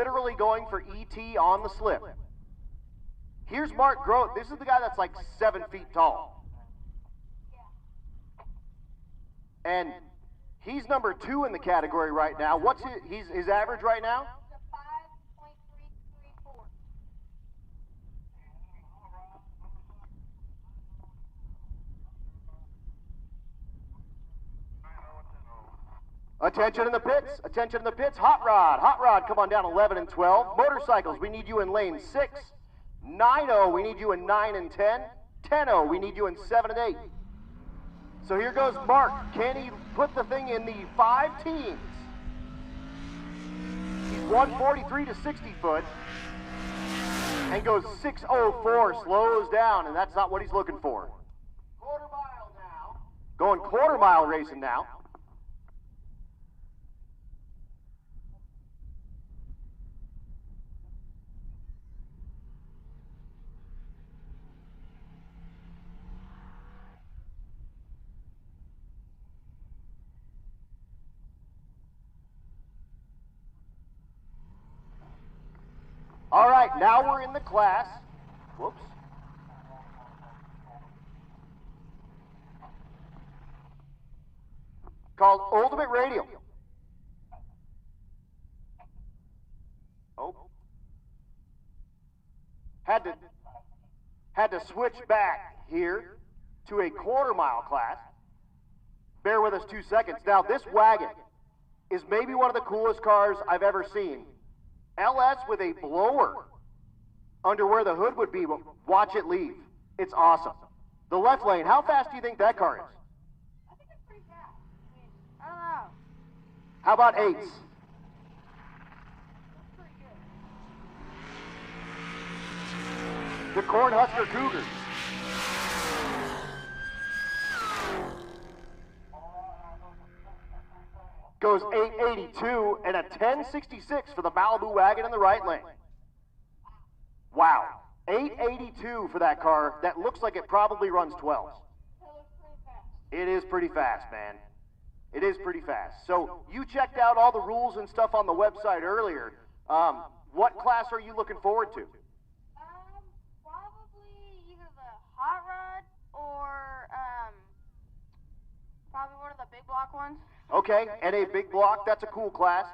literally going for ET on the slip. Here's Mark Grote. This is the guy that's like 7 feet tall. And he's number 2 in the category right now. What's his average right now? 5.334. Attention in the pits, attention in the pits. Hot Rod, come on down 11 and 12. Motorcycles, we need you in lane 6. 9-0, we need you in 9 and 10. 10-0, we need you in 7 and 8. So here goes Mark. Can he put the thing in the 5 teens? He's 143 to 60 foot and goes 6:04, slows down, and that's not what he's looking for. Quarter mile now. Going quarter mile racing now. All right, now we're in the class. Whoops. Called Ultimate Radial. Oh. Had to switch back here to a quarter mile class. Bear with us 2 seconds. Now this wagon is maybe one of the coolest cars I've ever seen. LS with a blower under where the hood would be. Watch it leave. It's awesome. The left lane, how fast do you think that car is? I think it's pretty fast. I don't know. How about 8s? That's pretty good. The Cornhusker Cougars. Goes 882 and a 1066 for the Malibu wagon in the right lane. Wow. 882 for that car. That looks like it probably runs 12s. It is pretty fast, man. It is pretty fast. So you checked out all the rules and stuff on the website earlier. What class are you looking forward to? Probably either the hot rod or probably one of the big block ones. Okay, and a big block, that's a cool class.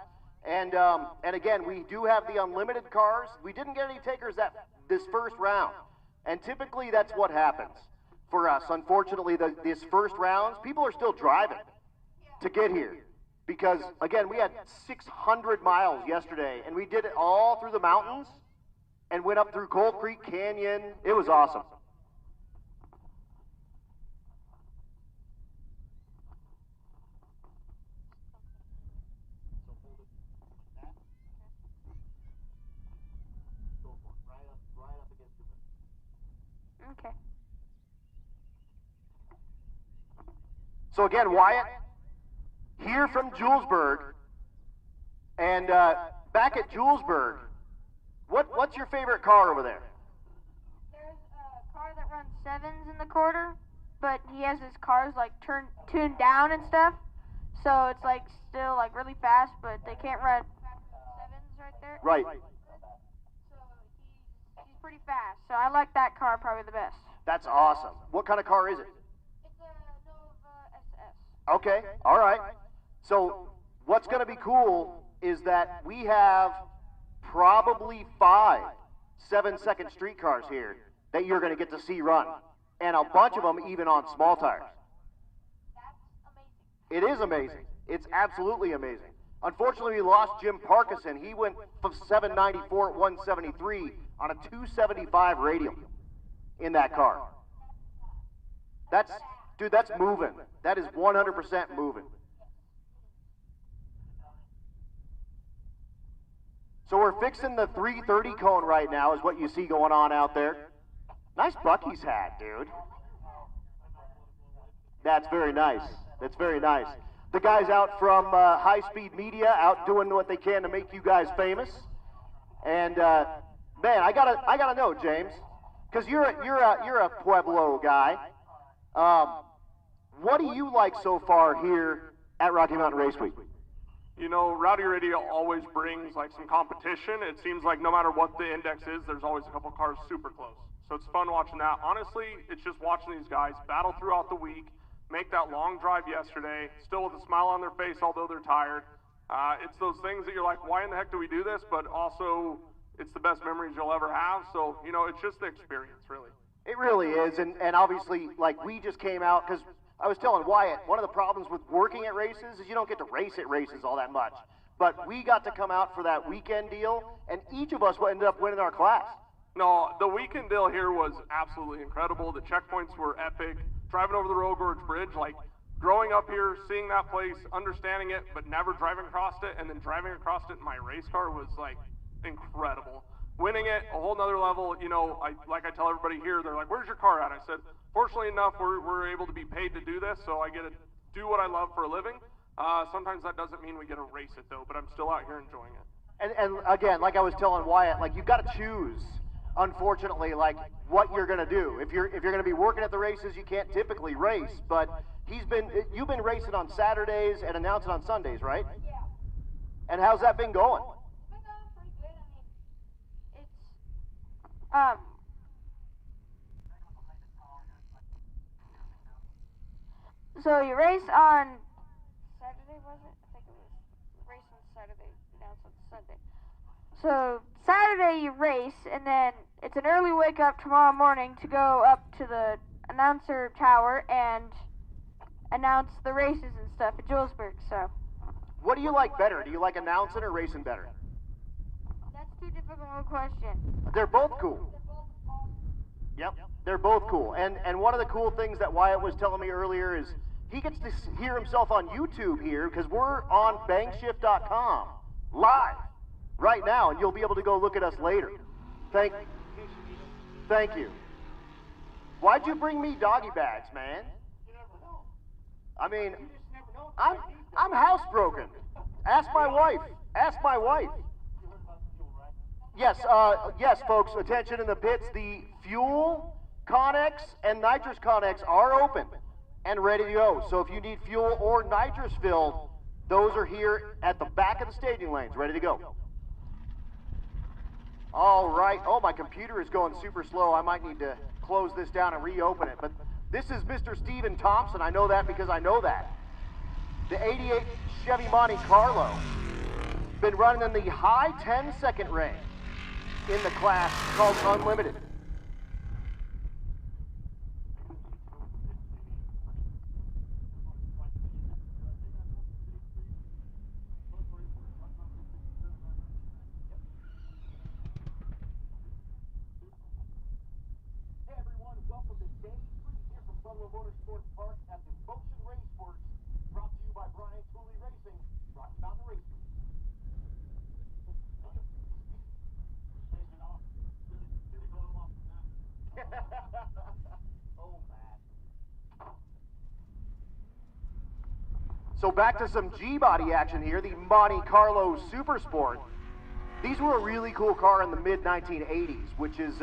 And again, we do have the unlimited cars. We didn't get any takers this first round. And typically that's what happens for us. Unfortunately, this first rounds, people are still driving to get here. Because again, we had 600 miles yesterday and we did it all through the mountains and went up through Coal Creek Canyon. It was awesome. Okay. So again, Wyatt, here from Julesburg, and back at Julesburg, what's your favorite car over there? There's a car that runs 7s in the quarter, but he has his cars like tuned down and stuff, so it's like still like really fast, but they can't run 7s right there. Right. He's pretty fast, so I like that car probably the best. That's awesome. What kind of car is it? It's a Nova SS. Okay, all right. So what's going to be cool is that we have probably 5 7-second street cars here that you're going to get to see run, and a bunch of them even on small tires. That's amazing. It is amazing. It's absolutely amazing. Unfortunately, we lost Jim Parkinson. He went from 794 at 173 on a 275 radial in that car. That's moving. That is 100% moving. So we're fixing the 330 cone right now is what you see going on out there. Nice Buc-ee's hat, dude. That's very nice. That's very nice. The guys out from High Speed Media out doing what they can to make you guys famous. And man, I gotta know, James, because you're a Pueblo guy. What do you like so far here at Rocky Mountain Race Week? You know, Rowdy Radio always brings like some competition. It seems like no matter what the index is, there's always a couple cars super close. So it's fun watching that. Honestly, it's just watching these guys battle throughout the week, make that long drive yesterday, still with a smile on their face, although they're tired. It's those things that you're like, why in the heck do we do this? But also, it's the best memories you'll ever have. So, you know, it's just the experience, really. It really is, and obviously, like, we just came out, because I was telling Wyatt, one of the problems with working at races is you don't get to race at races all that much. But we got to come out for that weekend deal, and each of us ended up winning our class. No, the weekend deal here was absolutely incredible. The checkpoints were epic. Driving over the Road Gorge Bridge, like, growing up here, seeing that place, understanding it, but never driving across it, and then driving across it in my race car was, like, incredible. Winning it, a whole nother level. You know, like I tell everybody here, they're like, where's your car at? I said, fortunately enough, we're able to be paid to do this, so I get to do what I love for a living. Sometimes that doesn't mean we get to race it, though, but I'm still out here enjoying it. And again, like I was telling Wyatt, like, you've got to choose, unfortunately, like, what you're going to do. If you're going to be working at the races, you can't typically race, but you've been racing on Saturdays and announcing on Sundays, right? Yeah. And how's that been going? It's been going pretty good. I mean, it's, so you race on Saturday, was it? I think it was race on Saturday, announced on Sunday. So Saturday you race, and then it's an early wake up tomorrow morning to go up to the announcer tower and announce the races and stuff at Julesburg. So What do you like better? Do you like announcing or racing better? that's too difficult of a question. They're both cool. Yep, they're both cool. And one of the cool things that Wyatt was telling me earlier is he gets to hear himself on YouTube here because we're on bankshift.com live right now, and you'll be able to go look at us later. Thank you. Why'd you bring me doggy bags, man? I mean, I'm housebroken. Ask my wife. Ask my wife. Yes, yes, folks, attention in the pits. The fuel Connex and nitrous Connex are open and ready to go. So if you need fuel or nitrous filled, those are here at the back of the staging lanes, ready to go. All right. Oh, my computer is going super slow. I might need to close this down and reopen it. But this is Mr. Stephen Thompson. I know that because I know that. The 88 Chevy Monte Carlo. Been running in the high 10-second range in the class called Unlimited. Hey everyone, welcome to day 3 here from Pueblo Motorsports Park at the Motion Raceworks, brought to you by Brian Tooley Racing, Rocky Mountain Racing. Oh, man. So back to some G-body action here, the Monte Carlo Super Sport. These were a really cool car in the mid-1980s, which is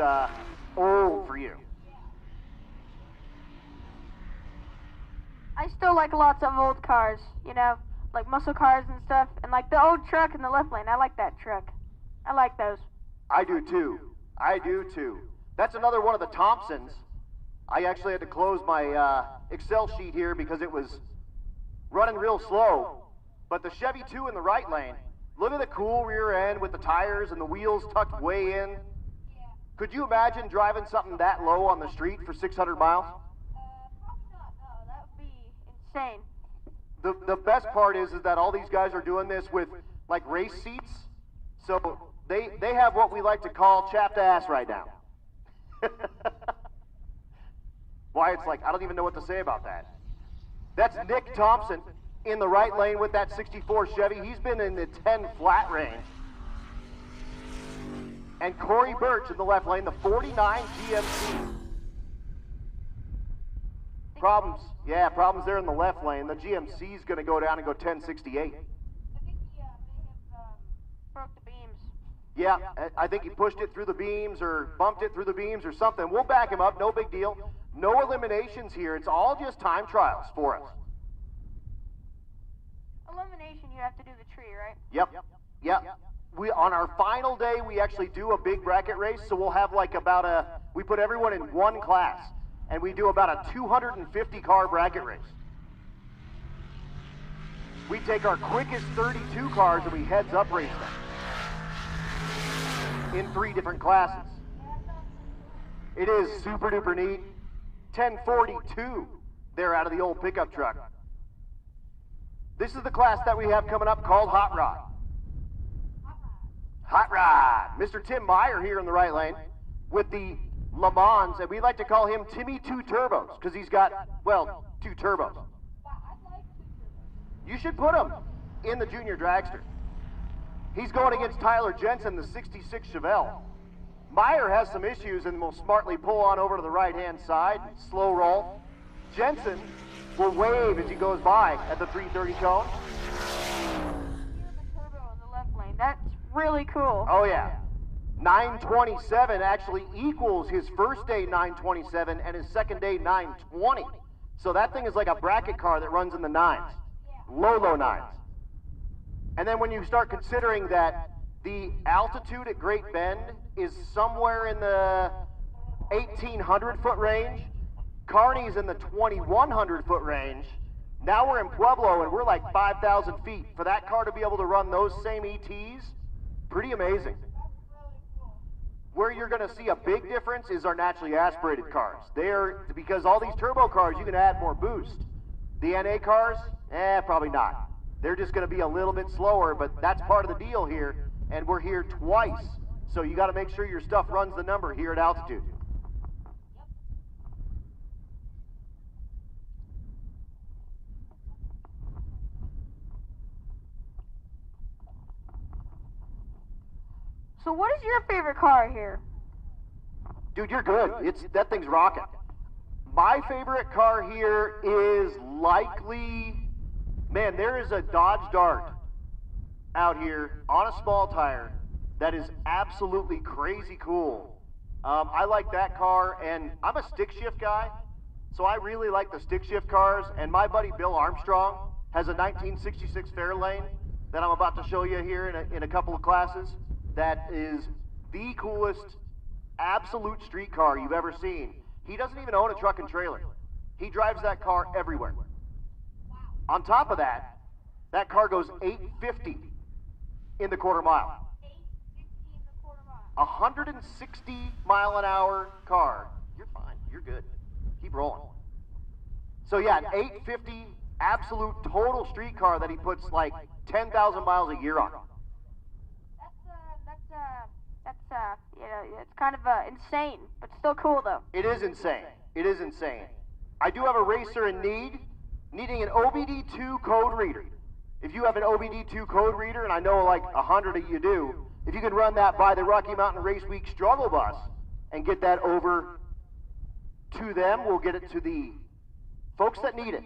old for you. I still like lots of old cars, you know, like muscle cars and stuff, and like the old truck in the left lane. I like that truck. I like those. I do too. I do too. That's another one of the Thompsons. I actually had to close my Excel sheet here because it was running real slow. But the Chevy 2 in the right lane, look at the cool rear end with the tires and the wheels tucked way in. Could you imagine driving something that low on the street for 600 miles? Probably not. No, that would be insane. The best part is that all these guys are doing this with like race seats. So they have what we like to call chapped ass right now. Wyatt's like, I don't even know what to say about that. That's Nick Thompson in the right lane with that 64 Chevy. He's been in the 10 flat range. And Corey Birch in the left lane, the 49 GMC. Problems there in the left lane. The GMC is going to go down and go 1068. I think he may have broke the beams. Yeah, I think he pushed it through the beams or bumped it through the beams or something. We'll back him up, no big deal. No eliminations here. It's all just time trials for us. Elimination, you have to do the tree, right? Yep. We, on our final day, we actually do a big bracket race, so we'll have like we put everyone in one class, and we do about a 250 car bracket race. We take our quickest 32 cars and we heads up race them in 3 different classes. It is super duper neat. 1042 there out of the old pickup truck. This is the class that we have coming up called Hot Rod. Hot Rod. Mr. Tim Meyer here in the right lane with the Le Mans, and we like to call him Timmy 2 Turbos because he's got, well, 2 turbos. You should put him in the junior dragster. He's going against Tyler Jensen, the 66 Chevelle. Meyer has some issues and will smartly pull on over to the right-hand side, slow roll. Jensen will wave as he goes by at the 330 cone. The turbo in the left lane. That's really cool. Oh yeah. 927 actually equals his first day 927 and his second day 920. So that thing is like a bracket car that runs in the 9s. Low 9s. And then when you start considering that the altitude at Great Bend is somewhere in the 1,800 foot range, Kearney's in the 2,100 foot range, now we're in Pueblo and we're like 5,000 feet. For that car to be able to run those same ETs, pretty amazing. Where you're going to see a big difference is our naturally aspirated cars. Because all these turbo cars, you can add more boost. The NA cars, probably not. They're just going to be a little bit slower, but that's part of the deal here, and we're here twice. So you got to make sure your stuff runs the number here at altitude. So what is your favorite car here? Dude, you're good. That thing's rocking. My favorite car here is likely, man, there is a Dodge Dart out here on a small tire that is absolutely crazy cool. I like that car, and I'm a stick shift guy, so I really like the stick shift cars, and my buddy Bill Armstrong has a 1966 Fairlane that I'm about to show you here in a couple of classes. That is the coolest absolute street car you've ever seen. He doesn't even own a truck and trailer. He drives that car everywhere. On top of that, that car goes 850 in the quarter mile. 850 in the quarter mile. 160 mile an hour car. You're fine. You're good. Keep rolling. So yeah, an 850 absolute total street car that he puts like 10,000 miles a year on. It's kind of insane, but still cool though. It is insane. It is insane. I do have a racer in needing an OBD2 code reader. If you have an OBD2 code reader, and I know like 100 of you do, if you can run that by the Rocky Mountain Race Week struggle bus and get that over to them, we'll get it to the folks that need it.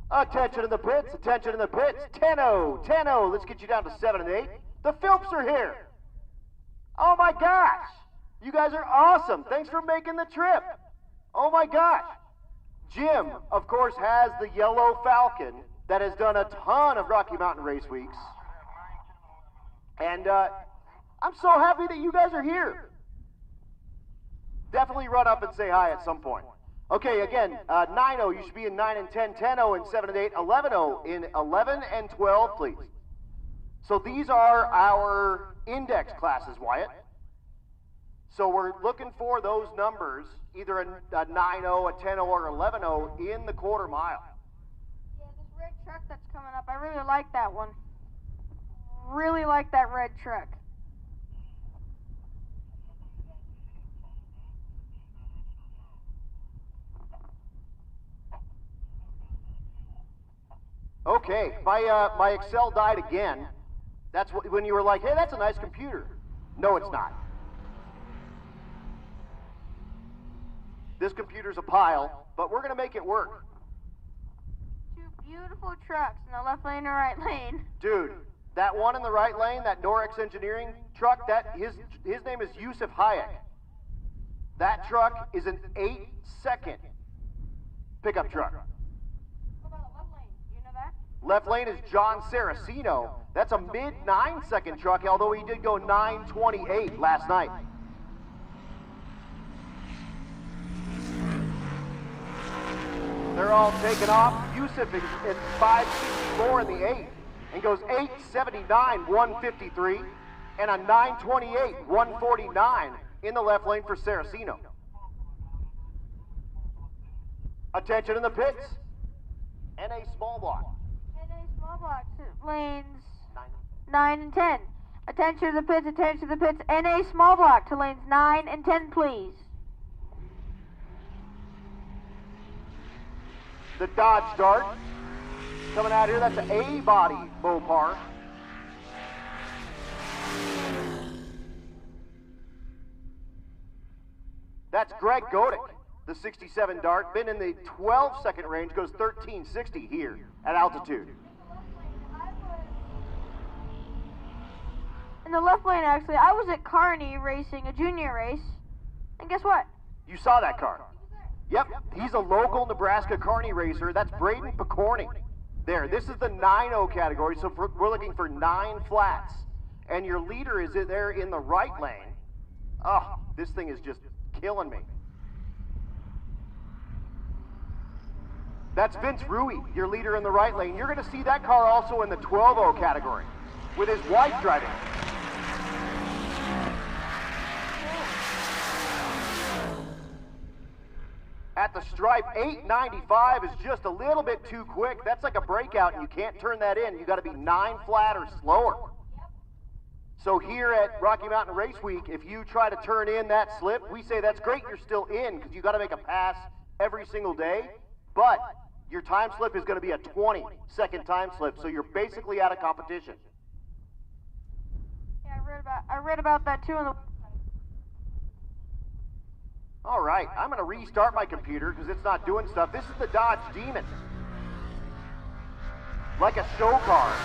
Attention in the pits, attention in the pits. 10-0, 10-0. Let's get you down to 7 and 8. The Philps are here. Oh my gosh. You guys are awesome. Thanks for making the trip. Oh my gosh. Jim, of course, has the yellow Falcon that has done a ton of Rocky Mountain Race Weeks. And I'm so happy that you guys are here. Definitely run up and say hi at some point. Okay, again, 9-0, you should be in 9 and 10, 10-0 in 7 and 8, 11-0 in 11 and 12, please. So these are our index classes, Wyatt. So we're looking for those numbers, either a 9-0, a 10-0, or 11-0 in the quarter mile. Yeah, this red truck that's coming up, I really like that one. Really like that red truck. Okay, my Excel died again. That's when you were like, hey, that's a nice computer. No, it's not. This computer's a pile, but we're going to make it work. Two beautiful trucks in the left lane and right lane. Dude, that one in the right lane, that Norex Engineering truck, his name is Yusuf Hayek. That truck is an 8-second pickup truck. What about the left lane? Do you know that? Left lane is John Saraceno. That's a mid 9-second truck, although he did go 9:28 last night. They're all taken off. Yusuf is at 5:64 in the 8th and goes 8:79, 153, and a 9:28, 149 in the left lane for Saraceno. Attention in the pits. NA small block. NA small block lanes 9 and 10. Attention to the pits, attention to the pits. NA small block to lanes 9 and 10, please. The Dodge Dart coming out here, that's an A-body Mopar. That's Greg Godick, the 67 Dart, been in the 12-second range, goes 1360 here at altitude. In the left lane, actually, I was at Kearney racing a junior race, and guess what? You saw that car. Yep, he's a local Nebraska Kearney racer. That's Braden Picorni. There, this is the 9-0 category, so we're looking for 9 flats. And your leader is there in the right lane. Oh, this thing is just killing me. That's Vince Rui, your leader in the right lane. You're going to see that car also in the 12-0 category with his wife driving. At the stripe, 895 is just a little bit too quick. That's like a breakout, and you can't turn that in. You got to be 9 flat or slower. So here at Rocky Mountain Race Week, if you try to turn in that slip, we say that's great, you're still in, because you got to make a pass every single day. But your time slip is going to be a 20-second time slip, so you're basically out of competition. Yeah, I read about that too in the. All right, I'm going to restart my computer because it's not doing stuff. This is the Dodge Demon. Like a show car.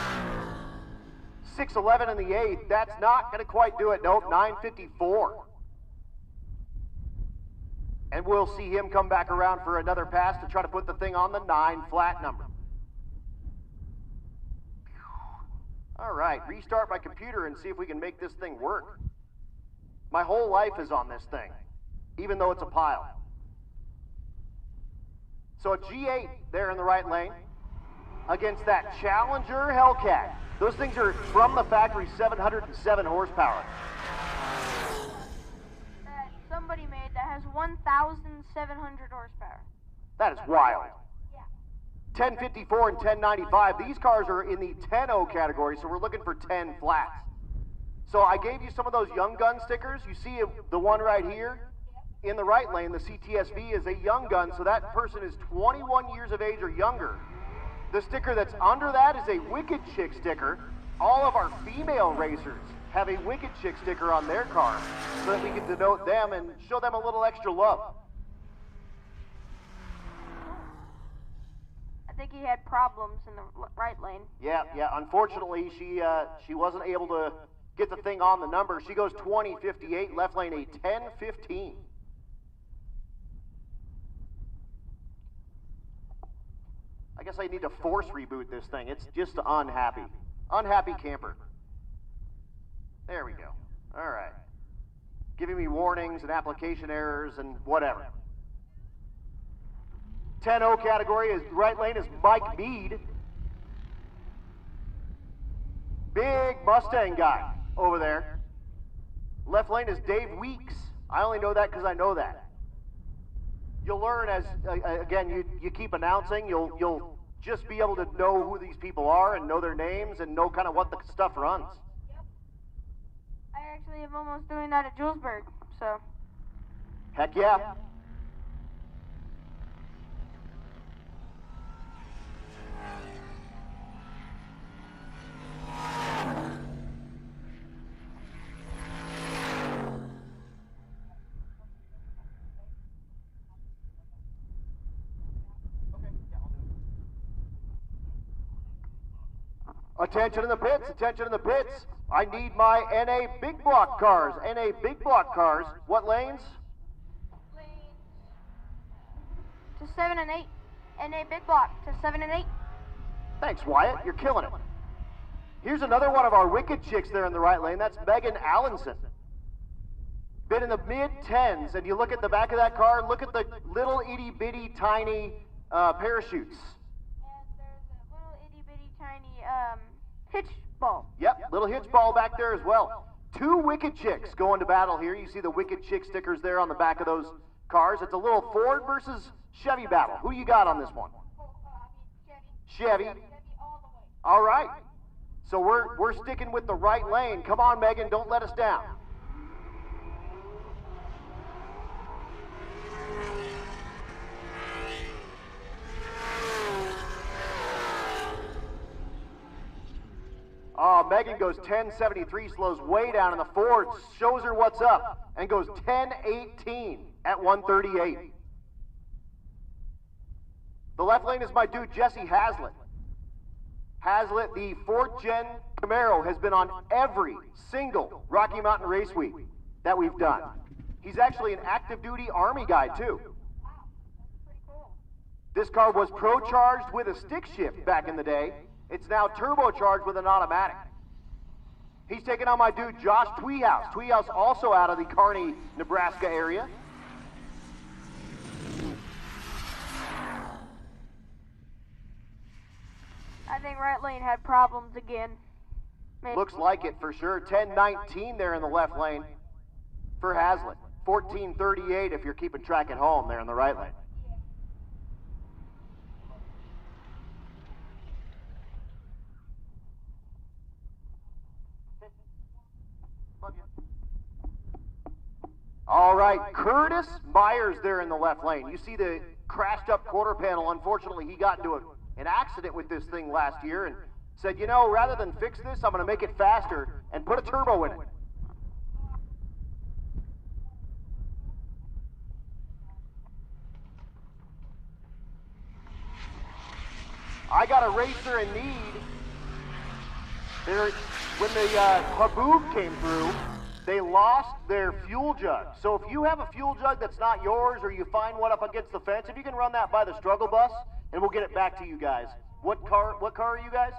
611 in the 8th. That's not going to quite do it. Nope, 954. And we'll see him come back around for another pass to try to put the thing on the 9 flat number. All right, restart my computer and see if we can make this thing work. My whole life is on this thing, even though it's a pile. So a G8 there in the right lane against that Challenger Hellcat. Those things are from the factory, 707 horsepower. That somebody made that has 1,700 horsepower. That is wild. Yeah. 1054 and 1095. These cars are in the 10-0 category, so we're looking for 10 flats. So I gave you some of those Young Gun stickers. You see the one right here? In the right lane, the CTSV is a Young Gun, so that person is 21 years of age or younger. The sticker that's under that is a Wicked Chick sticker. All of our female racers have a Wicked Chick sticker on their car so that we can denote them and show them a little extra love. I think he had problems in the right lane. Yeah. Unfortunately, she wasn't able to get the thing on the number. She goes 2058, left lane a 1015. I guess I need to force reboot this thing. It's just unhappy. Unhappy camper. There we go. All right. giving me warnings and application errors and whatever. 10-0 category is right lane is Mike Mead. Big Mustang guy over there. Left lane is Dave Weeks. I only know that because I know that. You'll learn as, again, you keep announcing, you'll just be able to know who these people are and know their names and know kind of what the stuff runs. Yep. I actually am almost doing that at Julesburg, so. Heck yeah. Attention in the pits, attention in the pits. I need my NA big block cars. NA big block cars. What lanes? Lanes to 7 and 8. NA big block to 7 and 8. Thanks, Wyatt. You're killing it. Here's another one of our wicked chicks there in the right lane. That's Megan Allenson. Been in the mid-10s, and you look at the back of that car, look at the little itty-bitty tiny parachutes. And there's a little itty-bitty tiny hitch ball. Yep, little hitch ball back there as well. 2 wicked chicks going to battle here. You see the wicked chick stickers there on the back of those cars. It's a little Ford versus Chevy battle. Who you got on this one? Chevy. All right. So we're sticking with the right lane. Come on, Megan, don't let us down. Oh, Megan goes 10.73, slows way down in the Ford, shows her what's up, and goes 10.18 at 138. The left lane is my dude, Jesse Hazlitt. Hazlitt, the 4th gen Camaro, has been on every single Rocky Mountain Race Week that we've done. He's actually an active duty Army guy too. This car was pro-charged with a stick shift back in the day. It's now turbocharged with an automatic. He's taking on my dude, Josh Tweehouse. Tweehouse also out of the Kearney, Nebraska area. I think right lane had problems again. Maybe. Looks like it for sure. 10.19 there in the left lane for Hazlitt. 14.38 if you're keeping track at home there in the right lane. All right, Curtis Myers there in the left lane. You see the crashed up quarter panel. Unfortunately, he got into an accident with this thing last year and said, you know, rather than fix this, I'm going to make it faster and put a turbo in it. I got a racer in need. When the Haboob came through, they lost their fuel jug. So if you have a fuel jug that's not yours or you find one up against the fence, if you can run that by the struggle bus, and we'll get it back to you guys. What car are you guys?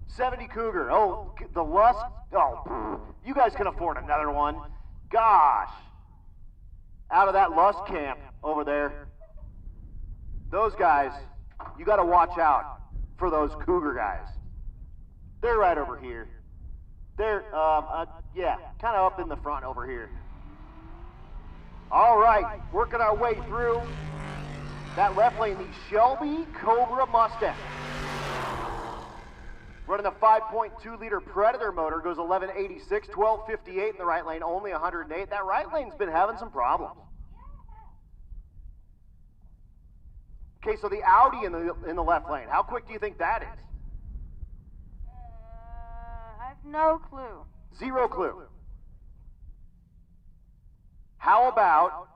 70 Cougar. Oh, the Lusk. Oh, you guys can afford another one. Gosh. Out of that Lusk camp over there. Those guys, you got to watch out for those Cougar guys. They're right over here. They're, yeah, kind of up in the front over here. All right, working our way through that left lane, the Shelby Cobra Mustang. Running a 5.2 liter Predator motor, goes 1186, 1258 in the right lane, only 108. That right lane's been having some problems. Okay, so the Audi in the left lane, how quick do you think that is? I have no clue. Zero clue. How about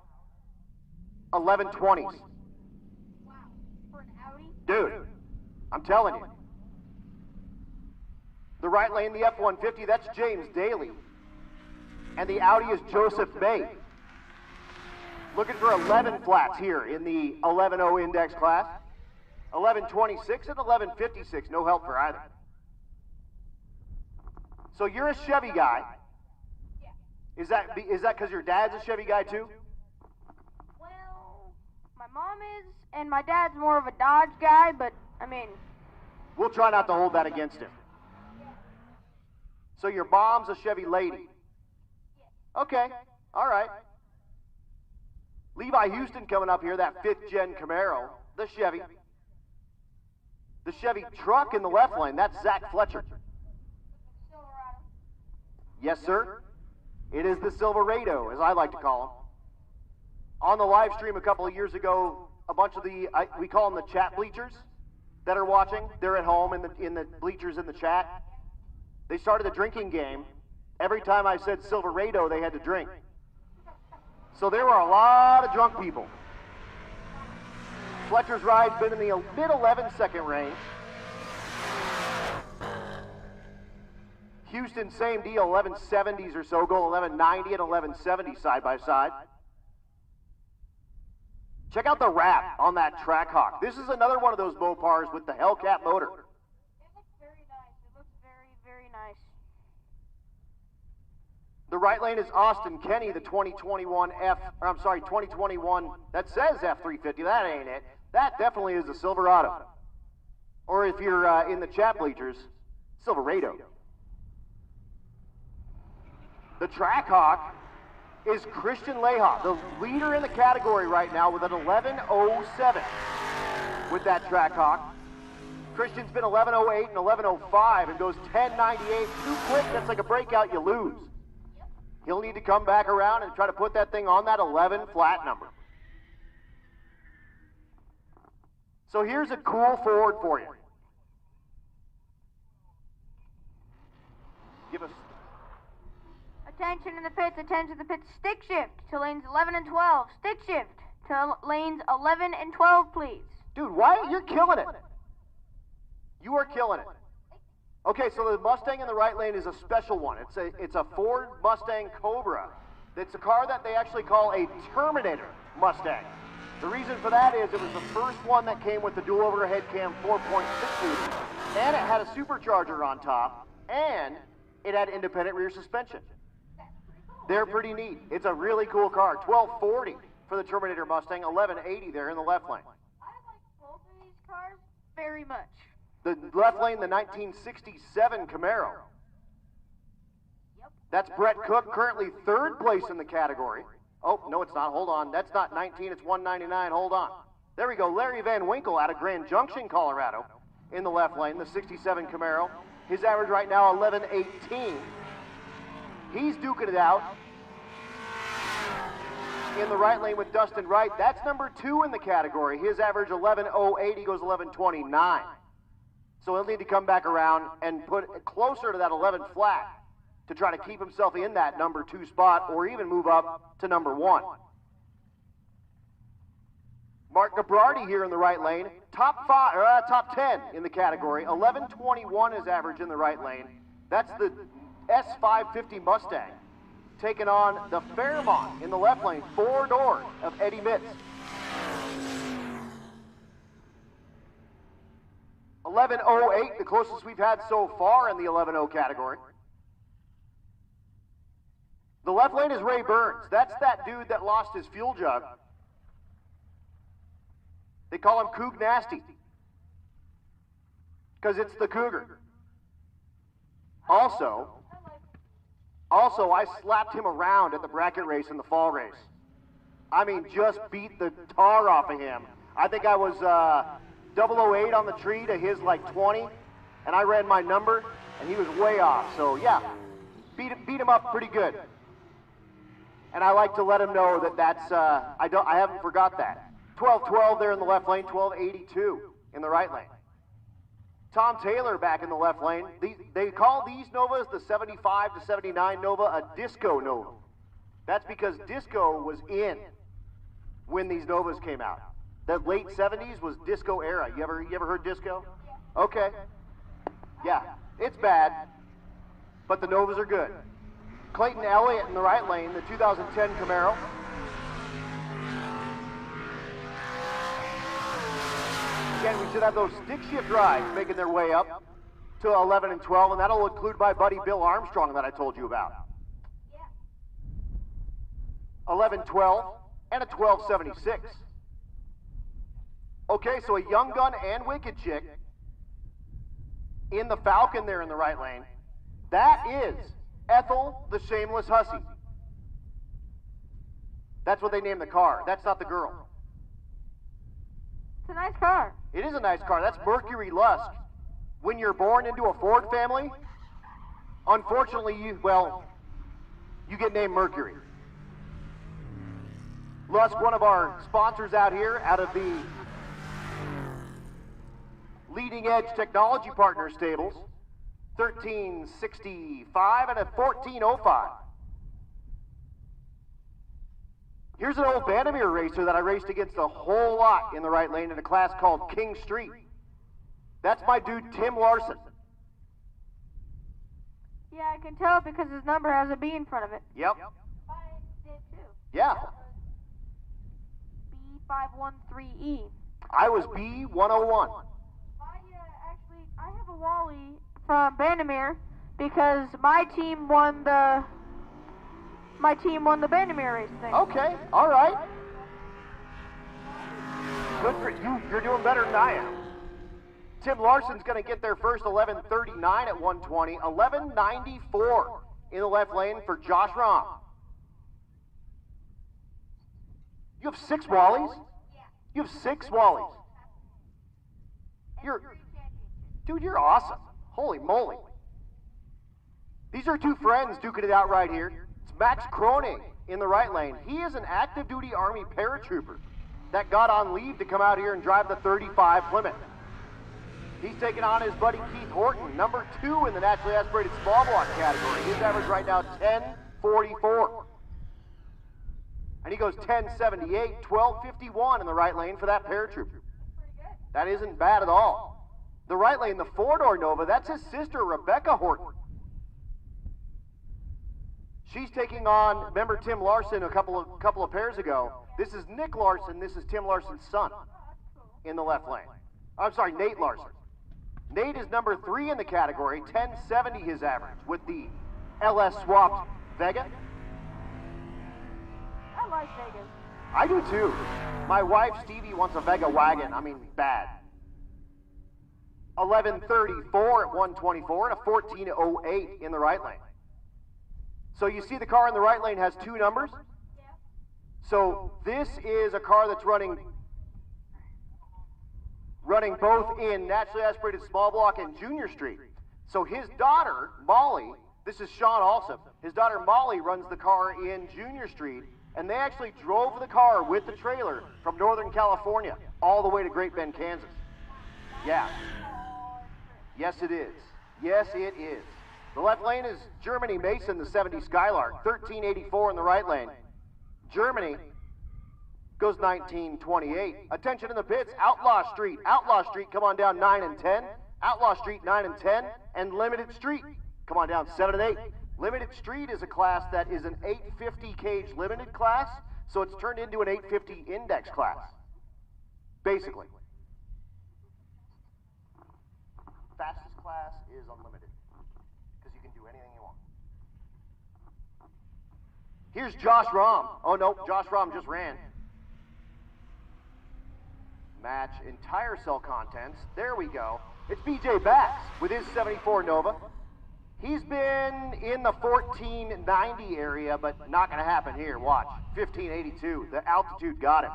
1120s? Wow, for an Audi? Dude, I'm telling you. The right lane, the F-150, that's James Daly. And the Audi is Joseph May. Looking for 11 flats here in the 11.0 index class. 1126 and 1156, no help for either. So you're a Chevy guy. Yeah. Is that because your dad's a Chevy guy too? Well, my mom is, and my dad's more of a Dodge guy, but, I mean... We'll try not to hold that against him. So your mom's a Chevy lady? Okay, all right. Levi Houston coming up here, that 5th gen Camaro, the Chevy. The Chevy truck in the left lane, that's Zach Fletcher. Silverado. Yes, sir. It is the Silverado, as I like to call him. On the live stream a couple of years ago, a bunch of we call them the chat bleachers that are watching. They're at home in the bleachers in the chat. They started a drinking game. Every time I said Silverado, they had to drink. So there were a lot of drunk people. Fletcher's ride's been in the mid-11 second range. Houston, same deal, 1170s or so, go 1190 and 1170 side by side. Check out the wrap on that Trackhawk. This is another one of those Mopars with the Hellcat motor. It looks very nice. It looks very, very nice. The right lane is Austin Kenny, the 2021 2021, that says F350, that ain't it. That definitely is a Silverado. Or if you're in the chat bleachers, Silverado. The Trackhawk is Christian Leha, the leader in the category right now with an 1107 with that Trackhawk. Christian's been 1108 and 1105 and goes 1098. Too quick, that's like a breakout you lose. He'll need to come back around and try to put that thing on that 11 flat number. So here's a cool Ford for you. Give us... Attention in the pits, attention in the pits. Stick shift to lanes 11 and 12. Stick shift to lanes 11 and 12, please. Dude, why? You're killing it. You are killing it. Okay, so the Mustang in the right lane is a special one. It's a Ford Mustang Cobra. It's a car that they actually call a Terminator Mustang. The reason for that is it was the first one that came with the dual overhead cam 4.6 liters, and it had a supercharger on top, and it had independent rear suspension. They're pretty neat. It's a really cool car. 1240 for the Terminator Mustang, 1180 there in the left lane. I like both of these cars very much. The left lane, the 1967 Camaro. Yep. That's Brett Cook, currently 3rd place in the category. Oh, no, it's not. Hold on. That's not 19. It's 199. Hold on. There we go. Larry Van Winkle out of Grand Junction, Colorado, in the left lane, the 67 Camaro. His average right now, 1118. He's duking it out in the right lane with Dustin Wright. That's number 2 in the category. His average 1108. He goes 1129. So he'll need to come back around and put it closer to that 11 flat to try to keep himself in that number 2 spot or even move up to number 1. Mark Gabrardi here in the right lane, top 10 in the category. 1121 is average in the right lane. That's the S550 Mustang taking on the Fairmont in the left lane, 4 doors of Eddie Mitz. 1108, the closest we've had so far in the 11.0 category. The left lane is Ray Burns. That's that dude that lost his fuel jug. They call him Coug Nasty because it's the Cougar. Also, I slapped him around at the bracket race in the fall race. I mean, just beat the tar off of him. I think I was 008 on the tree to his like 20, and I ran my number, and he was way off. So yeah, beat him up pretty good. And I like to let him know that that's I haven't forgot that. 1212 there in the left lane, 1282 in the right lane. Tom Taylor back in the left lane. They call these Novas, the 75 to 79 Nova, a disco Nova. That's because disco was in when these Novas came out. The late 70s was disco era. You ever heard disco? Okay. Yeah, it's bad, but the Novas are good. Clayton Elliott in the right lane, the 2010 Camaro. Again, we should have those stick shift rides making their way up to 11 and 12, and that'll include my buddy Bill Armstrong that I told you about. Yeah. 1112, and a 1276. Okay, so a Young Gun and Wicked Chick in the Falcon there in the right lane. That is Ethel the Shameless Hussy. That's what they named the car. That's not the girl. It's a nice car. It is a nice car. That's Mercury Lusk. When you're born into a Ford family, unfortunately, you get named Mercury. Lusk, one of our sponsors out here, out of the Leading Edge Technology Partner stables, 1365 and a 1405. Here's an old Vandermeer racer that I raced against a whole lot in the right lane in a class called King Street. That's my dude, Tim Larson. Yeah, I can tell because his number has a B in front of it. Yep. Mine did too. Yeah. B513E. I was B101. I have a Wally from Vandermeer because my team won the Vandermeer race thing. Okay, all right. Good for you. You're doing better than I am. Tim Larson's going to get there first, 11:39 at 120, 11:94 in the left lane for Josh Rahm. You have 6 Wallies? You have 6 Wallies. Dude, you're awesome. Holy moly. These are 2 friends duking it out right here. It's Max Kroning in the right lane. He is an active duty Army paratrooper that got on leave to come out here and drive the 35 Plymouth. He's taking on his buddy Keith Horton, number 2 in the naturally aspirated small block category. His average right now, 10:44. And he goes 10:78, 12:51 in the right lane for that paratrooper. That isn't bad at all. The right lane, the 4-door Nova, that's his sister, Rebecca Horton. She's taking on, remember Tim Larson a couple of pairs ago. This is Nick Larson, this is Tim Larson's son in the left lane. I'm sorry, Nate Larson. Nate is number 3 in the category, 1070 his average, with the LS swapped Vega. I like Vegas. I do too. My wife, Stevie, wants a Vega wagon. I mean, bad. 11:34 at 124 and a 14:08 in the right lane. So you see the car in the right lane has 2 numbers? Yeah. So this is a car that's running both in naturally aspirated small block and Junior Street. So his daughter, Molly, this is Sean Alsop, his daughter Molly runs the car in Junior Street, and they actually drove the car with the trailer from Northern California all the way to Great Bend, Kansas. Yeah. Yes, it is. Yes, it is. The left lane is Germany Mason, the 70 Skylark, 1384 in the right lane. Germany goes 1928. Attention in the pits, Outlaw Street. Outlaw Street, come on down 9 and 10. Outlaw Street 9 and 10. And Limited Street, come on down 7 and 8. Limited Street is a class that is an 850 cage limited class, so it's turned into an 850 index class, basically. Fastest class is unlimited, because you can do anything you want. Here's Josh Rahm. Oh no, Josh Rahm just ran. Match entire cell contents. There we go. It's BJ Bax with his 74 Nova. He's been in the 1490 area, but not going to happen here. Watch, 1582. The altitude got him.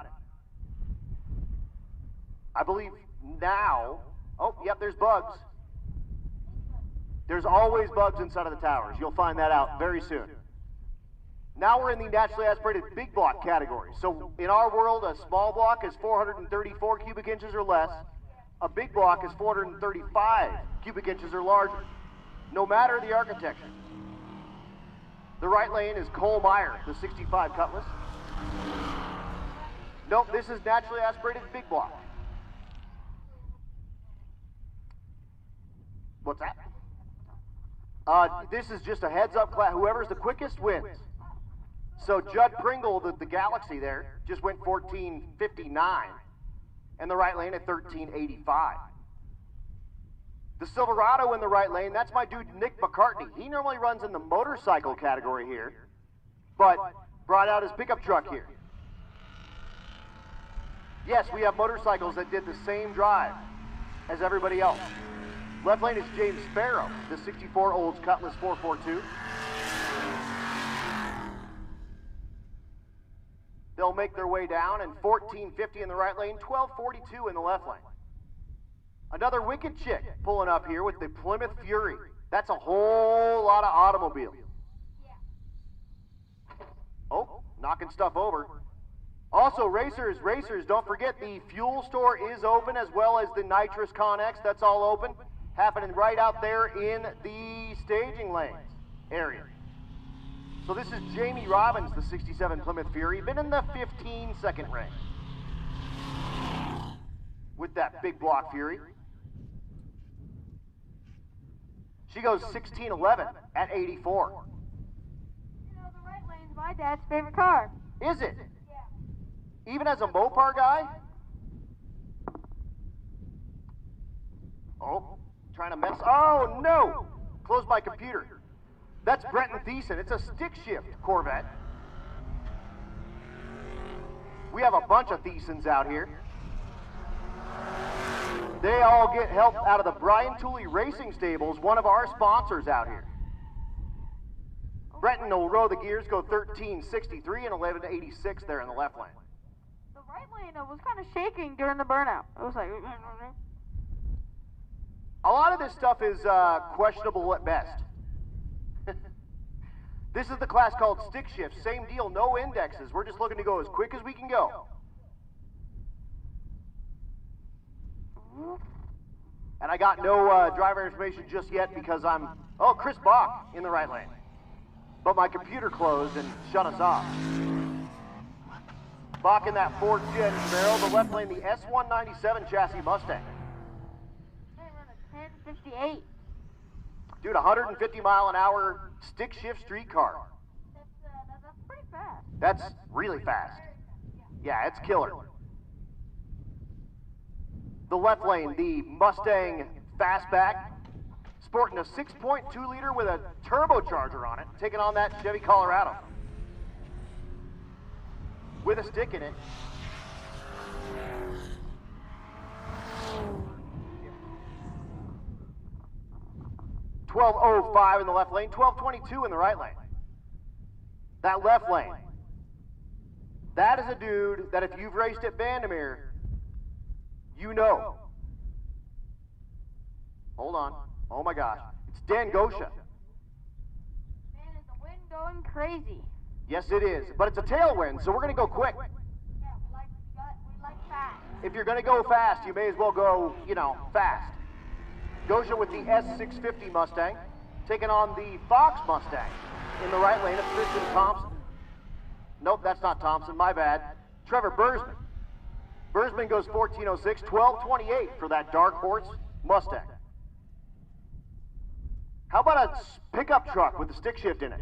I believe now, oh, yep, there's bugs. There's always bugs inside of the towers. You'll find that out very soon. Now we're in the naturally aspirated big block category. So in our world, a small block is 434 cubic inches or less. A big block is 435 cubic inches or larger, no matter the architecture. The right lane is Cole Meyer, the 65 Cutlass. Nope, this is naturally aspirated big block. What's that? This is just a heads-up class. Whoever's the quickest wins. So Judd Pringle, the Galaxy there, just went 14:59, and the right lane at 13:85. The Silverado in the right lane, that's my dude Nick McCartney. He normally runs in the motorcycle category here, but brought out his pickup truck here. Yes, we have motorcycles that did the same drive as everybody else. Left lane is James Sparrow, the 64 Olds Cutlass 442. They'll make their way down, and 1450 in the right lane, 1242 in the left lane. Another wicked chick pulling up here with the Plymouth Fury. That's a whole lot of automobiles. Oh, knocking stuff over. Also, racers, don't forget the fuel store is open, as well as the Nitrous Connex. That's all open, happening right out there in the staging lanes area. So this is Jamie Robbins, the 67 Plymouth Fury, been in the 15-second range with that big block Fury. She goes 16:11 at 84. You know, the right lane's my dad's favorite car. Is it? Yeah. Even as a Mopar guy? Oh, trying to mess. Oh, no! Close my computer. That's Brenton Thiessen. It's a stick shift Corvette. We have a bunch of Thiessens out here. They all get help out of the Brian Tooley Racing Stables, one of our sponsors out here. Brenton will row the gears, go 1363 and 1186 there in the left lane. The right lane was kind of shaking during the burnout. It was like... A lot of this stuff is questionable at best. This is the class called stick shift. Same deal, no indexes. We're just looking to go as quick as we can go. And I got no driver information just yet because I'm... Oh, Chris Bach in the right lane. But my computer closed and shut us off. Bach in that Ford Gen barrel. The left lane, the S197 chassis Mustang. They run a 1058. Dude, 150 mile an hour stick shift street car. That's pretty fast. That's really fast. Yeah, it's killer. The left lane, the Mustang Fastback, sporting a 6.2 liter with a turbocharger on it, taking on that Chevy Colorado. With a stick in it. .1205 in the left lane, 1222 in the right lane. That left lane. That is a dude that if you've raced at Vandermeer, you know. Hold on. Oh my gosh. It's Dan Gosha. Man, is the wind going crazy? Yes, it is. But it's a tailwind, so we're going to go quick. Yeah, we like fast. If you're going to go fast, you may as well go, fast. Gosha with the S650 Mustang, taking on the Fox Mustang in the right lane of Tristan Thompson. Nope, that's not Thompson, my bad. Trevor Bursman. Bursman goes 1406, 1228 for that Dark Horse Mustang. How about a pickup truck with a stick shift in it?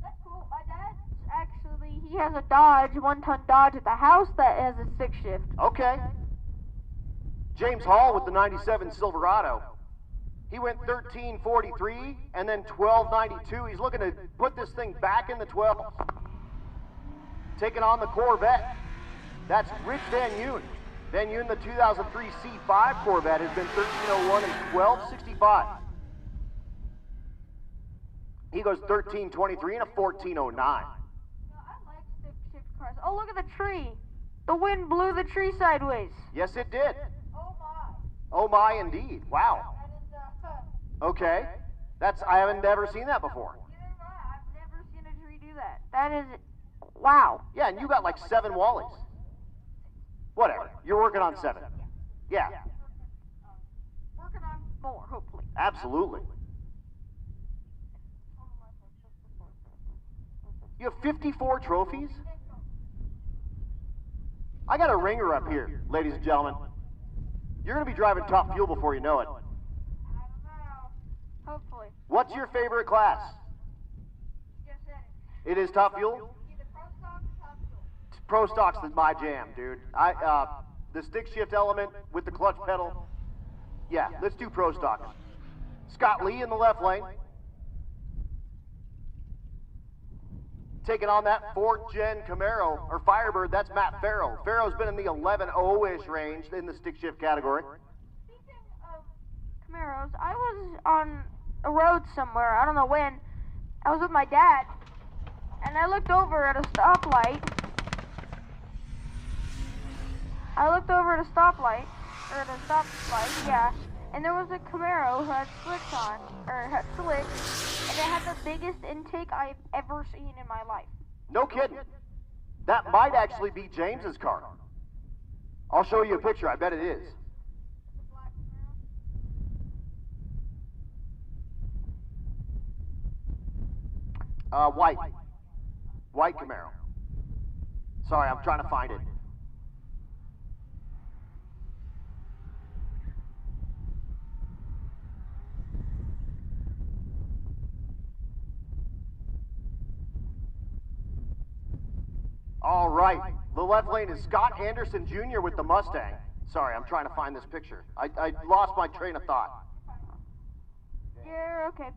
That's cool. My dad actually, he has a Dodge, 1-ton Dodge at the house that has a stick shift. Okay. James Hall with the 97 Silverado. He went 1343 and then 1292. He's looking to put this thing back in the 12. Taking on the Corvette. That's Rich Van Yoon. Van Yoon, the 2003 C5 Corvette, has been 1301 and 1265. He goes 1323 and a 1409. I like stick shift cars. Oh, look at the tree. The wind blew the tree sideways. Yes, it did. Oh my. Oh my, indeed. Wow. That is, Okay. I haven't ever seen that before. neither have I. I've never seen a tree do that. That is, wow. Yeah, and you got like 7 Wallies. Whatever. You're working on 7. Yeah, Working on more, hopefully. absolutely. You have 54 trophies? I got a ringer up here, ladies and gentlemen. You're going to be driving Top Fuel before you know it. I don't know. Hopefully. What's your favorite class? Just said it. It is Top Fuel? Either Pro Stock or Top Fuel. Pro Stock's my jam, dude. The stick shift element with the clutch pedal. Yeah, let's do Pro Stock. Scott Lee in the left lane. taking on that 4th gen Camaro, or Firebird. That's Matt Farrow. Farrow's been in the 11-0-ish range in the stick shift category. Speaking of Camaros, I was on a road somewhere, I don't know when. I was with my dad, and I looked over at a stoplight. Yeah. And there was a Camaro who had slicks on, or had slicks, and it had the biggest intake I've ever seen in my life. No kidding. That might actually be James's car. I'll show you a picture. I bet it is. White. White Camaro. Sorry, I'm trying to find it. All right, the left lane is Scott Anderson Jr. with the Mustang. Sorry, I'm trying to find this picture. I lost my train of thought. You're okay.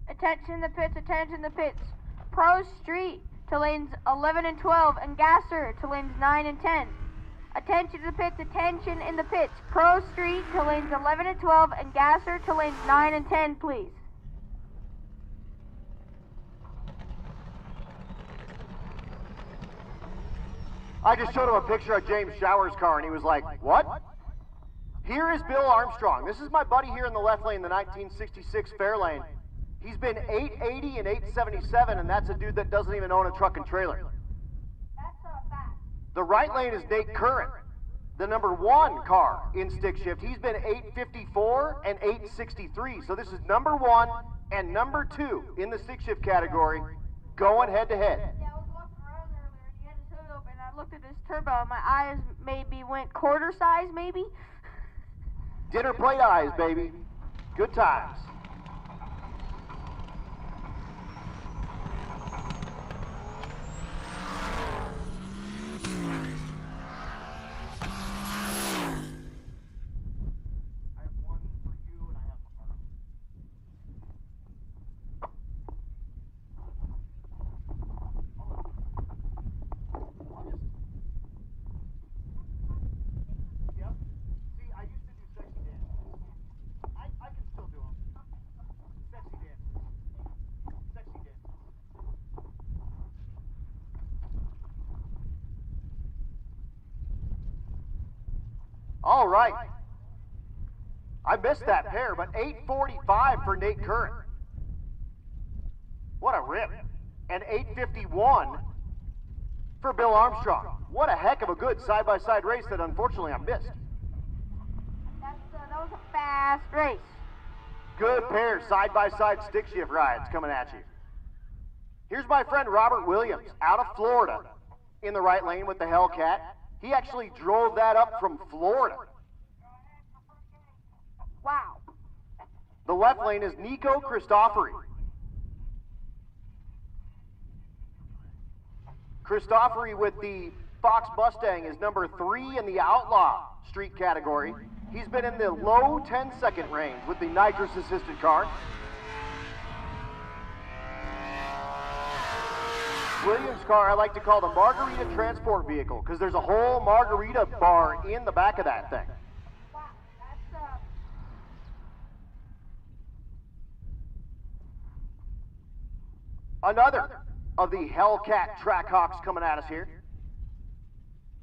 Attention the pits, attention the pits. Pro Street to lanes 11 and 12, and Gasser to lanes 9 and 10. Attention to the pits, attention in the pits. Pro Street to lanes 11 and 12, and Gasser to lanes 9 and 10, please. I just showed him a picture of James Shower's car, and he was like, what? Here is Bill Armstrong. This is my buddy here in the left lane, the 1966 Fairlane. He's been 880 and 877, and that's a dude that doesn't even own a truck and trailer. The right lane is Nate Curran, the number 1 car in stick shift. He's been 854 and 863. So this is number 1 and number 2 in the stick shift category, going head to head. Yeah, I was walking around earlier, and he had his hood open. I looked at his turbo, and my eyes maybe went quarter size, maybe. Dinner plate eyes, baby. Good times. All right. I missed that pair, but 845 for Nate Curran. What a rip. And 851 for Bill Armstrong. What a heck of a good side-by-side race that unfortunately I missed. That was a fast race. Good pair, side-by-side stick shift rides coming at you. Here's my friend Robert Williams out of Florida in the right lane with the Hellcat. He actually drove that up from Florida. Wow. The left lane is Nico Christofori. Christofori with the Fox Mustang is number 3 in the Outlaw Street category. He's been in the low 10-second range with the nitrous-assisted car. Williams' car I like to call the Margarita Transport Vehicle because there's a whole margarita bar in the back of that thing. Wow, that's Another of the Hellcat Trackhawks coming at us here.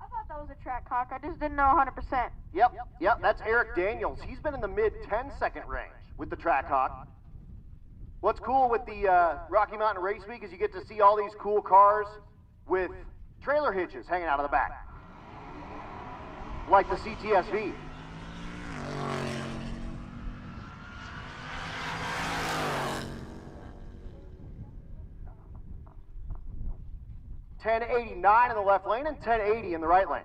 I thought that was a Trackhawk. I just didn't know 100%. Yep, that's Eric Daniels. He's been in the mid 10-second range with the Trackhawk. What's cool with the Rocky Mountain Race Week is you get to see all these cool cars with trailer hitches hanging out of the back. Like the CTSV. $10.89 in the left lane and $10.80 in the right lane.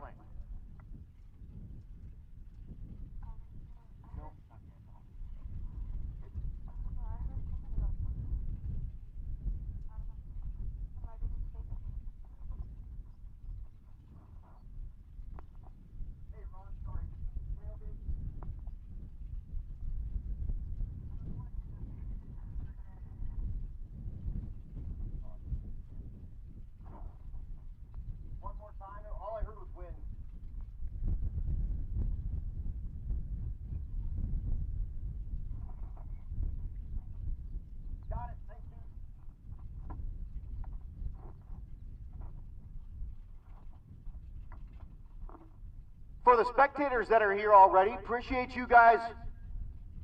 For the spectators that are here already, appreciate you guys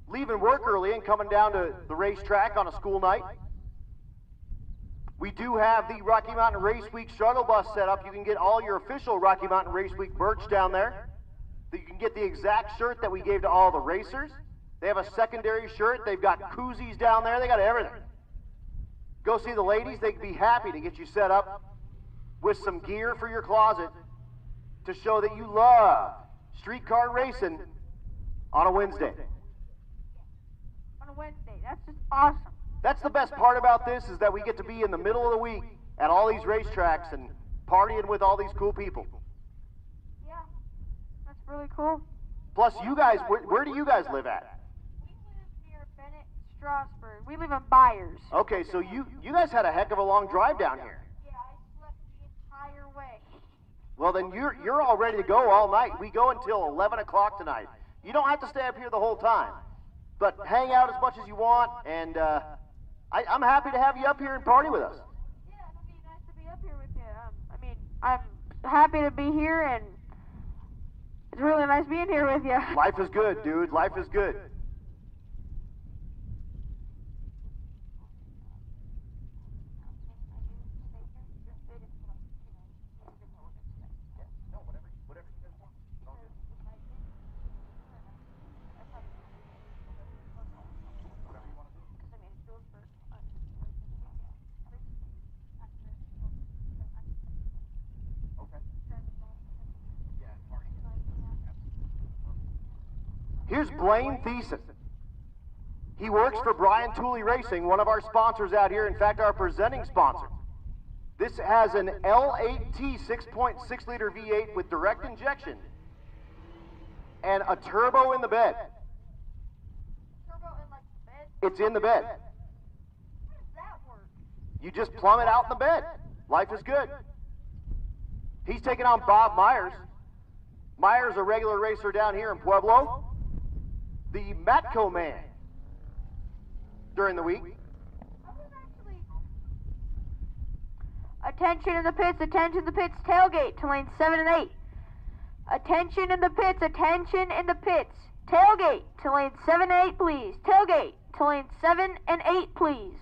leaving work early and coming down to the racetrack on a school night. We do have the Rocky Mountain Race Week struggle bus set up. You can get all your official Rocky Mountain Race Week merch down there. You can get the exact shirt that we gave to all the racers. They have a secondary shirt. They've got koozies down there. They got everything. Go see the ladies. They'd be happy to get you set up with some gear for your closet to show that you love streetcar racing on a Wednesday. On a Wednesday. That's just awesome. That's the best part about this, is that we get to be in the middle of the week at all these racetracks and partying with all these cool people. Yeah, that's really cool. Plus, you guys, where do you guys live at? We live near Bennett, Strasburg. We live in Byers. Okay, so you guys had a heck of a long drive down here. Yeah, I slept the entire way. Well, then you're all ready to go all night. We go until 11 o'clock tonight. You don't have to stay up here the whole time, but hang out as much as you want, and I'm happy to have you up here and party with us. Yeah, it'll be nice to be up here with you. I'm happy to be here, and it's really nice being here with you. Life is good, dude. Life is good. Here's Blaine Thiessen. He works for Brian Tooley Racing, one of our sponsors out here. In fact, our presenting sponsor. This has an L8T 6.6 liter V8 with direct injection and a turbo in the bed. Turbo in like the bed? It's in the bed. How does that work? You just plumb it out in the bed. Life is good. He's taking on Bob Myers. Myers, a regular racer down here in Pueblo. The Matco man during the week. Attention in the pits, tailgate to lanes 7 and 8. Attention in the pits, tailgate to lanes 7 and 8, please. Tailgate to lanes 7 and 8, please.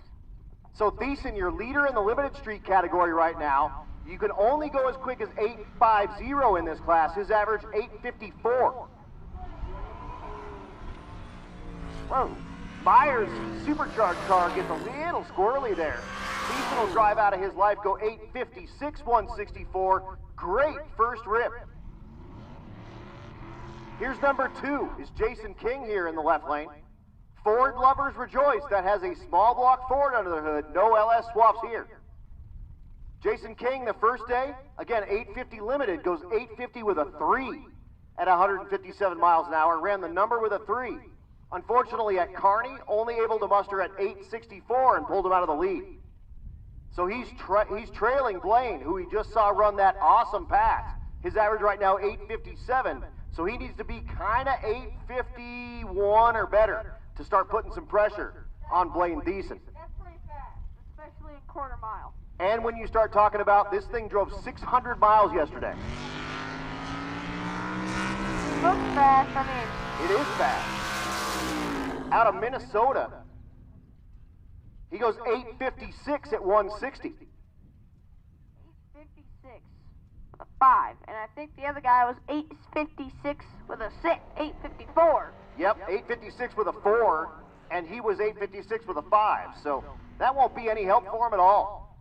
So Thiessen, your leader in the limited street category right now. You can only go as quick as 8.50 in this class. His average 8.54. Whoa. Myers' supercharged car gets a little squirrely there. Thiessen will drive out of his life, go 8.56, 164. Great first rip. Here's number 2, is Jason King here in the left lane. Ford lovers rejoice, that has a small block Ford under the hood. No LS swaps here. Jason King, the first day, again, 850 limited, goes 850 with a 3 at 157 miles an hour, ran the number with a 3. Unfortunately, at Kearney, only able to muster at 864 and pulled him out of the lead. So he's trailing Blaine, who he just saw run that awesome pass. His average right now, 857. So he needs to be kind of 851 or better to start putting some pressure on Blaine Thiessen. That's pretty fast, especially in quarter mile. And when you start talking about, this thing drove 600 miles yesterday. Looks fast, It is fast. Out of Minnesota, he goes 856 at 160. 856 with a 5, and I think the other guy was 856 with a 6, 854. Yep, 856 with a 4, and he was 856 with a 5, so that won't be any help for him at all.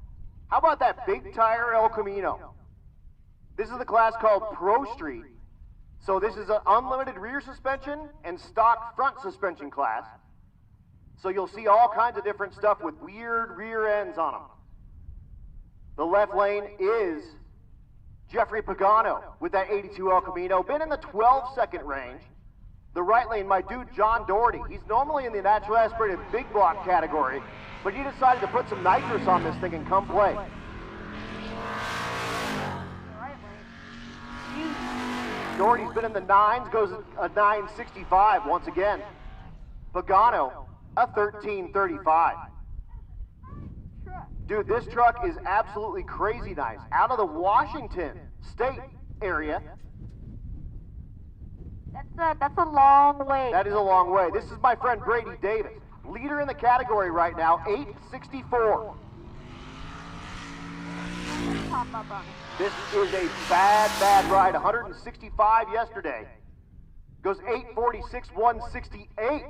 How about that big tire El Camino? This is the class called Pro Street. So this is an unlimited rear suspension and stock front suspension class. So you'll see all kinds of different stuff with weird rear ends on them. The left lane is Jeffrey Pagano with that 82 El Camino. Been in the 12-second range. The right lane, my dude John Doherty. He's normally in the natural aspirated big block category, but he decided to put some nitrous on this thing and come play. Doherty's been in the 9s, goes a 965 once again. Pagano, a 1335. Dude, this truck is absolutely crazy nice. Out of the Washington State area. That's a long way. That is a long way. This is my friend Brady Davis, leader in the category right now, 864. Pop up on it. This is a bad ride. 165 yesterday. Goes 846, 168.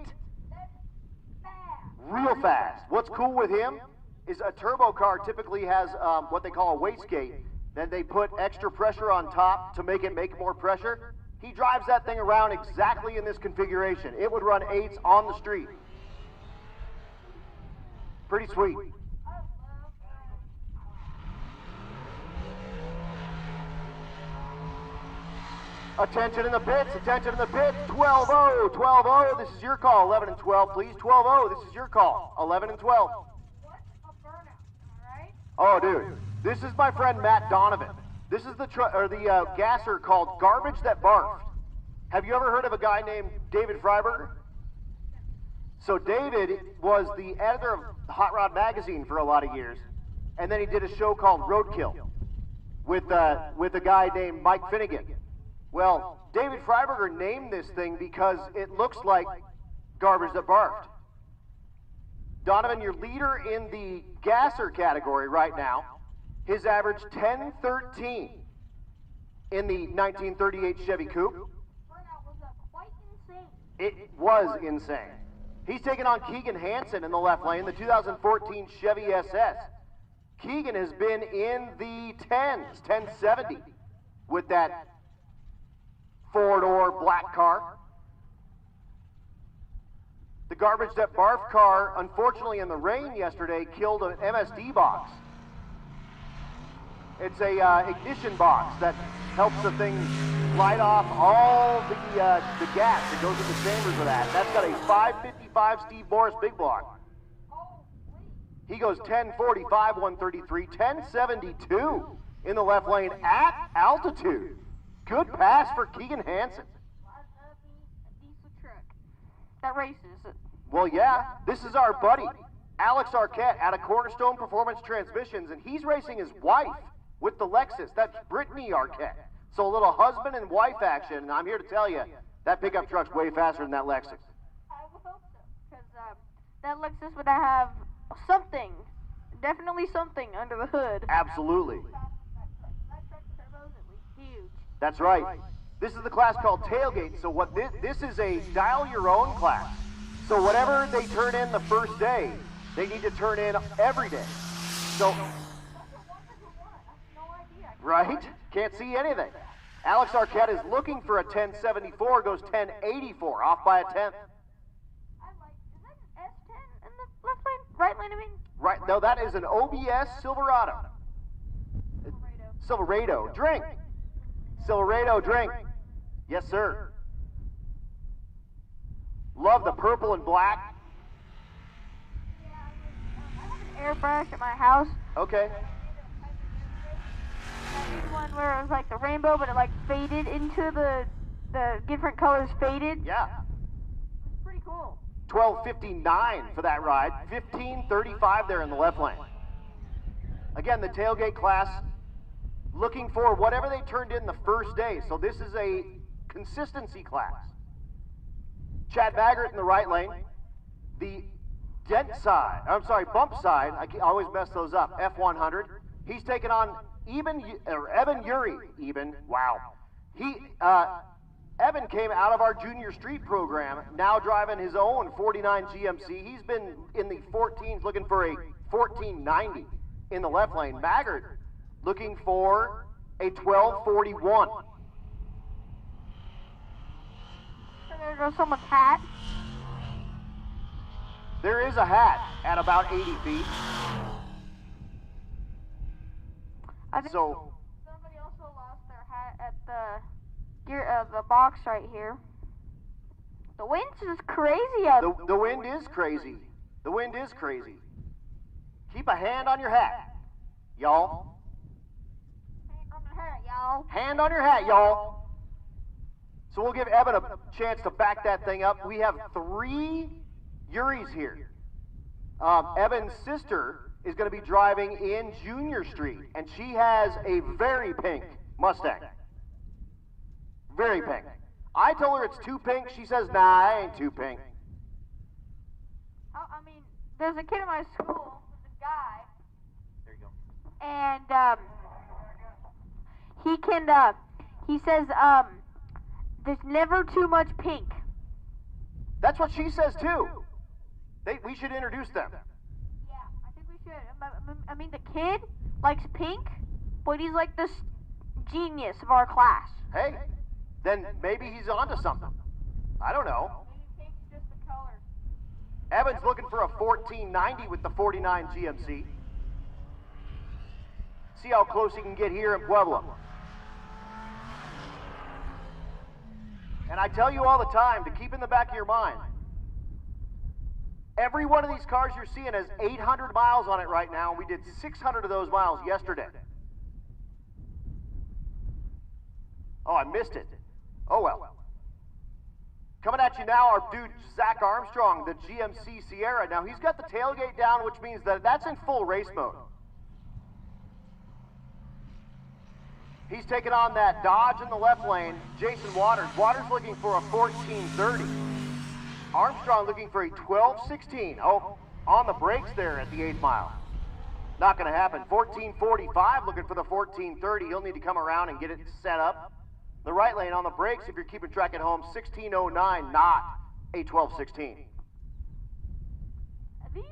Real fast. What's cool with him is a turbo car typically has what they call a wastegate. Then they put extra pressure on top to make it make more pressure. He drives that thing around exactly in this configuration. It would run 8s on the street. Pretty sweet. Attention in the pits, attention in the pits. 12-0, 12-0. This is your call. 11 and 12, please. 12-0. This is your call. 11 and 12. What a burnout, alright? Oh, dude. This is my friend Matt Donovan. This is the gasser called Garbage That Barfed. Have you ever heard of a guy named David Freiberger? So David was the editor of Hot Rod Magazine for a lot of years, and then he did a show called Roadkill with a guy named Mike Finnegan. Well, David Freiberger named this thing because it looks like garbage that barfed. Donovan, your leader in the gasser category right now, his average 10-13 in the 1938 Chevy Coupe. Burnout was quite insane. It was insane. He's taking on Keegan Hansen in the left lane, the 2014 Chevy SS. Keegan has been in the 10s, 1070, with that four-door black car. The Garbage That Barf car, unfortunately in the rain yesterday, killed an MSD box. It's a ignition box that helps the thing light off all the gas that goes in the chambers of that. That's got a 555 Steve Morris big block. He goes 1045, 133, 1072 in the left lane at altitude. Good pass for Keegan Hansen. A diesel truck that races. Well, yeah, this is our buddy, Alex Arquette, out of Cornerstone Performance Transmissions, and he's racing his wife with the Lexus. That's Brittany Arquette. So a little husband and wife action, and I'm here to tell you, that pickup truck's way faster than that Lexus. I would hope so, because that Lexus would have something, definitely something under the hood. Absolutely. That truck turbo's at least huge. That's right. This is the class called tailgate. So what this is a dial your own class. So whatever they turn in the first day, they need to turn in every day. So, right? Can't see anything. Alex Arquette is looking for a 1074, goes 1084, off by a tenth. Is that an S10 in the left lane? Right lane, I mean? Right, no, that is an OBS Silverado. Silverado, drink. Silverado, drink. Yes, sir. Love the purple and black. Yeah, I have an airbrush at my house. Okay. I did one where it was like the rainbow, but it like faded into the different colors faded. Yeah. It was pretty cool. 12:59 for that ride. 15:35 there in the left lane. Again, the tailgate class looking for whatever they turned in the first day. So this is a consistency class. Chad Maggart in the right lane. The bump side, I always mess those up, F100. He's taking on Evan Uri. Wow. Evan came out of our junior street program, now driving his own 49 GMC. He's been in the 14s looking for a 1490 in the left lane. Maggart looking for a 1241. There goes someone's hat. There is a hat at about 80 feet. I think So, somebody also lost their hat at the box right here. The wind's just crazy out there. the wind is crazy. The wind is crazy. Keep a hand on your hat, y'all. Hand on the hat, y'all. Hand on your hat, y'all. So we'll give Evan a chance to back that thing up. We have 3 Uris here. Evan's sister is going to be driving in Junior Street, and she has a very pink Mustang. Very pink. I told her it's too pink. She says, nah, I ain't too pink. I mean, there's a kid in my school, there's a guy, There you go. and he says, there's never too much pink. That's what she says too. We should introduce them. Yeah, I think we should. I mean, the kid likes pink, but he's like this genius of our class. Hey, then maybe he's onto something. I don't know. Maybe pink's just the color. Evan's looking for a 1490 with the 49 GMC. See how close he can get here in Pueblo. And I tell you all the time to keep in the back of your mind, every one of these cars you're seeing has 800 miles on it right now, and we did 600 of those miles yesterday. Oh, I missed it. Oh well. Coming at you now, our dude Zach Armstrong, the GMC Sierra. Now he's got the tailgate down, which means that that's in full race mode. He's taking on that Dodge in the left lane, Jason Waters. Waters looking for a 1430. Armstrong looking for a 1216. Oh, on the brakes there at the 8th mile. Not going to happen. 1445 looking for the 1430. He'll need to come around and get it set up. The right lane on the brakes, if you're keeping track at home, 1609, not a 1216. Are these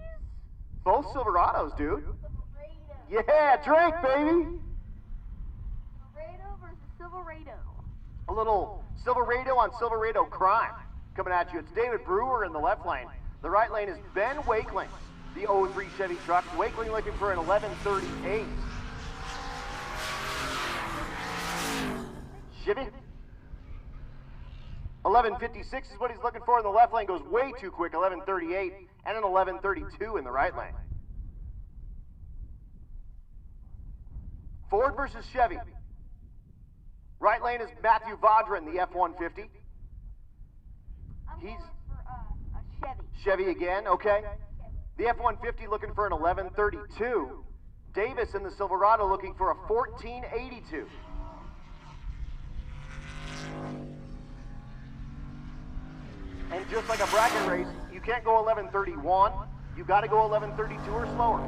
Both Silverados, dude. Silverado? Yeah, Drake, baby. Silverado versus Silverado. A little Silverado on Silverado crime coming at you. It's David Brewer in the left lane. The right lane is Ben Wakeling, the 03 Chevy truck. Wakeling looking for an 1138. Chevy. 1156 is what he's looking for in the left lane. Goes way too quick. 1138 and an 1132 in the right lane. Ford versus Chevy. Right lane is Matthew Vaudrin, the F-150. I'm He's going for a Chevy. Chevy again, okay. The F-150 looking for an 1132. Davis in the Silverado looking for a 1482. And just like a bracket race, you can't go 1131. You got to go 1132 or slower.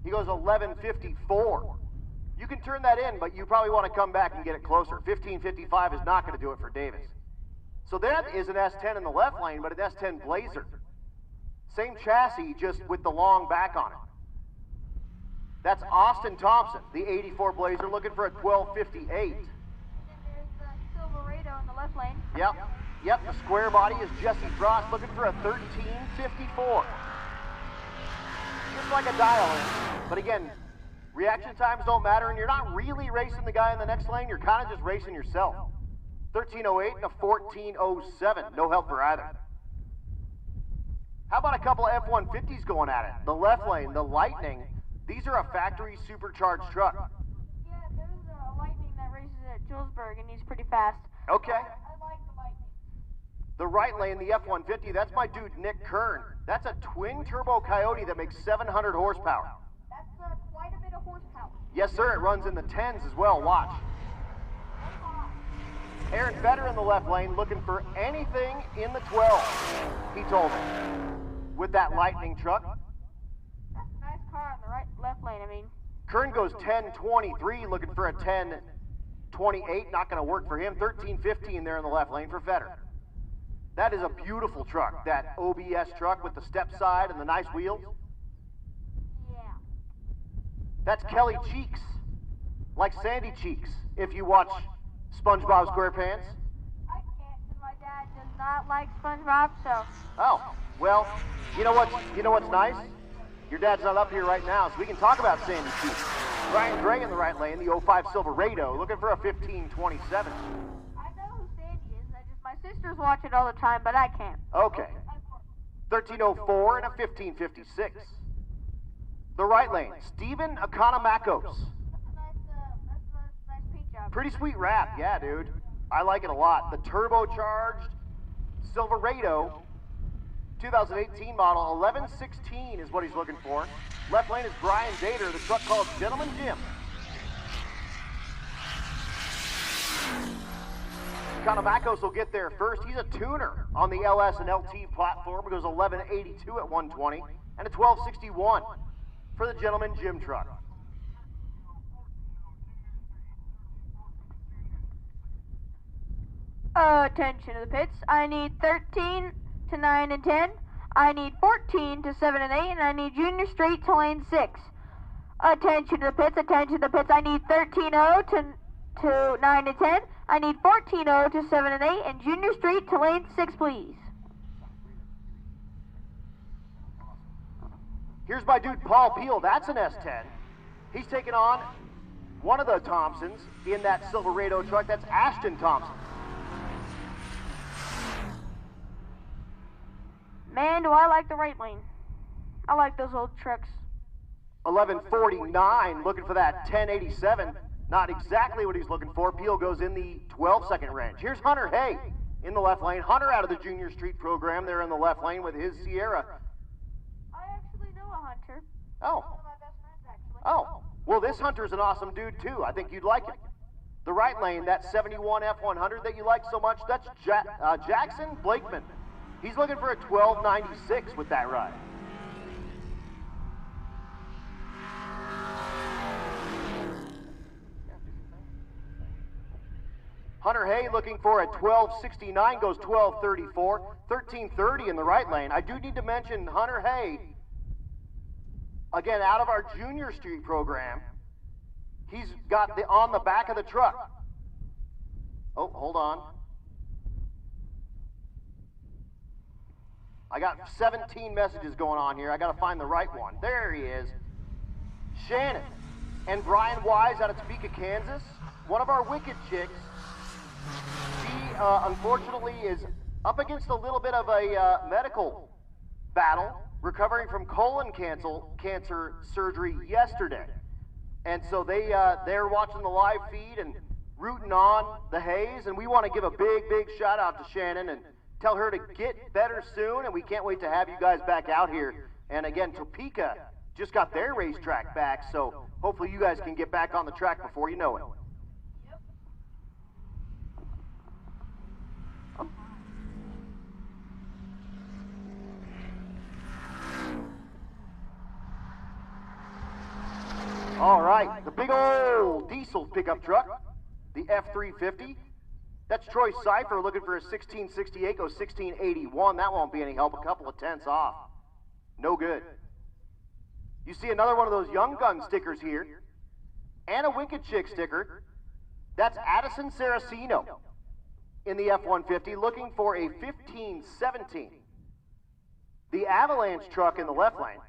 He goes 1154. You can turn that in, but you probably want to come back and get it closer. 1555 is not going to do it for Davis. So that is an S10 in the left lane, but an S10 Blazer. Same chassis, just with the long back on it. That's Austin Thompson, the 84 Blazer, looking for a 1258. And then there's the Silverado in the left lane. Yep, the square body is Jesse Frost, looking for a 1354. Just like a dial-in. But again, reaction times don't matter, and you're not really racing the guy in the next lane, you're kind of just racing yourself. 1308 and a 1407, no help for either. How about a couple of F-150s going at it? The left lane, the Lightning, these are a factory supercharged truck. Yeah, there's a Lightning that races at Julesburg, and he's pretty fast. Okay. I like the Lightning. The right lane, the F-150, that's my dude Nick Kern. That's a twin-turbo Coyote that makes 700 horsepower. That's quite a bit of horsepower. Yes, sir, it runs in the 10s as well, watch. Aaron Fetter in the left lane looking for anything in the 12, he told me, with that Lightning truck. That's a nice car on the left lane, I mean. Kern goes 1023 looking for a 1028, not going to work for him. 1315 there in the left lane for Fetter. That is a beautiful truck, that OBS truck with the step side and the nice wheels. Yeah. That's Kelly Cheeks, like Sandy Cheeks, if you watch SpongeBob SquarePants. I can't, because my dad does not like SpongeBob, so. Oh, well, you know what's nice? Your dad's not up here right now, so we can talk about Sandy Cheeks. Brian Gray in the right lane, the 05 Silverado, looking for a 1527. I know who Sandy is. My sisters watch it all the time, but I can't. Okay. 1304 and a 1556. The right lane, Steven Economacos. That's a nice paint job. Pretty sweet wrap, yeah, dude. I like it a lot. The turbocharged Silverado, 2018 model, 1116 is what he's looking for. Left lane is Brian Dater, the truck called Gentleman Jim. Economacos will get there first. He's a tuner on the LS and LT platform. He goes 11.82 at 120 and a 12.61 for the gentleman Jim truck. Attention to the pits. I need 13 to 9 and 10. I need 14 to 7 and 8, and I need Junior Street to lane 6. Attention to the pits. Attention to the pits. I need 13-0 to 9 and 10. I need 14-0 to 7 and 8, and Junior Street to lane 6, please. Here's my dude Paul Peel. That's an S10. He's taking on one of the Thompsons in that Silverado truck. That's Ashton Thompson. Man, do I like the right lane. I like those old trucks. 11.49, looking for that 10.87. Not exactly what he's looking for. Peel goes in the 12-second range. Here's Hunter Hay in the left lane. Hunter out of the Junior Street program. They're in the left lane with his Sierra. I actually know a Hunter. Oh. One of my best friends, actually. Oh. Well, this Hunter's an awesome dude, too. I think you'd like him. The right lane, that 71 F100 that you like so much, that's Jackson Blakeman. He's looking for a 12.96 with that ride. Hunter Hay looking for a 12.69, goes 12.34, 13.30 in the right lane. I do need to mention Hunter Hay, again, out of our Junior Street program. He's got on the back of the truck. Oh, hold on. I got 17 messages going on here. I got to find the right one. There he is. Shannon and Brian Wise out of Topeka, Kansas. One of our wicked chicks. She, unfortunately, is up against a little bit of a medical battle, recovering from colon cancer surgery yesterday. And so they're watching the live feed and rooting on the Hayes, and we want to give a big shout out to Shannon and tell her to get better soon, and we can't wait to have you guys back out here. And again, Topeka just got their racetrack back, so hopefully you guys can get back on the track before you know it. All right, the big old diesel pickup truck, the F350. That's Troy Cipher looking for a 1668, goes 1681. That won't be any help, a couple of tenths off. No good. You see another one of those Young Gun stickers here, and a Wicked Chick sticker. That's Addison Saraceno in the F-150 looking for a 1517. The Avalanche truck in the left lane.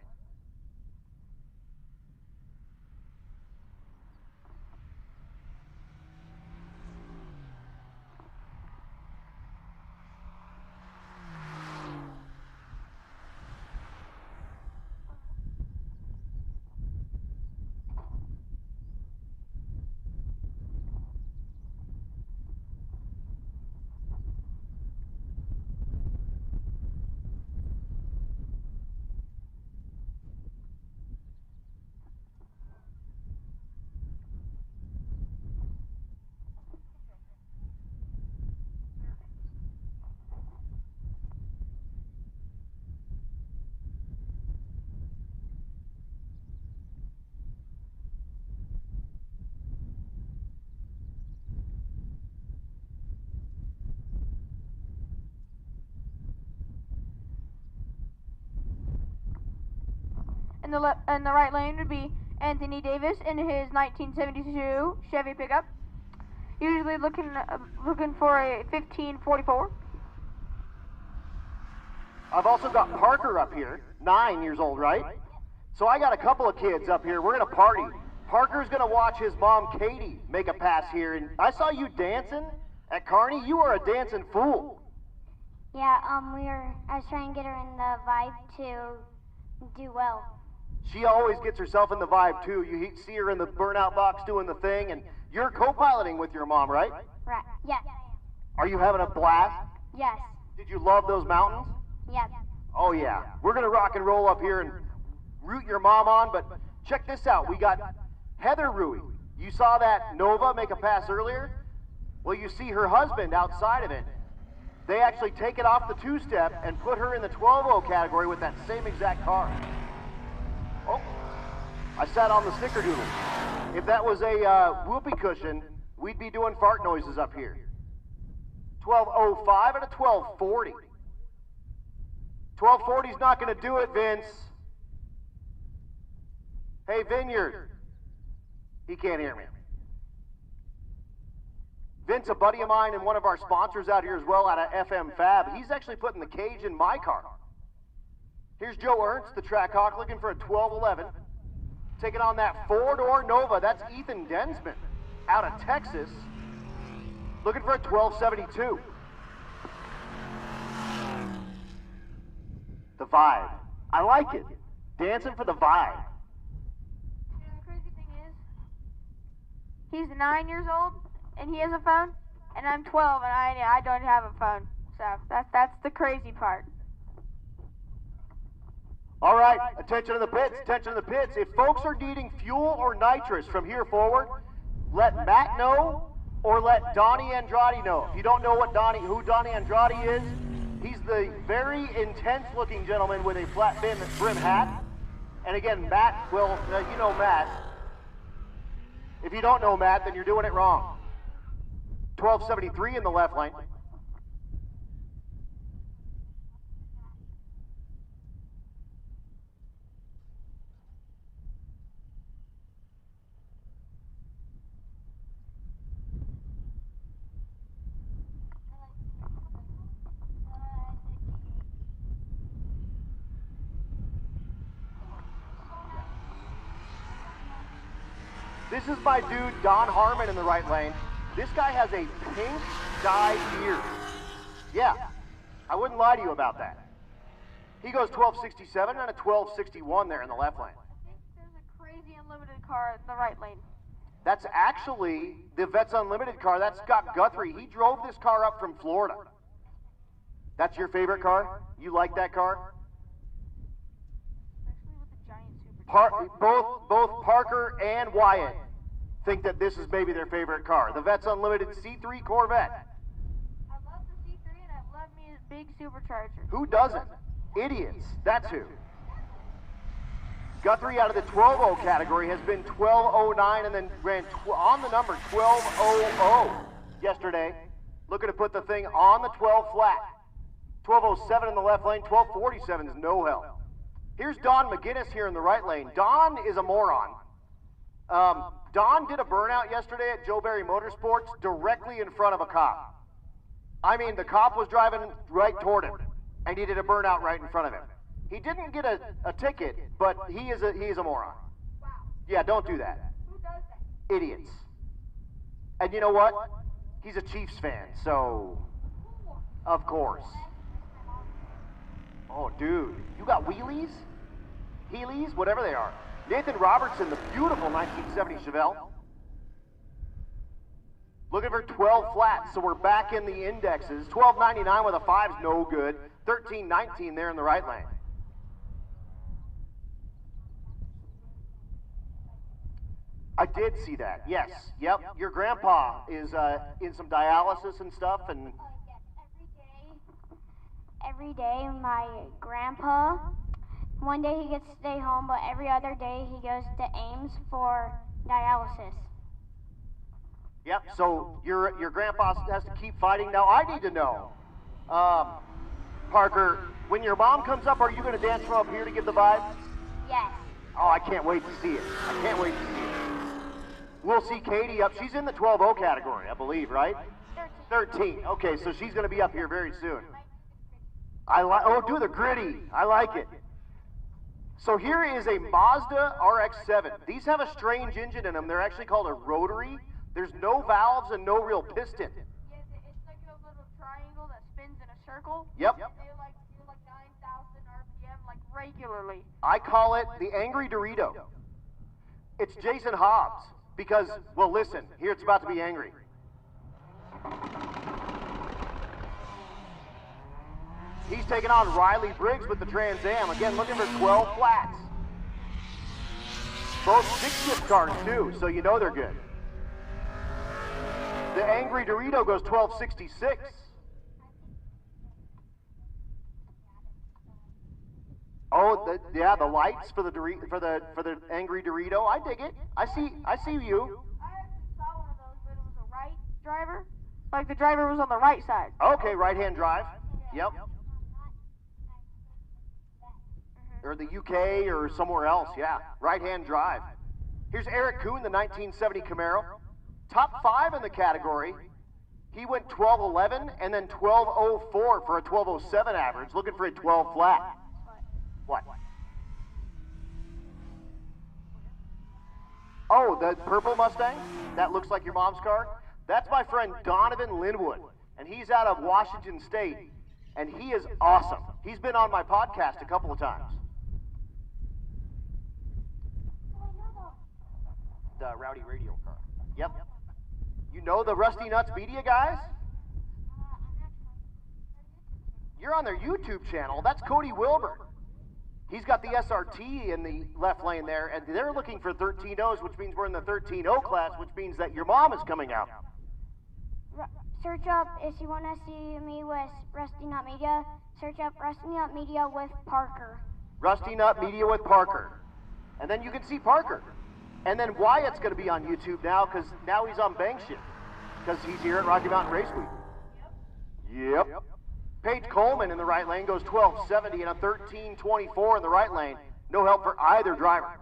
In the right lane would be Anthony Davis in his 1972 Chevy pickup. Usually looking for a 1544. I've also got Parker up here, 9 years old, right? So I got a couple of kids up here. We're gonna party. Parker's gonna watch his mom Katie make a pass here, and I saw you dancing at Kearney. You are a dancing fool. Yeah, I was trying to get her in the vibe to do well. She always gets herself in the vibe, too. You see her in the burnout box doing the thing, and you're co-piloting with your mom, right? Right, yes. Are you having a blast? Yes. Did you love those mountains? Yes. Oh, yeah. We're going to rock and roll up here and root your mom on, but check this out. We got Heather Rui. You saw that Nova make a pass earlier? Well, you see her husband outside of it. They actually take it off the two-step and put her in the 12-0 category with that same exact car. Oh, I sat on the snickerdoodle. If that was a whoopee cushion, we'd be doing fart noises up here. 12:05 and a 12:40. 12:40 is not going to do it, Vince. Hey, Vineyard. He can't hear me. Vince, a buddy of mine and one of our sponsors out here as well out of FM Fab, he's actually putting the cage in my car. Here's Joe Ernst, the track hawk, looking for a 12:11. Taking on that four-door Nova. That's Ethan Densman out of Texas. Looking for a 12:72. The vibe. I like it. Dancing for the vibe. You know, the crazy thing is, he's 9 years old, and he has a phone, and I'm 12, and I don't have a phone. So that's the crazy part. All right, attention to the pits, attention to the pits. If folks are needing fuel or nitrous from here forward, let Matt know or let Donnie Andrade know. If you don't know who Donnie Andrade is, he's the very intense-looking gentleman with a flat brim hat. And again, Matt, well, you know Matt. If you don't know Matt, then you're doing it wrong. 12:73 in the left lane. This is my dude, Don Harmon, in the right lane. This guy has a pink dyed beard. Yeah, I wouldn't lie to you about that. He goes 12:67 and a 12:61 there in the left lane. I think there's a crazy unlimited car in the right lane. That's actually the Vets Unlimited car. That's Scott Guthrie. He drove this car up from Florida. That's your favorite car? You like that car? Especially with the giant super. Both Parker and Wyatt think that this is maybe their favorite car. The Vets Unlimited C3 Corvette. I love the C3 and I love me a big supercharger. Who doesn't? Idiots. That's who. Guthrie out of the 12-0 category has been 12:09 and then ran on the number 12:00 yesterday. Looking to put the thing on the 12 flat. 12:07 in the left lane. 12:47 is no help. Here's Don McGinnis here in the right lane. Don is a moron. Don did a burnout yesterday at Joe Barry Motorsports directly in front of a cop. I mean, the cop was driving right toward him, and he did a burnout right in front of him. He didn't get a ticket, but he is a moron. Wow. Yeah, don't do that. Who does that? Idiots. And you know what? He's a Chiefs fan, so of course. Oh, dude, you got wheelies? Heelys? Whatever they are. Nathan Robertson, the beautiful 1970 Chevelle. Looking for 12 flats, so we're back in the indexes. 12.99 with a 5's no good. 13.19 there in the right lane. I did see that, yes. Yep, your grandpa is in some dialysis and stuff, and... Every day, my grandpa, one day he gets to stay home, but every other day he goes to Ames for dialysis. Yep, so your grandpa has to keep fighting. Now, I need to know, Parker, when your mom comes up, are you going to dance from up here to give the vibe? Yes. Oh, I can't wait to see it. I can't wait to see it. We'll see Katie up. She's in the 12-0 category, I believe, right? 13. Okay, so she's going to be up here very soon. Oh, do the gritty. I like it. So here is a Mazda RX-7. These have a strange engine in them. They're actually called a rotary. There's no valves and no real piston. Yeah, it's like a little triangle that spins in a circle. Yep. They do like 9,000 RPM like regularly. I call it the Angry Dorito. It's Jason Hobbs because, well, listen, here it's about to be angry. He's taking on Riley Briggs with the Trans Am. Again, looking for 12 flats. Both 6-shift cars, too, so you know they're good. The Angry Dorito goes 1266. Oh, the lights for the Angry Dorito. I dig it. I see you. I actually saw one of those, but it was a right driver. Like the driver was on the right side. Okay, right-hand drive. Yep. Or the UK or somewhere else, yeah. Right-hand drive. Here's Eric Kuhn, the 1970 Camaro. Top 5 in the category. He went 12.11 and then 12.04 for a 12.07 average, looking for a 12 flat. What? Oh, the purple Mustang? That looks like your mom's car? That's my friend Donovan Linwood, and he's out of Washington State, and he is awesome. He's been on my podcast a couple of times. The Rowdy Radio car. Yep. You know the Rusty Nuts Media guys? You're on their YouTube channel. That's Cody Wilbur. He's got the SRT in the left lane there, and they're looking for 13.0s, which means we're in the 13.0 class, which means that your mom is coming out. Search up, if you want to see me with Rusty Nut Media, search up Rusty Nut Media with Parker. Rusty Nut Media with Parker. And then you can see Parker. And then Wyatt's going to be on YouTube now, because now he's on bank shift, because he's here at Rocky Mountain Race Week. Yep. Paige Coleman in the right lane goes 12.70 and a 13.24 in the right lane. No help for either driver.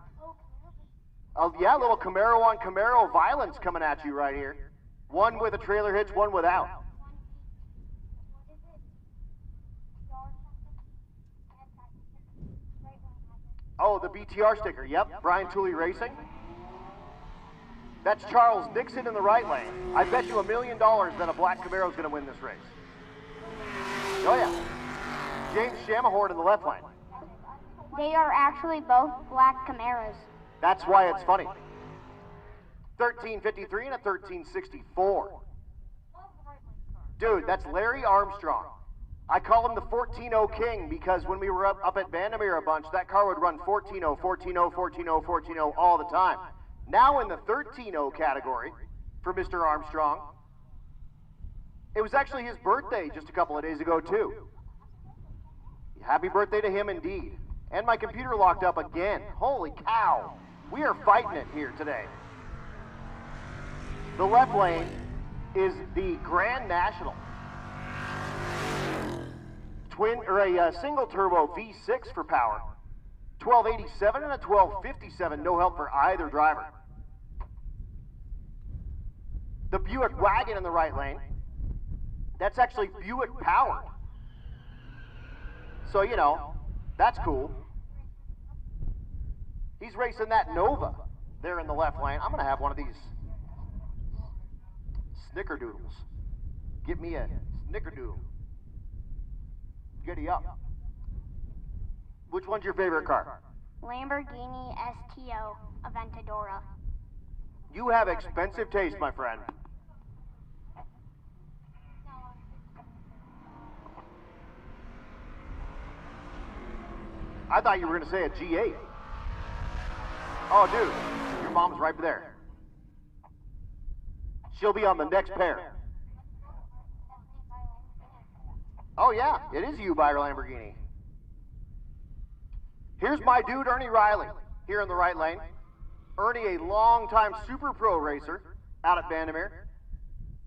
Yeah, little Camaro on Camaro violence coming at you right here. One with a trailer hitch, one without. Oh, the BTR sticker. Yep, Brian Tooley Racing. That's Charles Nixon in the right lane. I bet you $1 million that a black Camaro is going to win this race. Oh yeah. James Shamahorn in the left lane. They are actually both black Camaros. That's why it's funny. 13.53 and a 13.64. Dude, that's Larry Armstrong. I call him the 14.0 King because when we were up at Vandermeer a bunch, that car would run 14.0, 14.0, 14.0, 14.0 all the time. Now in the 13.0 category for Mr. Armstrong, it was actually his birthday just a couple of days ago, too. Happy birthday to him, indeed. And my computer locked up again. Holy cow. We are fighting it here today. The left lane is the Grand National. A single turbo V6 for power. 1287 and a 1257. No help for either driver. The Buick wagon in the right lane. That's actually Buick powered. So, you know, that's cool. He's racing that Nova there in the left lane. I'm going to have one of these snickerdoodles. Give me a snickerdoodle. Giddy up. Which one's your favorite car? Lamborghini STO Aventador. You have expensive taste, my friend. I thought you were going to say a G8. Oh, dude, your mom's right there. She'll be on the next pair. Oh, yeah, it is you by Lamborghini. Here's my dude, Ernie Riley, here in the right lane. Ernie, a long-time Super Pro racer out at Vandermeer.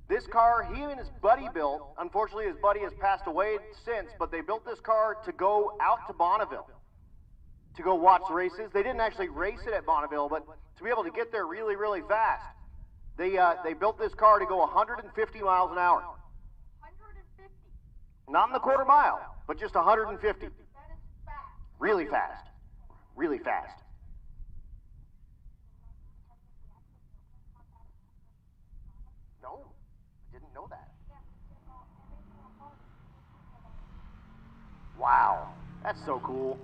This car, he and his buddy built. Unfortunately, his buddy has passed away since, but they built this car to go out to Bonneville to go watch races. They didn't actually race it at Bonneville, but to be able to get there really, really fast. They built this car to go 150 miles an hour. 150. Not in the quarter mile, but just 150. That is fast. Really fast. Really fast. No, I didn't know that. Wow, that's so cool.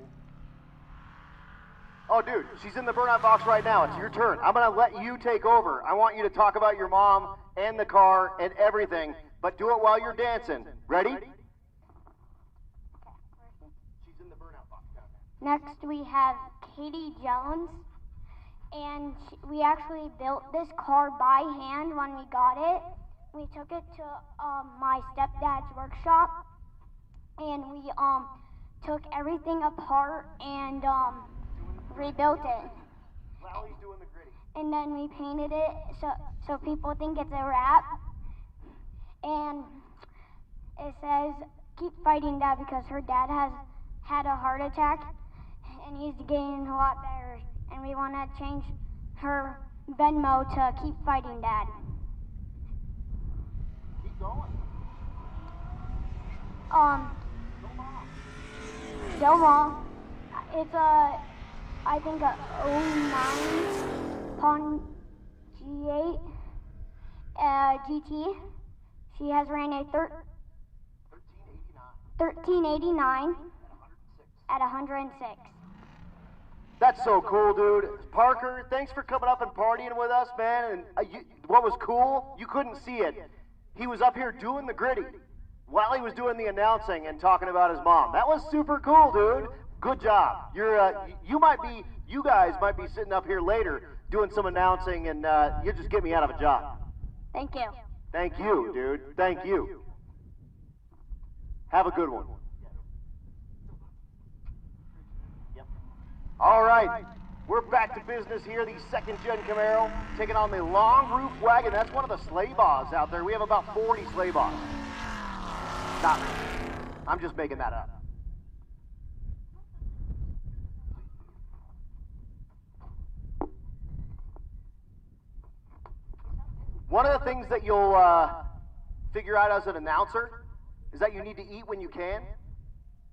Oh, dude, she's in the burnout box right now. It's your turn. I'm going to let you take over. I want you to talk about your mom and the car and everything, but do it while you're dancing. Ready? She's in the burnout box down there. Next we have Katie Jones, and we actually built this car by hand when we got it. we took it to my stepdad's workshop, and we took everything apart and rebuilt it. Lally's doing the gritty. And then we painted it so people think it's a wrap. And it says, "Keep fighting, Dad," because her dad has had a heart attack and he's getting a lot better. And we want to change her Venmo to "Keep Fighting, Dad." Keep going. Del Mall. It's I think a 09 Pond G8 GT. She has ran a 1389 at 106. That's so cool, dude. Parker, thanks for coming up and partying with us, man. And what was cool, you couldn't see it. He was up here doing the gritty while he was doing the announcing and talking about his mom. That was super cool, dude. Good job. You guys might be sitting up here later doing some announcing, and you just get me out of a job. Thank you. Thank you, dude. Thank you. Have a good one. All right, we're back to business here. The second-gen Camaro taking on the long roof wagon. That's one of the sleigh bars out there. We have about 40 sleigh bars. Not really. I'm just making that up. One of the things that you'll figure out as an announcer is that you need to eat when you can,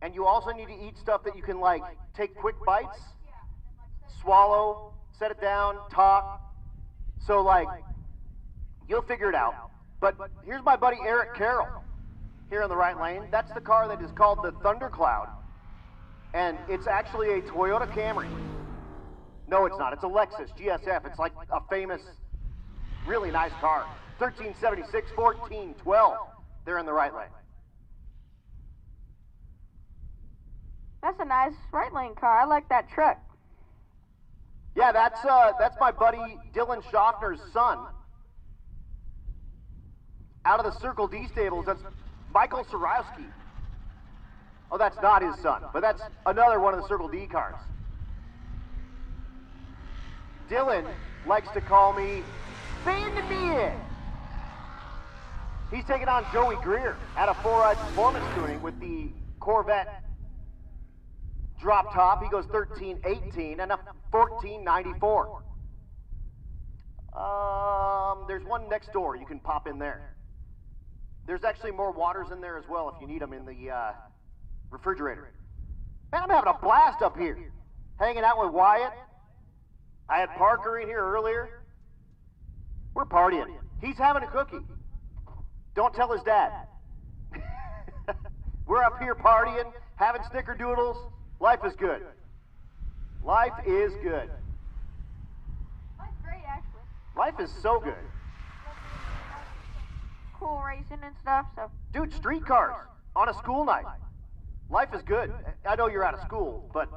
and you also need to eat stuff that you can, like, take quick bites, swallow, set it down, talk. So, like, you'll figure it out. But here's my buddy Eric Carroll here in the right lane. That's the car that is called the Thundercloud, and it's actually a Toyota Camry. No, it's not. It's a Lexus GSF. It's like a famous, really nice car. 1376, 1412. They're in the right lane. That's a nice right lane car. I like that truck. Yeah, that's my buddy Dylan Schaffner's son. Out of the Circle D stables, that's Michael Sorowski. Oh, that's not his son, but that's another one of the Circle D cars. Dylan likes to call me Fan the Beer. He's taking on Joey Greer at a 4-ride performance tuning with the Corvette drop top. He goes 1318 and a 1494. There's one next door. You can pop in there. There's actually more waters in there as well if you need them in the refrigerator. Man, I'm having a blast up here. Hanging out with Wyatt. I had Parker in here earlier. We're partying. He's having a cookie. Don't tell his dad. We're up here partying, having snickerdoodles. Life is good. Life is good. Life's great, actually. Life is so good. Cool racing and stuff, so. Dude, street cars on a school night. Life is good. I know you're out of school, but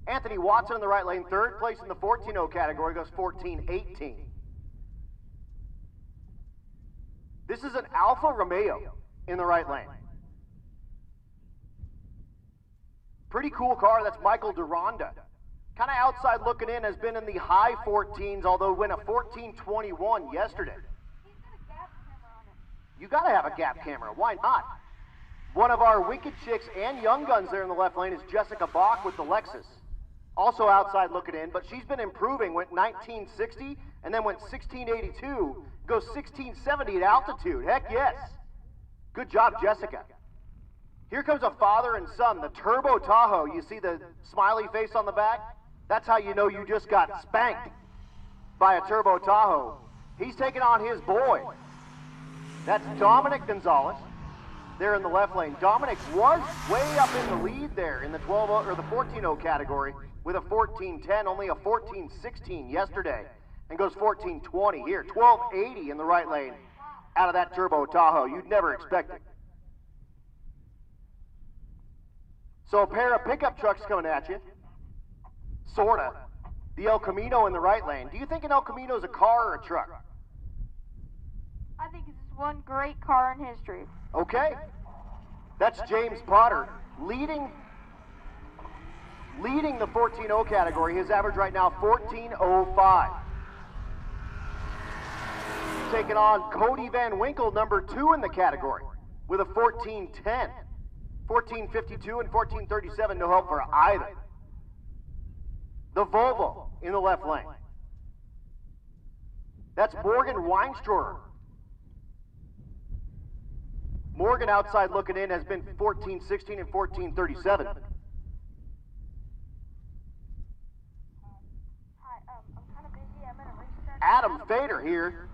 Anthony Watson in the right lane, third place in the 14-0 category, goes 14-18. This is an Alfa Romeo in the right lane. Pretty cool car. That's Michael Deronda. Kind of outside looking in, has been in the high 14s, although went a 14:21 yesterday. He's got a gap camera on it. You got to have a gap camera. Why not? One of our Wicked Chicks and Young Guns there in the left lane is Jessica Bach with the Lexus. Also outside looking in, but she's been improving. Went 1960 and then went 1682. Goes 1670 at altitude. Heck yes. Good job, Jessica. Here comes a father and son, the Turbo Tahoe. You see the smiley face on the back? That's how you know you just got spanked by a Turbo Tahoe. He's taking on his boy. That's Dominic Gonzalez. There in the left lane. Dominic was way up in the lead there in the 12 or the 14-0 category with a 14:10, only a 14:16 yesterday, and goes 14:20 here. 12:80 in the right lane out of that Turbo Tahoe. You'd never expect it. So a pair of pickup trucks coming at you. Sorta. The El Camino in the right lane. Do you think an El Camino is a car or a truck? I think it's one great car in history. Okay. That's James Potter leading the 14.0 category. His average right now, 14.05. Taking on Cody Van Winkle, number 2 in the category, with a 14.10. 14.52 and 14.37, no help for either. The Volvo in the left lane. That's Morgan Weinstroer. Morgan outside looking in has been 14.16 and 14.37. Adam Fader here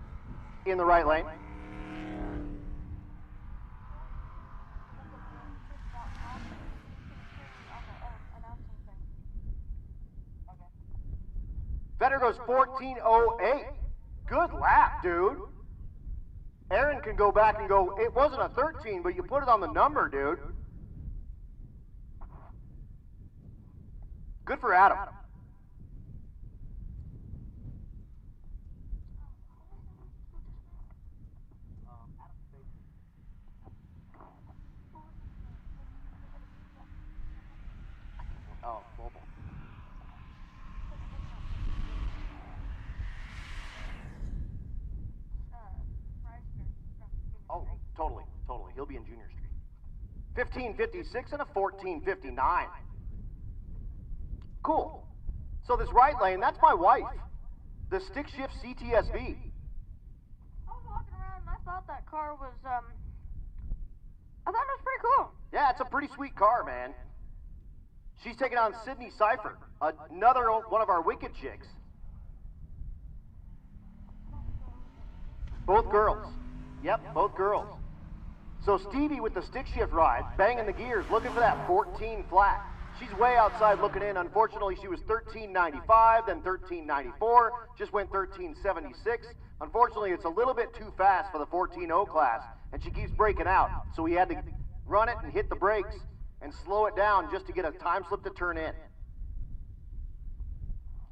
in the right lane. Fader goes 14.08. Good lap, dude. Aaron can go back and go, it wasn't a 13, but you put it on the number, dude. Good for Adam. Oh, mobile. Oh, totally. He'll be in Junior Street. 15.56 and a 14.59. Cool. So this right lane, that's my wife. The stick shift CTSV. I was walking around and I thought that car was, I thought it was pretty cool. Yeah, it's a pretty sweet car, man. She's taking on Sydney Cipher, another one of our wicked chicks. Both girls. Yep, both girls. So Stevie with the stick shift ride, banging the gears, looking for that 14 flat. She's way outside looking in. Unfortunately, she was 13.95, then 13.94, just went 13.76. Unfortunately, it's a little bit too fast for the 14.0 class, and she keeps breaking out. So we had to run it and hit the brakes and slow it down just to get a time slip to turn in.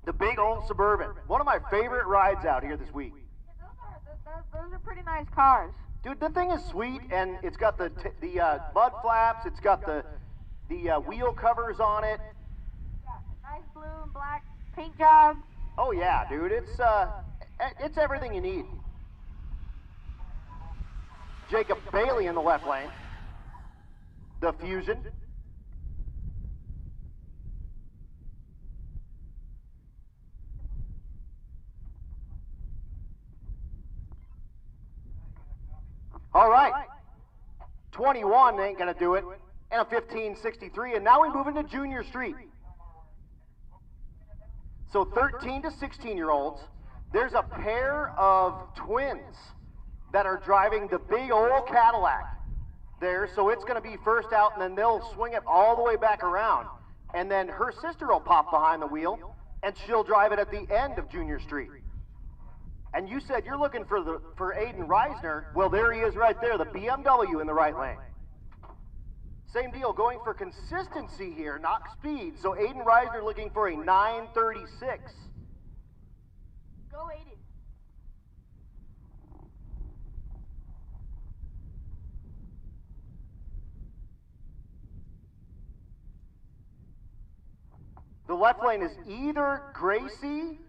The big old Suburban, one of my favorite rides out here this week. Those are pretty nice cars. Dude, the thing is sweet, and it's got the mud flaps, it's got the wheel covers on it. Yeah, nice blue and black paint job. Oh yeah, dude, it's everything you need. Jacob Bailey in the left lane. The Fusion. All right, 21 ain't gonna do it, and a 15.63, and now we move into Junior Street. So 13 to 16-year-olds, there's a pair of twins that are driving the big old Cadillac there, so it's gonna be first out, and then they'll swing it all the way back around, and then her sister will pop behind the wheel, and she'll drive it at the end of Junior Street. And you said you're looking for Aiden Reisner. Well, there he is right there, the BMW in the right lane. Same deal, going for consistency here, not speed. So Aiden Reisner looking for a 9.36. Go Aiden. The left lane is either Gracie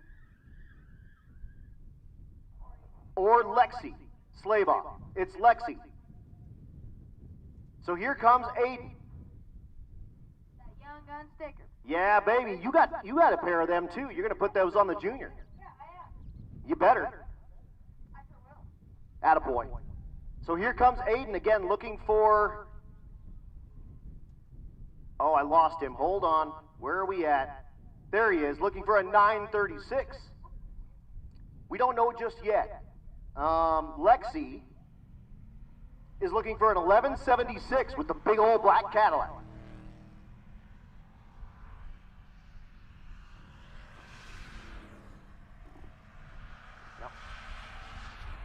or Lexi Slavoff. It's Lexi. So here comes Aiden. That young gun sticker. Yeah, baby, you got a pair of them too. You're gonna put those on the Junior. Yeah, I am. You better. I sure will. Attaboy. So here comes Aiden again looking for... Oh, I lost him. Hold on. Where are we at? There he is, looking for a 9.36. We don't know just yet. Lexi is looking for an 11.76 with the big old black Cadillac. Yep.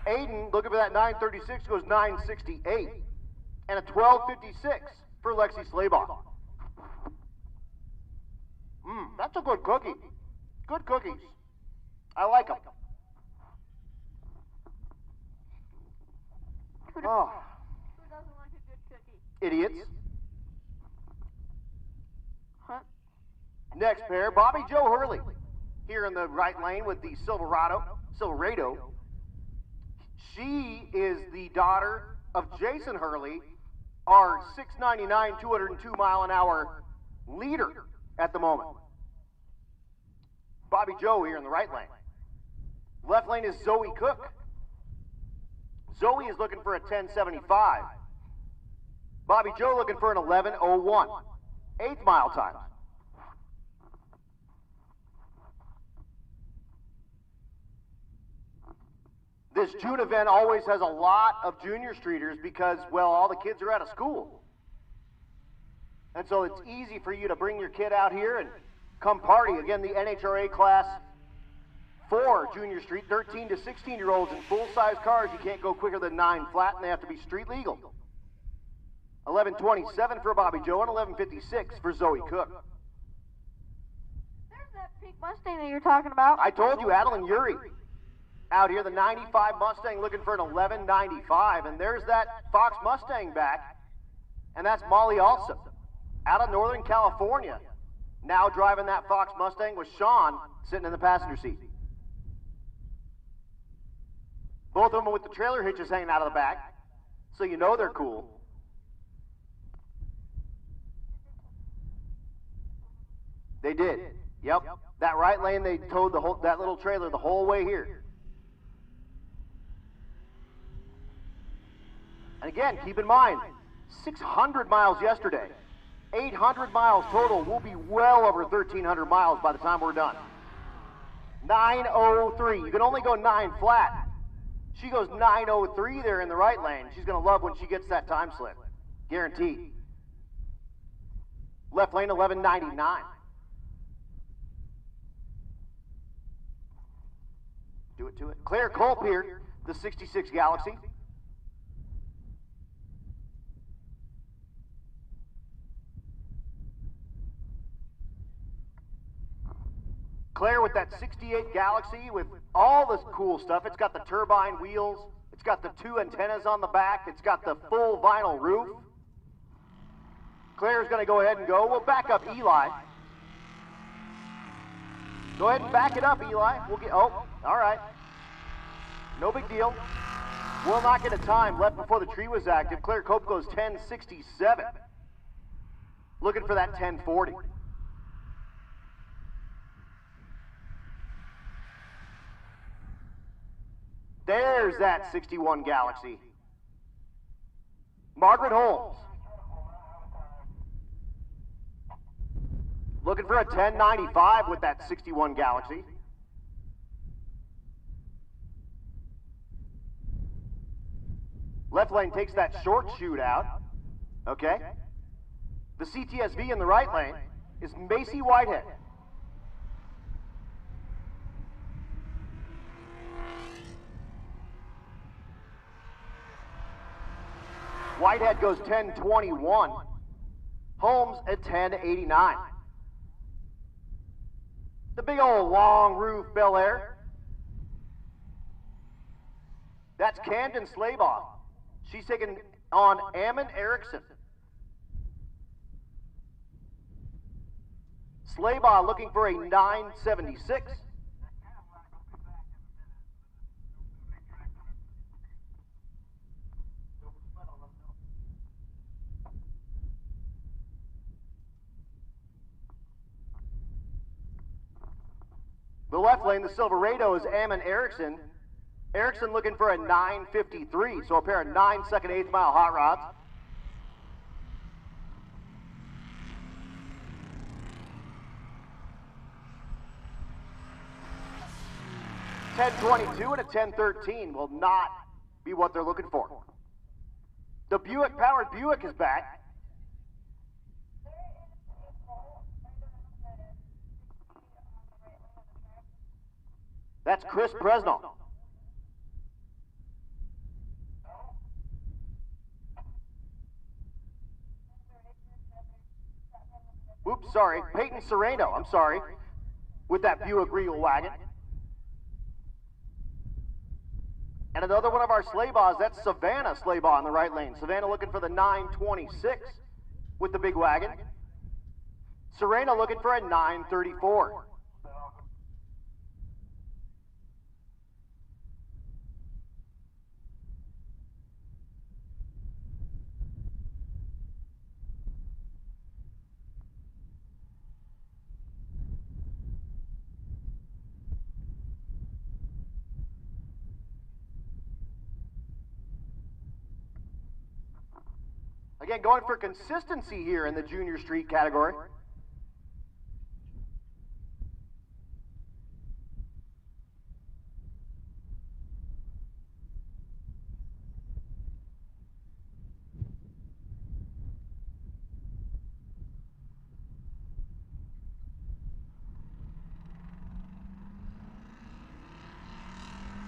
Aiden looking for that 9.36 goes 9.68 and a 12.56 for Lexi Slavoff. That's a good cookie. Good cookies. I like them. Oh, Who doesn't like a good cookie? idiots. Huh? Next pair, Bobby Joe Hurley, here in the right lane with the Silverado. She is the daughter of Jason Hurley, our 699, 202 mile an hour leader at the moment. Bobby Joe here in the right lane. Left lane is Zoe Cook. Zoe is looking for a 1075. Bobby Joe looking for an 1101. 8th mile time. This June event always has a lot of junior streeters because, well, all the kids are out of school. And so it's easy for you to bring your kid out here and come party. Again, the NHRA class for junior street, 13 to 16-year-olds in full-size cars. You can't go quicker than 9 flat, and they have to be street legal. 1127 for Bobby Joe and 1156 for Zoe Cook. There's that pink Mustang that you're talking about. I told you, Adeline Yuri. Out here, the 95 Mustang looking for an 1195, and there's that Fox Mustang back, and that's Molly also, out of Northern California, now driving that Fox Mustang with Sean sitting in the passenger seat. Both of them with the trailer hitches hanging out of the back, so you know they're cool. They did. Yep. That right lane, they towed that little trailer the whole way here. And again, keep in mind, 600 miles yesterday, 800 miles total. We'll be well over 1,300 miles by the time we're done. 903. You can only go 9 flat. She goes 903 there in the right lane. She's going to love when she gets that time slip. Guaranteed. Left lane, 1199. Do it to it. Claire Culp here, the 66 Galaxy. Claire with that 68 Galaxy with all this cool stuff. It's got the turbine wheels. It's got the 2 antennas on the back. It's got the full vinyl roof. Claire's going to go ahead and go. We'll back up Eli. Go ahead and back it up, Eli. We'll get, oh, all right. No big deal. We'll not get a time left before the tree was active. Claire Cope goes 1067. Looking for that 1040. There's that 61 Galaxy. Margaret Holmes. Looking for a 1095 with that 61 Galaxy. Left lane takes that short chute out. Okay. The CTSV in the right lane is Macy Whitehead. Whitehead goes 1021. Holmes at 1089. The big old long roof Bel Air. That's Camden Slaybaugh. She's taking on Ammon Erickson. Slaybaugh looking for a 976. The left lane, the Silverado, is Ammon Erickson. Erickson looking for a 953, so a pair of 9-second 8th mile hot rods. $10.22 and a 10.13 will not be what they're looking for. The Buick-powered Buick is back. That's Chris Presnell. Oops, sorry. Peyton Sereno, I'm sorry. With that Buick Regal wagon. And another one of our sleigh bars, that's Savannah sleigh bar in the right lane. Savannah looking for the 926 with the big wagon. Serena looking for a 934. Again, going for consistency here in the junior street category.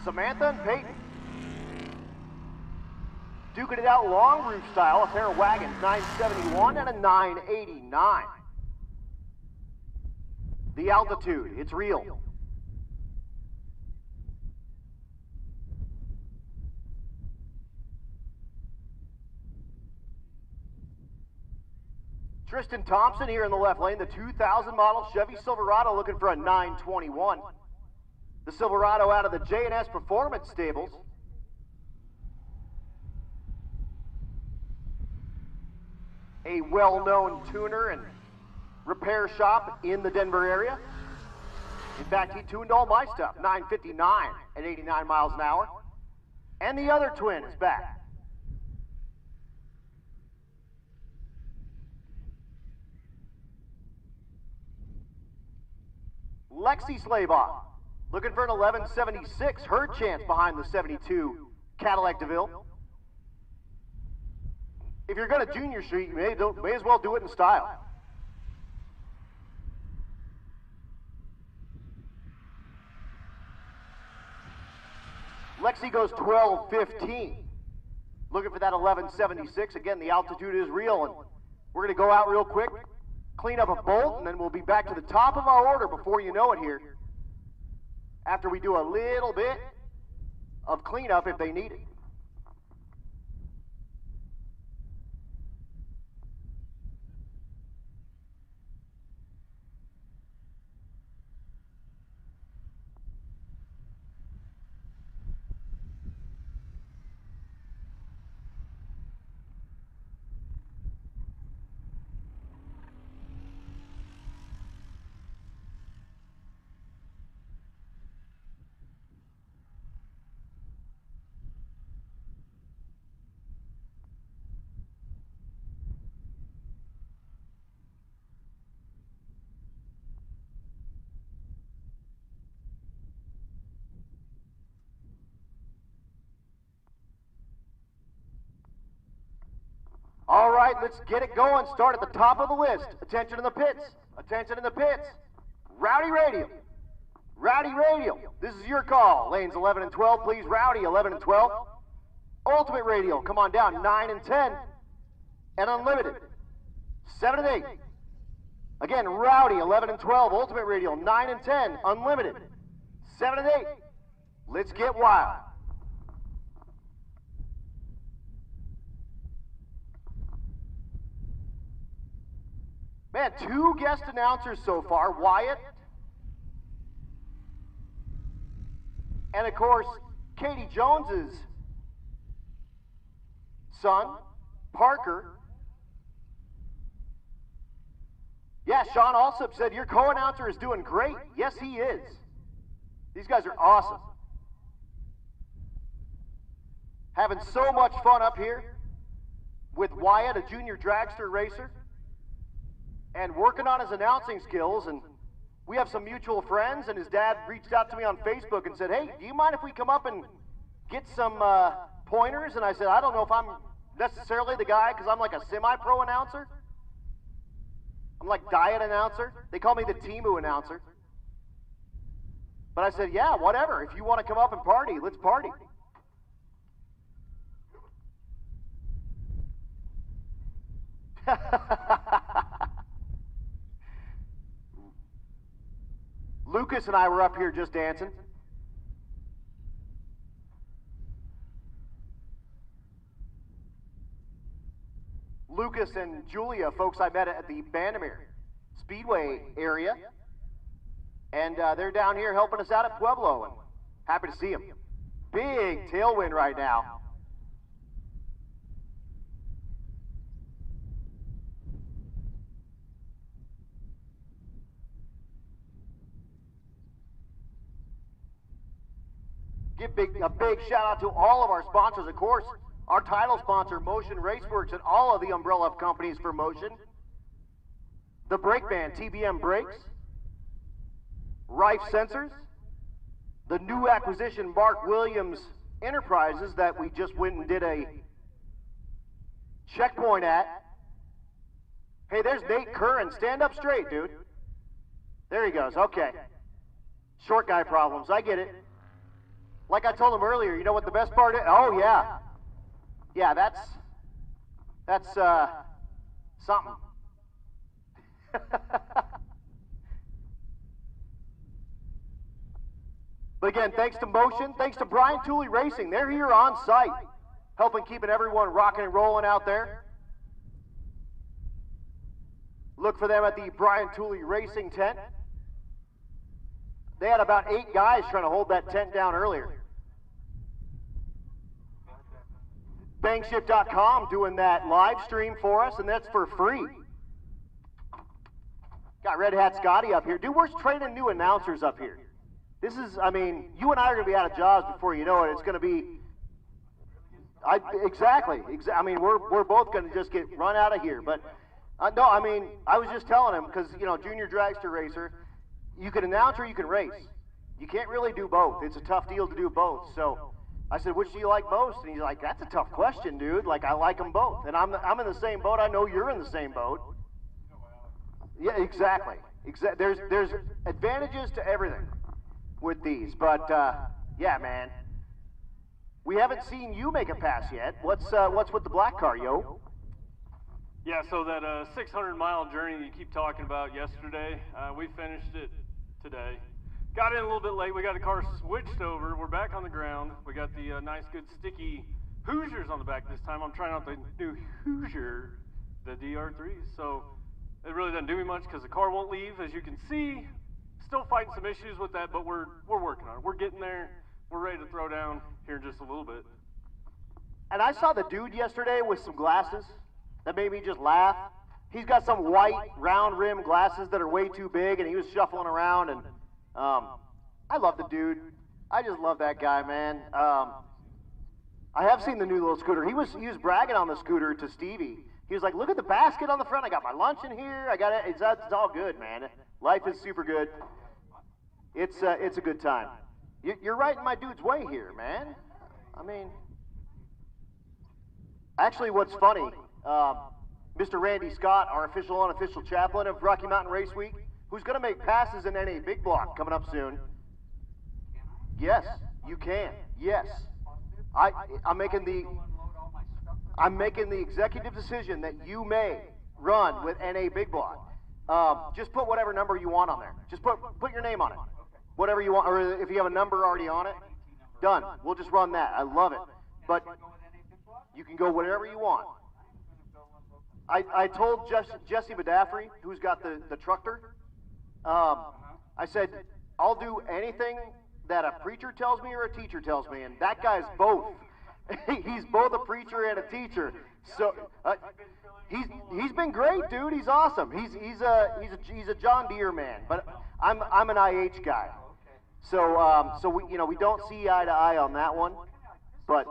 Samantha and Peyton. Duking it out long roof style, a pair of wagons, 971 and a 989. The altitude, it's real. Tristan Thompson here in the left lane, the 2000 model Chevy Silverado looking for a 921. The Silverado out of the J&S Performance Stables. A well-known tuner and repair shop in the Denver area. In fact, he tuned all my stuff, 959 at 89 miles an hour. And the other twin is back. Lexi Slaybaugh, looking for an 1176, her chance behind the 72 Cadillac DeVille. If you're going to junior street, you may as well do it in style. Lexi goes 12:15. Looking for that 1176. Again, the altitude is real, and we're going to go out real quick, clean up a bolt, and then we'll be back to the top of our order before you know it here. After we do a little bit of cleanup if they need it. All right, let's get it going. Start at the top of the list. Attention in the pits. Attention in the pits. Rowdy Radio. Rowdy Radio. This is your call. Lanes 11 and 12, please. Rowdy, 11 and 12. Ultimate Radio, come on down, 9 and 10. And Unlimited, 7 and 8. Again, Rowdy, 11 and 12. Ultimate Radio, 9 and 10. Unlimited, 7 and 8. Let's get wild. Man, 2 guest announcers so far, Wyatt, and of course, Katie Jones's son, Parker. Yeah, Sean Alsop said your co-announcer is doing great. Yes, he is. These guys are awesome. Having so much fun up here with Wyatt, a junior dragster racer, and working on his announcing skills. And we have some mutual friends, and his dad reached out to me on Facebook and said, hey, do you mind if we come up and get some pointers? And I said, I don't know if I'm necessarily the guy, because I'm like a semi-pro announcer. I'm like diet announcer. They call me the Timu announcer. But I said, yeah, whatever. If you want to come up and party, let's party. Lucas and I were up here just dancing. Lucas and Julia, folks I met at the Bandimere Speedway area. And they're down here helping us out at Pueblo, and happy to see them. Big tailwind right now. Give a big shout out to all of our sponsors, of course. Our title sponsor, Motion Raceworks, and all of the umbrella companies for Motion. The brake band, TBM Brakes. Rife Sensors. The new acquisition, Mark Williams Enterprises, that we just went and did a checkpoint at. Hey, there's Nate Curran. Stand up straight, dude. There he goes. Okay. Short guy problems. I get it. Like I told him earlier, you know what the best part is? Oh, yeah. Yeah, that's something. But again, thanks to Motion, thanks to Brian Tooley Racing. They're here on site, helping keeping everyone rocking and rolling out there. Look for them at the Brian Tooley Racing tent. They had about 8 guys trying to hold that tent down earlier. Bangshift.com doing that live stream for us, and that's for free. Got Red Hat Scotty up here. Dude, we're training new announcers up here. This is, I mean, you and I are going to be out of jobs before you know it. It's going to be, exactly. I mean, we're both going to just get run out of here. But, no, I mean, I was just telling him, because, you know, junior dragster racer, you can announce or you can race. You can't really do both. It's a tough deal to do both. So I said, which do you like most? And he's like, that's a tough question, dude. Like, I like them both. And I'm in the same boat. I know you're in the same boat. Yeah, exactly. There's advantages to everything with these. But, yeah, man. We haven't seen you make a pass yet. What's with the black car, yo? Yeah, so that 600-mile journey you keep talking about yesterday, we finished it today. Got in a little bit late. We got the car switched over. We're back on the ground. We got the nice, good, sticky Hoosiers on the back this time. I'm trying out the new Hoosier, the DR3. So it really doesn't do me much because the car won't leave, as you can see. Still fighting some issues with that, but we're working on it. We're getting there. We're ready to throw down here in just a little bit. And I saw the dude yesterday with some glasses that made me just laugh. He's got some white round rim glasses that are way too big, and he was shuffling around, and I love the dude. I just love that guy, man. I have seen the new little scooter. He was bragging on the scooter to Stevie. He was like, look at the basket on the front. I got my lunch in here. I got it. It's all good, man. Life is super good. It's a good time. You're right in my dude's way here, man. I mean, actually, what's funny, Mr. Randy Scott, our official unofficial chaplain of Rocky Mountain Race Week, who's going to make passes in NA Big Block coming up soon. Yes, you can. Yes. I'm making the executive decision that you may run with NA Big Block. Just put whatever number you want on there. Just put your name on it. Whatever you want, or if you have a number already on it, done. We'll just run that. I love it. But you can go whatever you want. I told Jesse Badafrey, who's got the trucker, I said, I'll do anything that a preacher tells me or a teacher tells me, and that guy's both. He's both a preacher and a teacher. So he's been great, dude. He's awesome. He's a John Deere man, but I'm an IH guy. So we don't see eye to eye on that one, but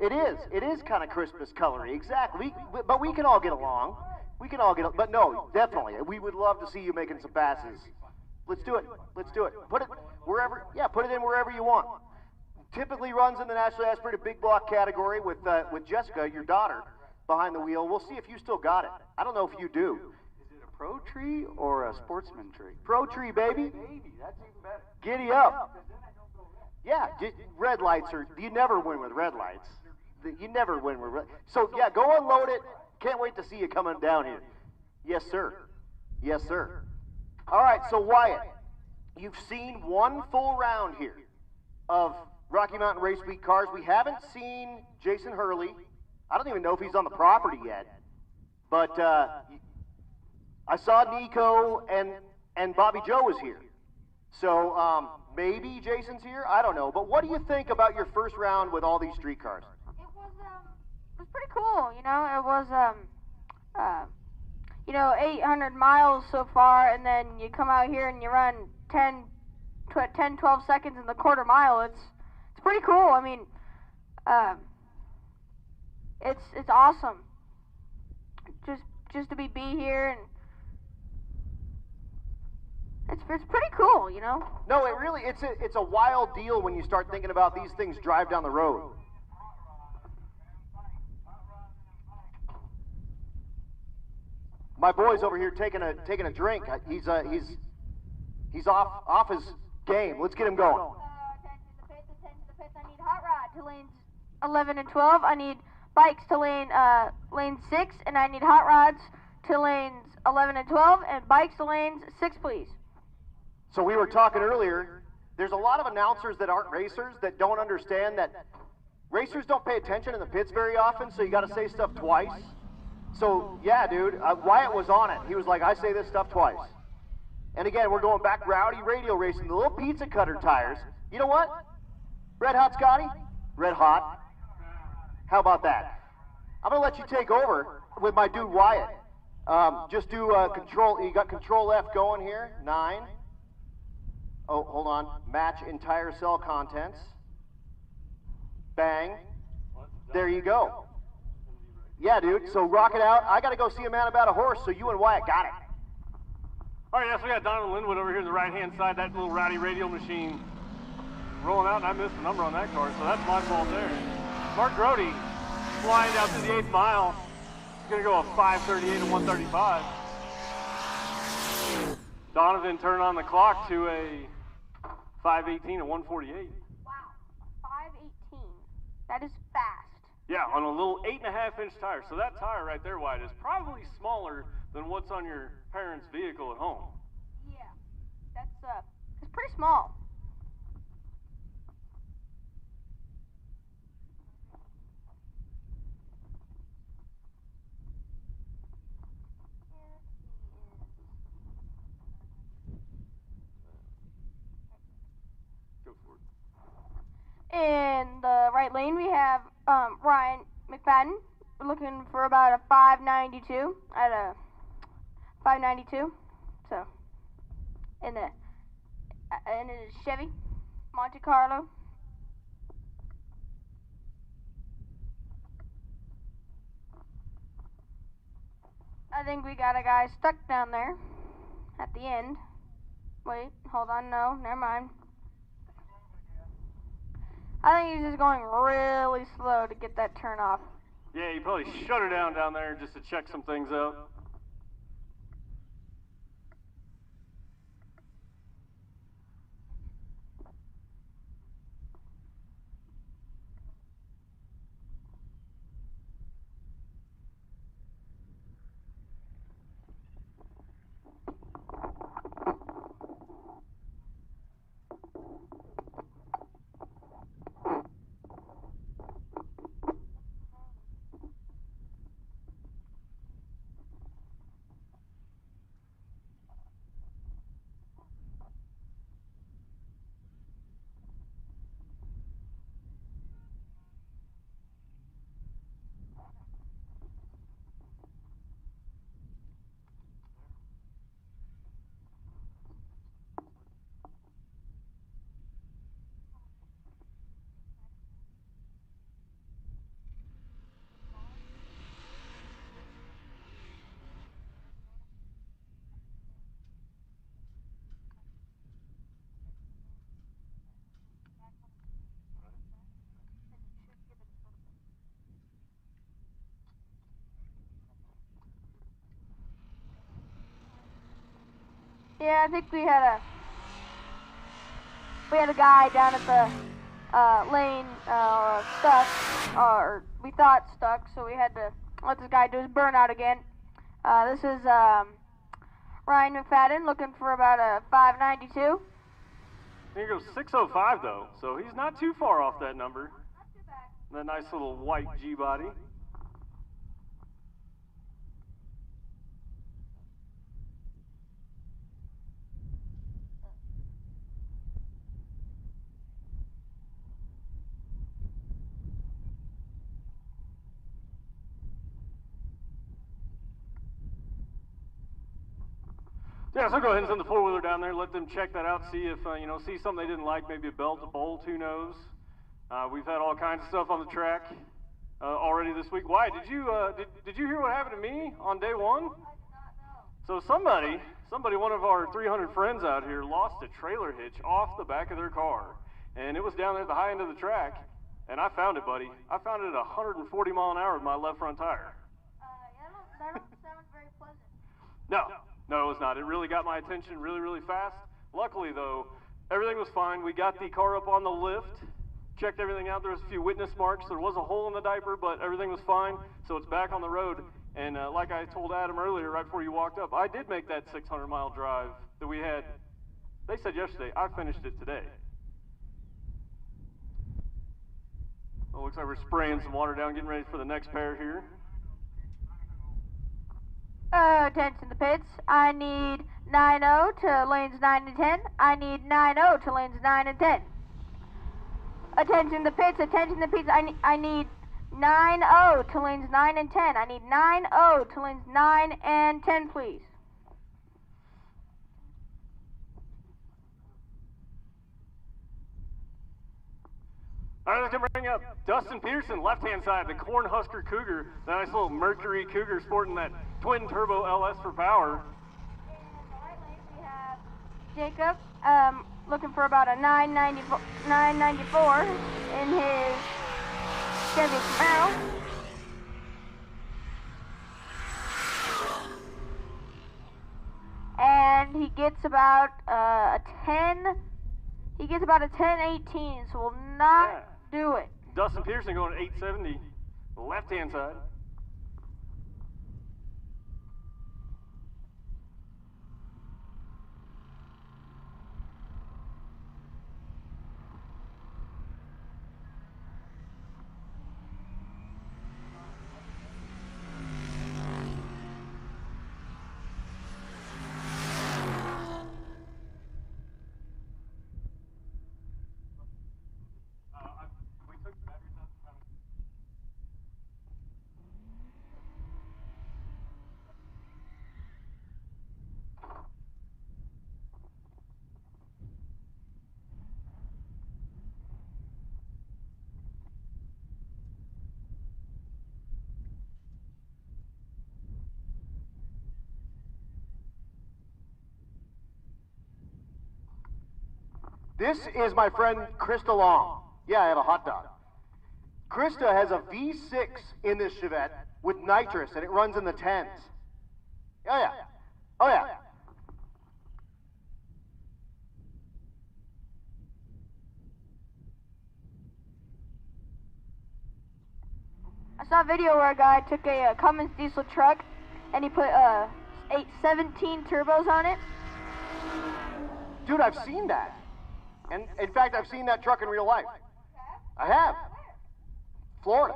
it is kind of Christmas colory, exactly. But we can all get along. But no, definitely, we would love to see you making some passes. Let's do it. Put it wherever. Yeah, put it in wherever you want. Typically runs in the nationally aspirated big block category with Jessica, your daughter, behind the wheel. We'll see if you still got it. I don't know if you do. Is it a pro tree or a sportsman tree? Pro tree, baby. Baby, that's even better. Giddy up. Yeah, red lights you never win with red lights. You never win with red. So yeah, go unload it. Can't wait to see you coming down here. Yes, sir. Yes, sir. All right, so Wyatt, you've seen one full round here of Rocky Mountain Race Week cars. We haven't seen Jason Hurley. I don't even know if he's on the property yet. But I saw Nico and Bobby Joe was here. So maybe Jason's here. I don't know. But what do you think about your first round with all these street cars? It was pretty cool. You know, it was 800 miles so far, and then you come out here and you run 12 seconds in the quarter mile. It's pretty cool. I mean, it's awesome. Just to be here, and it's pretty cool, you know. No, it really it's a wild deal when you start thinking about these things drive down the road. My boy's over here taking a drink. He's off his game. Let's get him going. Attention to the pits. I need hot rod to lanes 11 and 12. I need bikes to lane 6, and I need hot rods to lanes 11 and 12, and bikes to lanes 6, please. So we were talking earlier, there's a lot of announcers that aren't racers that don't understand that racers don't pay attention in the pits very often, so you got to say stuff twice. So, yeah, dude, Wyatt was on it. He was like, I say this stuff twice. And again, we're going back rowdy radio racing, the little pizza cutter tires. You know what? Red hot, Scotty? Red hot. How about that? I'm going to let you take over with my dude Wyatt. Just do control. You got control F going here. 9. Oh, hold on. Match entire cell contents. Bang. There you go. Yeah, dude. So rock it out. I got to go see a man about a horse, so you and Wyatt got it. All right, yes, we got Donovan Linwood over here on the right-hand side, that little rowdy radio machine rolling out, and I missed the number on that car, so that's my fault there. Mark Grody flying out to the 8th mile. He's going to go a 5:38 and 1:35. Donovan turned on the clock to a 5:18 and 1:48. Wow, 5:18. That is fast. Yeah, on a little 8.5-inch tire. So that tire right there, Wyatt, is probably smaller than what's on your parents' vehicle at home. Yeah, it's pretty small. Go for it. In the right lane, we have Ryan McFadden. We're looking for about a 592 at a 592. So, in a Chevy Monte Carlo. I think we got a guy stuck down there at the end. Wait, hold on, no, never mind. I think he's just going really slow to get that turn off. Yeah, you probably shut her down there just to check some things out. Yeah, I think we had a guy down at the lane stuck, or we thought stuck, so we had to let this guy do his burnout again. This is Ryan McFadden looking for about a 592. Here goes 605 though, so he's not too far off that number. Not too bad. That nice little white G-body. Yeah, so go ahead and send the four-wheeler down there, let them check that out, see if, see something they didn't like, maybe a belt, a bolt, who knows. We've had all kinds of stuff on the track already this week. Why, did you hear what happened to me on day one? So somebody, one of our 300 friends out here, lost a trailer hitch off the back of their car. And it was down there at the high end of the track, and I found it, buddy. I found it at 140 mile an hour with my left front tire. That don't sound very pleasant. No, it was not. It really got my attention really, really fast. Luckily, though, everything was fine. We got the car up on the lift, checked everything out. There was a few witness marks. There was a hole in the diaper, but everything was fine, so it's back on the road. And like I told Adam earlier, right before you walked up, I did make that 600-mile drive that we had. They said yesterday. I finished it today. Well, looks like we're spraying some water down, getting ready for the next pair here. Attention the pits. I need 9-0 to lanes 9 and 10. I need 9-0 to lanes 9 and 10. Attention the pits. I need 9-0 to lanes 9 and 10. I need 9-0 to lanes 9 and 10, please. All right, let's bring up Dustin Peterson, left-hand side, the Cornhusker Cougar, the nice little Mercury Cougar sporting that twin-turbo LS for power. In the right lane, we have Jacob, looking for about a 994 in his Chevy Camaro. And he gets about a 10. He gets about a 10-18, so will not do it. Dustin Pearson going at 870, left-hand side. This is my friend Krista Long. Yeah, I have a hot dog. Krista has a V6 in this Chevette with nitrous, and it runs in the 10s. Oh, yeah. Oh, yeah. I saw a video where a guy took a Cummins diesel truck and he put 17 turbos on it. Dude, I've seen that. And in fact, I've seen that truck in real life. I have. Florida.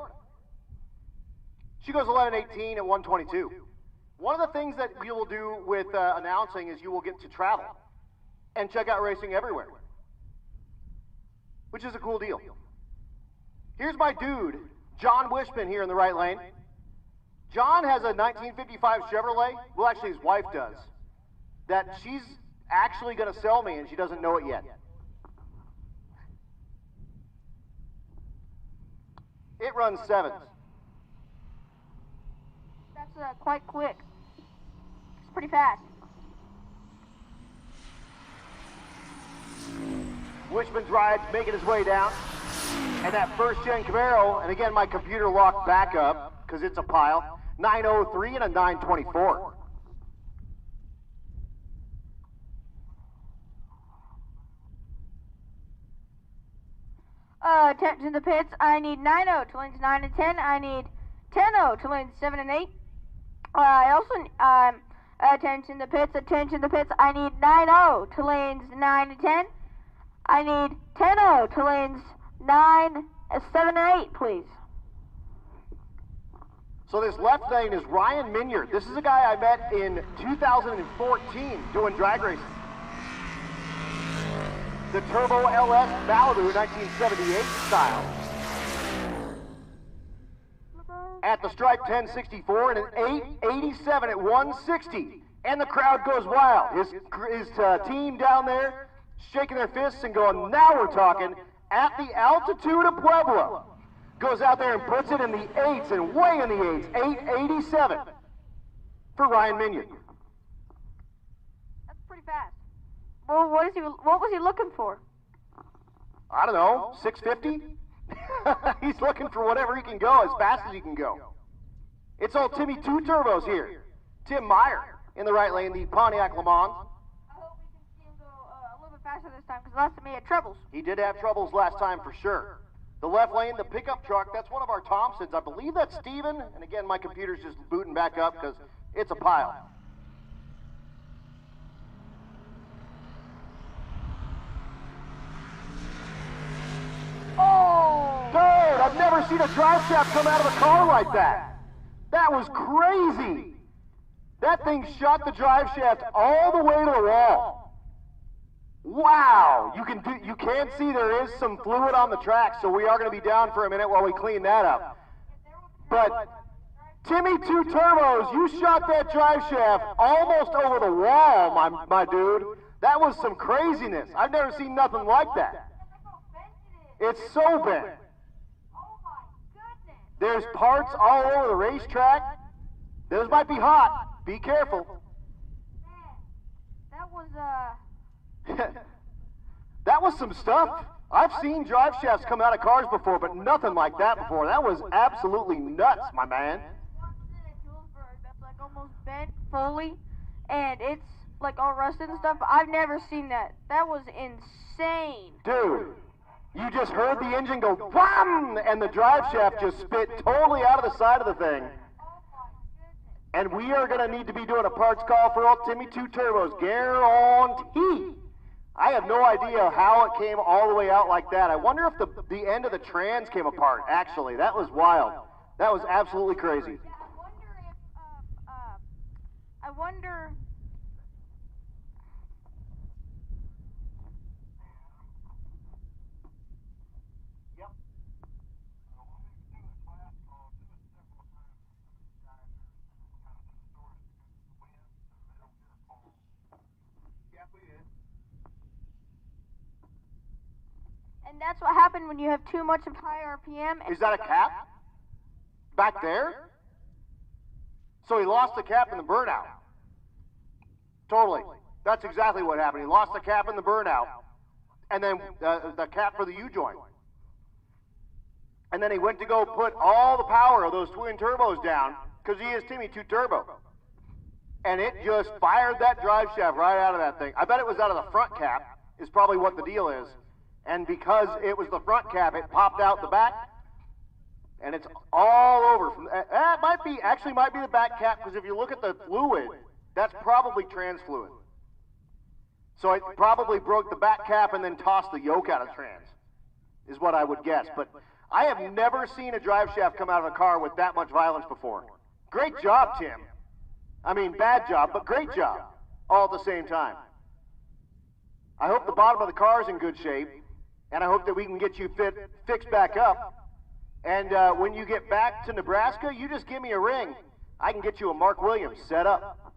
She goes 11:18 at 122. One of the things that we will do with announcing is you will get to travel and check out racing everywhere, which is a cool deal. Here's my dude, John Wishman, here in the right lane. John has a 1955 Chevrolet, well actually his wife does, that she's actually going to sell me and she doesn't know it yet. It runs 7s. That's quite quick. It's pretty fast. Wishman's ride's making his way down. And that first-gen Camaro, and again, my computer locked back up because it's a pile, 903 and a 924. Attention to pits. I need 9-0 to lanes 9 and 10. I need 10-0 to lanes 7 and 8. I also, attention to pits. I need 9-0 to lanes 9 and 10. I need 10-0 to lanes 9, 7 and 8, please. So this left lane is Ryan Minyard. This is a guy I met in 2014 doing drag racing. The Turbo LS Malibu 1978 style. At the stripe 1064 and an 887 at 160. And the crowd goes wild. His team down there shaking their fists and going, now we're talking, at the altitude of Pueblo. Goes out there and puts it in the 8s and way in the 8s, 887 for Ryan Minion. That's pretty fast. Well, what was he looking for? I don't know, 650? He's looking for whatever he can go, as fast as he can go. It's old Timmy Two Turbos here. Tim Meyer in the right lane, the Pontiac Le Mans. I hope we can see him go a little bit faster this time, because last time he had troubles. He did have troubles last time for sure. The left lane, the pickup truck, that's one of our Thompsons. I believe that's Steven. And again, my computer's just booting back up because it's a pile. Oh! Dude, I've never seen a drive shaft come out of a car like that. That was crazy. That thing shot the drive shaft all the way to the wall. Wow, you can see there is some fluid on the track, so we are going to be down for a minute while we clean that up. But Timmy Two Turbos, you shot that drive shaft almost over the wall, my dude. That was some craziness. I've never seen nothing like that. It's so bent. There's parts all over the racetrack. Those might be hot. Be careful. That was, that was some stuff. I've seen drive shafts come out of cars before, but nothing like that before. That was absolutely nuts, my man. That's like almost bent fully, and it's like all rusted and stuff. I've never seen that. That was insane. Dude, you just heard the engine go wham, and the drive shaft just spit totally out of the side of the thing. And we are going to need to be doing a parts call for old Timmy Two Turbos, guaranteed. I have no idea how it came all the way out like that. I wonder if the end of the trans came apart, actually. That was wild. That was absolutely crazy. I wonder... And that's what happened when you have too much of high RPM. Is that a cap? Back there? So he lost the cap in the burnout. Totally. That's exactly what happened. He lost the cap in the burnout. And then the cap for the U-joint. And then he went to go put all the power of those twin turbos down, because he is Timmy Two Turbo. And it just fired that drive shaft right out of that thing. I bet it was out of the front cap, is probably what the deal is. And because it was the front cap, it popped out the back, and it's all over. Might be the back cap, because if you look at the fluid, that's probably trans fluid. So it probably broke the back cap and then tossed the yoke out of trans, is what I would guess. But I have never seen a drive shaft come out of a car with that much violence before. Great job, Tim. I mean, bad job, but great job, all at the same time. I hope the bottom of the car is in good shape. And I hope that we can get you fixed back up. And when you get back to Nebraska, you just give me a ring. I can get you a Mark Williams set up.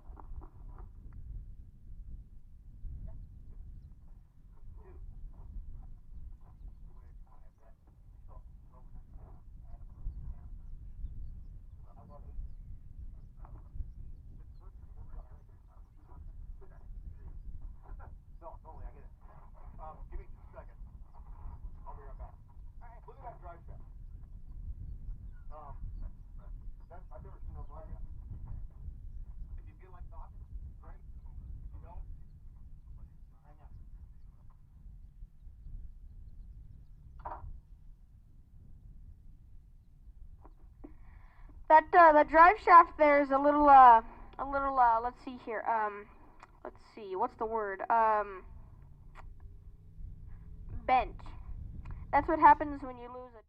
That drive shaft there is a little, let's see here, let's see, what's the word, bent. That's what happens when you lose a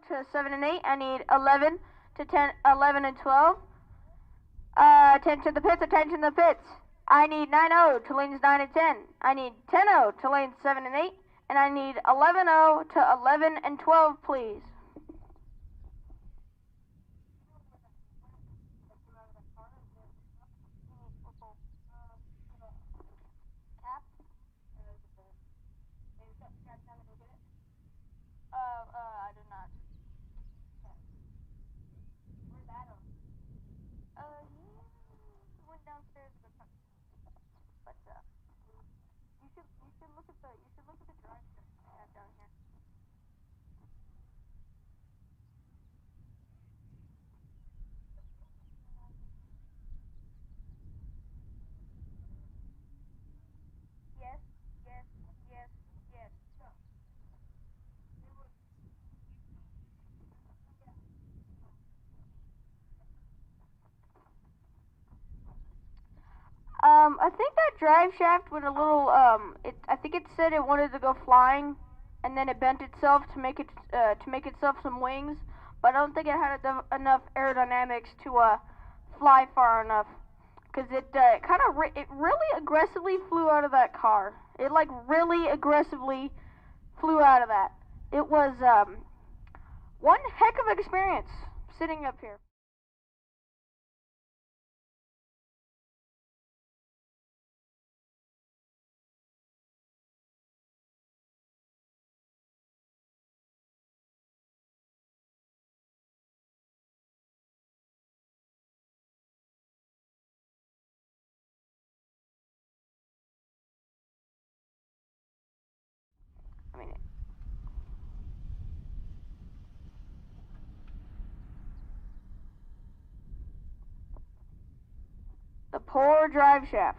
to 7 and 8. I need 11 to 10, 11 and 12. Attention to the pits, attention to the pits. I need 9-0 to lanes 9 and 10. I need 10-0 to lanes 7 and 8. And I need 11-0 to 11 and 12, please. I did not. Where's Adam? He went downstairs to the but you should look at the drive I have down here. Yes, yes, yes, yes. I think that drive shaft went a little, I think it said it wanted to go flying, and then it bent itself to make itself some wings, but I don't think it had enough aerodynamics to, fly far enough, because it really aggressively flew out of that car. It, like, really aggressively flew out of that. It was, one heck of an experience sitting up here. I mean, the poor drive shaft.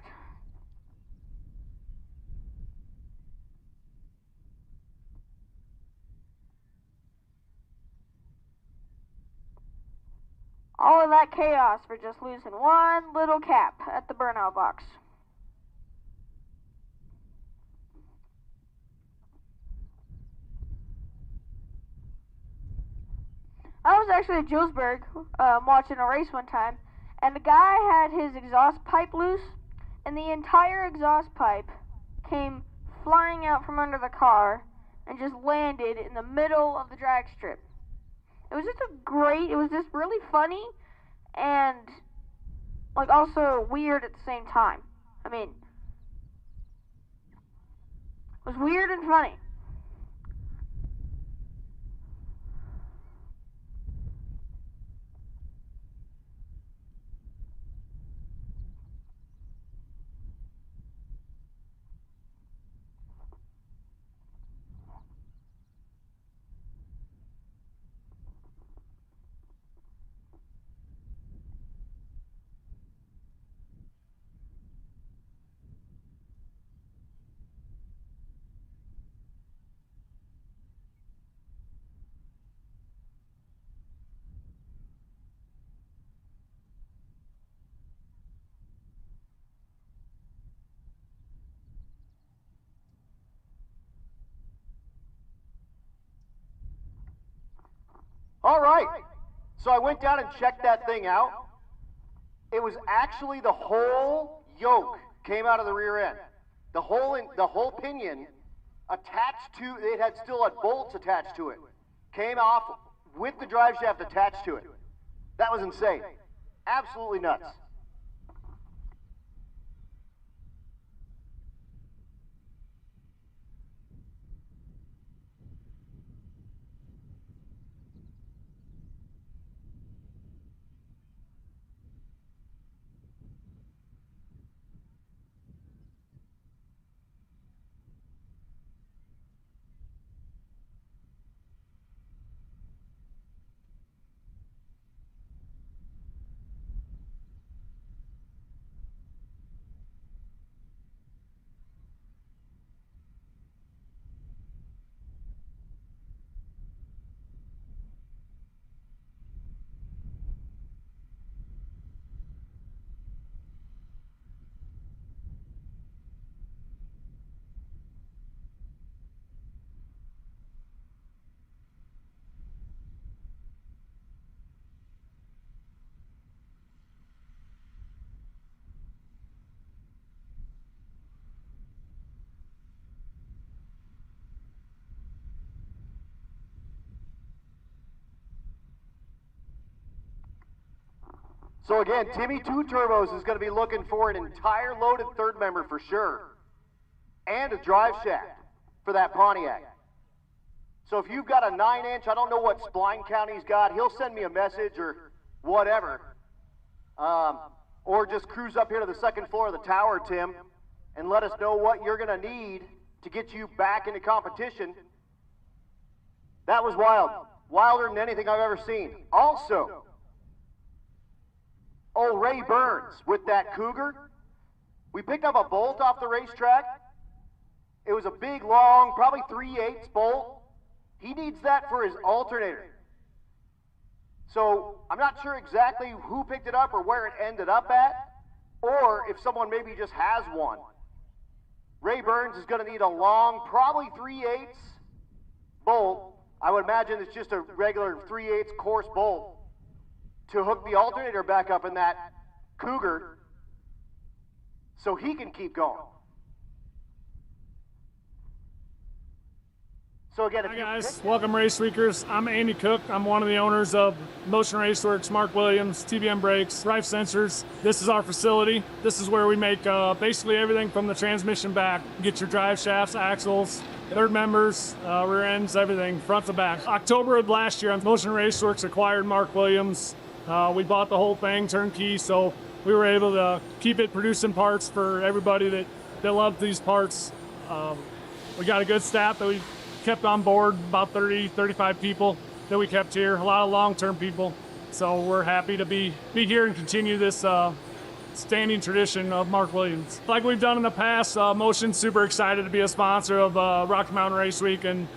All of that chaos for just losing one little cap at the burnout box. I was actually at Julesburg watching a race one time, and the guy had his exhaust pipe loose, and the entire exhaust pipe came flying out from under the car and just landed in the middle of the drag strip. It was just really funny and like also weird at the same time. I mean, it was weird and funny. All right. So I went down and checked that thing out. It was actually the whole yoke came out of the rear end. The whole pinion attached to it had bolts attached to it. Came off with the drive shaft attached to it. That was insane. Absolutely nuts. So again, Timmy Two Turbos is going to be looking for an entire loaded third member for sure, and a drive shaft for that Pontiac. So if you've got a 9-inch, I don't know what spline count he's got, he'll send me a message or whatever. Or just cruise up here to the second floor of the tower, Tim, and let us know what you're going to need to get you back into competition. That was wild. Wilder than anything I've ever seen. Also, old Ray Burns with that Cougar. We picked up a bolt off the racetrack. It was a big, long, probably 3/8 bolt. He needs that for his alternator. So I'm not sure exactly who picked it up or where it ended up at, or if someone maybe just has one. Ray Burns is going to need a long, probably 3/8 bolt. I would imagine it's just a regular 3/8 coarse bolt to hook the alternator back up in that Cougar so he can keep going. So again, hi guys, welcome Race Weekers. I'm Andy Cook. I'm one of the owners of Motion Raceworks, Mark Williams, TBM Brakes, Drive Sensors. This is our facility. This is where we make basically everything from the transmission back. Get your drive shafts, axles, third members, rear ends, everything, front to back. October of last year, Motion Raceworks acquired Mark Williams. We bought the whole thing turnkey, so we were able to keep it producing parts for everybody that loved these parts. We got a good staff that we kept on board, about 30, 35 people that we kept here, a lot of long-term people. So we're happy to be here and continue this standing tradition of Mark Williams. Like we've done in the past, Motion's super excited to be a sponsor of Rocky Mountain Race Week and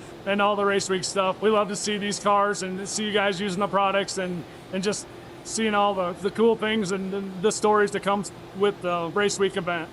all the Race Week stuff. We love to see these cars and see you guys using the products and just seeing all the cool things and the stories that comes with the Race Week event.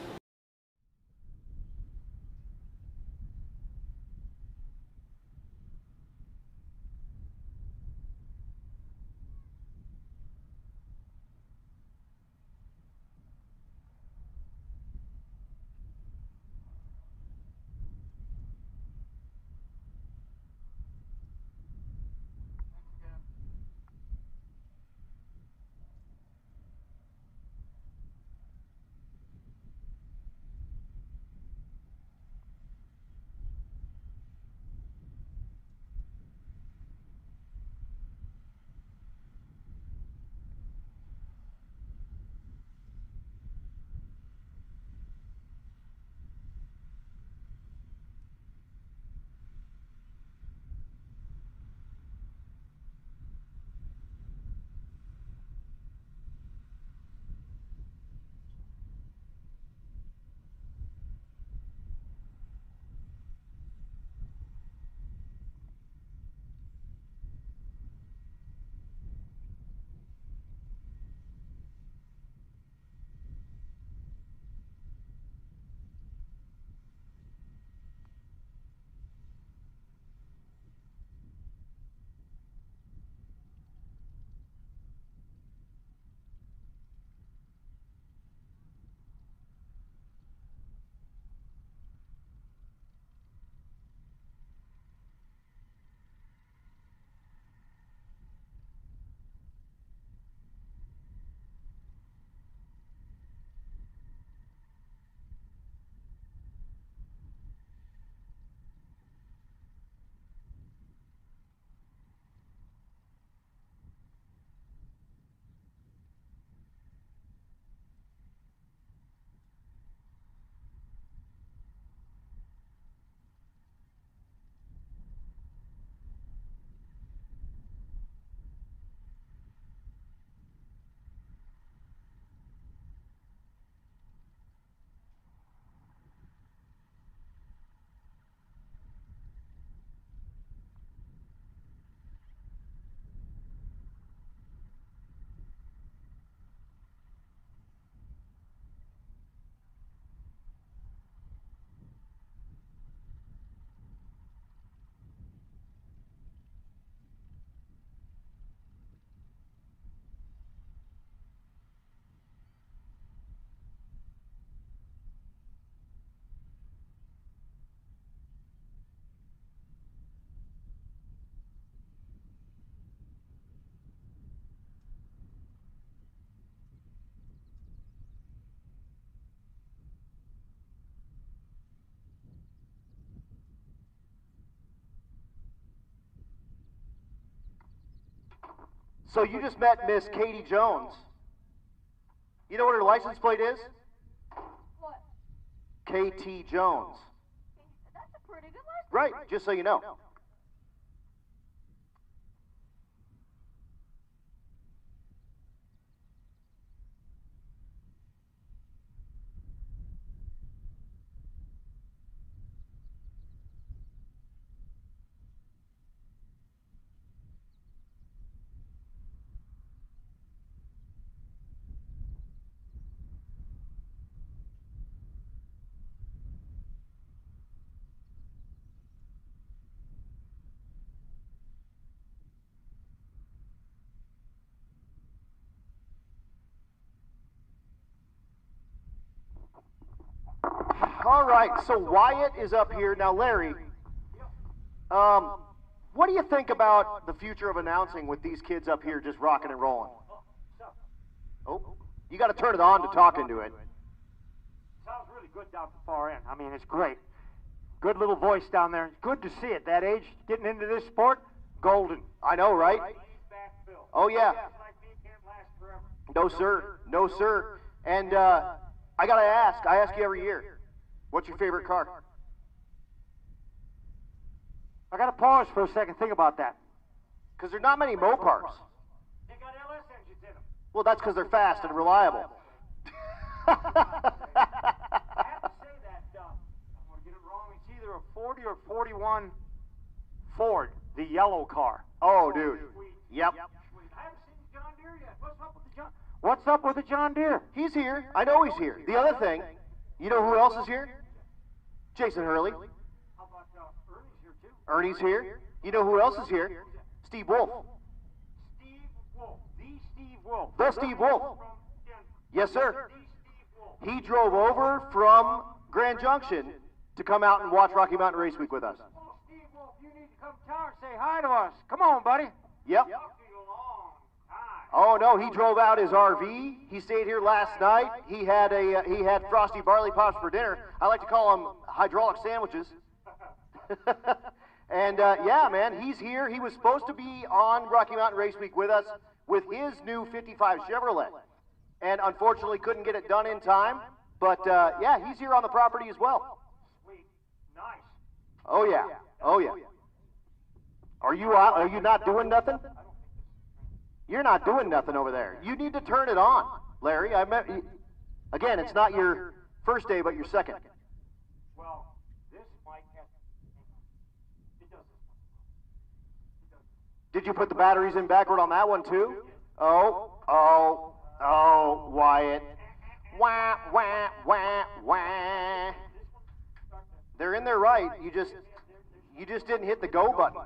So you just met Miss Katie Jones. You know what her license plate is? What? KT Jones. That's a pretty good license. Right, just so you know. All right, so Wyatt is up here. Now, Larry, what do you think about the future of announcing with these kids up here just rocking and rolling? Oh, you got to turn it on to talk into it. Sounds really good down at the far end. I mean, it's great. Good little voice down there. Good to see it. That age, getting into this sport, golden. I know, right? Oh, yeah. No, sir. No, sir. And I got to ask. I ask you every year. What's your favorite car? I got to pause for a second. Think about that. Because there's not many Mopars. They got LS engines in them. Well, that's because they're fast and reliable. I have to say that, I'm going to get it wrong. It's either a 40 or 41 Ford, the yellow car. Oh, dude. Yep. I haven't seen the John Deere yet. What's up with the John Deere? He's here. I know he's here. The other thing, you know who else is here? Jason Hurley. How about Ernie's here, too? Ernie's here. You know who else is here? Steve Wolf. Steve Wolf. The Steve Wolf. The Steve Wolf. From Denver. Yes, sir. The Steve Wolf. He drove over from Grand Junction to come out and watch Rocky Mountain Race Week with us. Oh, Steve Wolf, you need to come to town and say hi to us. Come on, buddy. Yep. Oh no, he drove out his RV. He stayed here last night. He had frosty barley pops for dinner. I like to call them hydraulic sandwiches. And yeah, man, he's here. He was supposed to be on Rocky Mountain Race Week with us with his new 55 Chevrolet, and unfortunately couldn't get it done in time. But yeah, he's here on the property as well. Sweet, nice. Oh yeah, oh yeah. Are you out? Are you not doing nothing? You're not doing nothing over there. You need to turn it on, Larry. Again, it's not your first day, but your second. Well, this might have. It does. Did you put the batteries in backward on that one too? Oh, Wyatt. Wah, wah, wah, wah. They're in there right. You just didn't hit the go button.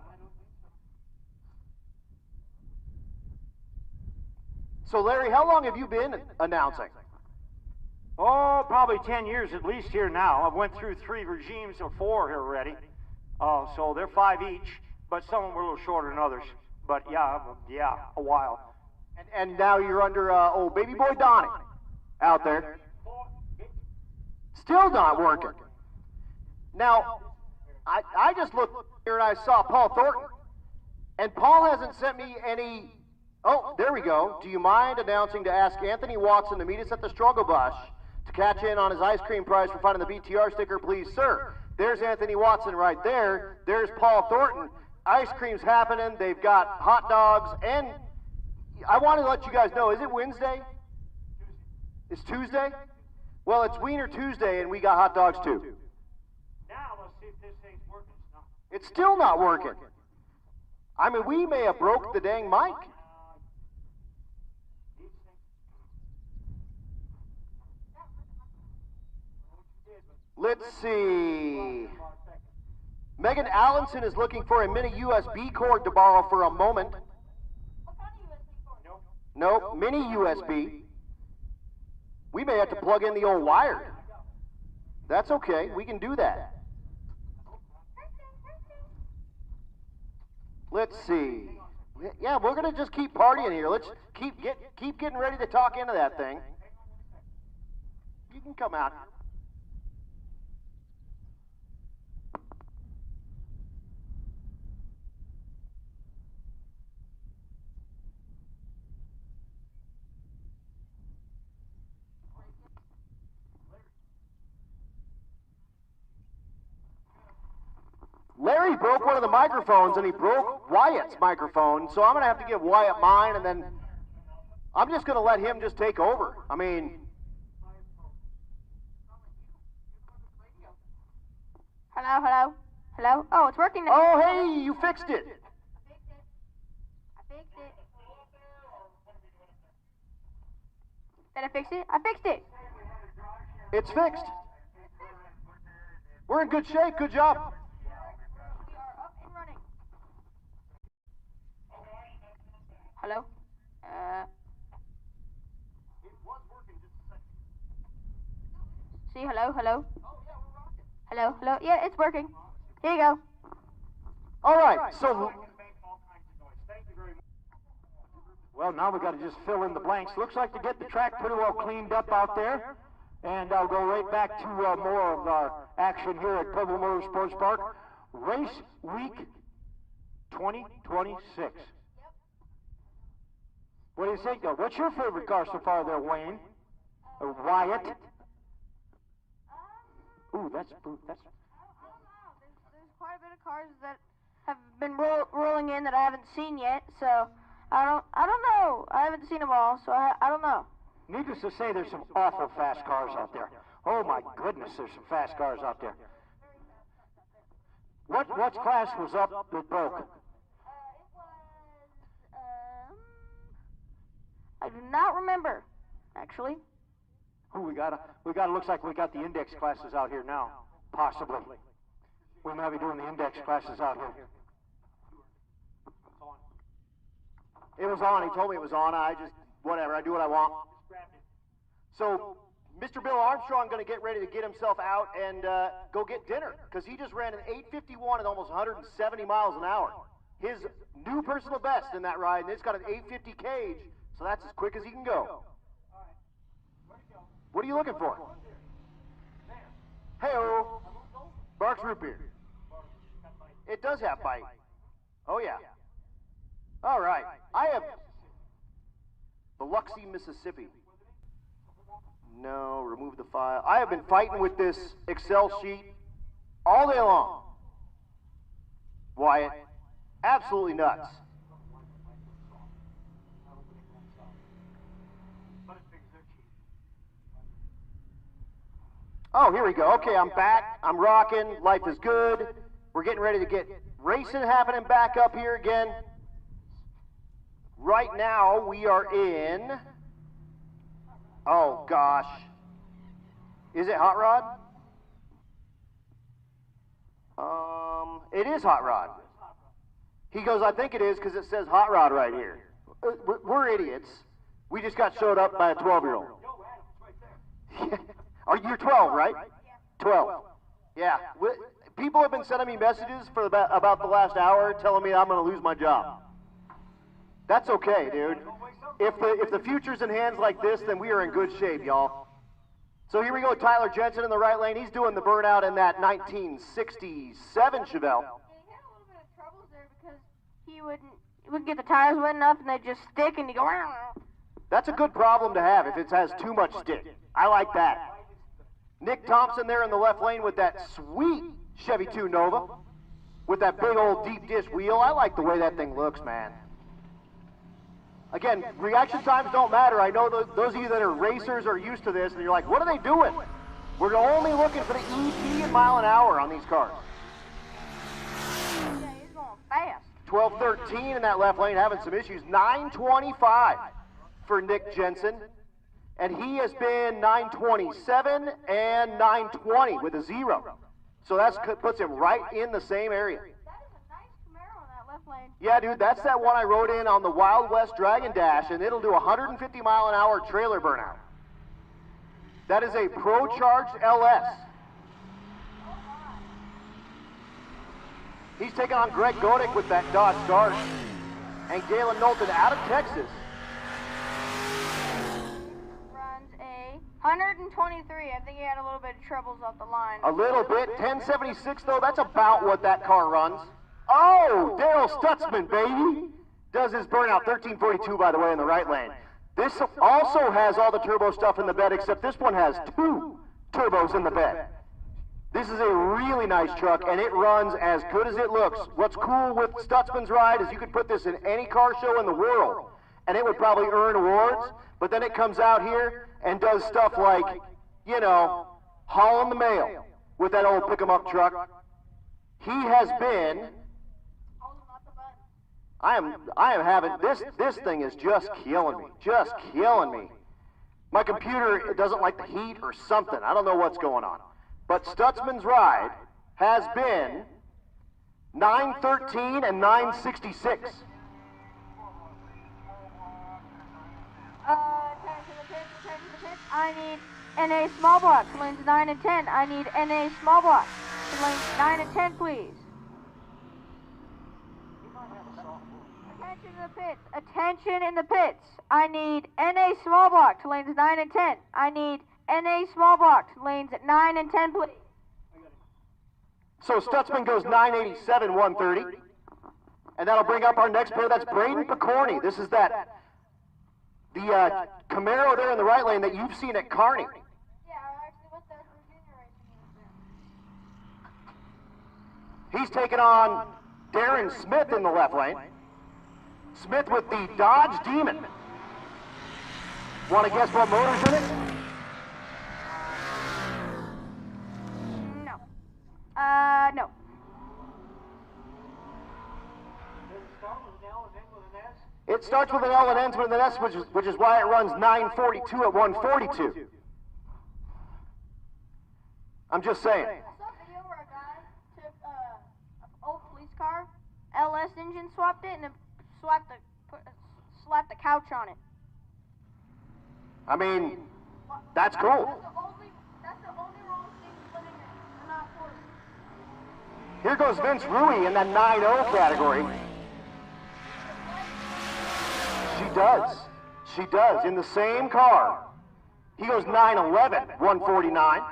So, Larry, how long have you been announcing? Oh, probably 10 years at least here now. I've went through 3 regimes or 4 here already. So they're 5 each, but some of them were a little shorter than others. But yeah, a while. And now you're under old baby boy Donnie out there. Still not working. Now, I just looked here and I saw Paul Thornton. And Paul hasn't sent me any... Oh, there we go. Do you mind announcing to ask Anthony Watson to meet us at the Struggle Bus to catch in on his ice cream prize for finding the BTR sticker, please, sir? There's Anthony Watson right there. There's Paul Thornton. Ice cream's happening. They've got hot dogs. And I want to let you guys know, is it Wednesday? It's Tuesday? Well, it's Wiener Tuesday, and we got hot dogs, too. Now, let's see if this thing's working. It's still not working. I mean, we may have broke the dang mic. Let's see. Megan Allenson is looking for a mini USB cord to borrow for a moment. What kind of USB cord? Nope, mini USB. We may have to plug in the old wire. That's okay, we can do that. Let's see. Yeah, we're gonna just keep partying here. Let's keep getting ready to talk into that thing. You can come out. broke one of the microphones, and he broke Wyatt's microphone, so I'm going to have to give Wyatt mine, and then I'm just going to let him just take over. I mean... Hello, hello, hello. Oh, it's working now. Oh, hey, you fixed it. I fixed it. Did I fix it? I fixed it. It's fixed. We're in good shape. Good job. We are up and running. Hello? It was working just a second. See, hello, hello. Hello, hello. Yeah, it's working. Here you go. All right, so... Well, now we've got to just fill in the blanks. Looks like to get the track pretty well cleaned up out there. And I'll go right back to more of our action here at Pueblo Motorsports Park. Race week 2026. What do you think, though? What's your favorite car so far there, Wayne? Or Wyatt? Ooh, that's... I don't know. There's quite a bit of cars that have been rolling in that I haven't seen yet, so I don't know. I haven't seen them all, so I don't know. Needless to say, there's some awful fast cars out there. Oh my goodness, there's some fast cars out there. What class was up that broke? I do not remember, actually. Ooh, we got looks like we got the index classes out here now. Possibly. We might be doing the index classes out here. It was on. He told me it was on. I just, whatever. I do what I want. So, Mr. Bill Armstrong going to get ready to get himself out and go get dinner because he just ran an 8:51 at almost 170 miles an hour. His new personal best in that ride, and it's got an 850 cage, so that's as quick as he can go. What are you looking for? Hey-o. Barks Root Beer. It does have bite. Oh, yeah. All right. I have Biloxi, Mississippi. No, remove the file. I have been fighting with this Excel sheet all day long. Wyatt, absolutely nuts. Oh, here we go. Okay, I'm back. I'm rocking. Life is good. We're getting ready to get racing happening back up here again. Right now, we are in... Oh, gosh. Is it Hot Rod? It is Hot Rod. He goes, I think it is because it says Hot Rod right here. We're idiots. We just got showed up by a 12-year-old. You're 12, right? 12. Yeah. People have been sending me messages for about the last hour telling me I'm going to lose my job. That's okay, dude. If the future's in hands like this, then we are in good shape, y'all. So here we go, Tyler Jensen in the right lane. He's doing the burnout in that 1967 Chevelle. Yeah, he had a little bit of troubles there because he wouldn't get the tires wet enough and they'd just stick and he'd go... That's a good problem to have if it has too much stick. I like that. Nick Thompson there in the left lane with that sweet Chevy 2 Nova with that big old deep dish wheel. I like the way that thing looks, man. Again, reaction times don't matter. I know those of you that are racers are used to this, and you're like, what are they doing? We're only looking for the ET and mile an hour on these cars. Yeah, he's going fast. 12-13 in that left lane having some issues. 9:25 for Nick Jensen. And he has been 9:27 and 9:20 with a 0. So that puts him right in the same area. That is a nice Camaro in that left lane. Yeah, dude, that's that one I rode in on the Wild West Dragon Dash, and it'll do 150 mile an hour trailer burnout. That is a Pro-Charged LS. He's taking on Greg Godick with that Dodge Dart. And Galen Knowlton out of Texas. Runs a 123. I think he had a little bit of troubles off the line. A little bit. 1076, though, that's about what that car runs. Oh, Daryl Stutzman, baby. Does his burnout. 1342, by the way, in the right lane. This also has all the turbo stuff in the bed, except this one has 2 turbos in the bed. This is a really nice truck, and it runs as good as it looks. What's cool with Stutzman's ride is you could put this in any car show in the world, and it would probably earn awards, but then it comes out here and does stuff like, you know, hauling the mail with that old pick-em-up truck. He has been... I am having... This thing is just killing me. My computer doesn't like the heat or something. I don't know what's going on. But Stutzman's ride has been 913 and 966. Attention to the pits. I need NA small block to lanes 9 and 10. I need NA small block to lanes 9 and 10, please. Attention in the pits. Attention in the pits. I need NA small block to lanes 9 and 10. I need NA small block to lanes 9 and 10, please. So Stutzman goes 987, 130. And that'll bring up our next pair. That's Braden Picorni. This is the Camaro there in the right lane that you've seen at Kearney. Yeah, I actually went there for junior racing. He's taking on Darren Smith in the left lane. Smith with the Dodge Demon. Want to guess what motor's in it? No. It starts with an L and ends with an S, which is why it runs 942 at 142. I'm just saying. I saw a video where a guy took an old police car, LS engine, swapped it, and then slapped the couch on it. I mean, that's cool. That's the only wrong thing living in. They're not forced. Here goes Vince Rui in that 9-0 category. She does. In the same car. He goes 911, 149.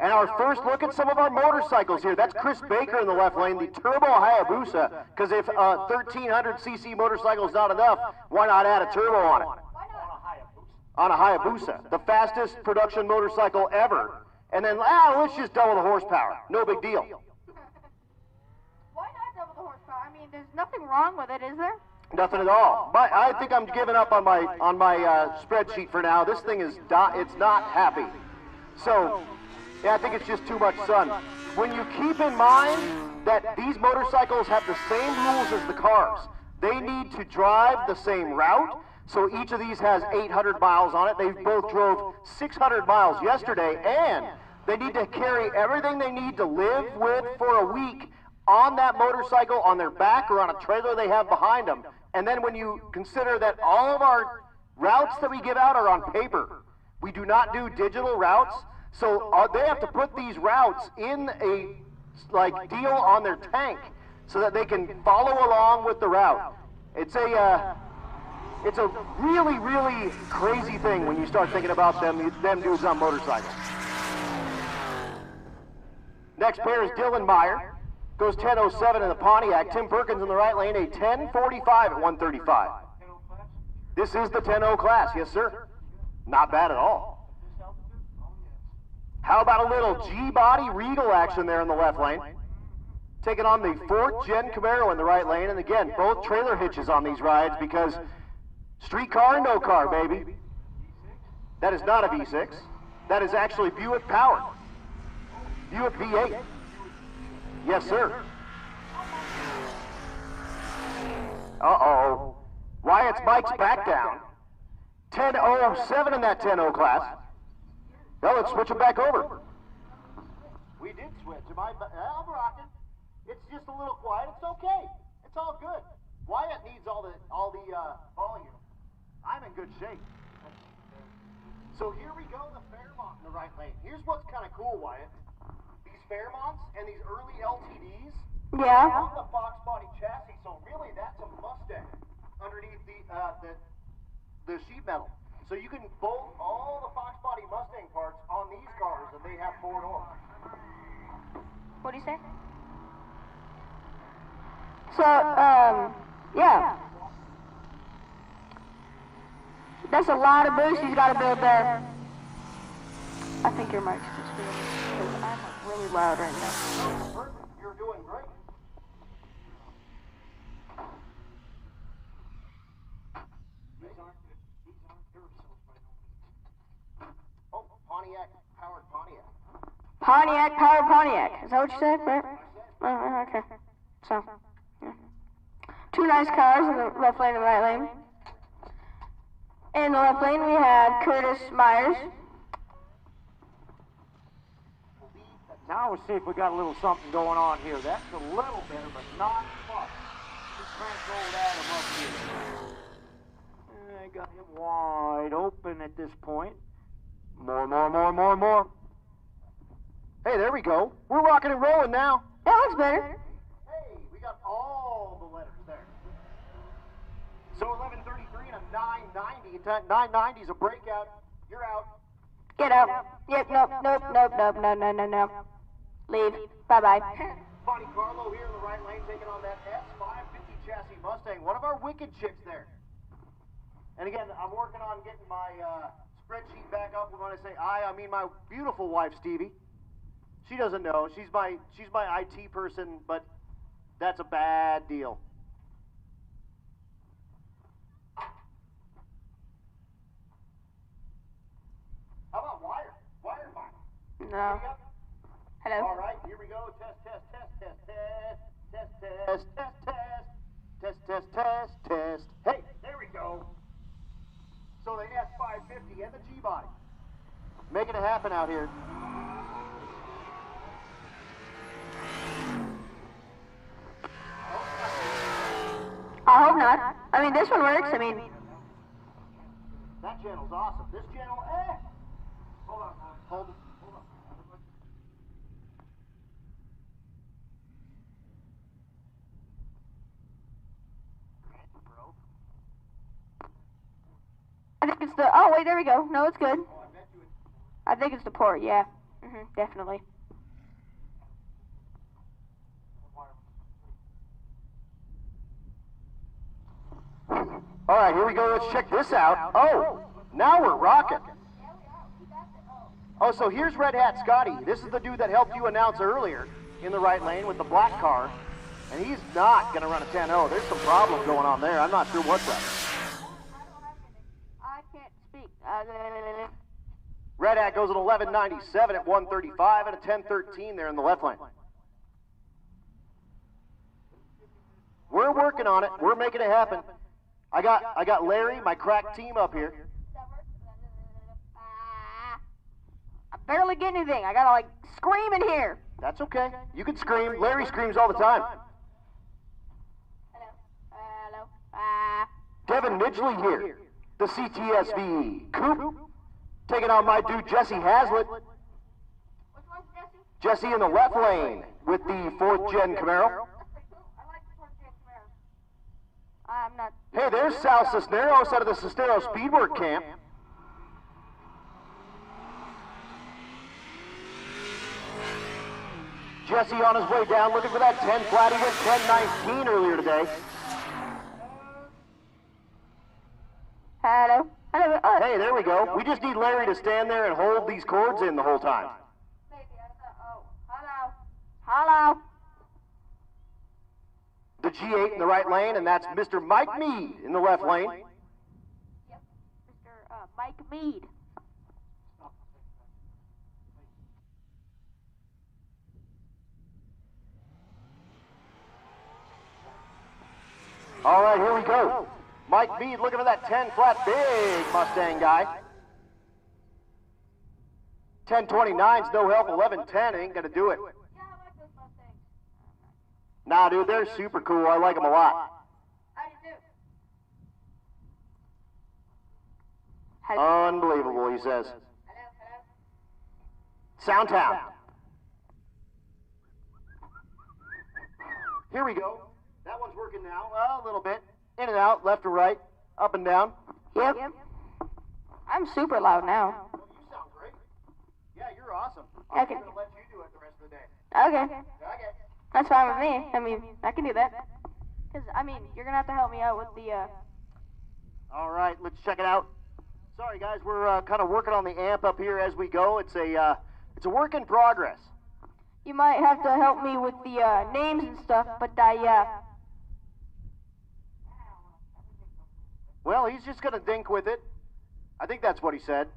And our first look at some of our motorcycles here. That's Chris Baker in the left lane, the Turbo Hayabusa. Because if a 1300cc motorcycle is not enough, why not add a turbo on it? On a Hayabusa. The fastest production motorcycle ever. And then, let's just double the horsepower. No big deal. Why not double the horsepower? I mean, there's nothing wrong with it, is there? Nothing at all. But I think I'm giving up on my spreadsheet for now. This thing is it's not happy. So, yeah, I think it's just too much sun. When you keep in mind that these motorcycles have the same rules as the cars, they need to drive the same route. So each of these has 800 miles on it. They both drove 600 miles yesterday, and they need to carry everything they need to live with for a week on that motorcycle, on their back, or on a trailer they have behind them. And then when you consider that all of our routes that we give out are on paper, we do not do digital routes, so they have to put these routes in a deal on their tank so that they can follow along with the route. It's a really, really crazy thing when you start thinking about them dudes on motorcycles. Next pair is Dylan Meyer. Goes 10:07 in the Pontiac. Tim Perkins in the right lane, a 10:45 at 135. This is the 10-0 class, yes sir. Not bad at all. How about a little G-body Regal action there in the left lane? Taking on the 4th Gen Camaro in the right lane, and again, both trailer hitches on these rides because street car, no car, baby. That is not a V6. That is actually Buick powered. Buick V8. Yes, sir. Uh-oh. Wyatt's bike's back down. 10:07 in that 10-0 class. Well, let's switch it back over. We did switch. I'm rocking. It's just a little quiet. It's okay. It's all good. Wyatt needs all the volume. I'm in good shape. So here we go, the Fairmont in the right lane. Here's what's kind of cool, Wyatt. These Fairmonts and these early LTDs Yeah. on the Fox body chassis, so really that's a Mustang underneath the sheet metal. So you can bolt all the Fox body Mustang parts on these cars, and they have 4 doors. What do you say? So, yeah. That's a lot of boost he's got to build there. I think your mic's just really... I'm really loud right now. Perfect. You're doing great. Oh, Pontiac, powered Pontiac. Pontiac, powered Pontiac. Is that what you said, Brett? Oh, okay. So, yeah. Two nice cars in the left lane and right lane. In the left lane, we have Curtis Myers. Now we'll see if we got a little something going on here. That's a little better, but not much. Just crank old Adam up here. I got him wide open at this point. More. Hey, there we go. We're rocking and rolling now. That looks better. Hey, we got all the letters there. So 1133 and a 990. 990 is a breakout. You're out. Get out. Yep, nope. Leave. Bye-bye. Bonnie Carlo here in the right lane taking on that S550 chassis Mustang. One of our wicked chicks there. And again, I'm working on getting my spreadsheet back up. When I say I mean my beautiful wife, Stevie. She doesn't know. She's my IT person, but that's a bad deal. How about wire? Wire fine. No. Hello. All right, here we go. Test. Hey, there we go. So the S550 and the G-body. Making it happen out here. I hope not. I mean, this one works. I mean, That channel's awesome. This channel, Hold on. I think it's the. Oh wait, there we go. No, it's good. I think it's the port. Yeah. Definitely. All right, here we go. Let's check this out. Oh, now we're rocking. Oh, so here's Red Hat Scotty. This is the dude that helped you announce earlier in the right lane with the black car. And he's not going to run a 10-0. There's some problem going on there. I'm not sure what's up. I can't speak. Red Hat goes at 1197 at 135 and a 1013 there in the left lane. We're working on it. We're making it happen. I got Larry, my crack team up here. I barely get anything. I gotta scream in here. That's okay. You can scream. Larry screams all the time. Hello. Devin Midgley here. The CTSV Coop. Taking on my dude Jesse Hazlitt. Which one's Jesse? Jesse in the left lane with the 4th gen Camaro. I like the 4th gen Camaro. I'm not. Hey, there's Sal Cisneros out of the Cisneros Speedwork camp. Jesse on his way down looking for that 10 flat. He went 10-19 earlier today. Hello. Hey, there we go. We just need Larry to stand there and hold these cords in the whole time. Hello. The G8 in the right lane, and that's Mr. Mike Mead in the left lane. Yep. Mr. Mike Mead. All right, here we go. Mike Mead looking for that 10 flat, big Mustang guy. 1029's no help, 1110 ain't gonna do it. Yeah, I like those Mustangs. Nah, dude, they're super cool. I like them a lot. How do you do? Hello. Unbelievable, he says. Hello. Soundtown. Here we go. That one's working now. A little bit. In and out, left to right, up and down. Yep. I'm super loud now. Well, you sound great. Yeah, you're awesome. Okay. I'm going to let you do it the rest of the day. Okay. Okay. That's fine with me. I mean, I can do that. Because, you're going to have to help me out with the, All right, let's check it out. Sorry, guys, we're kind of working on the amp up here as we go. It's a work in progress. You might have to help me with the names and stuff, but yeah. Well, he's just gonna dink with it. I think that's what he said.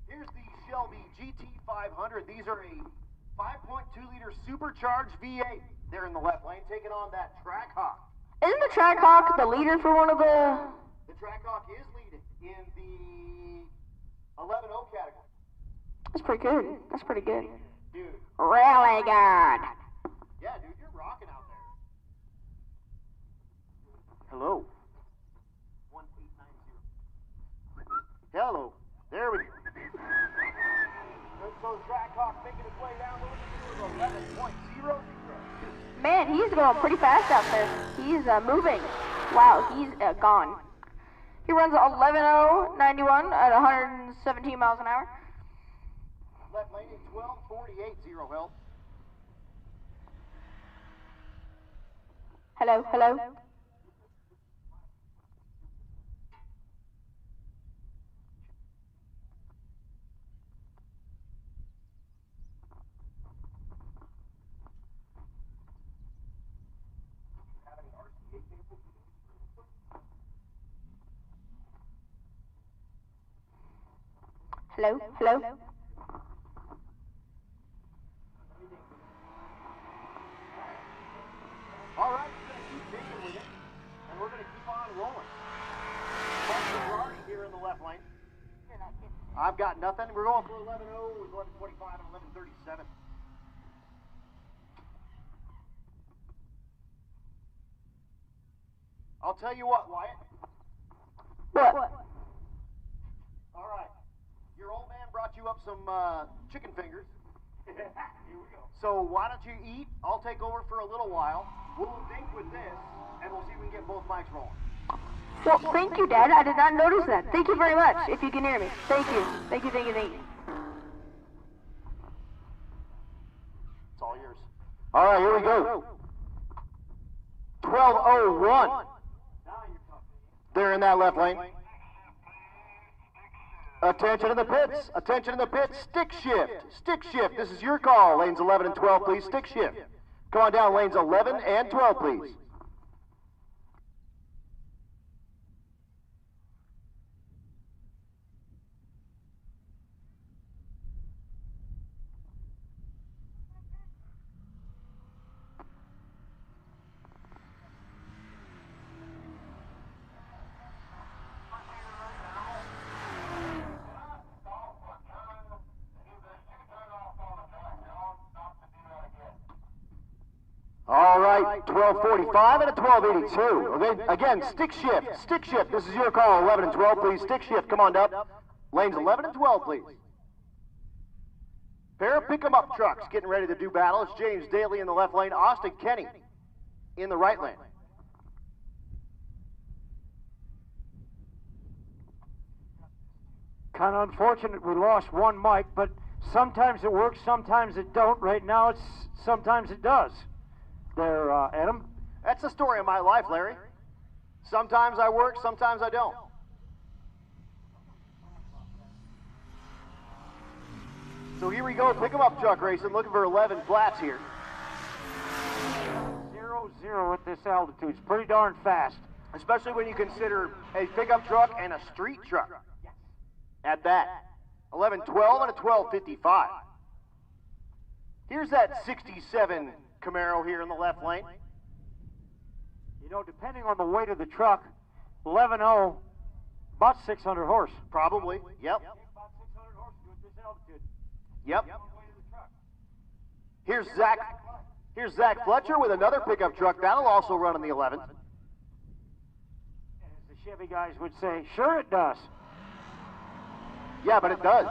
Here's the Shelby GT500. These are a 5.2-liter supercharged V8. They're in the left lane, taking on that Trackhawk. Isn't the Trackhawk the leader for one of the... The Trackhawk is leading in the 11-0 category. That's pretty good. That's pretty good. Dude. Really good. Yeah, dude, you're rocking out there. Hello. 1890. Hello. There we go. So Trackhawk making his way down. We're looking at 11.00. Man, he's going pretty fast out there. He's moving. Wow, he's gone. He runs 11.091 at 117 miles an hour. Left lane in 12.48, zero help. Hello, hello. Hello, hello. All right, we're going to keep digging with it, and we're going to keep on rolling. Ferrari here in the left lane. I've got nothing. We're going for 11.0, 11.25, and 11.37. I'll tell you what, Wyatt. What? All right. Your old man brought you up some chicken fingers. Here we go. So why don't you eat? I'll take over for a little while. We'll think with this, and we'll see if we can get both mics rolling. Well, thank you, Dad. I did not notice that. Thank you very much, if you can hear me. Thank you. Thank you, thank you, thank you. It's all yours. All right, here we go. 12.01. They're in that left lane. Attention in the pits. Attention in the pits. Stick shift. Stick shift. This is your call. Lanes 11 and 12, please. Stick shift. Come on down, lanes 11 and 12, please. All right, 12.45 and a 12.82. Okay, again, stick shift, stick shift. This is your call, 11 and 12, please. Stick shift, come on up. Lanes 11 and 12, please. Pair of pick-em-up trucks getting ready to do battle. It's James Daly in the left lane, Austin Kenny in the right lane. Kind of unfortunate we lost one mic, but sometimes it works, sometimes it don't. Right now, sometimes it does. There, Adam? That's the story of my life, Larry. Sometimes I work, sometimes I don't. So here we go, pick-em-up truck racing, looking for 11 flats here. 0-0 at this altitude. It's pretty darn fast. Especially when you consider a pickup truck and a street truck. At that. 11.12 and a 12.55. Here's that 67 Camaro here in the left lane. You know, depending on the weight of the truck, 11.0, about 600 horse. Probably, yep. About 600 horse at this altitude. Yep. Here's Zach Fletcher with another pickup truck. That'll also run in the 11. As the Chevy guys would say, sure it does. Yeah, but it does.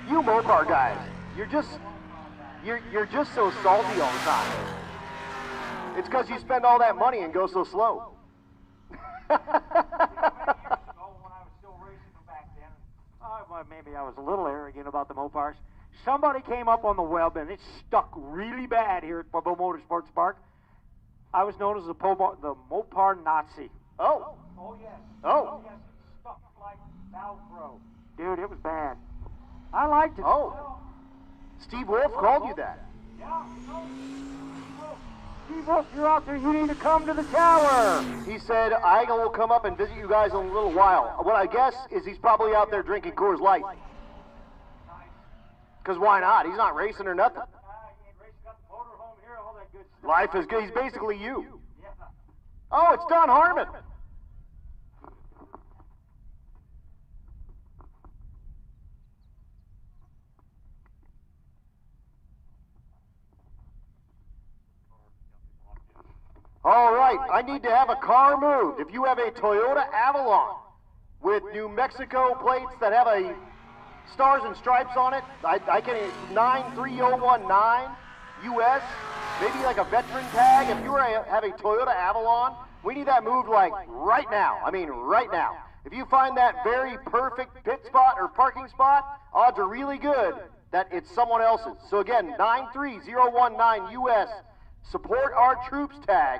You Mopar guys, you're just so salty all the time. It's because you spend all that money and go so slow. Well, maybe I was a little arrogant about the Mopars. Somebody came up on the web and it stuck really bad here at Pueblo Motorsports Park. I was known as the Mopar Nazi. Oh. Oh, yes. Oh. Yes, it stuck like Velcro. Dude, it was bad. I liked it. Oh. Steve Wolf called you that. Yeah. Steve Wolf, you're out there. You need to come to the tower. He said, I will come up and visit you guys in a little while. What I guess is he's probably out there drinking Coors Light. Because why not? He's not racing or nothing. Life is good. He's basically you. Oh, it's Don Harmon. All right, I need to have a car moved. If you have a Toyota Avalon with New Mexico plates that have a stars and stripes on it, I can 93019 US, maybe like a veteran tag. If you have a Toyota Avalon, we need that moved like right now. I mean right now. If you find that very perfect pit spot or parking spot, odds are really good that it's someone else's. So again, 93019 US, support our troops tag.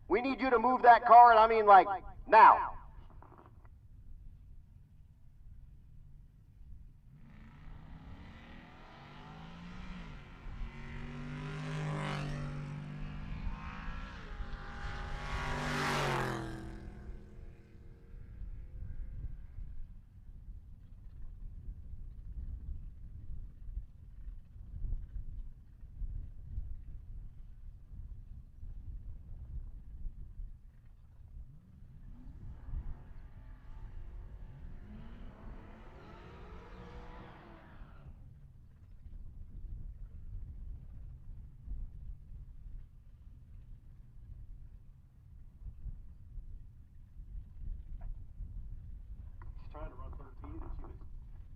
We need you to move that car, and I mean like now.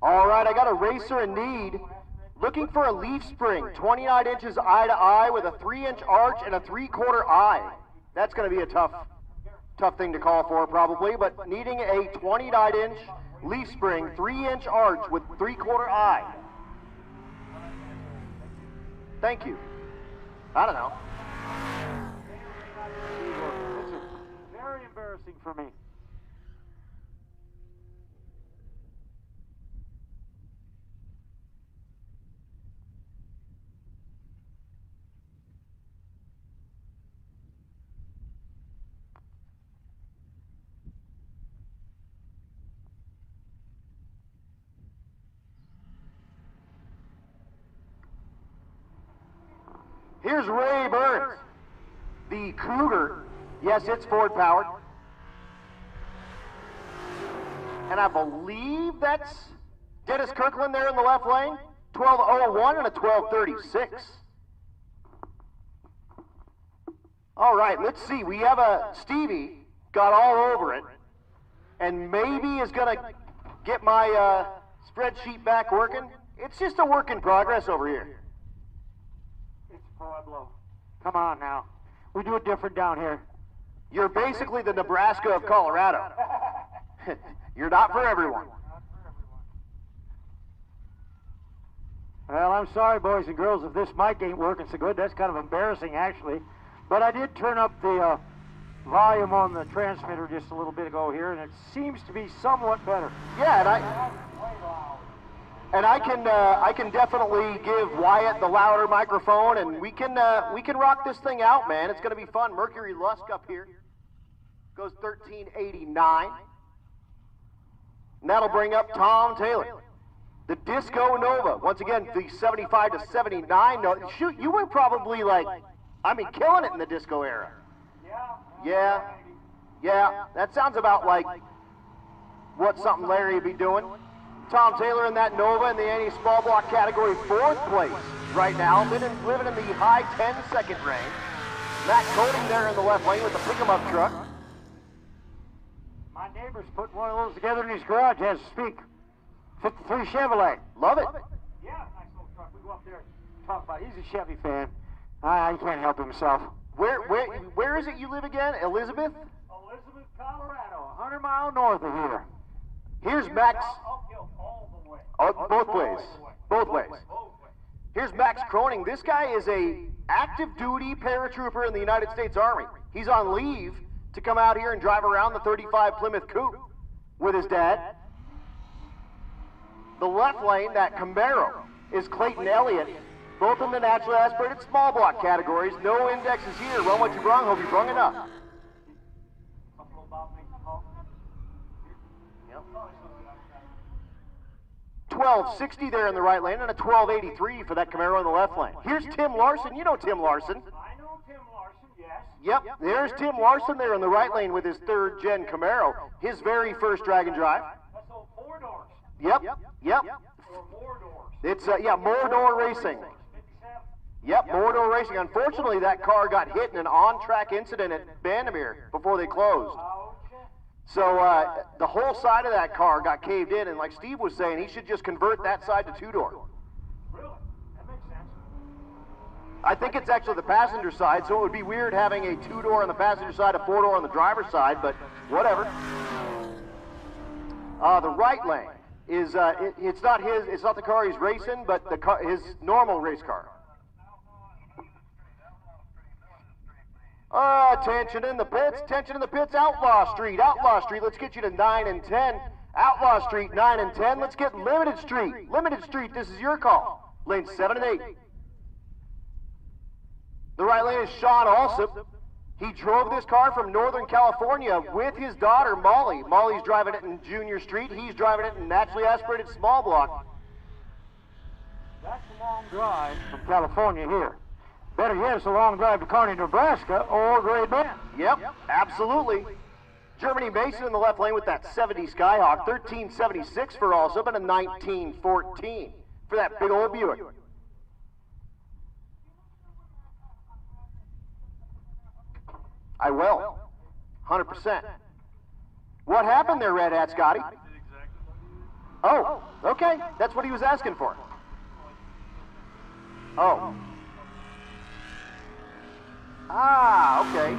All right, I got a racer in need. Looking for a leaf spring, 29 inches eye to eye with a 3-inch arch and a 3/4 eye. That's going to be a tough thing to call for probably, but needing a 29-inch leaf spring, 3-inch arch with 3/4 eye. Thank you. I don't know. This is very embarrassing for me. Here's Ray Burns, the Cougar. Yes, it's Ford powered. And I believe that's Dennis Kirkland there in the left lane. 12:01 and a 12:36. All right, let's see. We have a Stevie got all over it, and maybe is going to get my spreadsheet back working. It's just a work in progress over here. Pueblo. Come on now. We do it different down here. You're basically the Nebraska of Colorado. You're not for everyone. Well, I'm sorry, boys and girls, if this mic ain't working so good. That's kind of embarrassing, actually. But I did turn up the volume on the transmitter just a little bit ago here, and it seems to be somewhat better. Yeah, and I can definitely give Wyatt the louder microphone, and we can rock this thing out, man. It's going to be fun. Mercury Lusk up here goes 1389, and that'll bring up Tom Taylor. The Disco Nova, once again, the 75 to 79. No, shoot, you were probably like, I mean, killing it in the disco era. Yeah. That sounds about like what something Larry would be doing. Tom Taylor in that Nova in the anti-small block category, 4th place right now, living in the high 10-second range. Matt Coding there in the left lane with the pick-em-up truck. My neighbor's putting one of those together in his garage as we speak. 53 Chevrolet. Love it. Yeah, nice little truck. We go up there and talk about it. He's a Chevy fan. He can't help himself. Where is it you live again? Elizabeth? Elizabeth, Colorado, 100 miles north of here. Here's Max. Uphill all the way. Oh, both ways. Here's Max Croning. This guy is a active duty paratrooper in the United States Army. He's on leave to come out here and drive around the 35 Plymouth Coupe with his dad. The left lane, that Camaro, is Clayton Elliott, both in the naturally aspirated small block categories. No indexes here. Run what you brung, hope you brung enough. Yep. 1260 there in the right lane and a 1283 for that Camaro in the left lane. Here's Tim Larson. You know Tim Larson. I know Tim Larson, yes. Yep, there's Tim Larson there in the right lane with his third gen Camaro. His very first drag and drive. That's all 4 doors. Yep. Or more doors. It's, more door racing. 57. Yep, more door racing. Unfortunately, that car got hit in an on-track incident at Vandermeer before they closed. So the whole side of that car got caved in, and like Steve was saying, he should just convert that side to 2-door. Really? That makes sense. I think it's actually the passenger side, so it would be weird having a 2-door on the passenger side, a 4-door on the driver's side, but whatever. The right lane is it's not the car he's racing, but his normal race car. Tension in the pits, Outlaw Street, let's get you to 9 and 10. Outlaw Street, 9 and 10, let's get Limited Street, this is your call. Lanes 7 and 8. The right lane is Sean Alsop. He drove this car from Northern California with his daughter, Molly. Molly's driving it in Junior Street, he's driving it in naturally aspirated small block. That's a long drive from California here. Better yet, it's a long drive to Kearney, Nebraska, or Great Bend. Yep, absolutely. Germany Mason in the left lane with that 70 Skyhawk, 1376 for Alsop, and a 1914 for that big old Buick. I will, 100%. What happened there, Red Hat Scotty? Oh, okay, that's what he was asking for. Oh. Okay.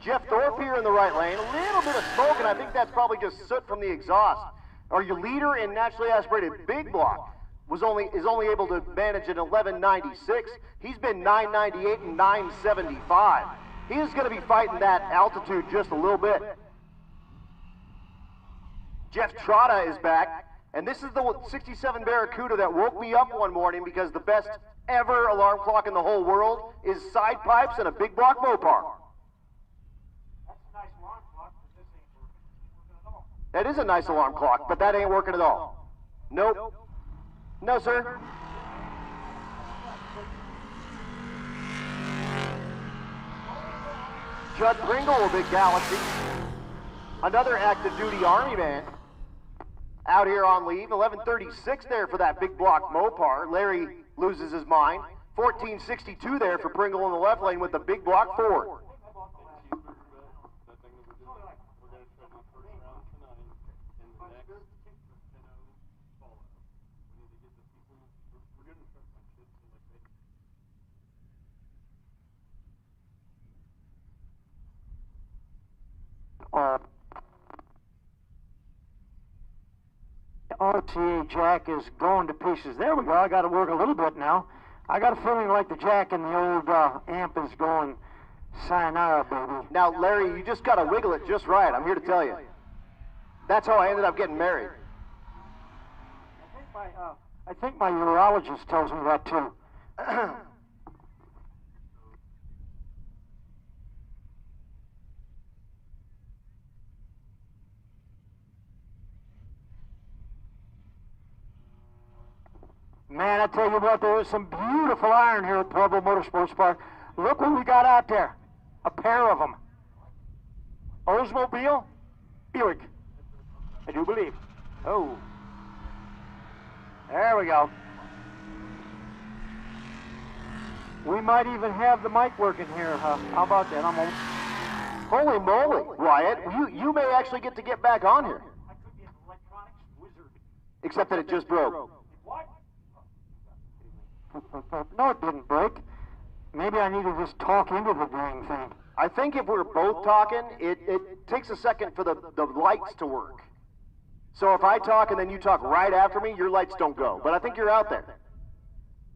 Jeff Thorpe here in the right lane. A little bit of smoke, and I think that's probably just soot from the exhaust. Or your leader in naturally aspirated big block is only able to manage an 1196. He's been 998 and 975. He is going to be fighting that altitude just a little bit. Jeff Trotta is back, and this is the 67 Barracuda that woke me up one morning because the best ever alarm clock in the whole world is side pipes and a big block Mopar. That's a nice alarm clock, but this ain't working at all. That is a nice alarm clock, but that ain't working at all. Nope. No, sir. Judd Pringle with Big Galaxy. Another active duty Army man. Out here on leave, 1136 there for that big block Mopar. Larry loses his mind. 1462 there for Pringle in the left lane with the big block Ford. RCA jack is going to pieces. There we go. I got to work a little bit now. I got a feeling like the jack in the old amp is going sayonara, baby. Now, Larry, you just got to wiggle it just right. I'm here to tell you. That's how I ended up getting married. I think my urologist tells me that too. Man, I tell you what, there is some beautiful iron here at Pueblo Motorsports Park. Look what we got out there. A pair of them. Oldsmobile? Buick. I do believe. Oh. There we go. We might even have the mic working here. How about that? I'm almost... Holy moly, Wyatt. You may actually get back on here. I could be an electronics wizard. Except that it just broke. What? No, it didn't break. Maybe I need to just talk into the dang thing. I think if we're both talking, it takes a second for the lights to work. So if I talk and then you talk right after me, your lights don't go. But I think you're out there.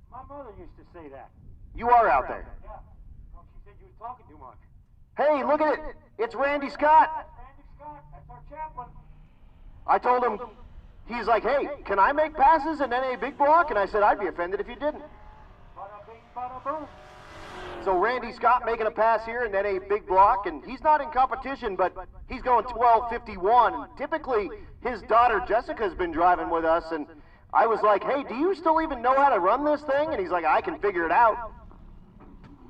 My mother used to say that. You are out there. Yeah. Well, she said you was talking too much. Hey, look at it. It's Randy Scott. That's Randy Scott. That's our chaplain. I told him, he's like, hey, can I make passes in NA Big Block? And I said, I'd be offended if you didn't. Bada bing, bada boom. So Randy Scott making a pass here in NA Big Block, and he's not in competition, but he's going 12:51. And typically, his daughter Jessica's been driving with us, and I was like, hey, do you still even know how to run this thing? And he's like, I can figure it out.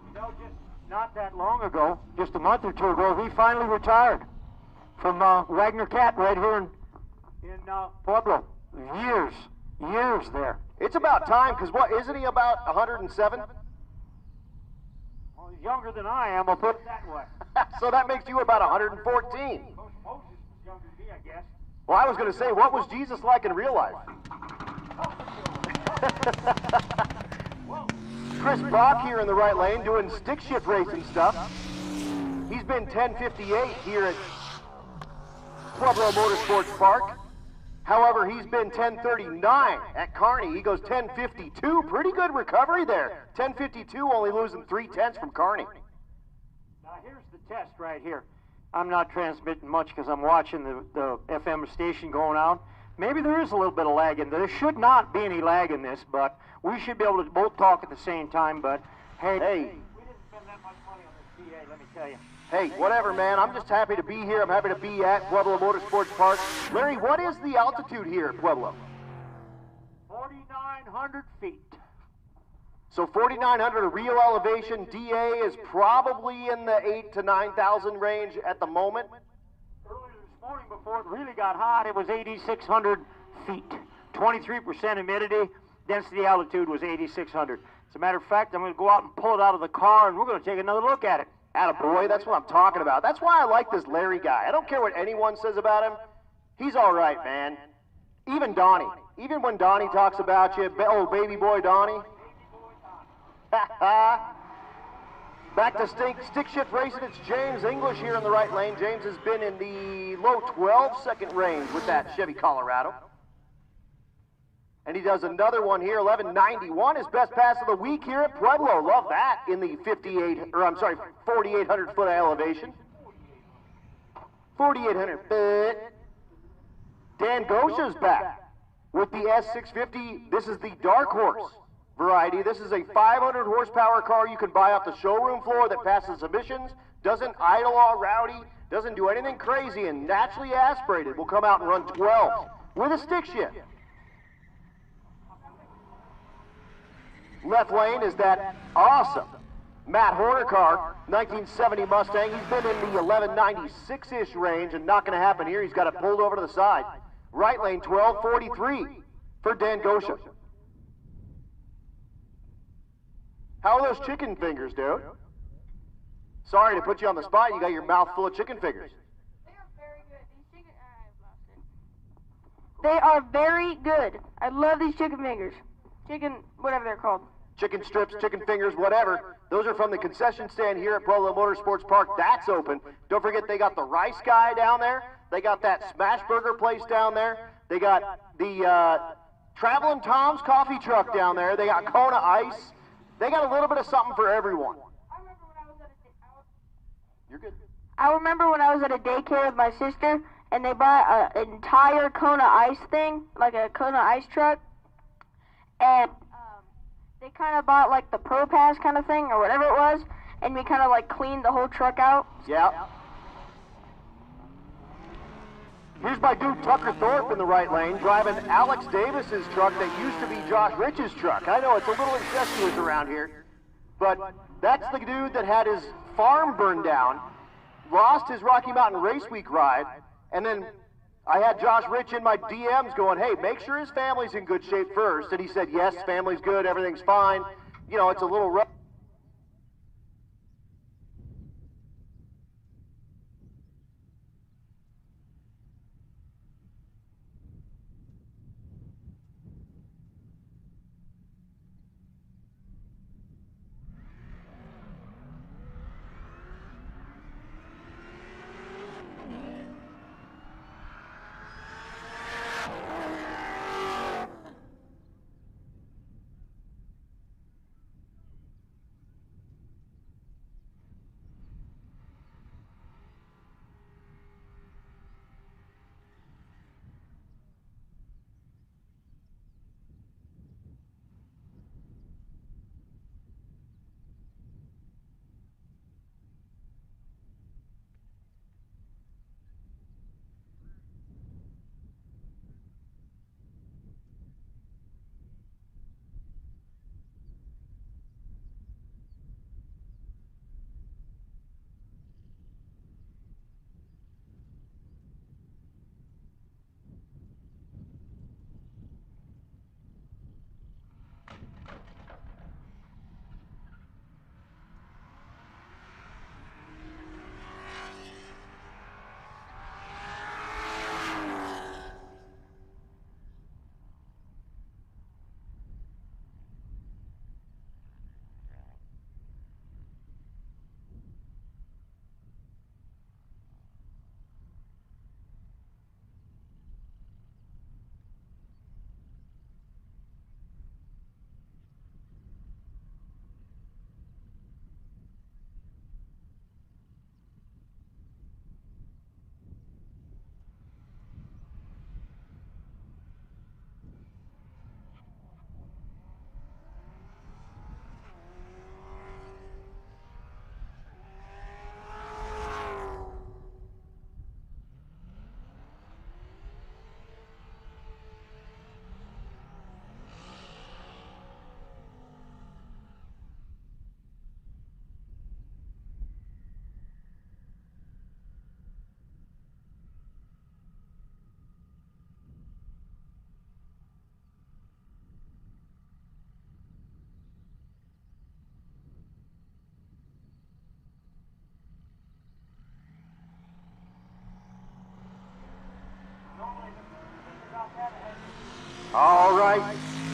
You know, just not that long ago, just a month or two ago, he finally retired from Wagner Cat right here in Pueblo. Years there. It's about time, because what, isn't he about 107? Well, he's younger than I am, I'll put it that way. So that makes you about 114. Moses was younger than me, I guess. Well, I was going to say, what was Jesus like in real life? Chris Brock here in the right lane doing stick shift racing stuff. He's been 10:58 here at Pueblo Motorsports Park. However, he's been 10:39 at Kearney. He goes 10:52. Pretty good recovery there. 10:52, only losing 3/10 from Kearney. Now here's the test right here. I'm not transmitting much because I'm watching the FM station going out. Maybe there is a little bit of lag in there. There should not be any lag in this, but we should be able to both talk at the same time. But hey, we didn't spend that much money on this PA, let me tell you. Hey, whatever, man. I'm just happy to be here. I'm happy to be at Pueblo Motorsports Park. Larry, what is the altitude here at Pueblo? 4,900 feet. So 4,900 a real elevation. DA is probably in the 8,000 to 9,000 range at the moment. Earlier this morning, before it really got hot, it was 8,600 feet. 23% humidity. Density altitude was 8,600. As a matter of fact, I'm going to go out and pull it out of the car, and we're going to take another look at it. Attaboy, that's what I'm talking about. That's why I like this Larry guy. I don't care what anyone says about him. He's all right, man. Even Donnie. Even when Donnie talks about you, oh, baby boy Donnie. Back to stick shift racing. It's James English here in the right lane. James has been in the low 12-second range with that Chevy Colorado. And he does another one here, 11:91, his best pass of the week here at Pueblo. Love that in the 4,800 foot elevation. 4,800 foot. Dan Gosha's back with the S650. This is the Dark Horse variety. This is a 500 horsepower car you can buy off the showroom floor that passes emissions, doesn't idle all rowdy, doesn't do anything crazy, and naturally aspirated. Will come out and run 12 with a stick shift. Left lane is that awesome Matt Horner car, 1970 Mustang. He's been in the 1196-ish range, and not going to happen here. He's got it pulled over to the side. Right lane, 1243 for Dan Gosha. How are those chicken fingers, dude? Sorry to put you on the spot. You got your mouth full of chicken fingers. They are very good. These chicken... They are very good. I love these chicken fingers. Chicken, whatever they're called. Chicken strips, chicken fingers, whatever. Those are from the concession stand here at Pueblo Motorsports Park. That's open. Don't forget they got the Rice Guy down there. They got that Smash Burger place down there. They got the Travelin' Tom's coffee truck down there. They got Kona Ice. They got a little bit of something for everyone. You're good. I remember when I was at a daycare with my sister, and they bought an entire Kona Ice thing, like a Kona Ice truck. And they kind of bought like the Pro Pass kind of thing or whatever it was, and we kind of like cleaned the whole truck out. Yeah. Here's my dude Tucker Thorpe in the right lane driving Alex Davis's truck that used to be Josh Rich's truck. I know it's a little incestuous around here, but that's the dude that had his farm burned down, lost his Rocky Mountain Race Week ride, and then I had Josh Rich in my DMs going, hey, make sure his family's in good shape first. And he said, yes, family's good, everything's fine. You know, it's a little rough.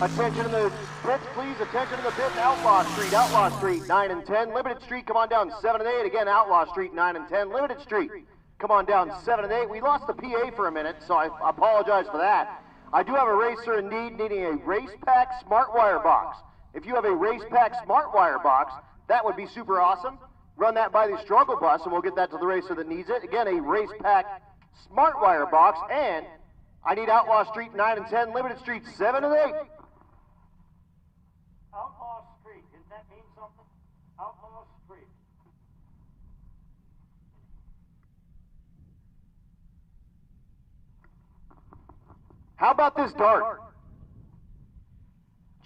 Attention in the pits, please. Attention in the pits. Outlaw Street, 9 and 10. Limited Street, come on down 7 and 8. Again, Outlaw Street, 9 and 10. Limited Street, come on down 7 and 8. We lost the PA for a minute, so I apologize for that. I do have a racer in need, needing a Race Pack Smart Wire Box. If you have a Race Pack Smart Wire Box, that would be super awesome. Run that by the struggle bus, and we'll get that to the racer that needs it. Again, a Race Pack Smart Wire Box, and I need Outlaw Street, 9 and 10. Limited Street, 7 and 8. Outlaw Street, doesn't that mean something? Outlaw Street. How about this dart?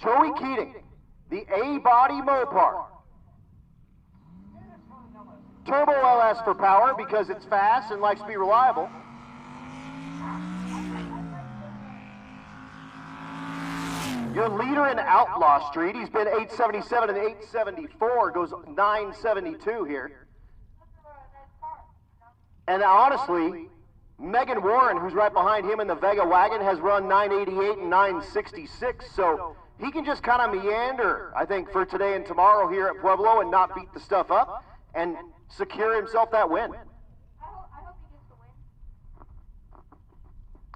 Joey Keating, the A-Body Mopar. Turbo LS for power because it's fast and likes to be reliable. Your leader in Outlaw Street, he's been 877 and 874, goes 972 here. And honestly, Megan Warren, who's right behind him in the Vega wagon, has run 988 and 966, so he can just kind of meander, I think, for today and tomorrow here at Pueblo and not beat the stuff up and secure himself that win.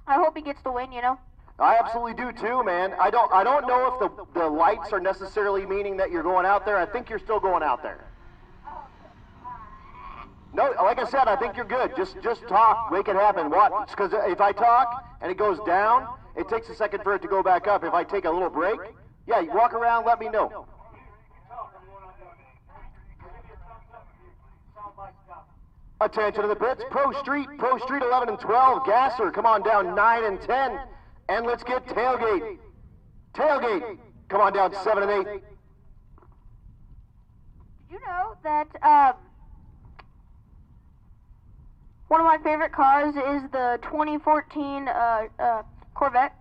I hope he gets the win, you know. I absolutely do too, man. I don't know if the lights are necessarily meaning that you're going out there. I think you're still going out there. No, like I said, I think you're good. Just talk, make it happen. Watch, because if I talk and it goes down, it takes a second for it to go back up. If I take a little break, yeah, you walk around, let me know. Attention to the pits. Pro Street 11 and 12. Gasser, come on down 9 and 10. And let's get Tailgate. Tailgate, come on down 7 and 8. Did you know that one of my favorite cars is the 2014 Corvette?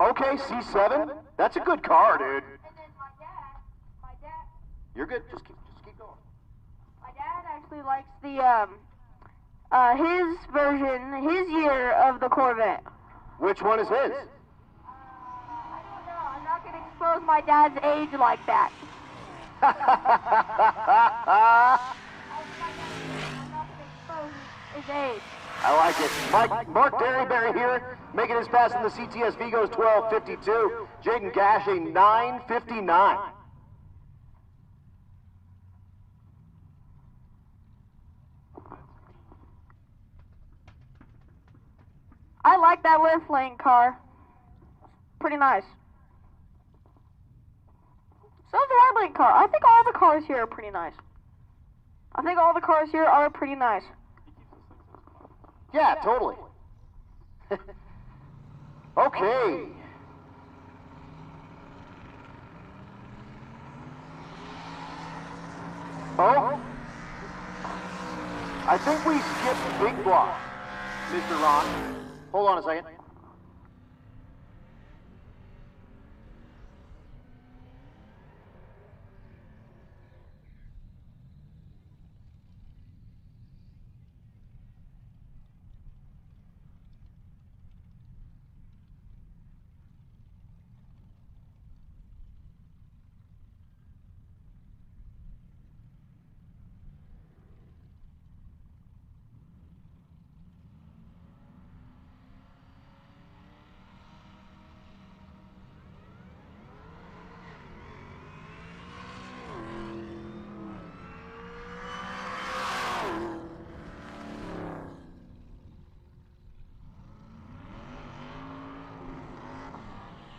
Okay, C7. That's a good car, dude. And then my dad. You're good. Just keep going. My dad actually likes the his version, his year of the Corvette. Which one is his? I don't know. I'm not going to expose my dad's age like that. I'm not going to expose his age. I like it. Mark Derryberry here, making his pass in the CTS Vigos 1252. Jaden Gash, a 959. I like that lift lane car. Pretty nice. So is the right lane car. I think all the cars here are pretty nice. Yeah, totally. Okay. Oh. I think we skipped Big Block, Mr. Ron. Hold on a second.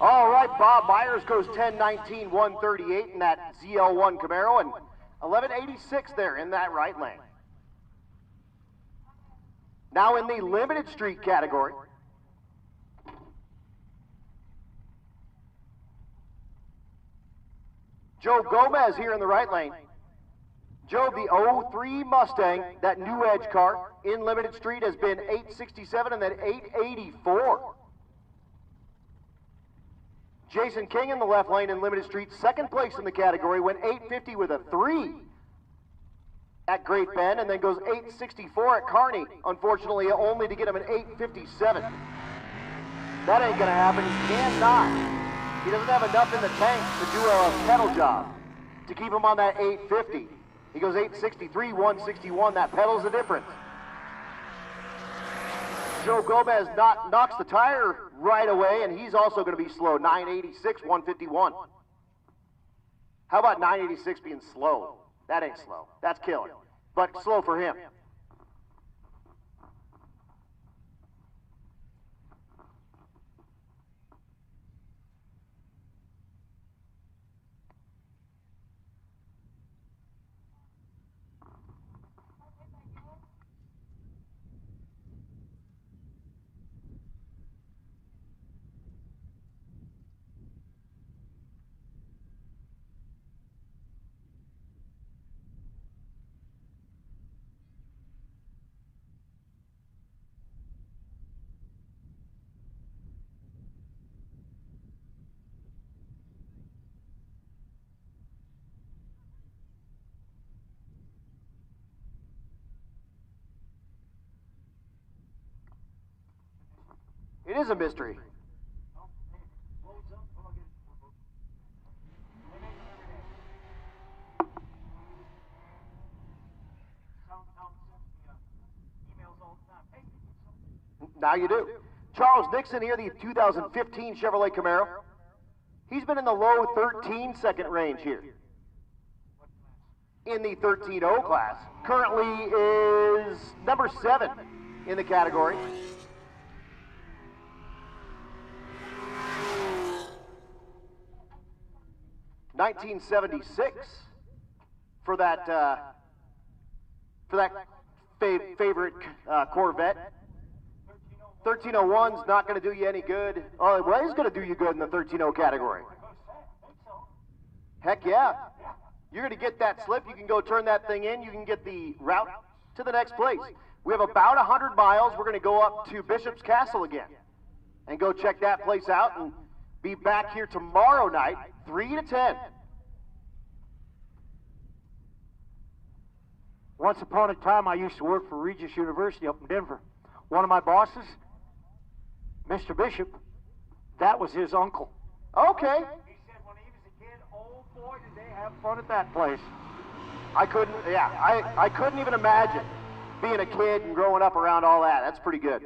All right, Bob Myers goes 10-19, 138 in that ZL1 Camaro, and 1186 there in that right lane. Now in the limited street category, Joe Gomez here in the right lane. Joe, the 03 Mustang, that new Edge car in limited street has been 867 and then 884. Jason King in the left lane in limited street, second place in the category, went 850 with a 3 at Great Bend, and then goes 864 at Kearney. Unfortunately, only to get him an 857. That ain't gonna happen. He cannot He doesn't have enough in the tank to do a pedal job to keep him on that 850. He goes 863, 161. That pedal's the difference. Joe Gomez knocks the tire right away, and he's also going to be slow. 986, 151. How about 986 being slow? That ain't slow. That's killing. But slow for him. It is a mystery. Now you do. Charles Nixon here, the 2015 Chevrolet Camaro. He's been in the low 13-second range here. In the 13.0 class. Currently is number 7 in the category. $1976 for that favorite Corvette. 1301's not going to do you any good. Oh, well, it's going to do you good in the 13.0 category. Heck yeah. You're going to get that slip. You can go turn that thing in. You can get the route to the next place. We have about 100 miles. We're going to go up to Bishop's Castle again and go check that place out and be back here tomorrow night, 3 to 10. Once upon a time, I used to work for Regis University up in Denver. One of my bosses, Mr. Bishop, that was his uncle. Okay. He said when he was a kid, oh boy, did they have fun at that place. I couldn't even imagine being a kid and growing up around all that. That's pretty good.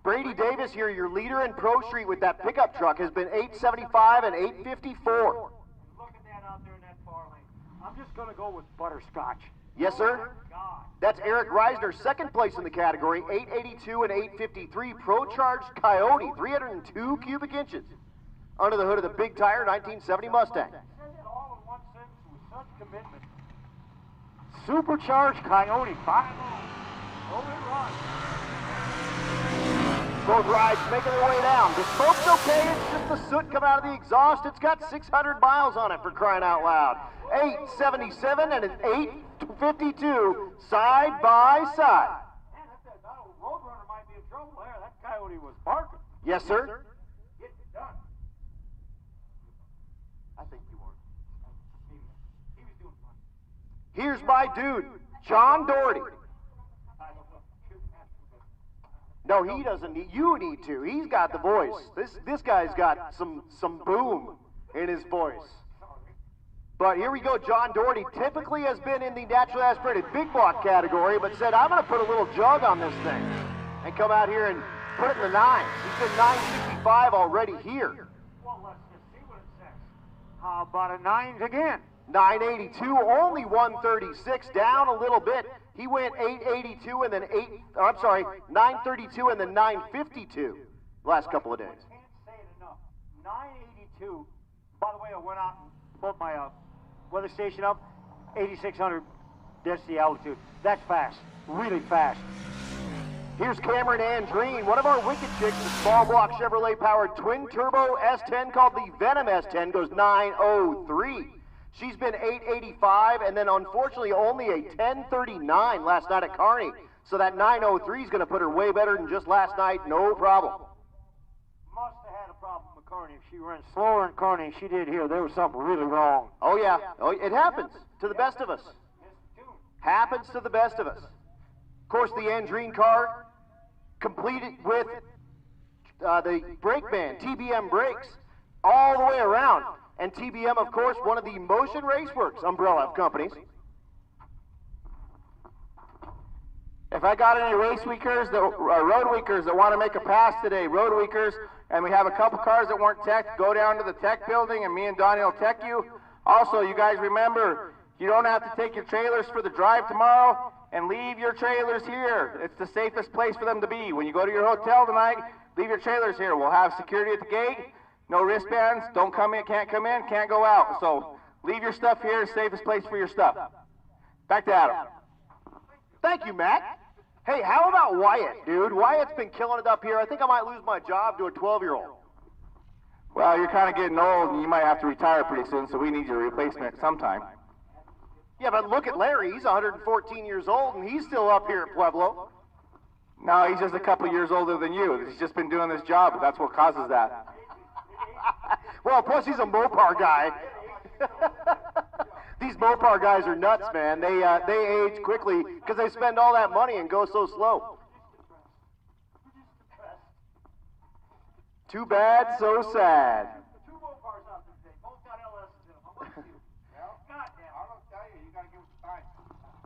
Brady Davis here, your leader in Pro Street with that pickup truck, has been 875 and 854. Look at that out there in that far lane. I'm just going to go with butterscotch. Yes, sir. That's Eric Reisner, second place in the category, 882 and 853. Pro-charged Coyote, 302 cubic inches. Under the hood of the big tire, 1970 Mustang. All in one sentence with such commitment. Supercharged Coyote, 5-0. Over it runs. Both rides making their way down. The smoke's okay, it's just the soot coming out of the exhaust. It's got 600 miles on it, for crying out loud. 877 and an 852, side by side. Man, that old Roadrunner might be in trouble there. That Coyote was barking. Yes, sir. Get it done. I think you were. He was doing fine. Here's my dude, John Doherty. No, he doesn't need, you need to. He's got the voice. This guy's got some boom in his voice. But here we go, John Doherty typically has been in the naturally aspirated big block category, but said, I'm going to put a little jug on this thing and come out here and put it in the 9s. He's been 965 already here. Well, let's just see what it says. How about a 9s again? 982, only 136, down a little bit. He went 882 and then 932 and then 952 last couple of days. I can't say it enough. 982. By the way, I went out and pulled my weather station up. 8,600 density altitude. That's fast. Really fast. Here's Cameron Andreen, one of our wicked chicks, the small block Chevrolet powered twin turbo S10 called the Venom S10, goes 903. She's been 885, and then unfortunately only a 1039 last night at Kearney. So that 903 is going to put her way better than just last night, no problem. Must have had a problem with Kearney. If she ran slower in Kearney than she did here, there was something really wrong. Oh yeah, it happens to the best of us. Happens to the best of us. Of course, the Andreen car completed with the brake band, TBM brakes, all the way around. And TBM, of course, one of the Motion Raceworks umbrella of companies. If I got any race weekers, road weekers that want to make a pass today, road weekers, and we have a couple cars that weren't teched, go down to the tech building and me and Donnie will tech you. Also, you guys remember, you don't have to take your trailers for the drive tomorrow and leave your trailers here. It's the safest place for them to be. When you go to your hotel tonight, leave your trailers here. We'll have security at the gate, no wristbands, don't come in, can't go out. So leave your stuff here, safest place for your stuff. Back to Adam. Thank you, Matt. Hey, how about Wyatt, dude? Wyatt's been killing it up here. I think I might lose my job to a 12-year-old. Well, you're kind of getting old and you might have to retire pretty soon, so we need your replacement sometime. Yeah, but look at Larry. He's 114 years old and he's still up here at Pueblo. No, he's just a couple years older than you. He's just been doing this job. That's what causes that. Well, plus he's a Mopar guy. These Mopar guys are nuts, man. They age quickly because they spend all that money and go so slow. Too bad, so sad. Two Mopars out there today. Both got LS's in them. How much you? Well, goddamn. I'm gonna tell you, you gotta give us time.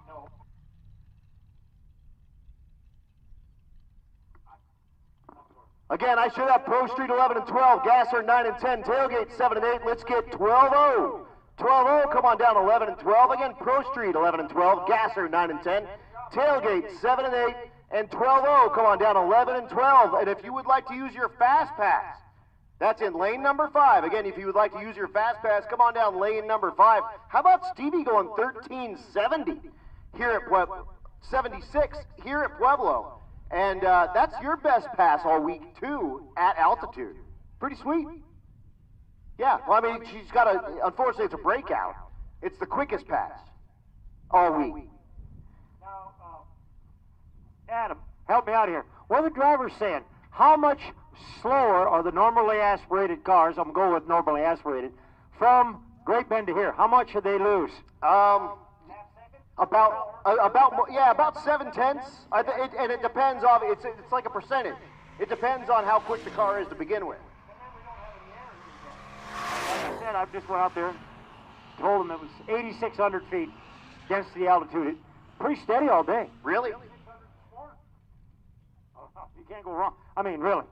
No. Again, I should have Pro Street 11 and 12, Gasser 9 and 10, Tailgate 7 and 8. Let's get 12-0. 12-0, come on down 11 and 12. Again, Pro Street 11 and 12, Gasser 9 and 10, Tailgate 7 and 8, and 12-0, come on down 11 and 12. And if you would like to use your Fast Pass, that's in lane number 5. Again, if you would like to use your Fast Pass, come on down lane number 5. How about Stevie going 1370 here at Pueblo, 76 here at Pueblo? And that's your best pass all week, too, at altitude. Pretty sweet. Yeah, well, I mean, she's got a, unfortunately, it's a breakout. It's the quickest pass all week. Now, Adam, help me out here. What are the drivers saying? How much slower are the normally aspirated cars, I'm going with normally aspirated, from Great Bend to here? How much do they lose? About 7/10. And it depends on, it's like a percentage. It depends on how quick the car is to begin with. Like I said, I just went out there, told them it was 8,600 feet density altitude. Pretty steady all day. Really? You can't go wrong. I mean, really.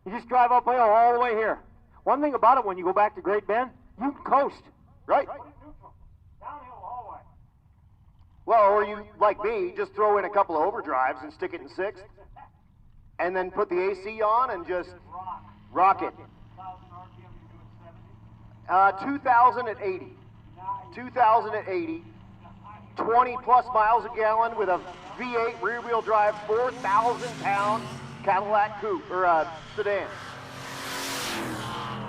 You just drive uphill all the way here. One thing about it, when you go back to Great Bend, you can coast. Right? Downhill all the way. Well, or you, like me, just throw in a couple of overdrives and stick it in 6th. And then put the AC on and just rock it. 2,080. 2,080. 20 plus miles a gallon with a V8 rear wheel drive, 4,000 pound Cadillac coupe, or sedan.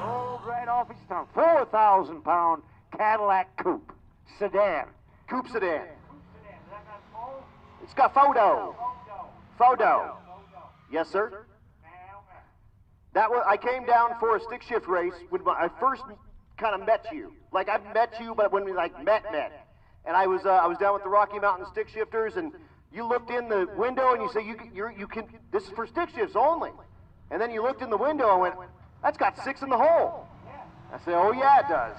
Rolled right off his tongue. 4,000 pound Cadillac coupe sedan. Coupe sedan. It's got photo. Photo. Yes, sir. That was, I came down for a stick shift race when I first kind of met you. Like I've met you, but when we met. And I was down with the Rocky Mountain stick shifters, and you looked in the window and you say you can. This is for stick shifts only. And then you looked in the window and went, that's got 6 in the hole. I said, oh yeah, it does.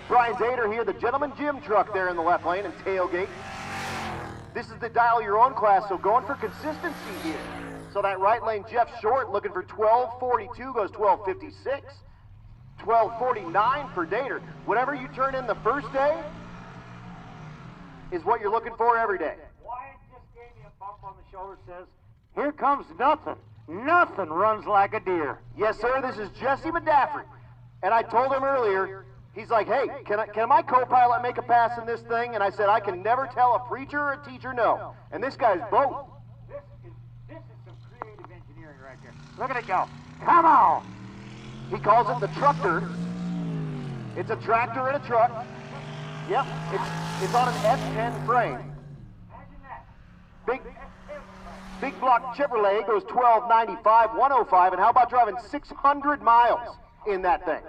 Brian Zader here, the Gentleman Gym truck there in the left lane and tailgate. This is the dial your own class, so going for consistency here. So that right lane, Jeff Short, looking for 1242, goes 1256. 1249 for Dater. Whatever you turn in the first day is what you're looking for every day. Wyatt just gave me a bump on the shoulder, says, here comes nothing. Nothing runs like a deer. Yes, sir, this is Jesse Madaffrey. And I told him earlier, he's like, hey, can my co-pilot make a pass in this thing? And I said, I can never tell a preacher or a teacher no. And this guy's both. This is some creative engineering right there. Look at it go. Come on. He calls it the trucker. It's a tractor and a truck. Yep, it's on an F10 frame. Big block Chevrolet goes 1295, 105, and how about driving 600 miles in that thing?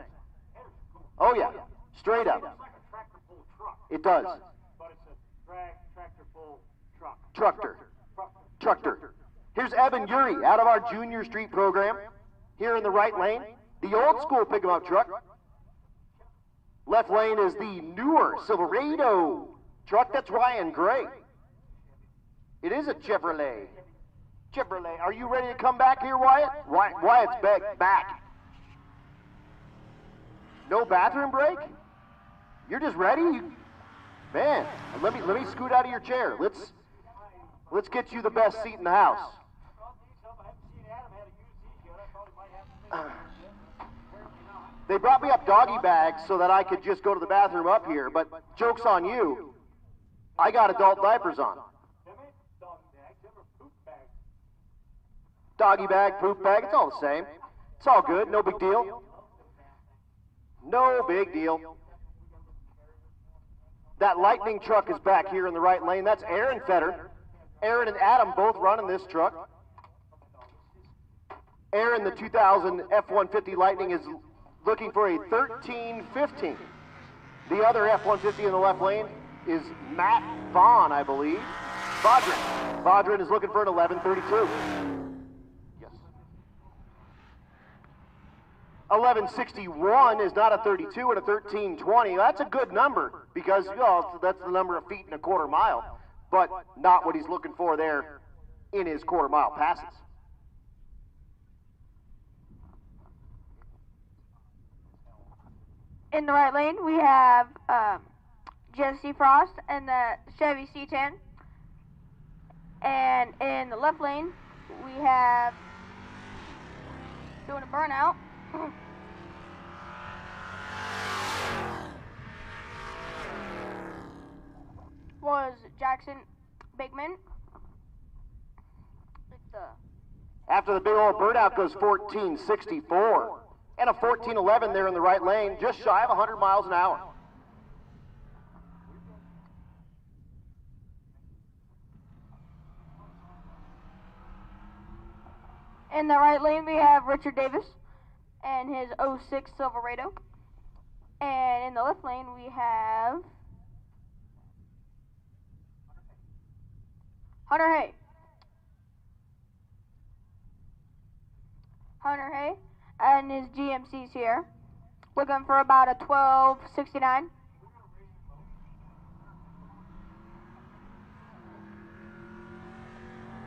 Oh yeah, straight up. It does. But it's a tractor pull truck. Trucker. Here's Evan Yuri out of our junior street program here in the right lane. The old school pickup truck. Left lane is the newer Silverado truck. That's Ryan Gray. It is a Chevrolet. Chevrolet. Are you ready to come back here, Wyatt? Wyatt's back. No bathroom break? You're just ready? Man, let me scoot out of your chair. Let's get you the best seat in the house. They brought me up doggy bags so that I could just go to the bathroom up here, but joke's on you. I got adult diapers on. Doggy bag, poop bag, it's all the same. It's all good, no big deal. No big deal. That Lightning truck is back here in the right lane. That's Aaron Fetter. Aaron and Adam both running this truck. Aaron, the 2000 F-150 Lightning, is looking for a 13-15. The other F-150 in the left lane is Matt Vaughn, I believe. Vaudrin is looking for an 11-32. Yes. 11-61 is not a 32 and a 13-20. That's a good number because that's the number of feet in a quarter mile, but not what he's looking for there in his quarter mile passes. In the right lane, we have Jesse Frost and the Chevy C10. And in the left lane, we have, doing a burnout, was Jackson Bigman. After the big old burnout goes 14-64. And a 14-11 there in the right lane, just shy of 100 miles an hour. In the right lane, we have Richard Davis and his 06 Silverado. And in the left lane, we have Hunter Hay. And his GMC's here, looking for about a 1269.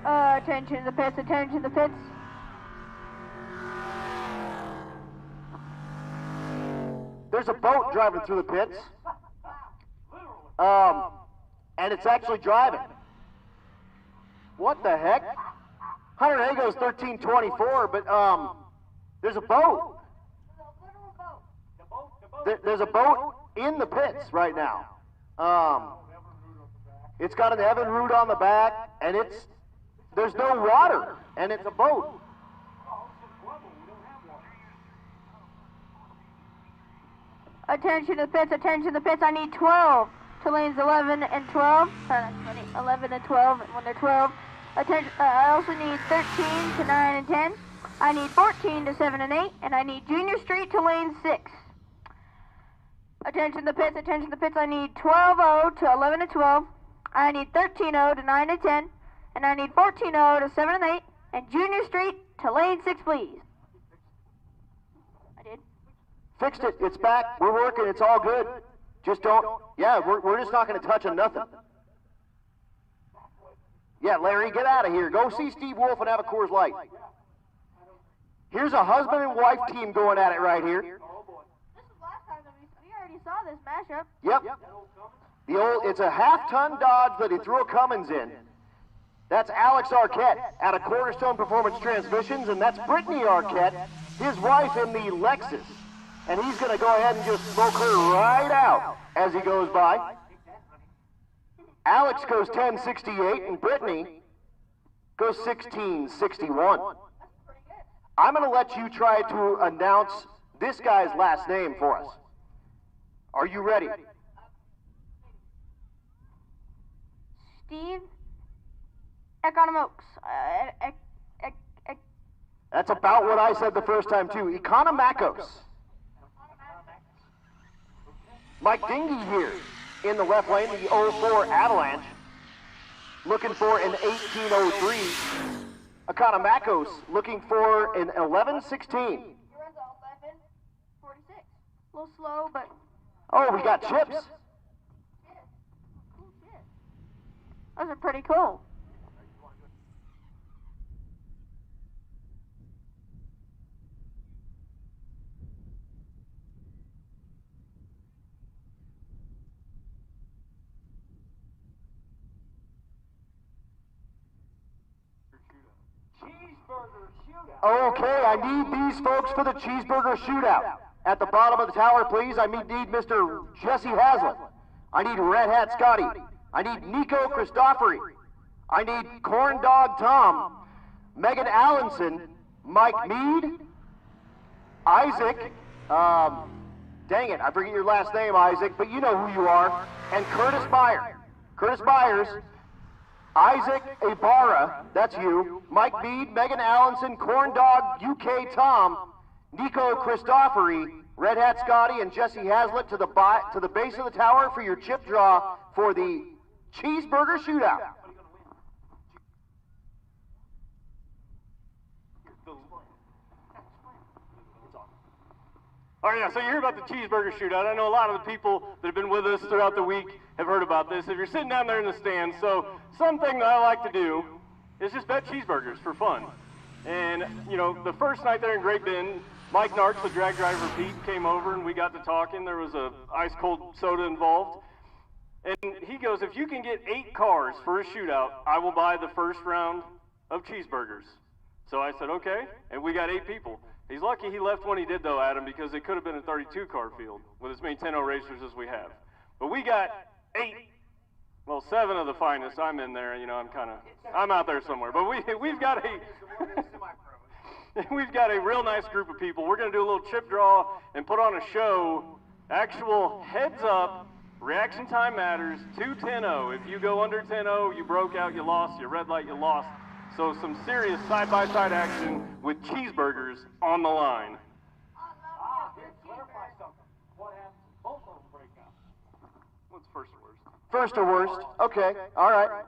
Attention to the pits, attention to the pits. There's a boat driving through the pits. And it's actually driving. What the heck? Hunter Hay goes 13-24, but there's a boat. There's a boat in the pits right now. It's got an Evan root on the back, and there's no water, and it's a boat. Attention to the pits, attention to the pits. I need 12 to lanes 11 and 12. 11 and 12 when they're 12. Attention, I also need 13 to 9 and 10. I need 14 to 7 and 8, and I need Junior Street to lane 6. Attention to the pits, attention to the pits. I need 12-0 to 11 and 12. I need 13-0 to 9 and 10, and I need 14-0 to 7 and 8, and Junior Street to lane 6, please. I did. Fixed it. It's back. We're working. It's all good. Just don't. Yeah, we're just not going to touch on nothing. Yeah, Larry, get out of here. Go see Steve Wolf and have a Coors Light. Here's a husband and wife team going at it right here. This is last time that we already saw this mashup. Yep. It's a half-ton Dodge that he threw a Cummins in. That's Alex Arquette out of Cornerstone Performance Transmissions, and that's Brittany Arquette, his wife, in the Lexus. And he's going to go ahead and just smoke her right out as he goes by. Alex goes 10.68, and Brittany goes 16.61. I'm going to let you try to announce this guy's last name for us. Are you ready? Steve Economokes. That's about what I said the first time, too. Economakos. Mike Dingy here in the left lane, the 04 Avalanche, looking for an 1803. Economacos looking for an 11-16. He runs a 11:46. A little slow, but Oh, we got chips. cool shit. Those are pretty cool. Okay, I need these folks for the cheeseburger shootout. At the bottom of the tower, please, I need Mr. Jesse Hazlitt. I need Red Hat Scotty. I need Nico Christofori. I need Corn Dog Tom, Megan Allenson, Mike Mead, Isaac, dang it, I forget your last name, Isaac, but you know who you are, and Curtis Byers. Curtis Byers, Isaac Ibarra, that's you, Mike Mead, Megan Allenson, Corn Dog, UK Tom, Nico Christofori, Red Hat Scotty, and Jesse Hazlitt to the base of the tower for your chip draw for the cheeseburger shootout. Oh yeah, so you hear about the cheeseburger shootout. I know a lot of the people that have been with us throughout the week have heard about this. If you're sitting down there in the stands, so something that I like to do is just bet cheeseburgers for fun. And, you know, the first night there in Great Bend, Mike Narks, the drag driver Pete, came over and we got to talking. There was a ice cold soda involved. And he goes, if you can get 8 cars for a shootout, I will buy the first round of cheeseburgers. So I said, okay, and we got 8 people. He's lucky he left when he did, though, Adam, because it could have been a 32-car field with as many 10-0 racers as we have. But we got 8, well, 7 of the finest. I'm in there, you know, I'm out there somewhere. But we've got a real nice group of people. We're going to do a little chip draw and put on a show, actual heads-up, reaction time matters, 2-10-0. If you go under 10-0, you broke out, you lost, you red light, you lost. So some serious side-by-side action with cheeseburgers on the line. Clarify something. What happens if both of them break out? What's first or worst? First or worst? Okay, all right.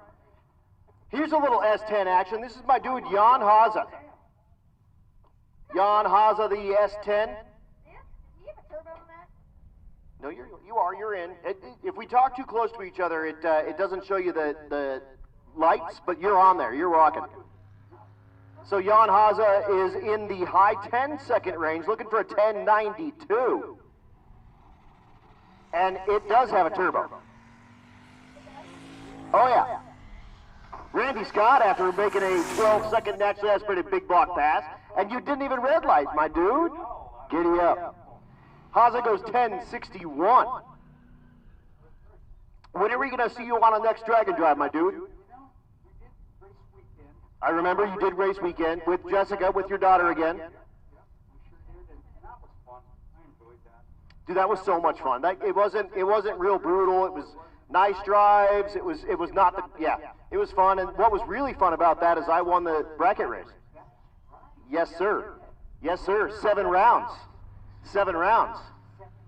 Here's a little S10 action. This is my dude, Jan Haza. Jan Haza, the S10. Do you have a turbo on that? No, you're in. If we talk too close to each other, it doesn't show you the lights, but you're on there. You're rocking. So Jan Haza is in the high 10-second range, looking for a 10.92. And it does have a turbo. Oh, yeah. Randy Scott, after making a 12-second naturally aspirated big block pass, and you didn't even red light, my dude. Giddy up. Haza goes 10.61. When are we going to see you on a next Dragon Drive, my dude? I remember you did race weekend with Jessica, with your daughter again. Dude, that was so much fun. It wasn't real brutal. It was nice drives. It was not it was fun. And what was really fun about that is I won the bracket race. Yes, sir. Yes, sir. 7 rounds. 7 rounds.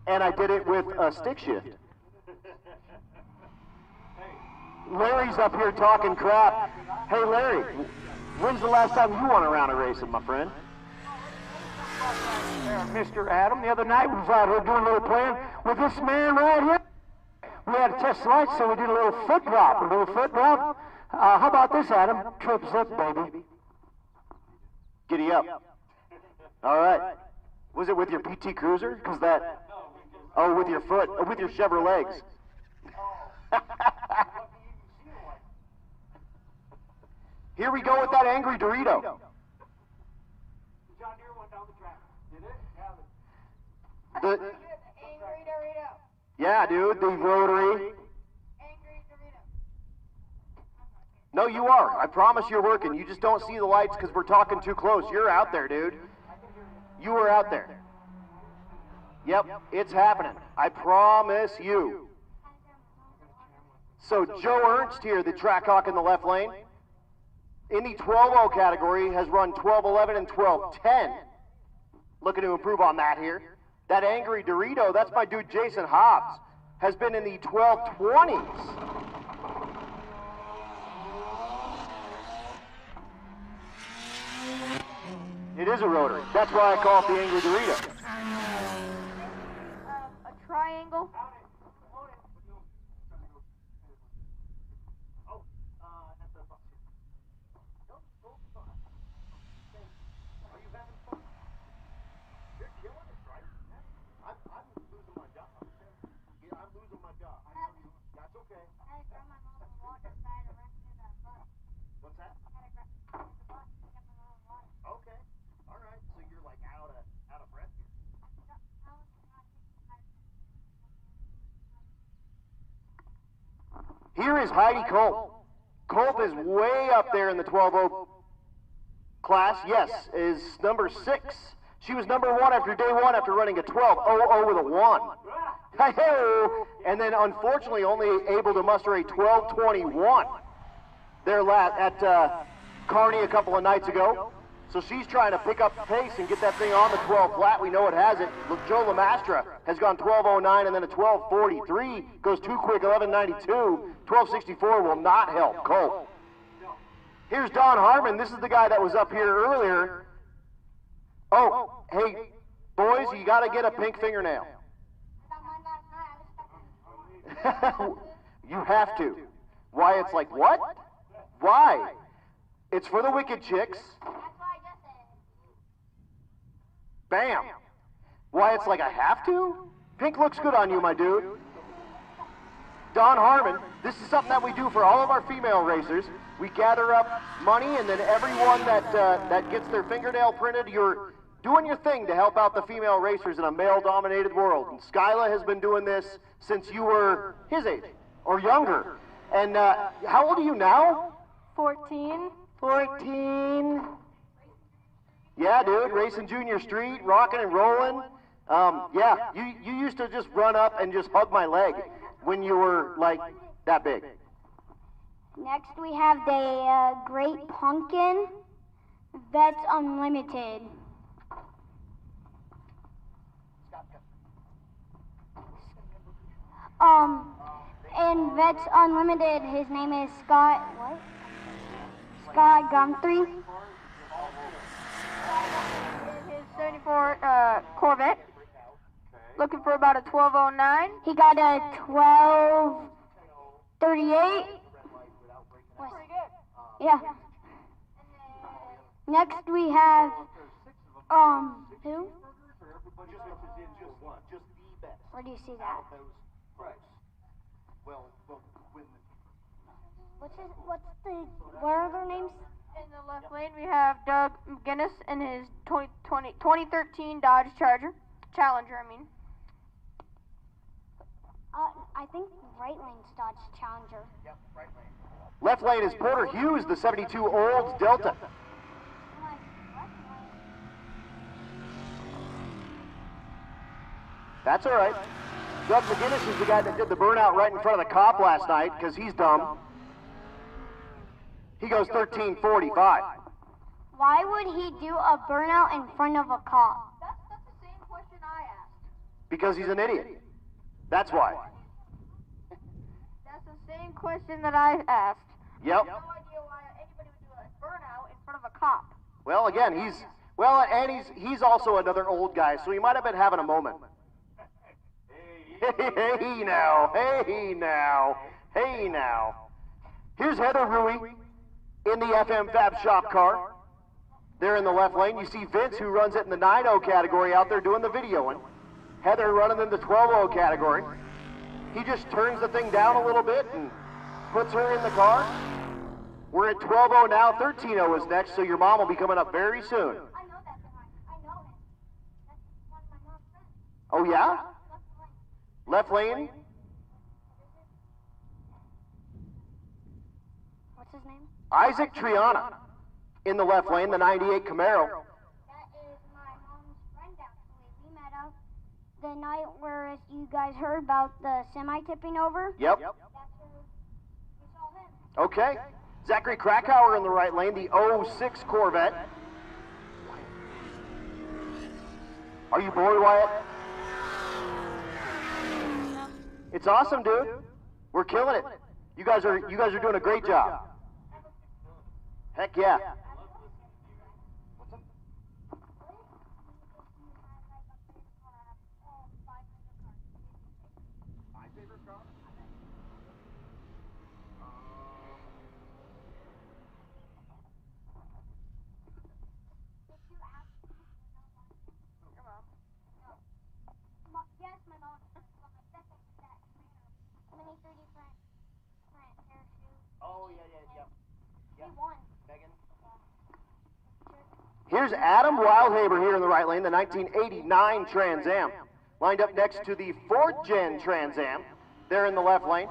And I did it with a stick shift. Larry's up here talking crap. Hey, Larry, when's the last time you won a round of racing, my friend? Mr. Adam, the other night we was out here doing a little playing with this man right here. We had to test the lights, so we did a little foot drop. How about this, Adam? Trip zip, baby. Giddy up. All right. Was it with your PT Cruiser? Because that... Oh, with your foot. Oh, with your Chevrolets. Here we go with that Angry Dorito. John Deere went down the track. Did it? The, Angry Dorito. yeah, dude, the rotary. Angry Dorito. No, you are. I promise you're working. You just don't see the lights because we're talking too close. You're out there, dude. You were out there. Yep, it's happening. I promise you. So Joe Ernst here, the track hawk in the left lane, in the 12-0 category, has run 12-11 and 12-10. Looking to improve on that here. That Angry Dorito, that's my dude Jason Hobbs, has been in the 12-20s. It is a rotary. That's why I call it the Angry Dorito. A triangle. What's that? Okay. All right. So you're like out of breath here. Here is Heidi Culp. Culp is way up there in the 12-0 class. Yes, is number 6. She was number 1 after day 1 after running a 12.00 with a 1. Hey-ho! And then unfortunately only able to muster a 12.21 there at Kearney a couple of nights ago. So she's trying to pick up the pace and get that thing on the 12 flat. We know it has it. Joe Lamastra has gone 12.09 and then a 12.43. Goes too quick, 11.92. 12.64 will not help Cole. Here's Don Harmon. This is the guy that was up here earlier. Oh, hey, boys, you got to get a pink fingernail. You have to. Why? It's like, what? Why? It's for the wicked chicks. Bam. Why? It's like, I have to? Pink looks good on you, my dude. Don Harmon, this is something that we do for all of our female racers. We gather up money, and then everyone that gets their fingernail printed, you're doing your thing to help out the female racers in a male-dominated world. And Skyla has been doing this since you were his age, or younger. And how old are you now? 14. 14. Yeah, dude, racing Junior Street, rocking and rolling. Yeah, you used to just run up and just hug my leg when you were, like, that big. Next we have the Great Pumpkin Vets Unlimited. In Vets Unlimited, his name is Scott, what? Scott Guthrie. His 74 Corvette. Looking for about a 12.09. He got a 12.38. Pretty good. Yeah. Next we have, who? Where do you see that? What are their names? In the left lane, we have Doug McGinnis and his 2013 Dodge Challenger, I mean. I think right lane's Dodge Challenger. Yep, right lane. Left lane is Porter Hughes, the 72 Olds Delta. That's all right. Doug McGinnis is the guy that did the burnout right in front of the cop last night because he's dumb. He goes 13.45. Why would he do a burnout in front of a cop? That's the same question I asked. Because he's an idiot. That's why. That's the same question that I asked. Yep. I have no idea why anybody would do a burnout in front of a cop. Well, again, he's also another old guy, so he might have been having a moment. Hey now, hey now, hey now. Here's Heather Rui in the FM Fab Shop car. There in the left lane, you see Vince, who runs it in the 9.0 category, out there doing the videoing. Heather running in the 12.0 category. He just turns the thing down a little bit and puts her in the car. We're at 12.0 now, 13.0 is next, so your mom will be coming up very soon. I know that guy. I know him. That's one of my mom's friends. Oh yeah? Left lane? What's his name? Isaac Triana in the left lane, the 98 Camaro. That is my mom's friend, actually. We met up the night where you guys heard about the semi tipping over. Yep. That's where we saw him. Okay. Zachary Krakauer in the right lane, the 06 Corvette. Are you bored, Wyatt? It's awesome, dude. We're killing it. You guys are doing a great job. Heck yeah. Here's Adam Wildhaber here in the right lane, the 1989 Trans Am. Lined up next to the 4th Gen Trans Am, there in the left lane.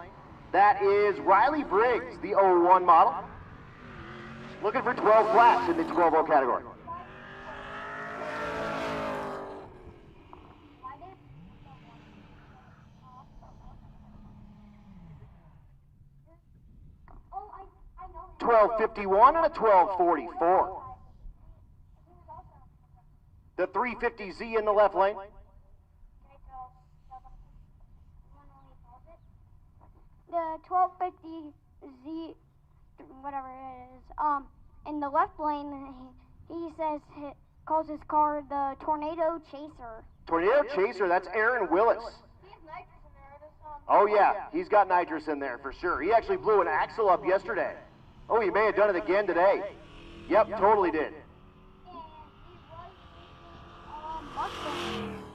That is Riley Briggs, the 01 model. Looking for 12 flaps in the 12-0 category. $12.51 and a $12.44. The 350Z in the left lane. The 1250Z, whatever it is, in the left lane, he says, calls his car the Tornado Chaser. Tornado Chaser, that's Aaron Willis. Oh yeah, he's got nitrous in there for sure. He actually blew an axle up yesterday. Oh, he may have done it again today. Yep, totally did.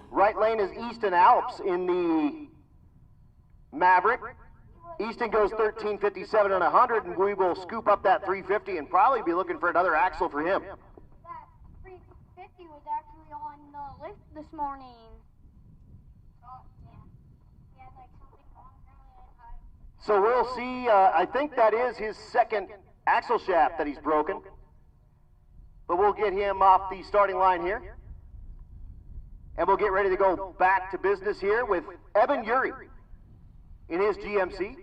Right lane is Easton Alps in the Maverick. Easton goes 13.57 and 100, and we will scoop up that 350 and probably be looking for another axle for him. That 350 was actually on the lift this morning. Oh, yeah. He had like something wrong. So we'll see, I think that is his second axle shaft that he's broken. But we'll get him off the starting line here. And we'll get ready to go back to business here with Evan Urey in his GMC.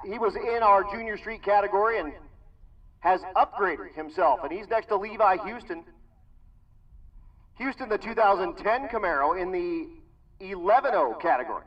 He was in our junior street category and has upgraded himself. And he's next to Levi Houston. Houston, the 2010 Camaro in the 11-0 category.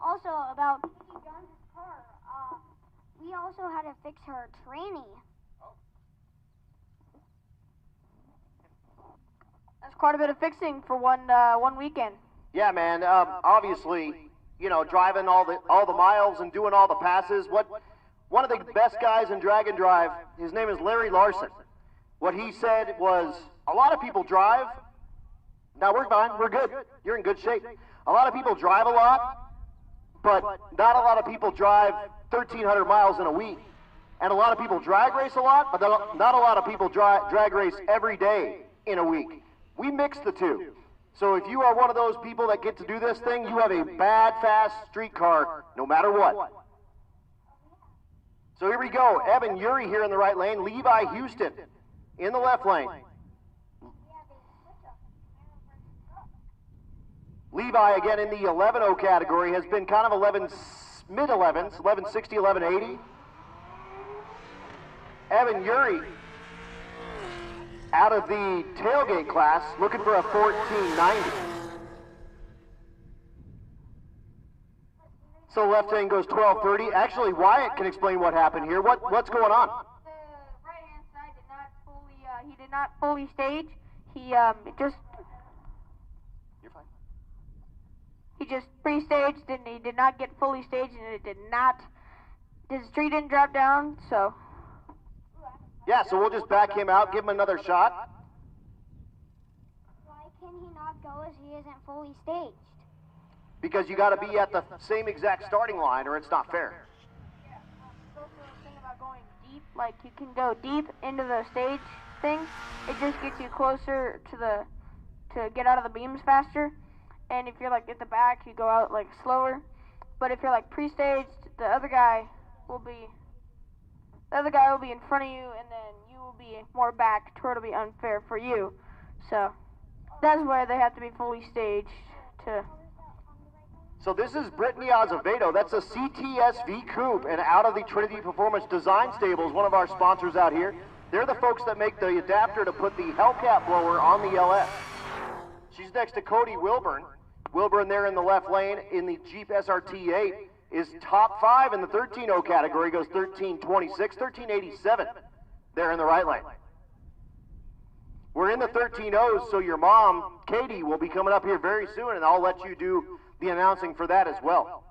Also about John's car, we also had to fix her tranny. That's quite a bit of fixing for one weekend. Yeah, man. Obviously, you know, driving all the miles and doing all the passes. One of the best guys in drag and drive, his name is Larry Larson. What he said was, a lot of people drive. Now we're fine. We're good. You're in good shape. A lot of people drive a lot. But not a lot of people drive 1,300 miles in a week. And a lot of people drag race a lot, but not a lot of people drag race every day in a week. We mix the two. So if you are one of those people that get to do this thing, you have a bad, fast street car, no matter what. So here we go. Evan Urey here in the right lane. Levi Houston in the left lane. Levi, again, in the 11-0 category, has been kind of mid-11s, 1160, 1180. Evan Urey, out of the tailgate class, looking for a 1490. So left lane goes 1230. Actually, Wyatt can explain what happened here. What's going on? The right-hand side did not fully, he did not fully stage. He just pre-staged and he did not get fully staged, and his tree didn't drop down, so. Yeah, so we'll just back him out, give him another shot. Why can he not go as he isn't fully staged? Because you got to be at the same exact starting line or it's not fair. Yeah, the thing about going deep, like you can go deep into the stage thing, it just gets you closer to get out of the beams faster. And if you're like at the back, you go out like slower. But if you're like pre-staged, the other guy will be in front of you, and then you will be more back to where it'll be unfair for you. So that's why they have to be fully staged to. So this is Brittany Azevedo. That's a CTSV coupe, and out of the Trinity Performance Design Stables, one of our sponsors out here. They're the folks that make the adapter to put the Hellcat blower on the LS. She's next to Cody Wilburn Wilburn there in the left lane in the Jeep SRT8 is top 5 in the 13.0 category, goes 13.26, 13.87 there in the right lane. We're in the 13.0s, so your mom, Katie, will be coming up here very soon, and I'll let you do the announcing for that as well.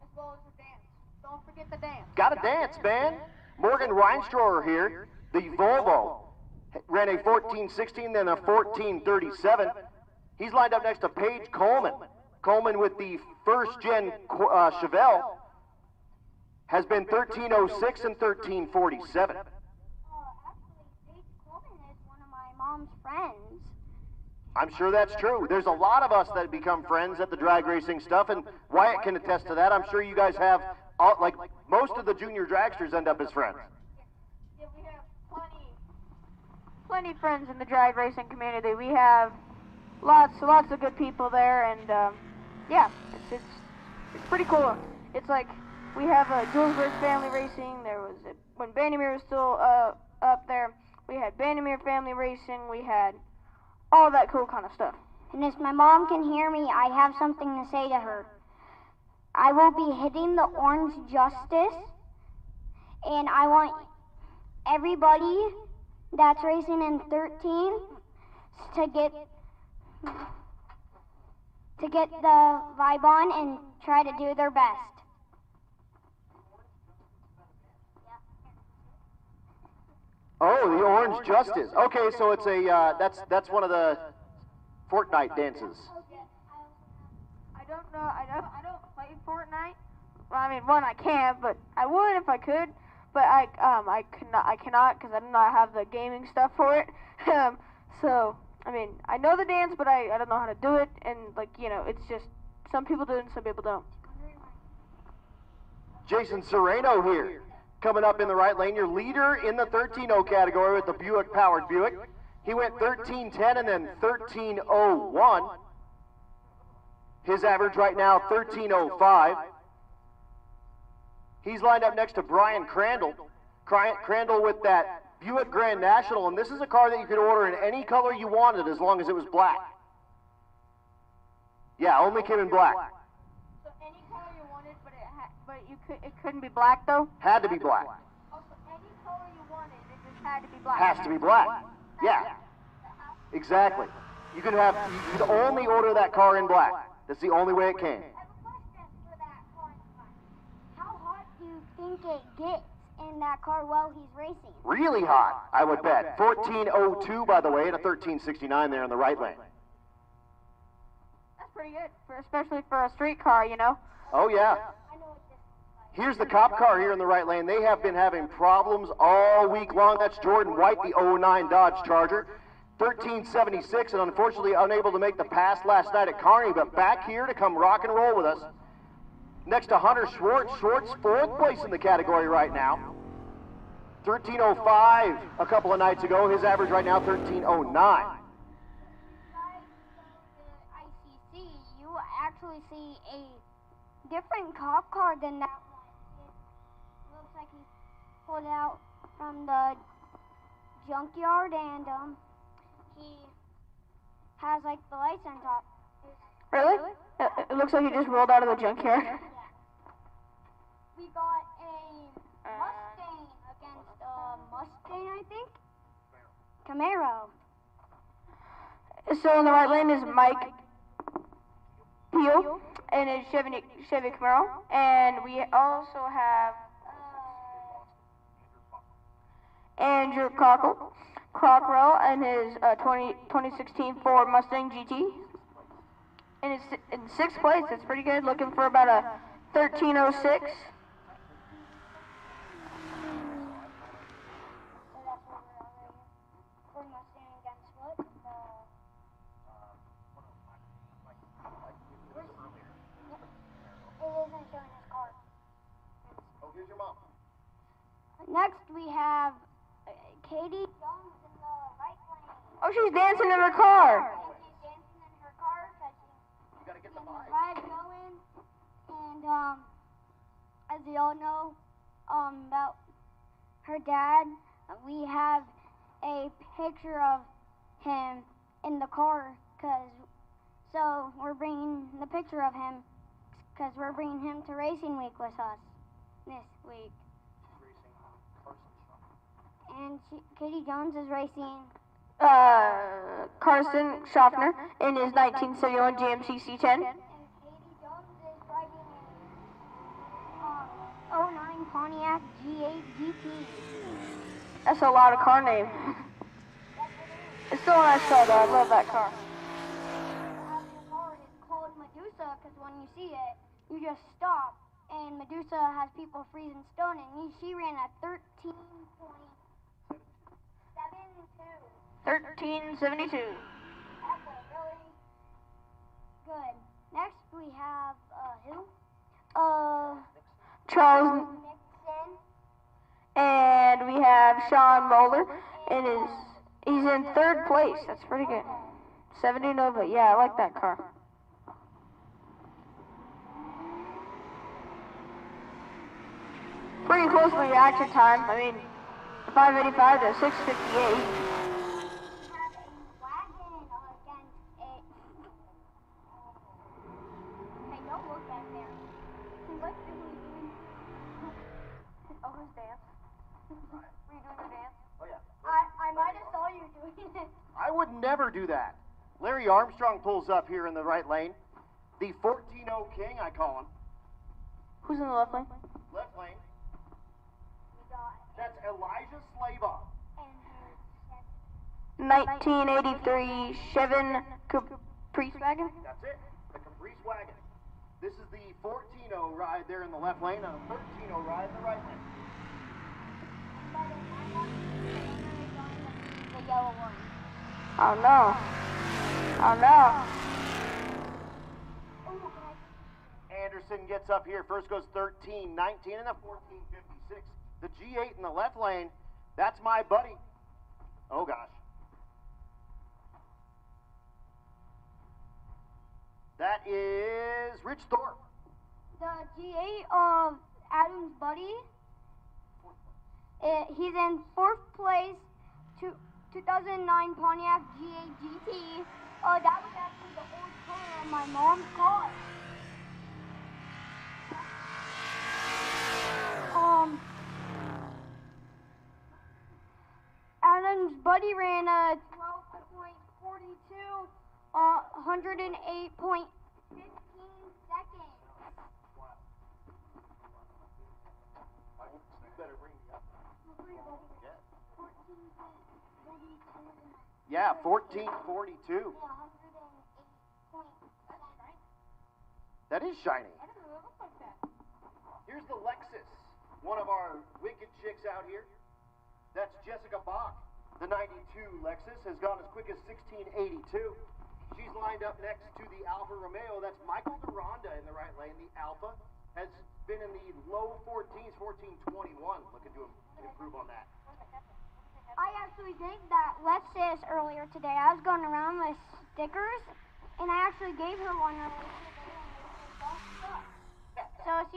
As well as the dance. Don't forget the dance. Got to dance, man. Morgan Reinstroher here, the Volvo, ran a 14.16, then a 14.37. He's lined up next to Paige Coleman. Coleman with the first-gen Chevelle has been 13.06 and 13.47. Actually, Paige Coleman is one of my mom's friends. I'm sure that's true. There's a lot of us that become friends at the drag racing stuff, and Wyatt can attest to that. I'm sure you guys have, like most of the junior dragsters end up as friends. Yeah, we have plenty friends in the drag racing community. We have lots of good people there, and yeah, it's pretty cool. It's like we have Julesburg Family Racing. There was when Bandimere was still up there. We had Bandimere Family Racing. We had all that cool kind of stuff. And if my mom can hear me, I have something to say to her. I will be hitting the Orange Justice, and I want everybody that's racing in 13 to get the vibe on and try to do their best. Oh, the Orange Justice. Okay, so it's a that's one of the Fortnite dances. I don't know. I don't play Fortnite. Well, I mean, I can't, but I would if I could. But I cannot because I do not have the gaming stuff for it. So I mean, I know the dance, but I don't know how to do it. And it's just some people do it and some people don't. Jason Sereno here, coming up in the right lane, your leader in the 13.0 category with the Buick-powered Buick. He went 13.10 and then 13.01. His average right now, 13.05. He's lined up next to Brian Crandall. Crandall with that Buick Grand National, and this is a car that you could order in any color you wanted as long as it was black. Yeah, only came in black. So any color you wanted, but it couldn't be black though? Had to be black. Also, any color you wanted, it just had to be black. Has to be black. Yeah. Exactly. You could only order that car in black. That's the only way it came. I have a question for that car in black. How hot do you think it gets in that car while he's racing? Really hot, I would bet. 14.02, by the way, and a 13.69 there in the right lane. That's pretty good, especially for a street car, Oh, yeah. Here's the cop car here in the right lane. They have been having problems all week long. That's Jordan White, the 09 Dodge Charger. 13.76, and unfortunately unable to make the pass last night at Kearney, but back here to come rock and roll with us. Next to Hunter Schwartz. Schwartz, 4th place in the category right now. 13.05 a couple of nights ago. His average right now, 13.09. ICC, you actually see a different cop car than that one. It looks like he pulled it out from the junkyard, and he has like the lights on top. Really? It looks like he just rolled out of the junkyard. Yeah. We got a Mustang against a Mustang, I think. Camaro. So in the right lane is Mike Peel and his Chevy Camaro, and we also have Andrew Cockrell and his 2016 Ford Mustang GT. And it's in 6th place. It's pretty good. Looking for about a 13.06. Next we have Katie Jones in the right lane. Oh, she's dancing in her car. She's dancing in her car because she's getting the vibe going. And as you all know about her dad, we have a picture of him in the car because So we're bringing the picture of him because we're bringing him to Racing Week with us this week. And Katie Jones is racing Carson Schaffner in his 1971 GMC C10. And Katie Jones is driving a 09 Pontiac G8 GT. That's a lot of car name. It's still a nice car though. I love that car. The car is called Medusa because when you see it, you just stop. And Medusa has people freezing stone, and she ran a 13.72. 1372. That's a really good. Next we have who? Charles Nixon. And we have Sean Moeller, and he's in 3rd place. That's pretty good. 70 Nova. Yeah, I like that car. Pretty close to reaction time. I mean, 585 to 658. I might have saw you doing it. I would never do that. Larry Armstrong pulls up here in the right lane. The 14-0 King, I call him. Who's in the left lane? Left lane. That's Elijah Slava. 1983 Chevin Caprice wagon. That's it, the Caprice wagon. This is the 14-0 ride there in the left lane and a 13-0 ride in the right lane. The yellow one. Oh no. Oh no. Anderson gets up here. First goes 13-19 and a 14-56. The G8 in the left lane, that's my buddy. Oh gosh. That is Rich Thorpe. The G8 of Adam's buddy. He's in 4th place. 2009 Pontiac G8 GT. That was actually the old color of my mom's car. Adam's buddy ran a 12.42, 108.15 seconds. Yeah, 1442. That is shiny. Here's the Lexus, one of our wicked chicks out here. That's Jessica Bach. The 92 Lexus has gone as quick as 1682. She's lined up next to the Alfa Romeo. That's Michael Deronda in the right lane. The Alfa has been in the low 14s, 1421. Looking to improve on that. I actually did that Lexus earlier today. I was going around with stickers, and I actually gave her one earlier today. So if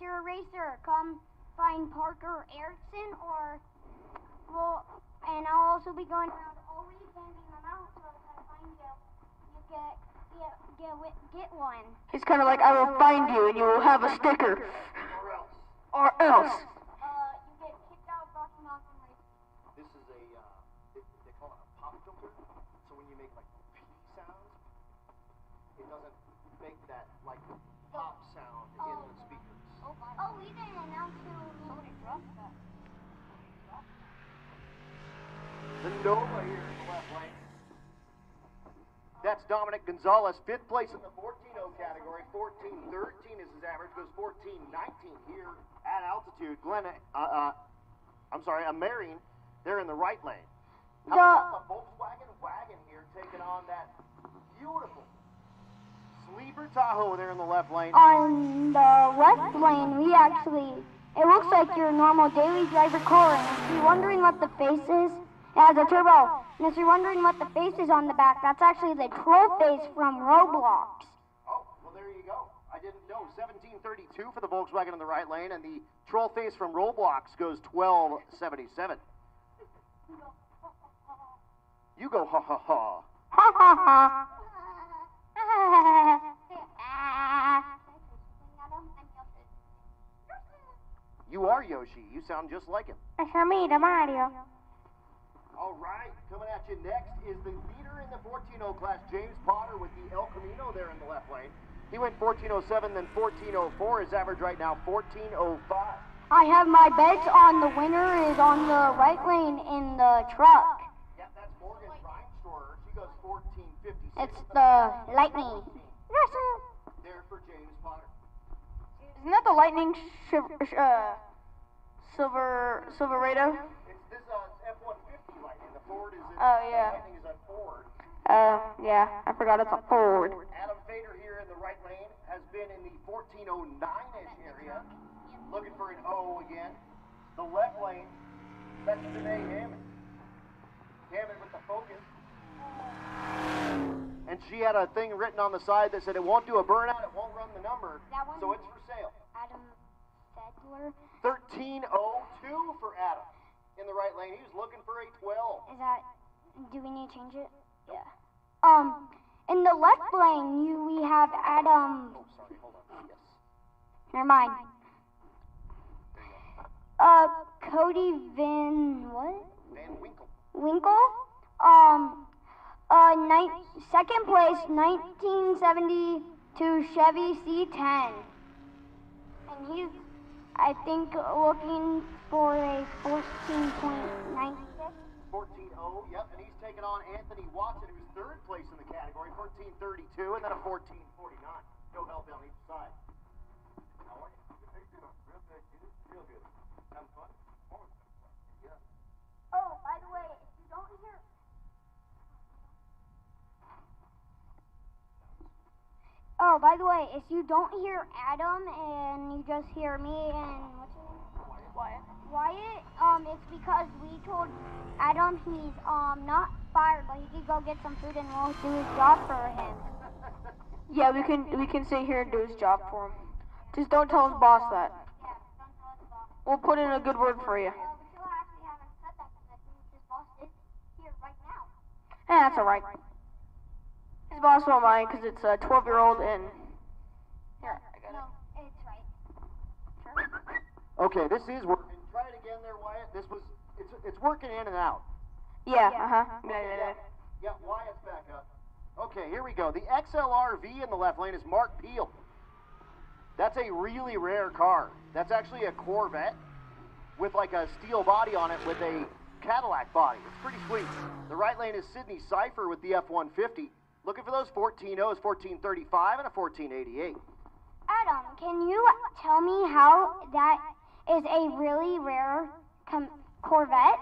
you're a racer, come find Parker Erickson, and I'll also be going around all week handing them out. So if I find you, get one. He's kind of like, I will find you and you will have a sticker. Or else. You get kicked out of Rocky Mountain Racing. This is they call it a pop filter. So when you make like P sounds, it doesn't make that like pop sound in the speakers. Oh, we didn't announce who somebody dropped that. The Nova here in the left lane. That's Dominic Gonzalez, 5th place in the 14-0 category. 14-13 is his average. Goes 14-19 here at altitude. Glenn, Marion, they're in the right lane. How about the Volkswagen wagon here taking on that beautiful sleeper Tahoe there in the left lane? On the left lane, it looks like your normal daily driver car. And if you're wondering what the face is, it has a turbo. And if you're wondering what the face is on the back, that's actually the troll face from Roblox. Oh, well, there you go. I didn't know. 1732 for the Volkswagen in the right lane, and the troll face from Roblox goes 1277. You go ha ha ha. Ha ha ha. Yoshi. You sound just like him. It's me, the Mario. All right, coming at you next is the leader in the 14.0 class, James Potter, with the El Camino there in the left lane. He went 14.07, then 14.04. His average right now, 14.05. I have my bets on the winner is on the right lane in the truck. Yep, that's Morgan Reinstorer. She goes 14.56. It's the Lightning. Yes, sir. There for James Potter. Isn't that the Lightning Silverado? It's this F-150 Lightning. The Ford is in. Oh, yeah. Lightning is a Ford. Yeah, I forgot it's a Ford. Adam Fader here in the right lane has been in the 14.09-ish area, looking for an O again. The left lane, that's Janae Hammond. Hammond with the Focus. And she had a thing written on the side that said it won't do a burnout, it won't run the number, That one? so it's for sale. Adam Fedler. 13.02 for Adam in the right lane. He was looking for a 12. Is that? Do we need to change it? Yeah. In the left lane, we have Adam. Oh, sorry, hold on. Yes. Never mind. Cody what? Van Winkle. Winkle. Second place, 1972 Chevy C10. And he's, I think, looking for a 14.96. 14.0, yep, and he's taking on Anthony Watson, who's third place in the category, 14.32, and then a 14.49. No help on each side. How are you? Real good. Having fun? Yeah. Oh, by the way, if you don't hear... Oh, by the way, if you don't hear Adam and you just hear me and what's your name? Wyatt, it's because we told Adam he's not fired, but he could go get some food and we'll do his job for him. Yeah, we can sit here and do his job for him. Just don't tell his boss that. Yeah, don't tell his boss. We'll put in a good word for you. We still actually haven't said that because I think his boss is here right now. That's alright. His boss won't mind because it's a 12-year-old and... Here, I got No, it's right. Okay, this is working. Try it again there, Wyatt. It's working in and out. it. Yeah, Yeah, Wyatt's back up. Okay, here we go. The XLRV in the left lane is Mark Peel. That's a really rare car. That's actually a Corvette with like a steel body on it with a Cadillac body. It's pretty sweet. The right lane is Sydney Cipher with the F-150. Looking for those 14.0s, 14.35 and a 14.88. Adam, can you tell me how that is a really rare Corvette?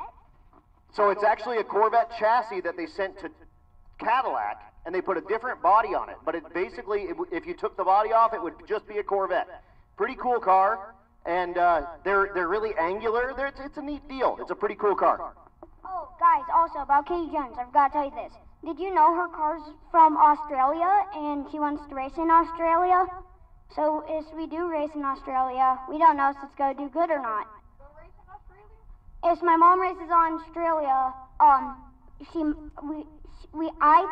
So it's actually a Corvette chassis that they sent to Cadillac, and they put a different body on it. But it basically, if you took the body off, it would just be a Corvette. Pretty cool car, and they're really angular. It's a neat deal. It's a pretty cool car. Oh, guys, also about Katie Jones, I've got to tell you this. Did you know her car's from Australia, and she wants to race in Australia? So if we do race in Australia, we don't know if it's going to do good or not. If my mom races on Australia, I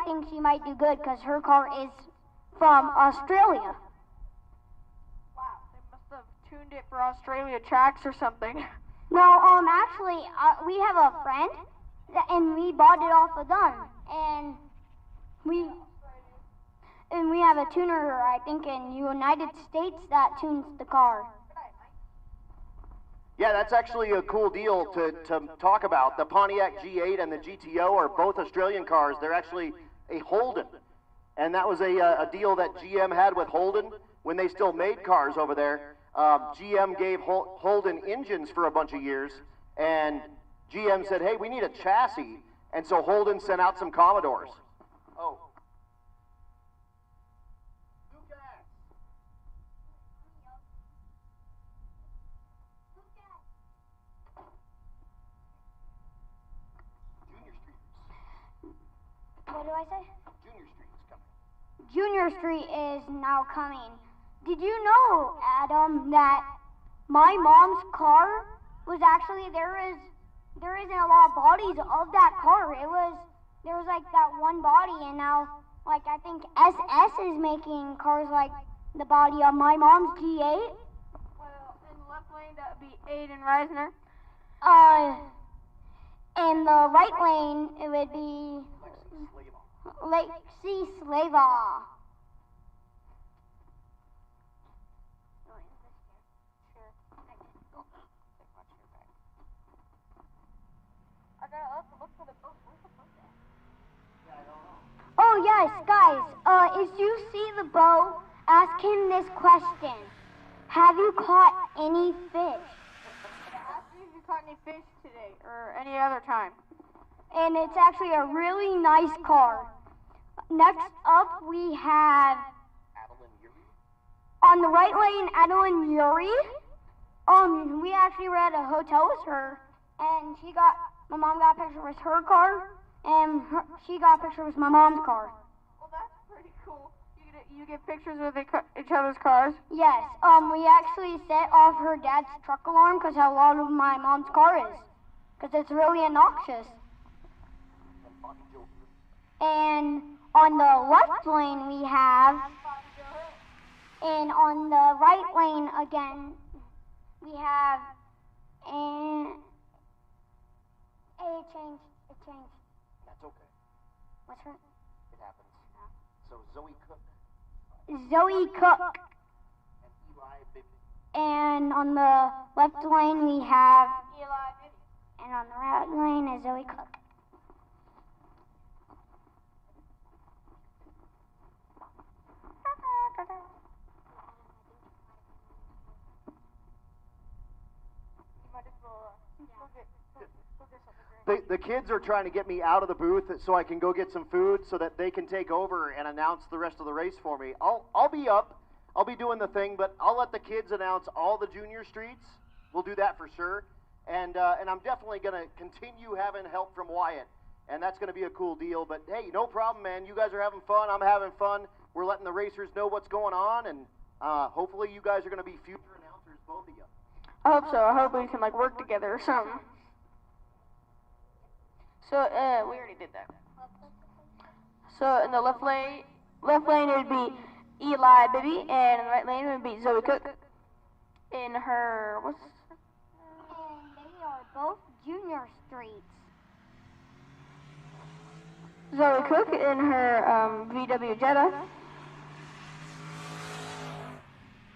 think she might do good because her car is from Australia. Wow, they must have tuned it for Australia tracks or something. No, actually, we have a friend, and we bought it off of them, and we have a tuner, I think, in United States that tunes the car. Yeah, that's actually a cool deal to talk about. The Pontiac G8 and the GTO are both Australian cars. They're actually a Holden. And that was a deal that GM had with Holden when they still made cars over there. GM gave Holden engines for a bunch of years, and GM said, hey, we need a chassis. And so Holden sent out some Commodores. Oh. What do I say? Junior Street is coming. Junior Street is now coming. Did you know, Adam, that my mom's car was actually, there isn't a lot of bodies of that car. There was like that one body, and now, like, I think SS is making cars like the body of my mom's G8. Well, in the left lane, lane, that would be Aiden Reisner. In the right lane, it would be Lexi Slava. Oh yes, guys, if you see the bow, ask him this question. Have you caught any fish? Ask me if you caught any fish today or any other time. And it's actually a really nice car. Next up, we have on the right lane, Adeline Yuri. We actually were at a hotel with her, and my mom got a picture with her car, and she got a picture with my mom's car. Well, that's pretty cool. You get pictures with each other's cars? Yes. We actually set off her dad's truck alarm because how loud of my mom's car is, because it's really obnoxious. And on the left lane we have, and on the right lane again, we have, and it changed. That's okay. What's her? It happens. So Zoe Cook. Zoe Cook. And Eli Bibby. And on the left lane we have Eli Bibby. And on the right lane is Zoe Cook. The kids are trying to get me out of the booth so I can go get some food so that they can take over and announce the rest of the race for me. I'll be up. I'll be doing the thing, but I'll let the kids announce all the junior streets. We'll do that for sure. And I'm definitely going to continue having help from Wyatt. And that's going to be a cool deal. But, hey, no problem, man. You guys are having fun. I'm having fun. We're letting the racers know what's going on. And hopefully you guys are going to be future announcers, both of you. I hope so. I hope we can, work together or something. So, we already did that. So, in the left lane it would be Eli Bibby, and in the right lane it would be Zoe Cook. In her, And they are both junior streets. Zoe Cook in her VW Jetta.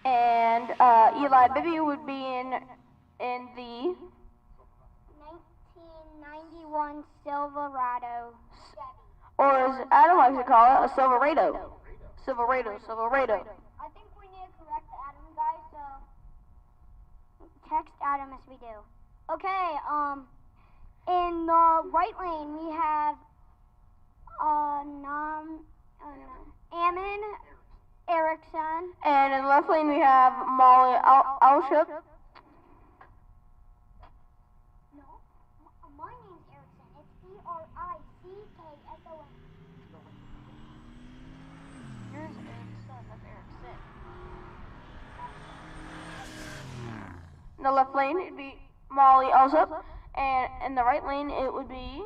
And Eli Bibby would be in the 1991 Silverado. Or as Adam likes to call it, a Silverado. Silverado. I think we need to correct Adam, guys, so text Adam as we do. Okay, in the right lane we have Ammon Erickson. And in the left lane we have Molly Alshup. My name's Erickson. It's E-R-I-C-K-S-O-N. Yours is Erickson, that's Erickson. In the left lane it'd be Molly Alshup. And in the right lane it would be...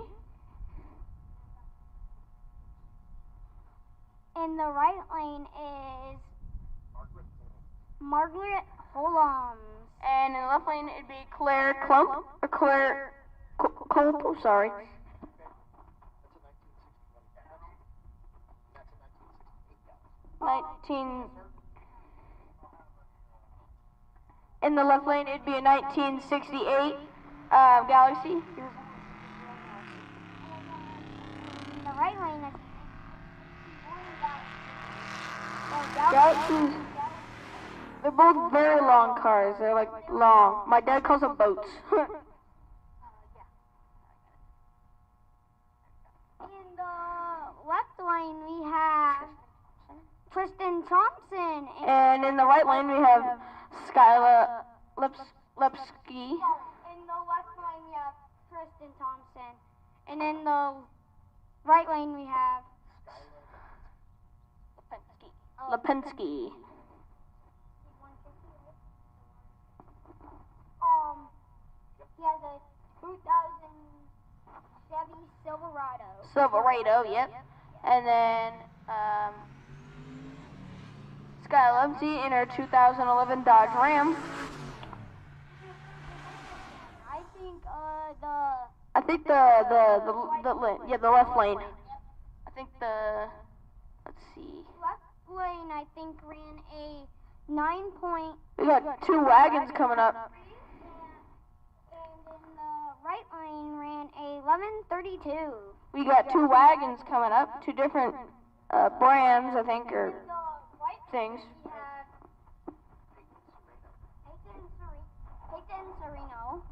In the right lane is Margaret Holmes. And in the left lane it'd be Claire Klump, or Claire Culp, oh, sorry. In the left lane it'd be a 1968 Galaxy. In the right lane is Galaxies. They're both very long cars. They're long. My dad calls them boats. In the left lane we have Tristan Thompson. And in the right lane we have Skyla Lepsky. In the left lane we have Tristan Thompson. And in the right lane we have Lipinski. He has a 2000 Chevy Silverado. Silverado, yep. And then Sky Lepsky in her 2011 Dodge Ram. I think the left lane. I think let's see. Left lane, I think, ran a 9 point. We got 2 wagons coming up. And in the right lane ran a 11:32. We got 2 wagons coming up, 2 different brands, I think, or things. We have Peyton Sereno.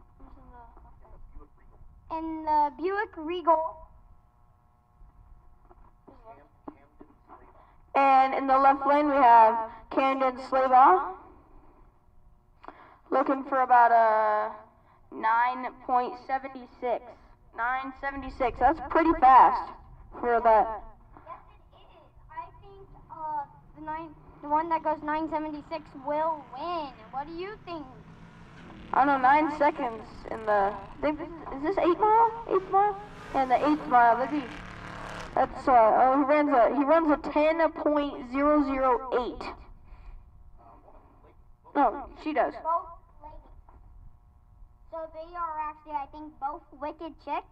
And the Buick Regal. And in the left lane we have Camden Slaybaugh. Looking for about a 9.76. 9.76. That's pretty fast for that. Yes, it is. I think the one that goes 9.76 will win. What do you think? I don't know, 9 seconds in the. Is this 8 mile? 8th mile? And the 8th mile. That's he runs a 10.008. No, she does. Both ladies. So they are actually, I think, both wicked chicks.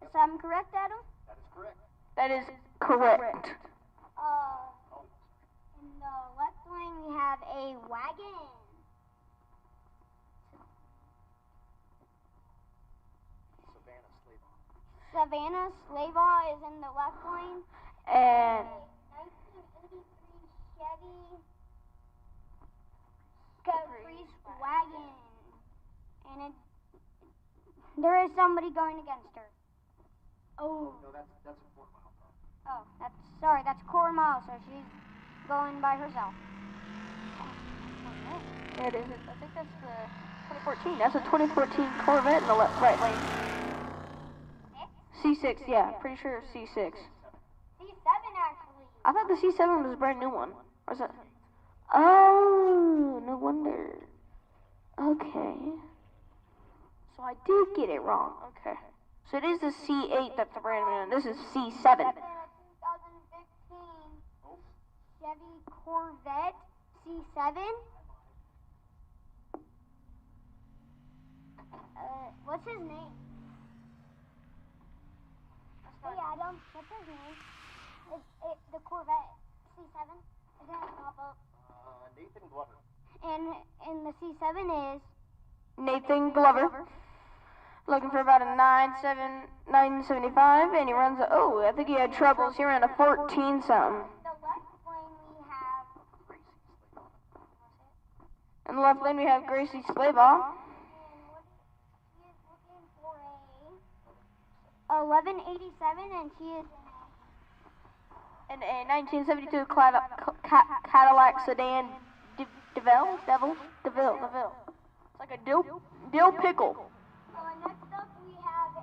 Is that correct, Adam? That is correct. That is correct. In the left lane we have a wagon. Savannah Slaybaugh is in the left lane. And 1983 Chevy Caprice wagon. And there is somebody going against her. Oh. No, that's a 4 mile car. Oh, that's Cora Miles, so she's going by herself. yeah, it is. I think that's the 2014. That's a 2014 Corvette in the right lane. C6, yeah, pretty sure it's C6. C7 actually. I thought the C7 was a brand new one. Or is that? Oh, no wonder. Okay. So I did get it wrong. Okay. So it is the C8 that's the brand new one. This is C7. 2015 Chevy Corvette C7. What's his name? Hey Adam, what's his name? The Corvette C7. Isn't it pop up? Nathan Glover. And the C7 is Nathan Glover. Looking for about a 9.75, and he runs a, I think he had troubles. He ran a 14 something. the left lane we have. In the left lane we have Gracie Slaybaugh. And he is looking for a 1187, and he is In a 1972 Cadillac sedan DeVille. It's like a dill pickle. next up we have a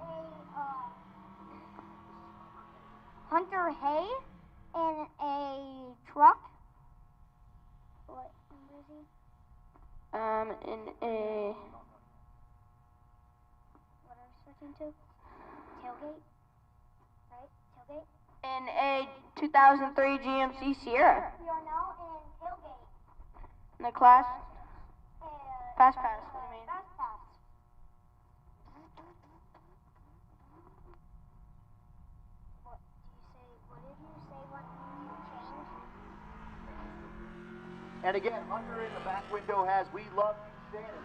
Hunter Hay in a truck. What number is he? In a. What are we switching to? Tailgate? Right? Tailgate? In a 2003 GMC Sierra. We are now in tailgate. In the class. Fast pass, what do you mean? Fast pass. What did you say? What you changed? And again, Hunter in the back window has We Love You, Shannon.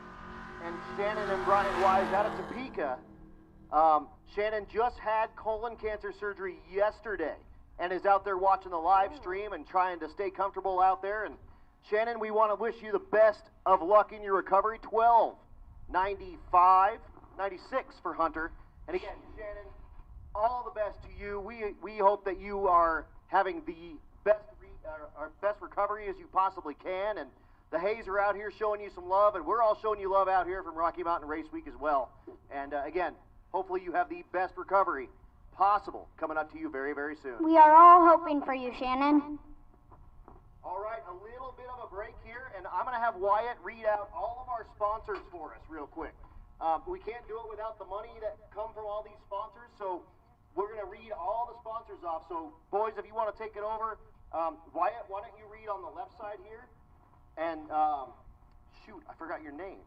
And Shannon and Brian Wise out of Topeka. Shannon just had colon cancer surgery yesterday and is out there watching the live stream and trying to stay comfortable out there. And Shannon, we want to wish you the best of luck in your recovery. 12.95, 96 for Hunter. And again, Shannon, all the best to you. We hope that you are having the best recovery as you possibly can. And the Hayes are out here showing you some love, and we're all showing you love out here from Rocky Mountain Race Week as well. And again, hopefully you have the best recovery possible coming up to you very, very soon. We are all hoping for you, Shannon. All right, a little bit of a break here, and I'm going to have Wyatt read out all of our sponsors for us real quick. We can't do it without the money that come from all these sponsors, so we're going to read all the sponsors off. So, boys, if you want to take it over, Wyatt, why don't you read on the left side here? And, shoot, I forgot your name.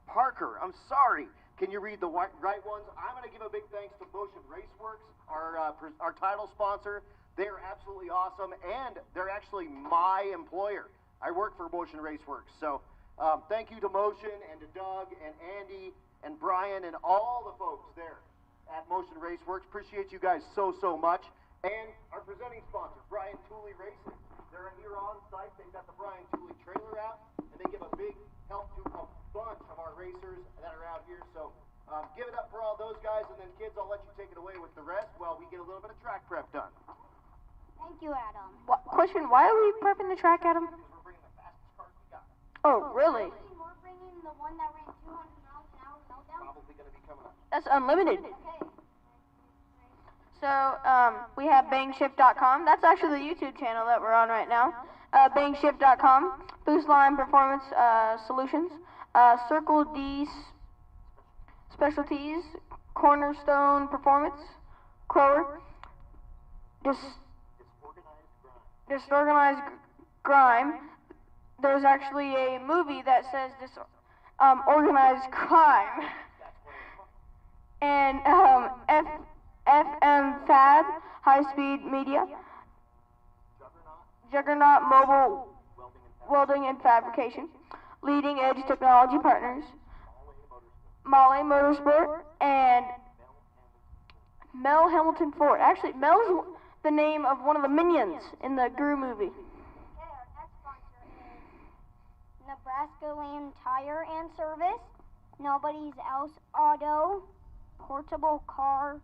Parker, I'm sorry. Can you read the right ones? I'm going to give a big thanks to Motion Raceworks, our title sponsor. They're absolutely awesome, and they're actually my employer. I work for Motion Raceworks. So thank you to Motion and to Doug and Andy and Brian and all the folks there at Motion Raceworks. Appreciate you guys so much. And our presenting sponsor, Brian Tooley Racing. They're here on site. They've got the Brian Tooley trailer out, and they give a big help to a bunch of our racers that are out here. So give it up for all those guys, and then kids, I'll let you take it away with the rest while we get a little bit of track prep done. Thank you, Adam. Question, why are we prepping the track, Adam? Because we're bringing the fastest cars we got. Oh, really? We're bringing the one that ran 200 miles an hour meltdown. Probably going to be coming up. That's unlimited. Okay. So, we have bangshift.com. That's actually the YouTube channel that we're on right now. Bangshift.com, Boost Line Performance Solutions, Circle D Specialties, Cornerstone Performance, Crower, Disorganized Grime. There's actually a movie that says Organized Crime. And FM Fab, High Speed Media, Juggernaut Mobile Welding and Fabrication, Leading Edge Technology Partners, Molly Motorsport, and Mel Hamilton Ford. Actually, Mel's the name of one of the minions in the Gru movie. Okay, our next sponsor is Nebraska Land Tire and Service, Nobody's Else Auto, Portable Car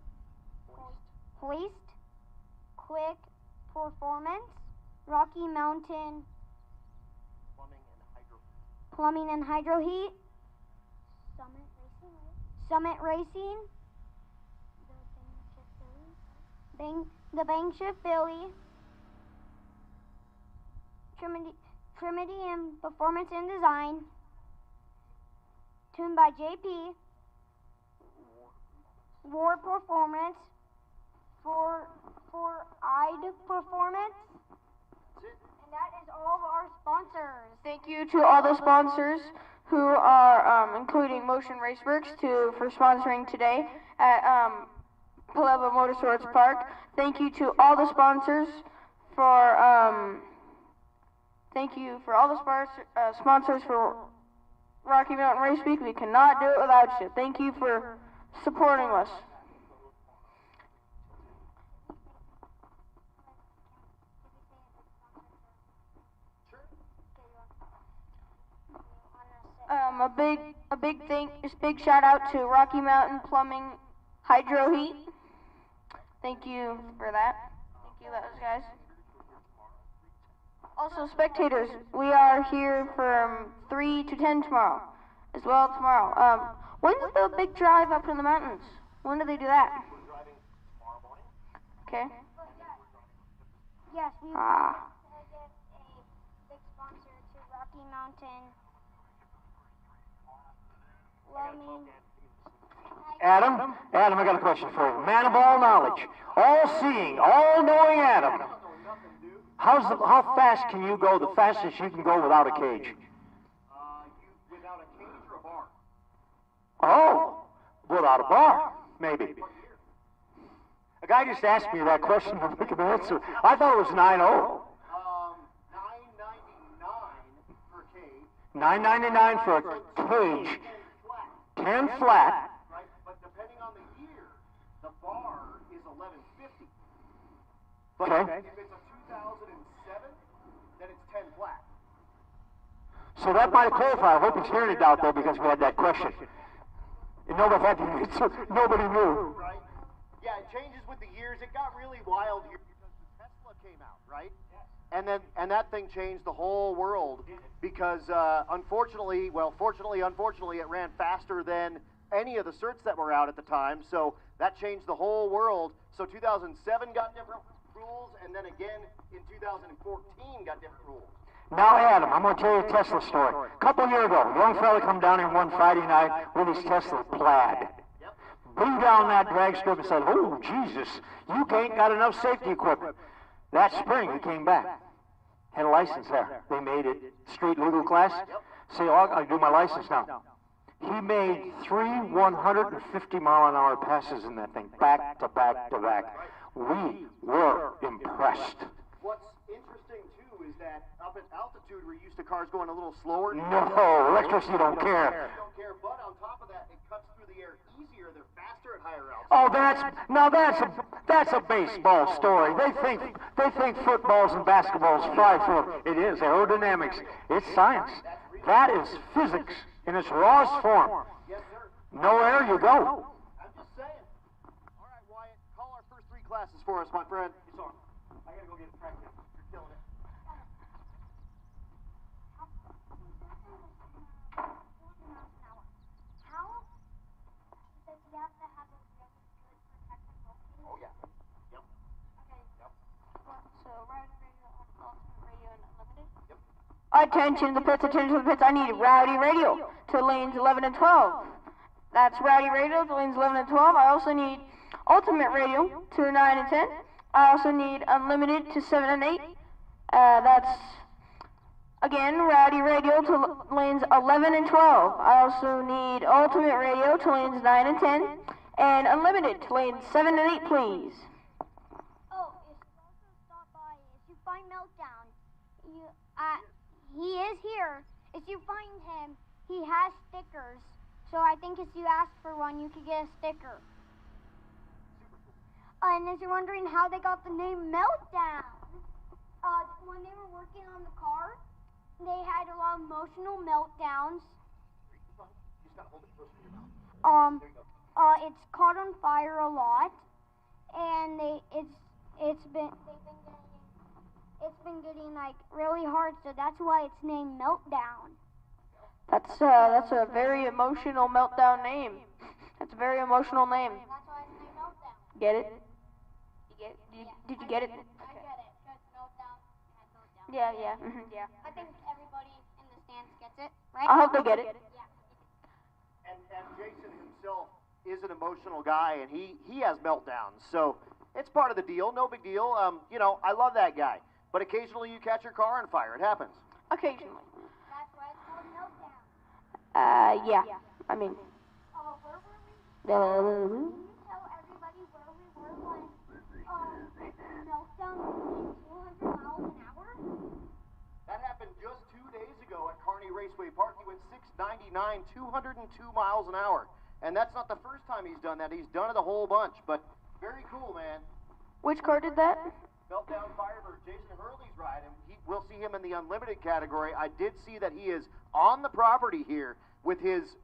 Hoist, Quick Performance, Rocky Mountain Plumbing and Hydro Heat, Summit Racing, the Bangshift Billy, Trinity and Performance and Design, tuned by JP, War Performance, for IDE Performance, and that is all of our sponsors. Thank you to all the sponsors who are, including Motion Raceworks, for sponsoring today at Pueblo Motorsports Park. Thank you to all the sponsors for, thank you for all the sponsors for Rocky Mountain Race Week. We cannot do it without you. Thank you for supporting us. A big shout out to Rocky Mountain Plumbing Hydro Heat. Thank you for that. Thank you, those guys. Also, spectators, we are here from 3 to 10 tomorrow, as well tomorrow. When's the big drive up in the mountains? When do they do that? Okay. Yes, we want to give a big sponsor to Rocky Mountain. Adam, I got a question for you. Man of all knowledge, all-seeing, all-knowing Adam. How fast can you go, the fastest you can go without a cage? Without a cage or a bar? Oh, without a bar, maybe. A guy just asked me that question and I can answer. I thought it was 9.0. $9.99 for a cage. 10 flat. Right, but depending on the year, the bar is $11.50. But okay. If it's a 2007, then it's 10 flat. So that might clarify. I hope he's hearing it out there because we had that question. And nobody had the answer. Nobody knew. Right? Yeah, it changes with the years. It got really wild here because the Tesla came out, right? And that thing changed the whole world because unfortunately, it ran faster than any of the certs that were out at the time. So that changed the whole world. So 2007 got different rules, and then again in 2014 got different rules. Now, Adam, I'm going to tell you a Tesla story. A couple of years ago, a young fella come down here one Friday night with his Tesla Plaid. Yep. Blew down that drag strip and said, "Oh, Jesus, you ain't got enough safety equipment." That spring, he came back. Had a license there. They made it street legal class. Say, "Oh, I'll do my license now." He made 3 150-mile-an-hour passes in that thing, back to back to back. We were impressed. What's interesting, too, is that up at altitude, we're used to cars going a little slower. No, electricity don't care. Don't care, but on top of that, it cuts through the air easier. They're faster at higher altitude. Oh, that's a baseball story. They think footballs and basketballs fly for them. It is aerodynamics. It's science. That is physics in its rawest form. Yes, sir. No air, you go. I'm just saying. All right, Wyatt, call our first 3 classes for us, my friend. It's on. I gotta go get practice. You're killing it. Oh, yeah. Yep. Okay. Yep. So, Rowdy Radio, Ultimate Radio, and Unlimited? Yep. Attention to the pits, attention to the pits. I need Rowdy Radio to lanes 11 and 12. That's Rowdy Radio to lanes 11 and 12. I also need Ultimate Radio to 9 and 10. I also need Unlimited to 7 and 8. That's, again, Rowdy Radio to lanes 11 and 12. I also need Ultimate Radio to lanes 9 and 10. And Unlimited to lanes 7 and 8, please. Oh, if you also stop by, if you find Meltdown, he is here. If you find him, he has stickers. So I think if you ask for one, you could get a sticker. And if you're wondering how they got the name Meltdown, when they were working on the car, they had a lot of emotional meltdowns. It's caught on fire a lot, and it's been getting like really hard, so that's why it's named Meltdown. That's a very emotional meltdown name. That's a very emotional name. That's why it's named Meltdown. Get it? You get it? Did you get it? I get it, because Meltdown has Meltdown. Yeah, yeah, yeah. I think everybody in the stands gets it, right? I hope they get it. Yeah. And Jason himself is an emotional guy, and he has meltdowns. So it's part of the deal. No big deal. You know, I love that guy. But occasionally you catch your car on fire. It happens. Occasionally. That's why it's called Meltdown. Yeah. I mean. Where were we? Can you tell everybody where we were when Meltdown was 200 miles an hour? That happened just 2 days ago at Kearney Raceway Park. He went 699, 202 miles an hour. And that's not the first time he's done that. He's done it a whole bunch. But very cool, man. Which car did that? Meltdown Firebird, Jason Hurley's ride, and we'll see him in the unlimited category. I did see that he is on the property here with his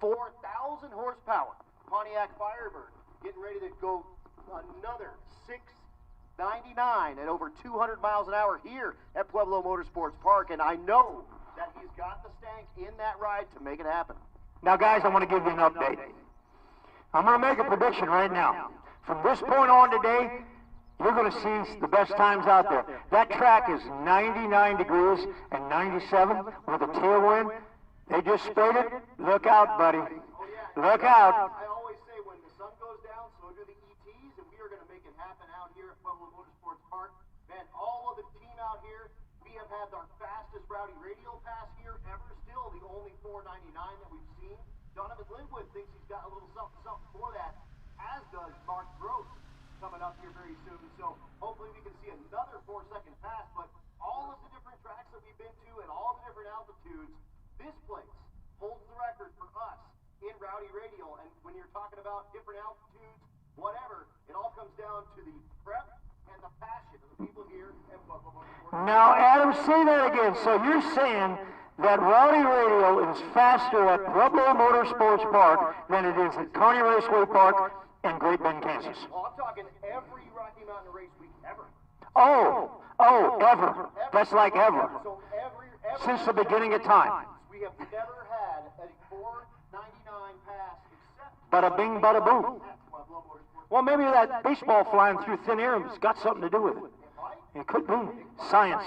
4,000 horsepower Pontiac Firebird, getting ready to go another 699 at over 200 miles an hour here at Pueblo Motorsports Park, and I know that he's got the stank in that ride to make it happen. Now, guys, I want to give you an update. I'm going to make a prediction right now. From this point on today, you're going to see the best times out there. That track is 99 degrees and 97 with a tailwind. They just sprayed it. Look out, buddy. Look out. I always say when the sun goes down, so do the ETs, and we are going to make it happen out here at Pueblo Motorsports Park. Man, all of the team out here, we have had our fastest Rowdy radial pass here ever. Still the only 499 that we've seen. Donovan Linwood thinks he's got a little something for that, as does Mark Gross, coming up here very soon. So hopefully we can see another 4-second pass. But all of the different tracks that we've been to and all the different altitudes, this place holds the record for us in Rowdy Radial. And when you're talking about different altitudes, whatever, it all comes down to the prep and the passion of the people here at Pueblo Motorsports. Now, Adam, say that again. So you're saying that Rowdy Radial is faster at Pueblo Motorsports Park than it is at Kearney Raceway Park in Great Bend, Kansas? Well, I'm talking every Rocky Mountain race week ever. Ever. That's like ever. So every Since the beginning of time. we have never had a 499 pass except Bada bing, bada boom. at Pueblo Motorsports. Well, maybe that baseball flying through thin air has got something to do with it. It could be. Science.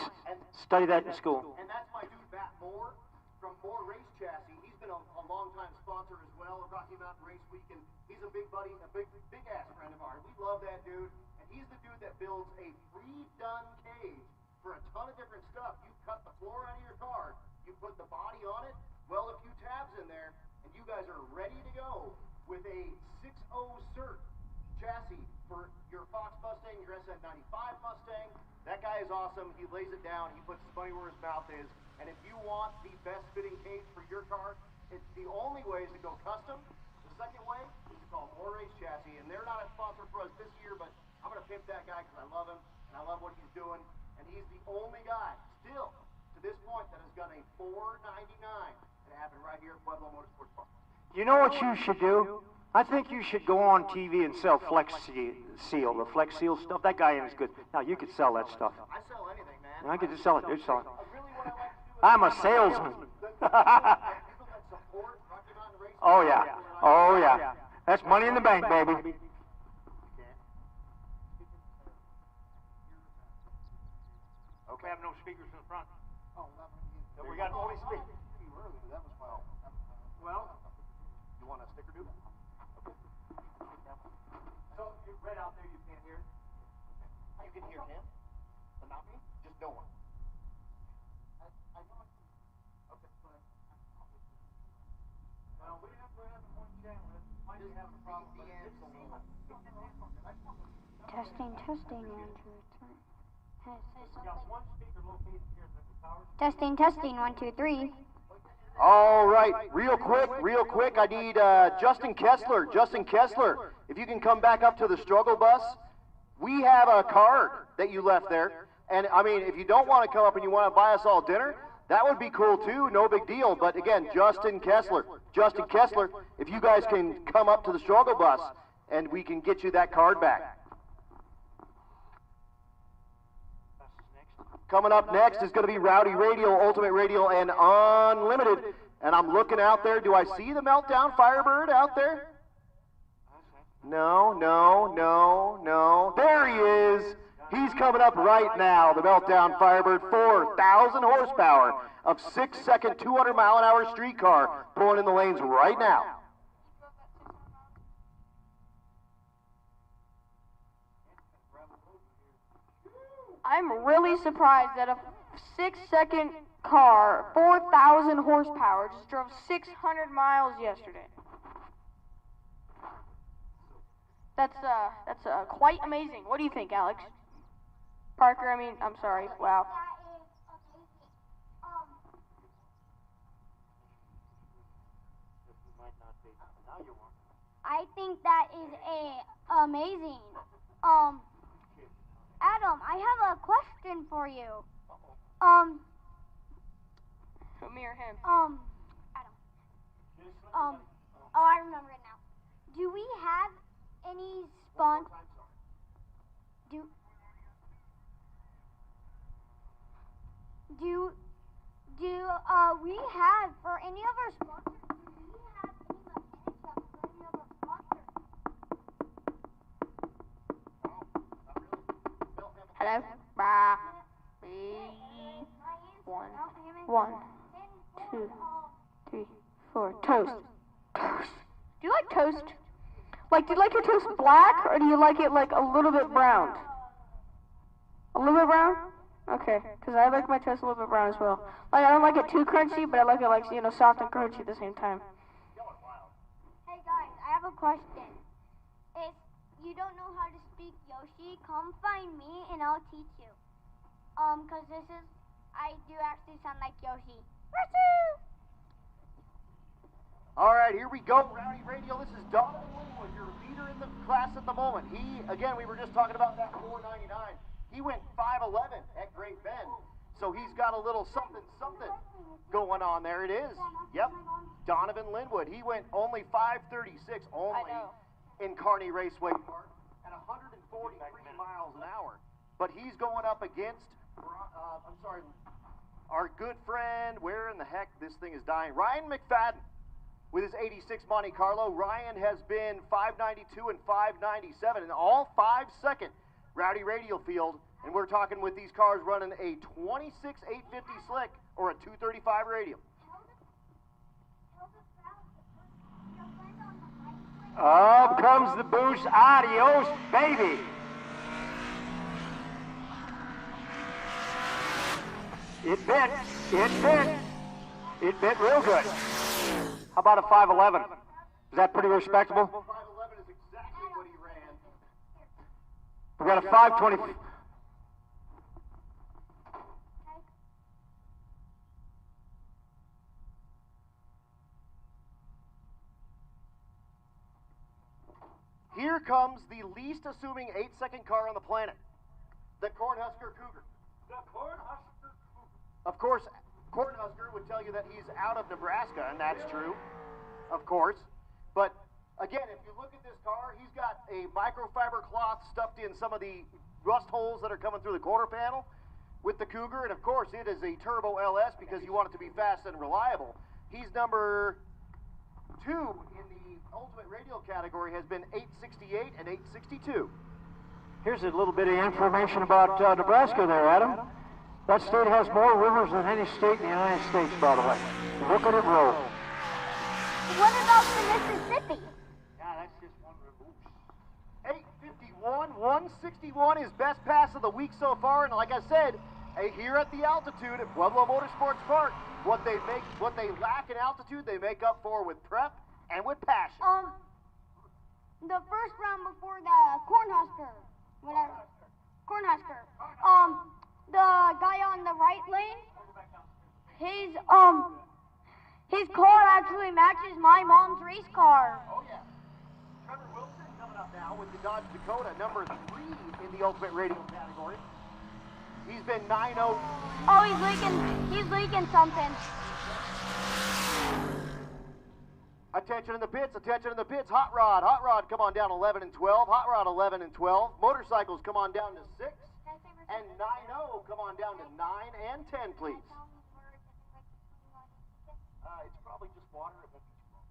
Study that in school. And that's my dude, Matt Moore, from Moore Race Chassis. He's been a longtime sponsor as well of Rocky Mountain Race Week, and he's a big buddy, a big-ass friend of ours. We love that dude, and he's the dude that builds a pre-done cage for a ton of different stuff. You cut the floor out of your car, you put the body on it, weld a few tabs in there, and you guys are ready to go with a 6.0 cert chassis for your Fox Mustang, your SN95 Mustang. That guy is awesome. He lays it down. He puts his money where his mouth is. And if you want the best fitting cage for your car, it's the only way is to go custom. The second way is to call More Race Chassis. And they're not a sponsor for us this year, but I'm going to pimp that guy because I love him and I love what he's doing. And he's the only guy still to this point that has got a $4.99 that happened right here at Pueblo Motorsports Park. You know what you should do? I think you should go on TV and sell Flex Seal, the Flex Seal stuff. That guy is good. Now, you could sell that stuff. I sell anything, man. I could just sell it. Just sell it. Really what I like to do is I'm a salesman. people that support Rocky Mountain Racing. Oh, yeah. Oh, yeah. That's money in the bank, baby. Okay. We have no speakers in the front. Oh, We got only speakers. That was well. You want a sticker, dude? So, right out there, you can't hear? You can hear him, but not me. Just no one. I know. Okay. Well, we have one channel. Might have a problem. Testing, 1, 2, 3. We got one speaker located here at the tower. Testing, 1, 2, 3. All right, real quick, I need Justin Kessler. Justin Kessler, if you can come back up to the struggle bus. We have a card that you left there. And, I mean, if you don't want to come up and you want to buy us all dinner, that would be cool, too. No big deal. But, again, Justin Kessler, if you guys can come up to the struggle bus and we can get you that card back. Coming up next is going to be Rowdy Radio, Ultimate Radio, and Unlimited. And I'm looking out there. Do I see the Meltdown Firebird out there? No. There he is. He's coming up right now, the Meltdown Firebird, 4,000 horsepower of 6-second, 200-mile-an-hour streetcar pulling in the lanes right now. I'm really surprised that a 6-second car, 4,000 horsepower, just drove 600 miles yesterday. That's quite amazing. What do you think, Alex? Parker, I'm sorry. Wow. I think that is amazing. Adam, I have a question for you. Me or him? Adam. Oh, I remember it now. Do we have any sponsors? Do we have for any of our sponsors? Do we have any mechanics for any of our sponsors? Hello? One, 2, 3, 4. Toast. Do you like toast? Do you like your toast black, or do you like it a little bit brown? A little bit brown? Okay, because I like my toast a little bit brown as well. I don't like it too crunchy, but I like it soft and crunchy at the same time. Hey guys, I have a question. If you don't know how to speak Yoshi, come find me and I'll teach you. Because I do actually sound like Yoshi. All right, here we go. Rowdy Radio. This is Donovan Linwood, your leader in the class at the moment. Again, we were just talking about that 499. He went 5'11" at Great Bend. So he's got a little something going on there. It is. Yep. Donovan Linwood. He went only 5:36 only in Kearney Raceway Park at 143 miles an hour. But he's going up against, our good friend, where in the heck this thing is dying, Ryan McFadden. With his 86 Monte Carlo, Ryan has been 592 and 597 in all 5-second Rowdy Radio field. And we're talking with these cars running a 26 850 slick or a 235 radial. Up comes the boost. Adios, baby. It bit real good. How about a 511? Is that pretty respectable? 511 is exactly what he ran. We got a 520. Here comes the least assuming 8-second car on the planet, the Cornhusker Cougar. The Cornhusker Cougar. Of course, Cornhusker would tell you that he's out of Nebraska, and that's true, of course. But again, if you look at this car, he's got a microfiber cloth stuffed in some of the rust holes that are coming through the quarter panel with the Cougar, and of course it is a turbo LS because you want it to be fast and reliable. He's number 2 in the Ultimate Radial category, has been 868 and 862. Here's a little bit of information about Nebraska there, Adam. That state has more rivers than any state in the United States, by the way. Look at it roll. What about the Mississippi? Yeah, that's just one river. 851, 161 is best pass of the week so far, and like I said, here at the altitude at Pueblo Motorsports Park, what they lack in altitude, they make up for with prep and with passion. The first round before the Cornhusker, whatever, Cornhusker, the guy on the right lane, his car actually matches my mom's race car. Oh yeah. Trevor Wilson coming up now with the Dodge Dakota, number 3 in the Ultimate Radial category. He's been 9-0. Oh, he's leaking something. Attention in the pits, attention in the pits. Hot Rod, come on down 11 and 12. Hot Rod 11 and 12. Motorcycles come on down to 6. And 9-0 come on down to 9 and 10, please. It's probably just water. It won't be too long.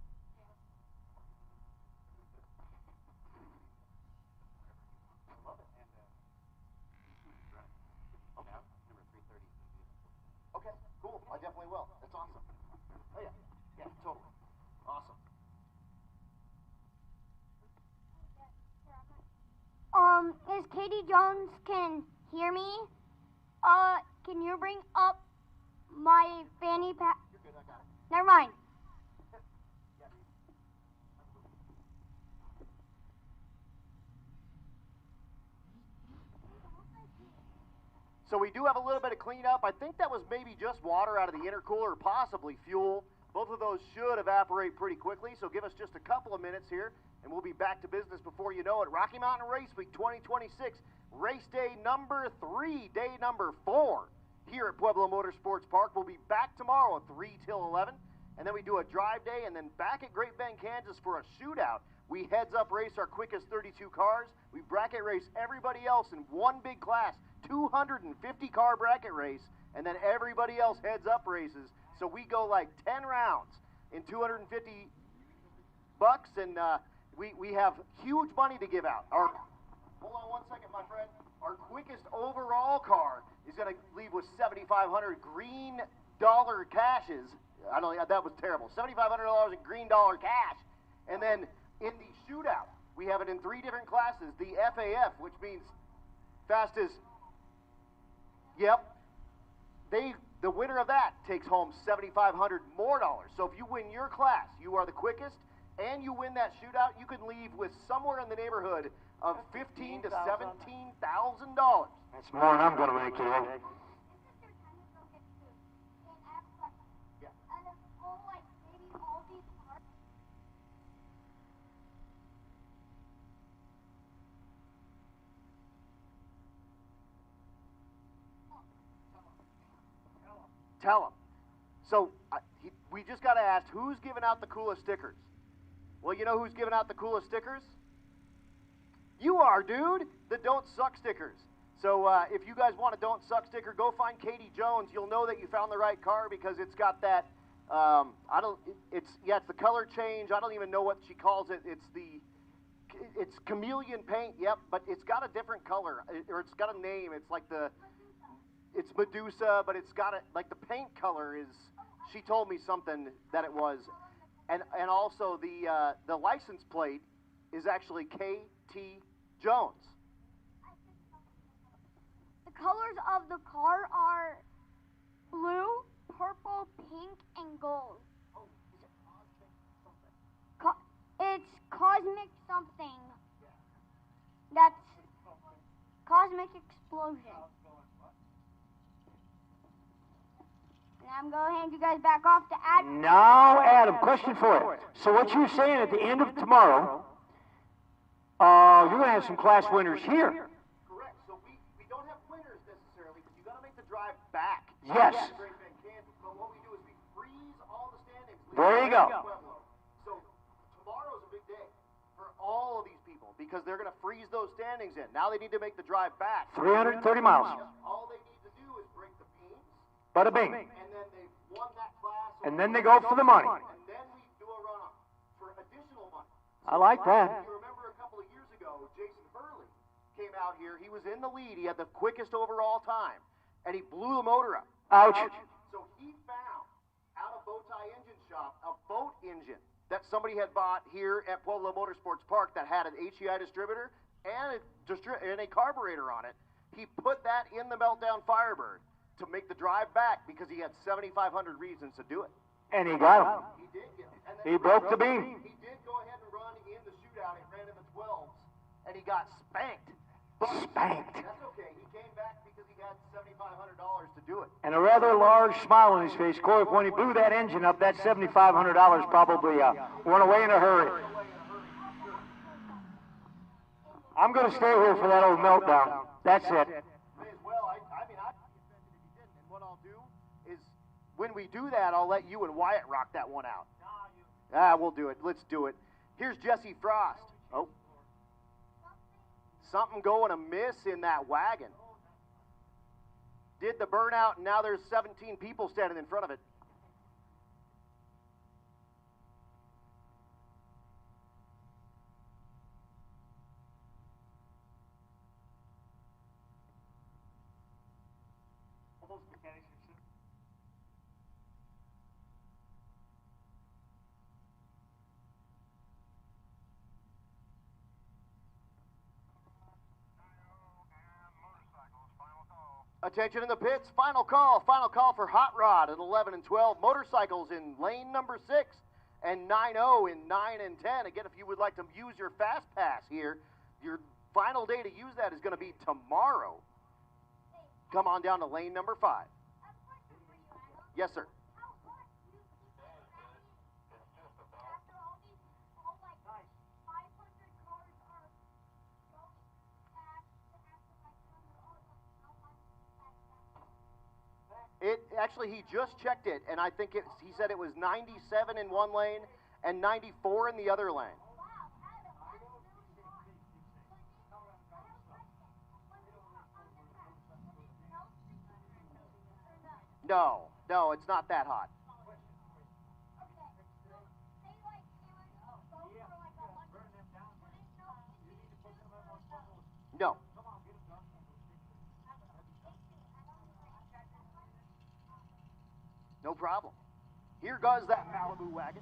I love it. And, okay. Number 330. Okay, cool. I definitely will. That's awesome. Oh yeah. Yeah, totally. Awesome. Is Katie Jones can hear me? Can you bring up my fanny pack? You're good, I got it. Never mind. So we do have a little bit of cleanup. I think that was maybe just water out of the intercooler, or possibly fuel. Both of those should evaporate pretty quickly, so give us just a couple of minutes here, and we'll be back to business before you know it. Rocky Mountain Race Week 2026, race day number 3, day number 4, here at Pueblo Motorsports Park. We'll be back tomorrow at 3 till 11, and then we do a drive day, and then back at Great Bend, Kansas for a shootout. We heads-up race our quickest 32 cars. We bracket race everybody else in one big class, 250-car bracket race, and then everybody else heads-up races. So we go like 10 rounds in $250, and we have huge money to give out. Hold on one second, my friend. Our quickest overall car is going to leave with 7,500 green dollar cashes. That was terrible. $7,500 in green dollar cash. And then in the shootout, we have it in 3 different classes. The FAF, which means fastest. Yep. The winner of that takes home $7,500 more dollars. So if you win your class, you are the quickest, and you win that shootout, you can leave with somewhere in the neighborhood of $15,000 to $17,000. That's more than I'm going to make today. Yeah. Tell them. So we just got to ask, who's giving out the coolest stickers? Well, you know who's giving out the coolest stickers? You are, dude. The Don't Suck stickers. So if you guys want a Don't Suck sticker, go find Katie Jones. You'll know that you found the right car because it's got that. It's the color change. I don't even know what she calls it. It's chameleon paint. Yep, but it's got a different color, or it's got a name. It's like it's Medusa, but it's got like the paint color is. She told me something that it was, and also the license plate is actually KT Jones. The colors of the car are blue, purple, pink, and gold. cosmic something. That's cosmic explosion. And I'm going to hand you guys back off to Adam. Now, Adam, question for you. So what you're saying at the end of tomorrow, you're going to have some class winners here. Correct. So we don't have winners necessarily, but you got to make the drive back. Yes. But what we do is we freeze all the standings. There you go. So tomorrow's a big day for all of these people because they're going to freeze those standings in. Now they need to make the drive back. 330 miles. All they need to do is break the beams. Bada bing. And then they've won that class. And then they go for the money. And then we do a run-up for additional money. I like that. You remember a couple of years ago, Jason Burley came out here. He was in the lead. He had the quickest overall time. And he blew the motor up. Ouch. So he found out of Bowtie Engine Shop a boat engine that somebody had bought here at Pueblo Motorsports Park that had an HEI distributor and a carburetor on it. He put that in the Meltdown Firebird to make the drive back because he had 7,500 reasons to do it. And he got him. He did get it. And He broke the beam. He did go ahead and run in the shootout. He ran in the 12s, and he got spanked. But Spanked. that's okay. He came back because he had $7,500 to do it. And a rather large smile on his face. Corey, when he blew that engine up, that $7,500 probably went away in a hurry. I'm going to stay here for that old meltdown. That's it. May as well. I mean, I'd be offended if he didn't. And what I'll do is, when we do that, I'll let you and Wyatt rock that one out. We'll do it. Let's do it. Here's Jesse Frost. Oh. Something going amiss in that wagon. Did the burnout, and now there's 17 people standing in front of it. Attention in the pits, final call for Hot Rod at 11 and 12, motorcycles in lane number 6, and 9-0 in 9 and 10. Again, if you would like to use your Fast Pass here, your final day to use that is going to be tomorrow. Come on down to lane number 5. Yes, sir. Actually, he just checked it, and I think he said it was 97 in one lane and 94 in the other lane. No, it's not that hot. No. No problem. Here goes that Malibu wagon.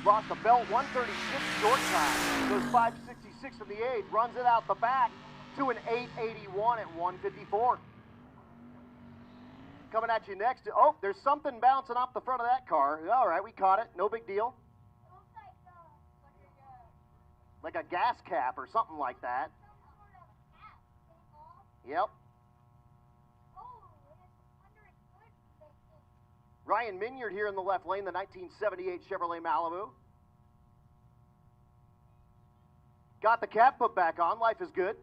Lost a belt 136 short time. Goes 566 in the 8. Runs it out the back to an 881 at 154. Coming at you next. Oh, there's something bouncing off the front of that car. All right, we caught it. No big deal. Like a gas cap or something like that. Yep. Ryan Minyard here in the left lane, the 1978 Chevrolet Malibu. Got the cap put back on. Life is good.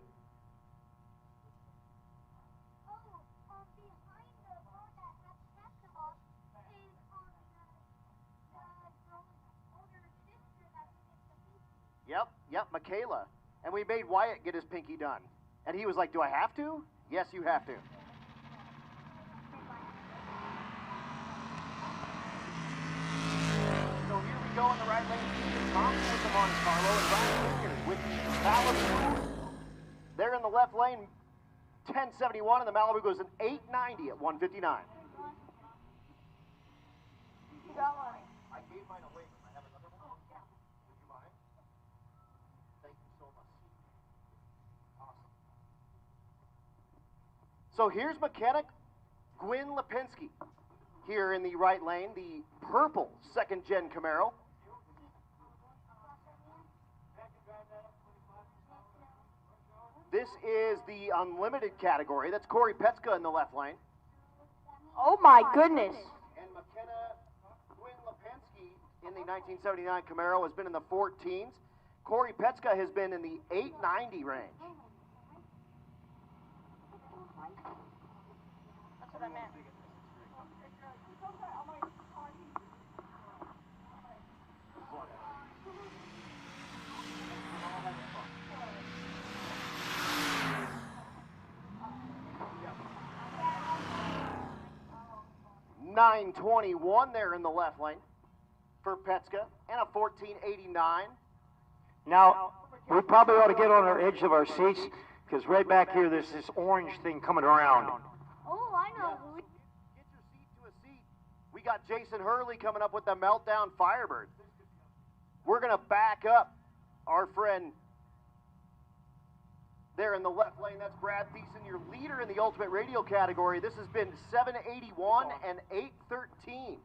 Yep, Michaela. And we made Wyatt get his pinky done. And he was like, do I have to? Yes, you have to. So here we go in the right lane. Tom with the Monte Carlo and Ryan Minyard with the Malibu. They're in the left lane, 1071, and the Malibu goes an 890 at 159. I gave mine away, but I have another one. Would you mind? Thank you so much. Awesome. So here's mechanic Gwyn Lipinski. here in the right lane, the purple second-gen Camaro. This is the unlimited category. That's Corey Petska in the left lane. Oh my goodness. And McKenna Quinn Lipinski in the 1979 Camaro has been in the 14s. Corey Petska has been in the 890 range. That's what I meant. 921 there in the left lane for Petska, and a 1489. Now, we probably ought to get on our edge of our seats, because right back here there's this orange thing coming around. Oh, I know. Get your seat to a seat. We got Jason Hurley coming up with the Meltdown Firebird. We're going to back up our friend there in the left lane. That's Brad Thiessen, your leader in the Ultimate Radial category. This has been 781 and 813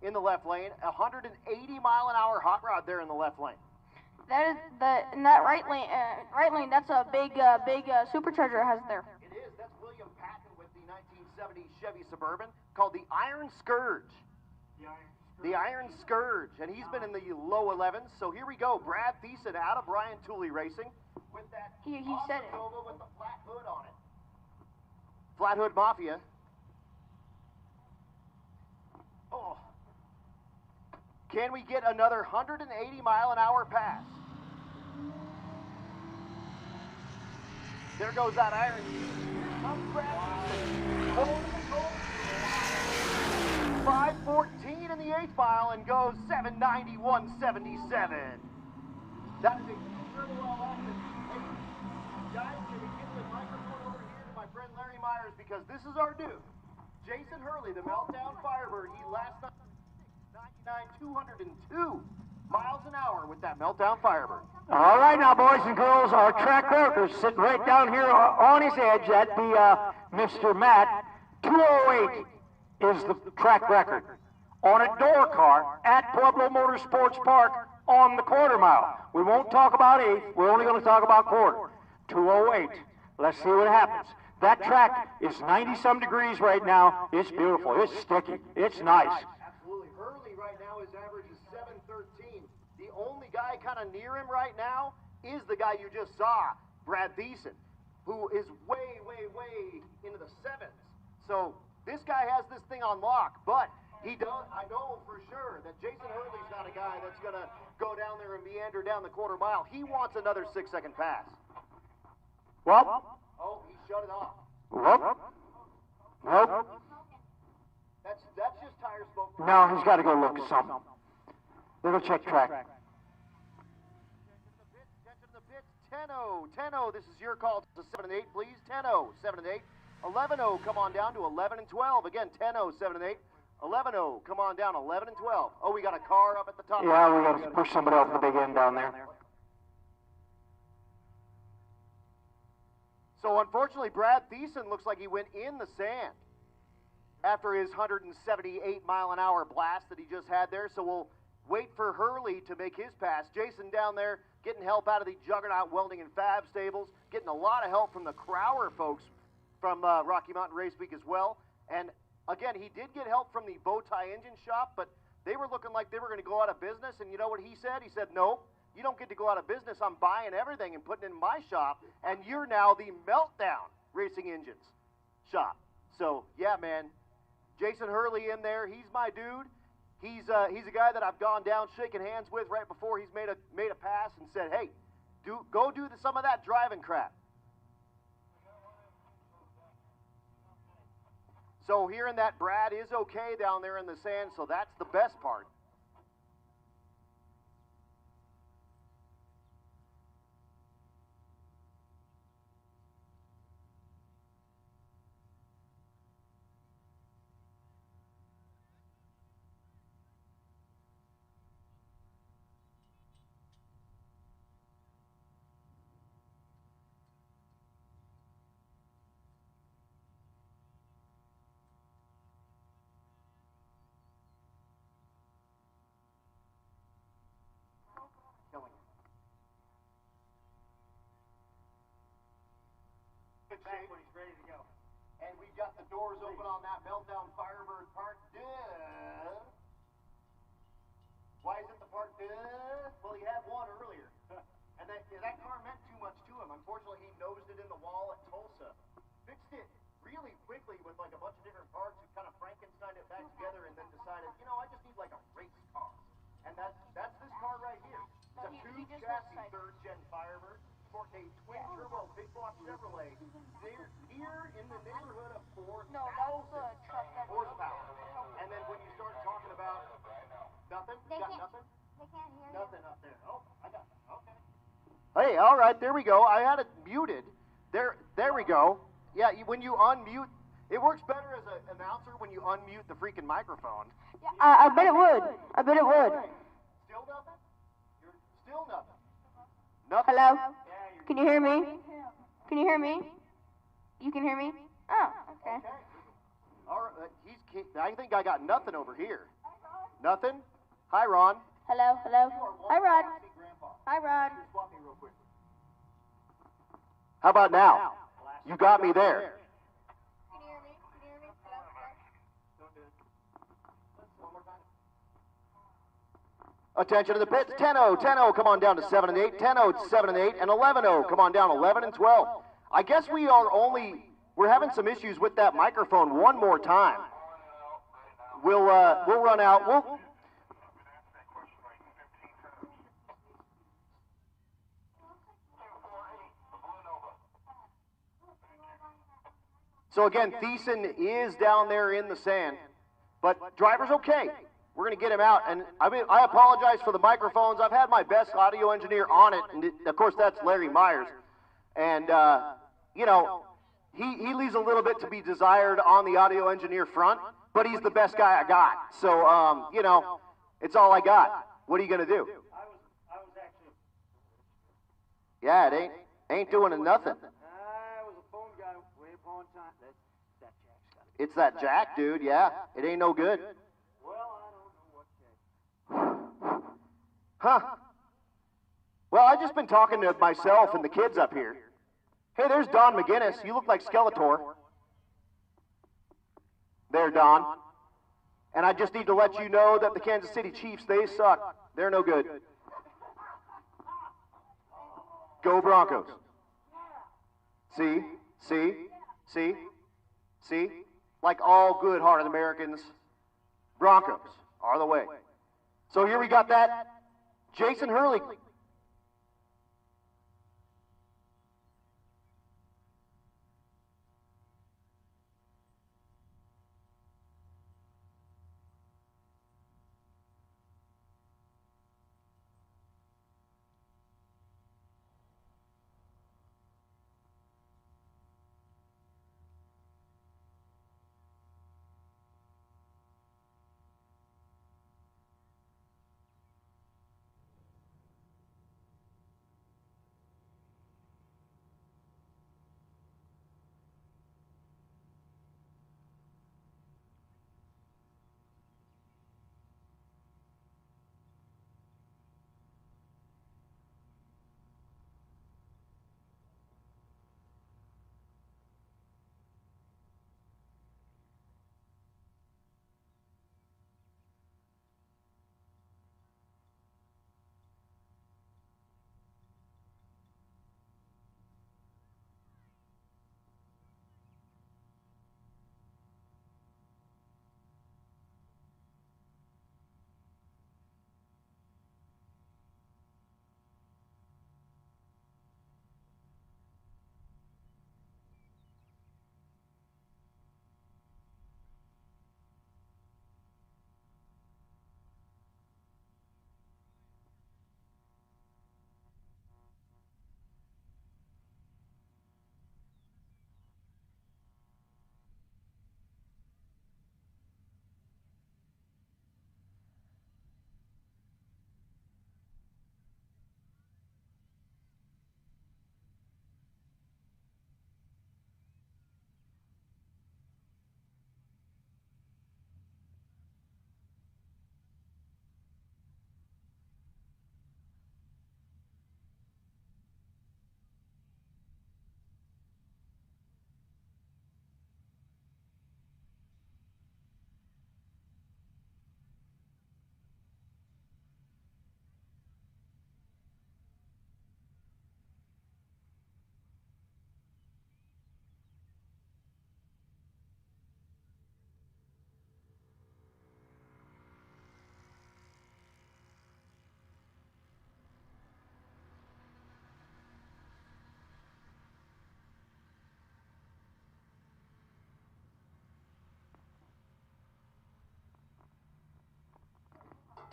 in the left lane. 180 mile an hour hot rod there in the left lane. That is in that right lane. That's a big supercharger has there. It is. That's William Patton with the 1970 Chevy Suburban called the Iron Scourge. The Iron Scourge, and he's been in the low 11s. So here we go. Brad Thiessen out of Brian Tooley Racing with that He said it. Nova with the flat hood on it. Flat Hood Mafia. Oh. Can we get another 180 mile an hour pass? There goes that iron. Comes Brad Thiessen. 514 in the 8th mile and goes 791.77. That is a really well acted. Hey, guys, can we get the microphone over here to my friend Larry Myers, because this is our dude. Jason Hurley, the Meltdown Firebird. He last night 202 miles an hour with that Meltdown Firebird. All right now, boys and girls, our track record is sitting right down here on his edge at the Mr. Matt. 208 is the track record on a door car at Pueblo Motorsports Park on the quarter mile. We won't talk about eighth. We're only going to talk about quarter. 208. Let's see what happens. That track is 90-some degrees right now. It's beautiful. It's sticky. It's nice. Absolutely. Hurley right now, his average is 713. The only guy kind of near him right now is the guy you just saw, Brad Thiessen, who is way, way, way into the 7s. So this guy has this thing on lock, but he does. I know for sure that Jason Hurley's not a guy that's going to go down there and meander down the quarter mile. He wants another 6-second pass. Well, oh, he shut it off. Nope. That's just tire smoke. No, he's got to go look at something. They'll check track. Attention to the pits. 10-0. 10-0. This is your call to 7 and 8, please. 10-0. 7 and 8. 11-0. Come on down to 11 and 12. Again, 10-0. 7 and 8. 11-0. Come on down. 11 and 12. Oh, we got a car up at the top. Yeah, we got to push somebody off the big end down there. So unfortunately, Brad Thiessen looks like he went in the sand after his 178 mile an hour blast that he just had there. So we'll wait for Hurley to make his pass. Jason down there getting help out of the Juggernaut Welding and Fab stables, getting a lot of help from the Crower folks from Rocky Mountain Race Week as well. And again, he did get help from the Bowtie Engine Shop, but they were looking like they were going to go out of business. And you know what he said? He said, no, you don't get to go out of business. I'm buying everything and putting it in my shop, and you're now the Meltdown Racing Engines shop. So, yeah, man, Jason Hurley in there. He's my dude. He's a guy that I've gone down shaking hands with right before he's made a pass and said, hey, go do some of that driving crap. So hearing that Brad is okay down there in the sand, so that's the best part. perfect shape. When he's ready to go. And we've got the doors open on that Meltdown Firebird Park. Duh. Why is it the park? Duh. Well, he had one earlier. And that car meant too much to him. Unfortunately, he nosed it in the wall at Tulsa. Fixed it really quickly with like a bunch of different parts and kind of Frankensteined it back together and then decided, you know, I just need like a race car. And that's this car right here. It's a two-chassis third-gen Firebird, sporting a twin-turbo big block Chevrolet. They're here in the neighborhood of 4,000 horsepower. And then when you start talking about nothing, you got nothing? They can't hear you. Nothing up there. Oh, I got it. Okay. Hey, all right, there we go. I had it muted. There we go. Yeah, when you unmute, it works better as an announcer when you unmute the freaking microphone. Yeah, I bet it would. I bet it would. Still nothing? You're still nothing. Nothing. Hello? Can you hear me? Can you hear me? You can hear me? Oh, okay. All right, I think I got nothing over here. Nothing? Hi, Ron. Hello, hello. Hi, Rod. Hi, Rod. How about now? You got me there. Can you hear me? Can you hear me? Attention to the pits. 10-0, 10-0, come on down to 7 and 8. 10-0, 7 and 8, and 11-0, come on down 11 and 12. I guess we're having some issues with that microphone one more time. We'll run out. So again, Thiessen is down there in the sand, but driver's okay. We're going to get him out, and I apologize for the microphones. I've had my best audio engineer on it, and of course that's Larry Myers. And, you know, he leaves a little bit to be desired on the audio engineer front, but he's the best guy I got. So, you know, it's all I got. What are you going to do? I was actually. Yeah, it ain't doing nothing. I was a phone guy way upon time. That jack's got it. It's that jack, dude, yeah. It ain't no good. Well, I don't know what jack. Huh. Well, I've just been talking to myself and the kids up here. Hey, there's Don McGinnis. You look like Skeletor. There, Don. And I just need to let you know that the Kansas City Chiefs, they suck. They're no good. Go Broncos. See? Like all good-hearted Americans, Broncos are the way. So here we got that. Jason Hurley.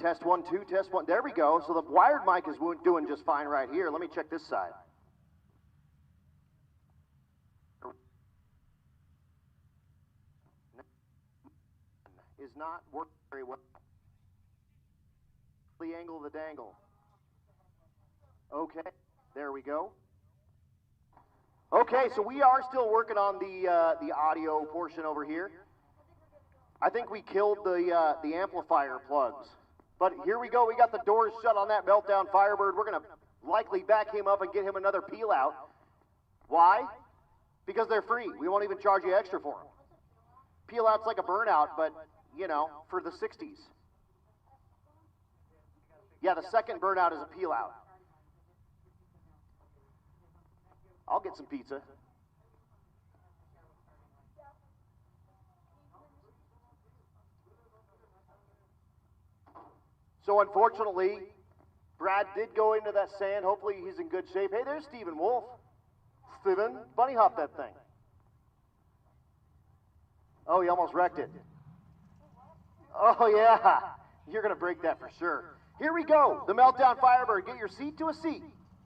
Test 1, 2, test 1. There we go. So the wired mic is doing just fine right here. Let me check this side. Is not working very well. The angle of the dangle. Okay, there we go. Okay, so we are still working on the audio portion over here. I think we killed the amplifier plugs. But here we go. We got the doors shut on that Meltdown Firebird. We're going to likely back him up and get him another peel out. Why? Because they're free. We won't even charge you extra for them. Peel out's like a burnout, but, you know, for the 60s. Yeah, the second burnout is a peel out. I'll get some pizza. So unfortunately, Brad did go into that sand. Hopefully he's in good shape. Hey, there's Stephen Wolf. Stephen, bunny hop that thing. Oh, he almost wrecked it. Oh, yeah. You're going to break that for sure. Here we go. The Meltdown Firebird. Get your seat to a seat.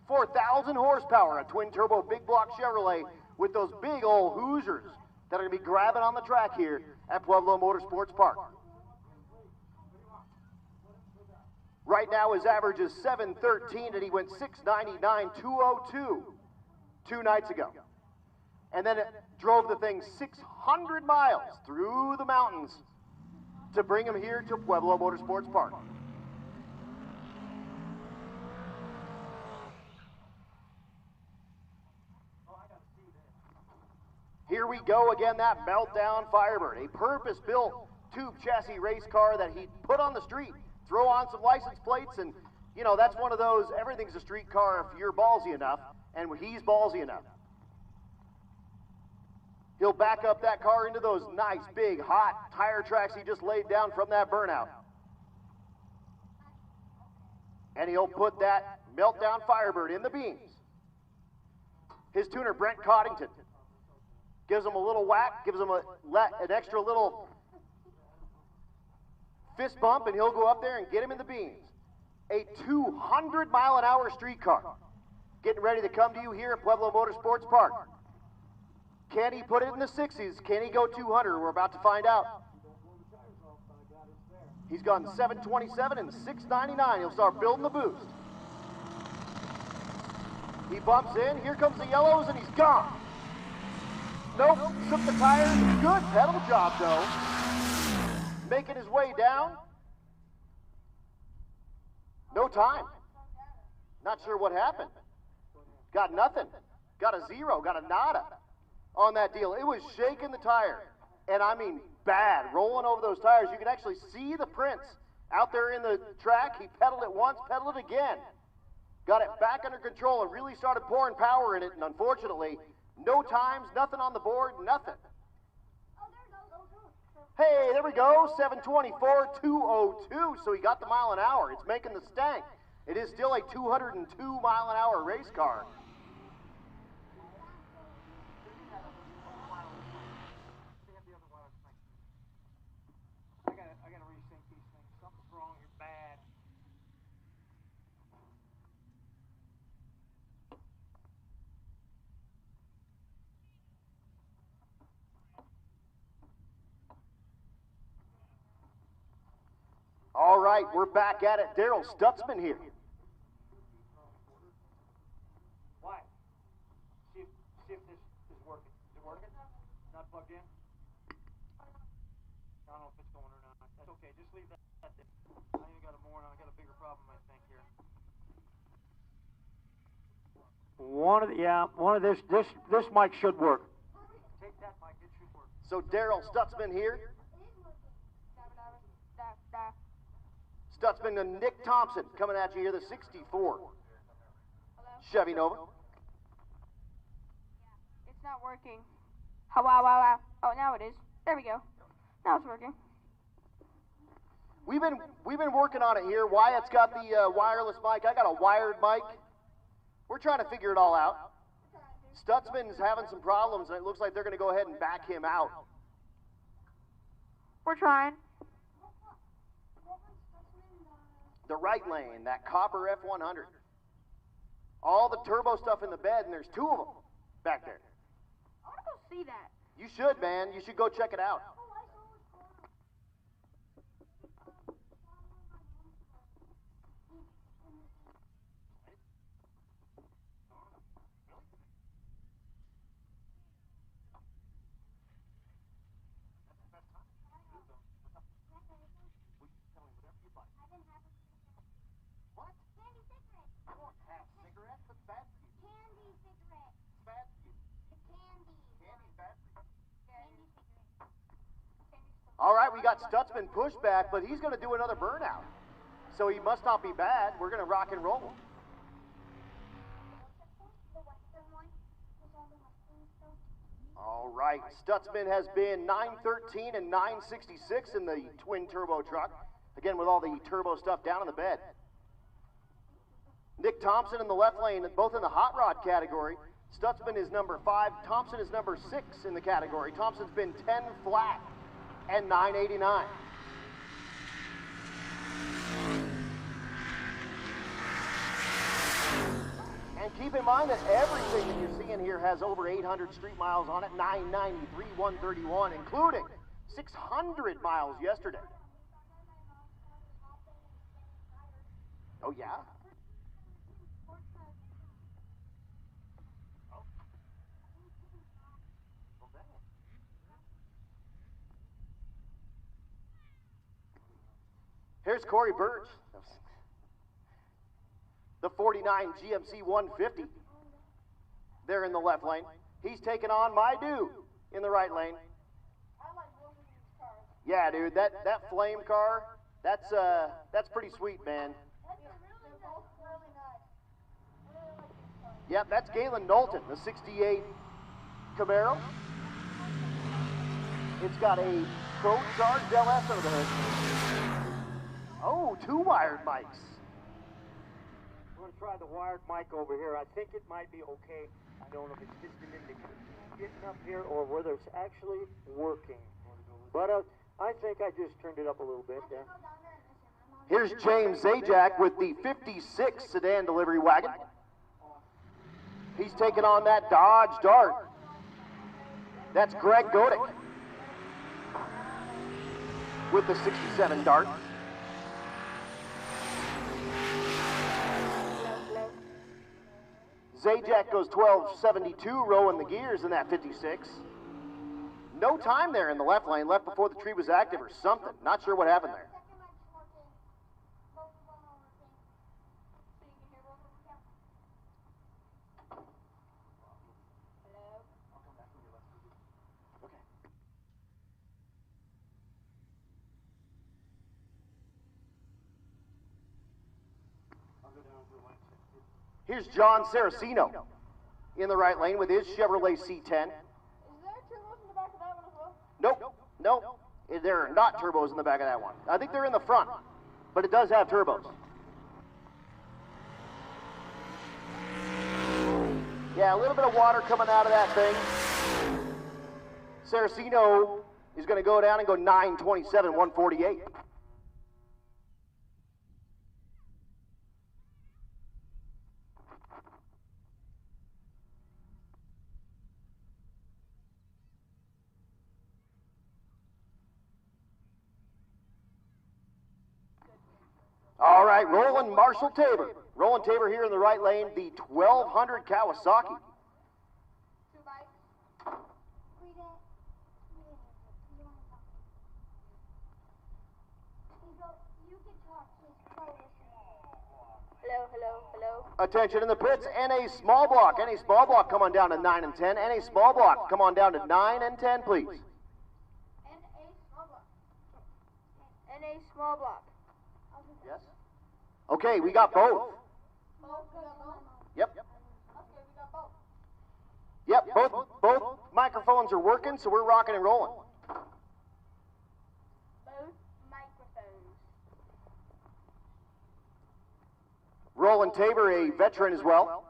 4,000 horsepower, a twin-turbo big block Chevrolet with those big old Hoosiers that are going to be grabbing on the track here at Pueblo Motorsports Park. Right now his average is 713 and he went 699.202 2 nights ago. And then it drove the thing 600 miles through the mountains to bring him here to Pueblo Motorsports Park. Here we go again, that Meltdown Firebird, a purpose-built tube chassis race car that he put on the street. Throw on some license plates and, you know, that's one of those, everything's a street car if you're ballsy enough, and he's ballsy enough. He'll back up that car into those nice, big, hot tire tracks he just laid down from that burnout. And he'll put that Meltdown Firebird in the beams. His tuner, Brent Coddington, gives him a little whack, gives him an extra little fist bump, and he'll go up there and get him in the beams. A 200-mile-an-hour street car getting ready to come to you here at Pueblo Motorsports Park. Can he put it in the 60s? Can he go 200? We're about to find out. He's gone 727 and 699. He'll start building the boost. He bumps in. Here comes the yellows, and he's gone. Nope, shook the tires. Good pedal job, though. Making his way down. No time. Not sure what happened. Got nothing. Got a 0. Got a nada on that deal. It was shaking the tire. And I mean bad. Rolling over those tires. You can actually see the prints out there in the track. He pedaled it once, pedaled it again. Got it back under control and really started pouring power in it. And unfortunately, no times, nothing on the board, nothing. Hey, there we go, 724.202, so he got the mile an hour. It's making the stank. It is still a 202-mile-an-hour race car. I gotta resync these things. Something's wrong here, bad. All right, we're back at it. Daryl Stutzman here. Why? See if this is working. Is it working? Not plugged in? I don't know if it's going or not. That's okay. Just leave that there. I ain't got a more. I got a bigger problem, I think, here. One of this mic should work. Take that mic. It should work. So Daryl Stutzman here. Stutzman and Nick Thompson coming at you here, the 64 Chevy Nova. It's not working. Wow. Oh, now it is. There we go. Now it's working. We've been working on it here. Wyatt's got the wireless mic. I got a wired mic. We're trying to figure it all out. Stutzman's having some problems, and it looks like they're going to go ahead and back him out. We're trying. The right lane, that copper F100. All the turbo stuff in the bed, and there's 2 of them back there. I want to go see that. You should, man. You should go check it out. All right, we got Stutzman pushed back, but he's going to do another burnout. So he must not be bad. We're going to rock and roll. All right, Stutzman has been 913 and 966 in the twin turbo truck. Again, with all the turbo stuff down in the bed. Nick Thompson in the left lane, both in the hot rod category. Stutzman is number 5. Thompson is number 6 in the category. Thompson's been 10 flat and 989. And keep in mind that everything that you're seeing here has over 800 street miles on it, 993, 131, including 600 miles yesterday. Oh, yeah? Here's Corey Birch, the 49 GMC 150. There in the left lane. He's taking on my dude in the right lane. Yeah, dude, that flame car, that's pretty sweet, man. Yep, that's Galen Knowlton, the 68 Camaro. It's got a Pro Charged LS under the hood. Oh, 2 wired mics. I'm going to try the wired mic over here. I think it might be okay. I don't know if it's just an indicator getting up here or whether it's actually working. But I think I just turned it up a little bit there. Here's James Zajac with the 56 sedan delivery wagon. He's taking on that Dodge Dart. That's Greg Godick with the 67 Dart. Zajac goes 1272, rowing the gears in that 56. No time there in the left lane, left before the tree was active or something. Not sure what happened there. Here's John Saraceno in the right lane with his Chevrolet C10. Is there turbos in the back of that one as well? Nope. There are not turbos in the back of that one. I think they're in the front, but it does have turbos. Yeah, a little bit of water coming out of that thing. Saraceno is going to go down and go 927, 148. All right, Roland Marshall Tabor. Roland Tabor here in the right lane, the 1200 Kawasaki. Hello. Attention in the pits, NA small block. NA small block, come on down to 9 and 10. NA small block, come on down to 9 and 10, please. NA small block. Yes. Okay, we got both. Yep. Yep, both microphones are working, so we're rocking and rolling. Both microphones. Roland Tabor, a veteran as well.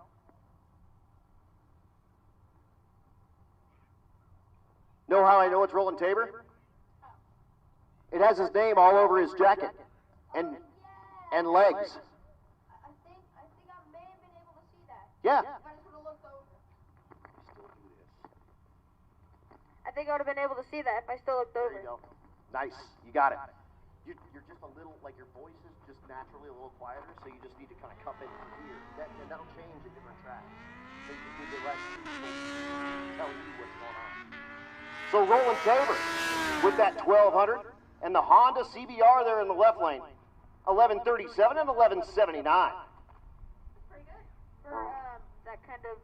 Know how I know it's Roland Tabor? It has his name all over his jacket. And and legs. I think I may have been able to see that. Yeah. If I just would have looked over. I think I would have been able to see that if I still looked over. There you go. Nice. You got it. You're just a little, like your voice is just naturally a little quieter, so you just need to kind of cup it in here. And that'll change at different tracks. So you just need to let people tell you what's going on. So Roland Tabor with that 1200 and the Honda CBR there in the left lane. 1137 and 1179. That's pretty good for that kind of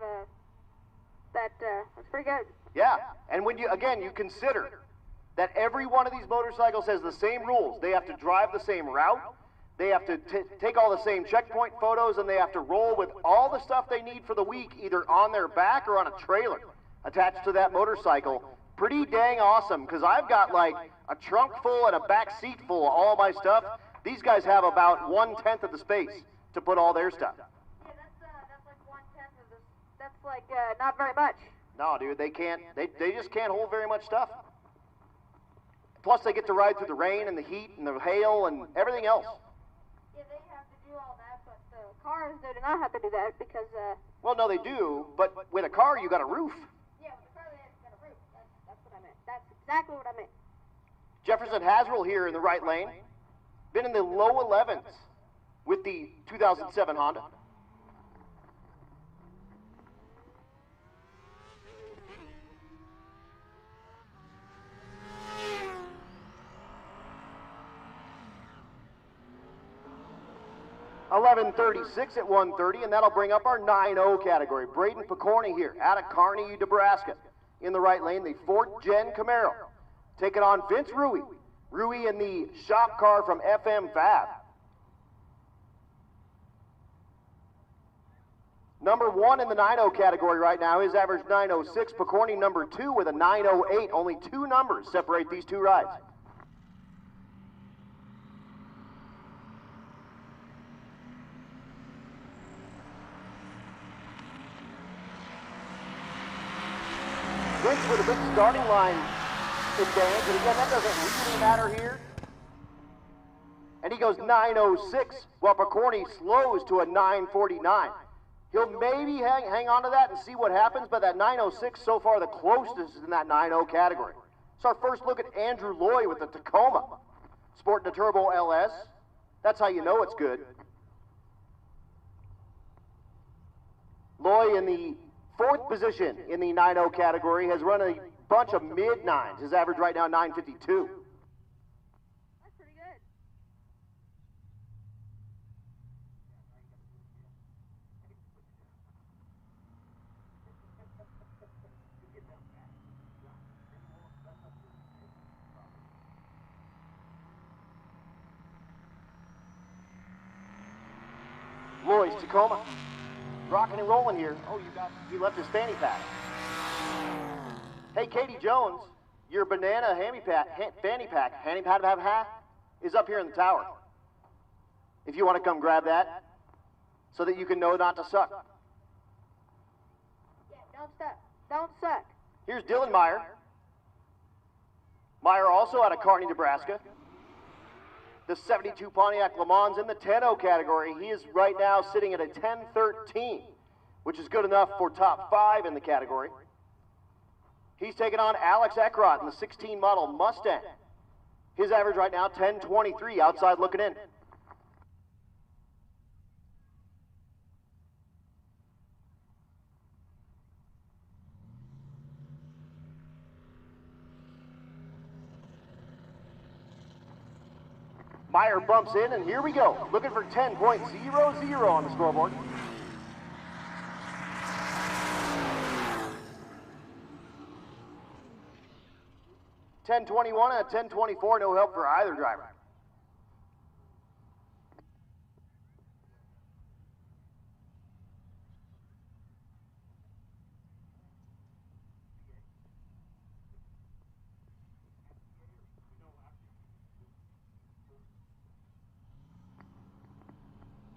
that's pretty good. Yeah, and when you consider that every one of these motorcycles has the same rules. They have to drive the same route, they have to take all the same checkpoint photos, and they have to roll with all the stuff they need for the week, either on their back or on a trailer attached to that motorcycle. Pretty dang awesome, because I've got like a trunk full and a back seat full of all my stuff. These guys have about 1/10 of the space to put all their stuff. Yeah, that's like 1/10 of this. That's like not very much. No, dude, they just can't hold very much stuff. Plus, they get to ride through the rain and the heat and the hail and everything else. Yeah, they have to do all that, but the cars do not have to do that because. Well, no, they do, but with a car, you got a roof. Yeah, with a car, they have to get a roof. That's what I meant. That's exactly what I meant. Jefferson Hasrell here in the right lane. Been in the low 11s with the 2007 Honda. $11.36 at 1:30, and that'll bring up our 9-0 category. Braden Picorni here out of Kearney, Nebraska. In the right lane, the 4th Gen Camaro. Taking on Vince Rui. Rui in the shop car from FM Fab. Number 1 in the 9-0 category right now, his average 9:06. Picorni number 2 with a 9:08. Only 2 numbers separate these two rides. Vince with a big starting line advantage, and again, that doesn't really matter here. And he goes 9:06, while Picorni slows to a 9:49. He'll maybe hang on to that and see what happens, but that 9:06 so far the closest in that 9-0 category. So our first look at Andrew Loy with the Tacoma, sporting the Turbo LS. That's how you know it's good. Loy in the 4th position in the 9-0 category has run a bunch of mid-9s. His average right now 9:52. That's pretty good. Loy's Tacoma. Rocking and rolling here. Oh, he left his fanny pack. Hey, Katie Jones, your banana fanny pack is up here in the tower. If you want to come grab that, so that you can know not to suck. Yeah, don't suck. Don't suck. Here's Dylan Meyer. Meyer also out of Kearney, Nebraska. The 72 Pontiac Le Mans in the 10-0 category. He is right now sitting at a 10:13, which is good enough for top 5 in the category. He's taking on Alex Eckrott in the 16 model Mustang. His average right now 10:23, outside looking in. Meyer bumps in, and here we go. Looking for 10.00 on the scoreboard. $10.21 and a $10.24, no help for either driver.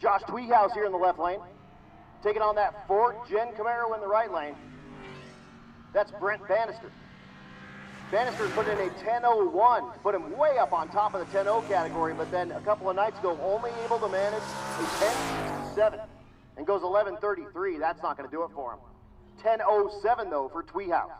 Josh Tweehouse here in the left lane, taking on that 4th Gen Camaro in the right lane. That's Brent Bannister. Bannister put in a 10:01, put him way up on top of the 10:0 category, but then a couple of nights ago only able to manage a 10:67 and goes 11:33. That's not going to do it for him. 10:07 though for Tweehouse.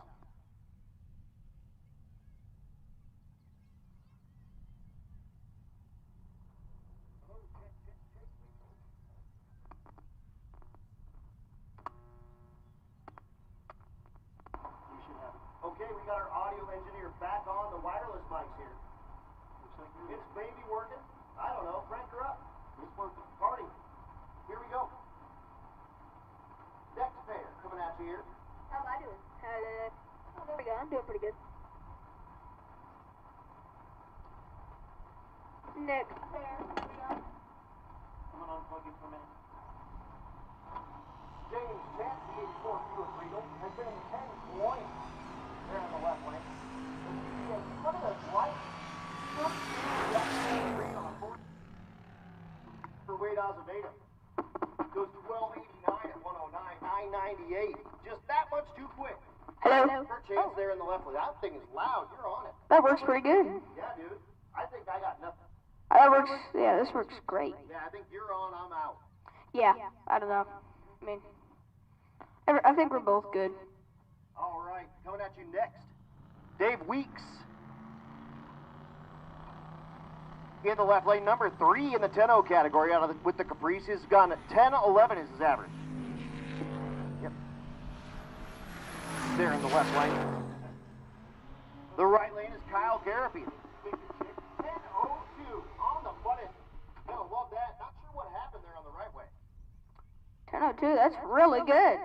Okay, we got our audio engineer back on the wireless mics here. It's maybe working. I don't know. Crank her up. It's working. Party. Here we go. Next pair coming at you here. How am I doing? Oh, there we go. I'm doing pretty good. Next pair. I'm gonna unplug it for a minute. James Chance, the 84 Buick Regal, has been in 10-20 there in the left lane. Look at this light. For Wade Azevedo. Goes 12:89 at 109, 998. Just that much too quick. Hello. For Chance there in the left lane. That thing is loud. You're on it. That works pretty good. Yeah, dude. I think I got nothing. That works. Yeah, this works great. Yeah, I think you're on. I'm out. Yeah, I don't know. I mean, I think we're both good. All right, coming at you next, Dave Weeks. In the left lane, number 3 in the 10-0 category out of with the Caprice. He's gone at 10:11 is his average. Yep. There in the left lane. The right lane is Kyle Garapi. 10:02 on the button. Gonna love that. Not sure what happened there on the right way. 10:02. That's really good.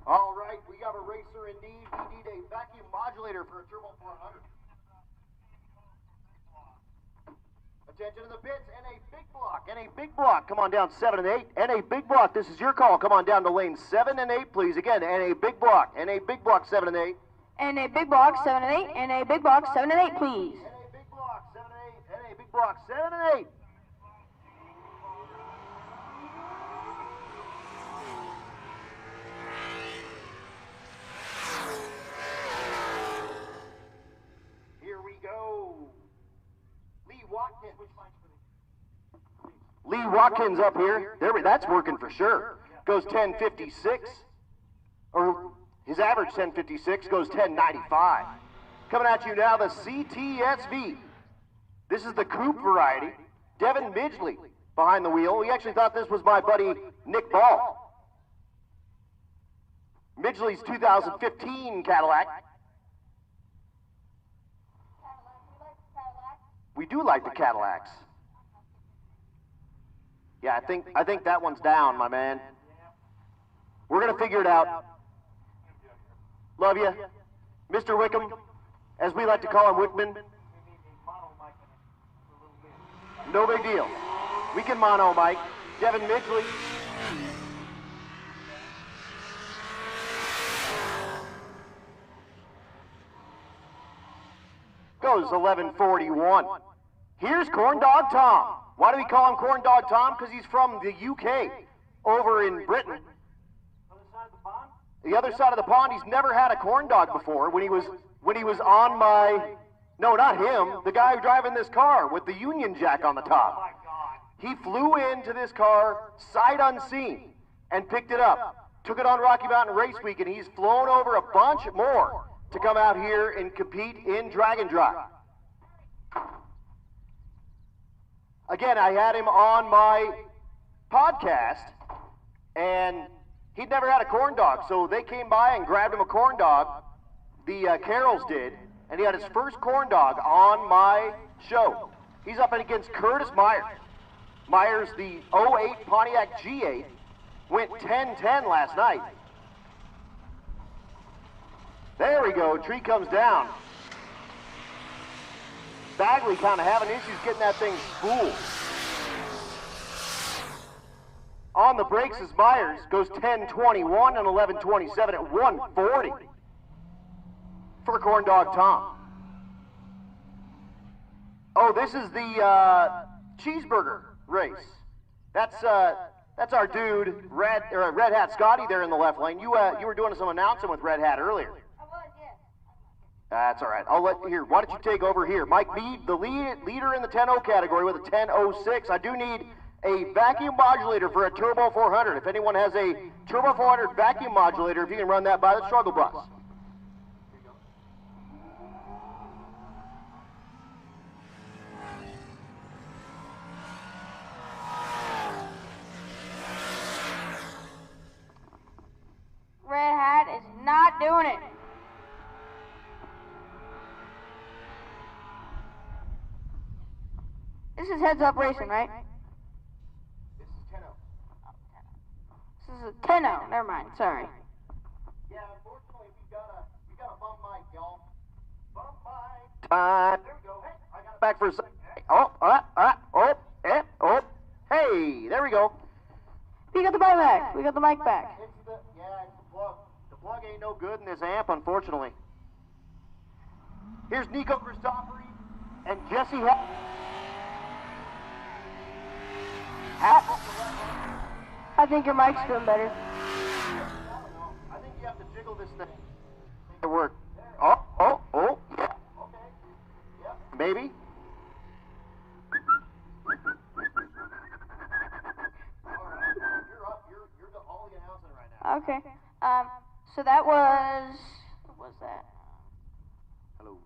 All right, we got a racer indeed. We need a vacuum modulator for a Turbo 400. Attention to the bits, and a big block, and a big block. Come on down 7 and 8, and a big block. This is your call. Come on down to lane 7 and 8, please. Again, and a big block, and a big block 7 and 8. And a big block 7 and 8, and a big block 7 and 8, please. And a big block 7 and 8, and a big block 7 and 8. Lee Watkins up here. There, that's working for sure. Goes 10:56, or his average 10:56 goes 10:95. Coming at you now, the CTSV. This is the coupe variety. Devin Midgley behind the wheel. We actually thought this was my buddy Nick Ball. Midgley's 2015 Cadillac. We do like the Cadillacs. Yeah, I think that one's down, my man. We're gonna figure it out. Love you, Mr. Wickham, as we like to call him, Wickman. No big deal. We can mono mic. Devin Midgley. Goes 11:41. Here's Corn Dog Tom. Why do we call him Corn Dog Tom? Because he's from the UK, over in Britain. The other side of the pond. He's never had a corn dog before. When he was on my, no, not him, the guy driving this car with the Union Jack on the top. He flew into this car sight unseen and picked it up. Took it on Rocky Mountain Race Week, and he's flown over a bunch more to come out here and compete in Drag and Drive. Again, I had him on my podcast, and he'd never had a corn dog, so they came by and grabbed him a corn dog. The Carrolls did, and he had his first corn dog on my show. He's up against Curtis Myers. Myers, the 08 Pontiac G8, went 10-10 last night. There we go, tree comes down. Bagley kind of having issues getting that thing spooled. On the brakes is Myers, goes 10:21 and 11:27 at 1:40 for Corn Dog Tom. Oh, this is the cheeseburger race. That's That's our dude, Red Hat Scotty there in the left lane. You were doing some announcing with Red Hat earlier. That's all right. Why don't you take over here? Mike Mead, the leader in the 10.0 category with a 10.06. I do need a vacuum modulator for a Turbo 400. If anyone has a Turbo 400 vacuum modulator, if you can run that by the struggle bus. Red Hat is not doing it. This is heads up racing, right? This is 10.0. This is a 10.0. Never mind. Sorry. Yeah, unfortunately, we got a bump mic, y'all. Bump mic. Time. There we go. Hey, I got it back for a second. Hey, there we go. We got the mic back. We got the mic back. It's the plug. The plug ain't no good in this amp, unfortunately. Here's Nico Christophery and Jesse I think your mic's doing better. I think you have to jiggle this thing. It work. Oh. Yeah. Okay. Yep. Maybe. You're up. You're all the announcing right now. Okay. So that was, what was that? Hello.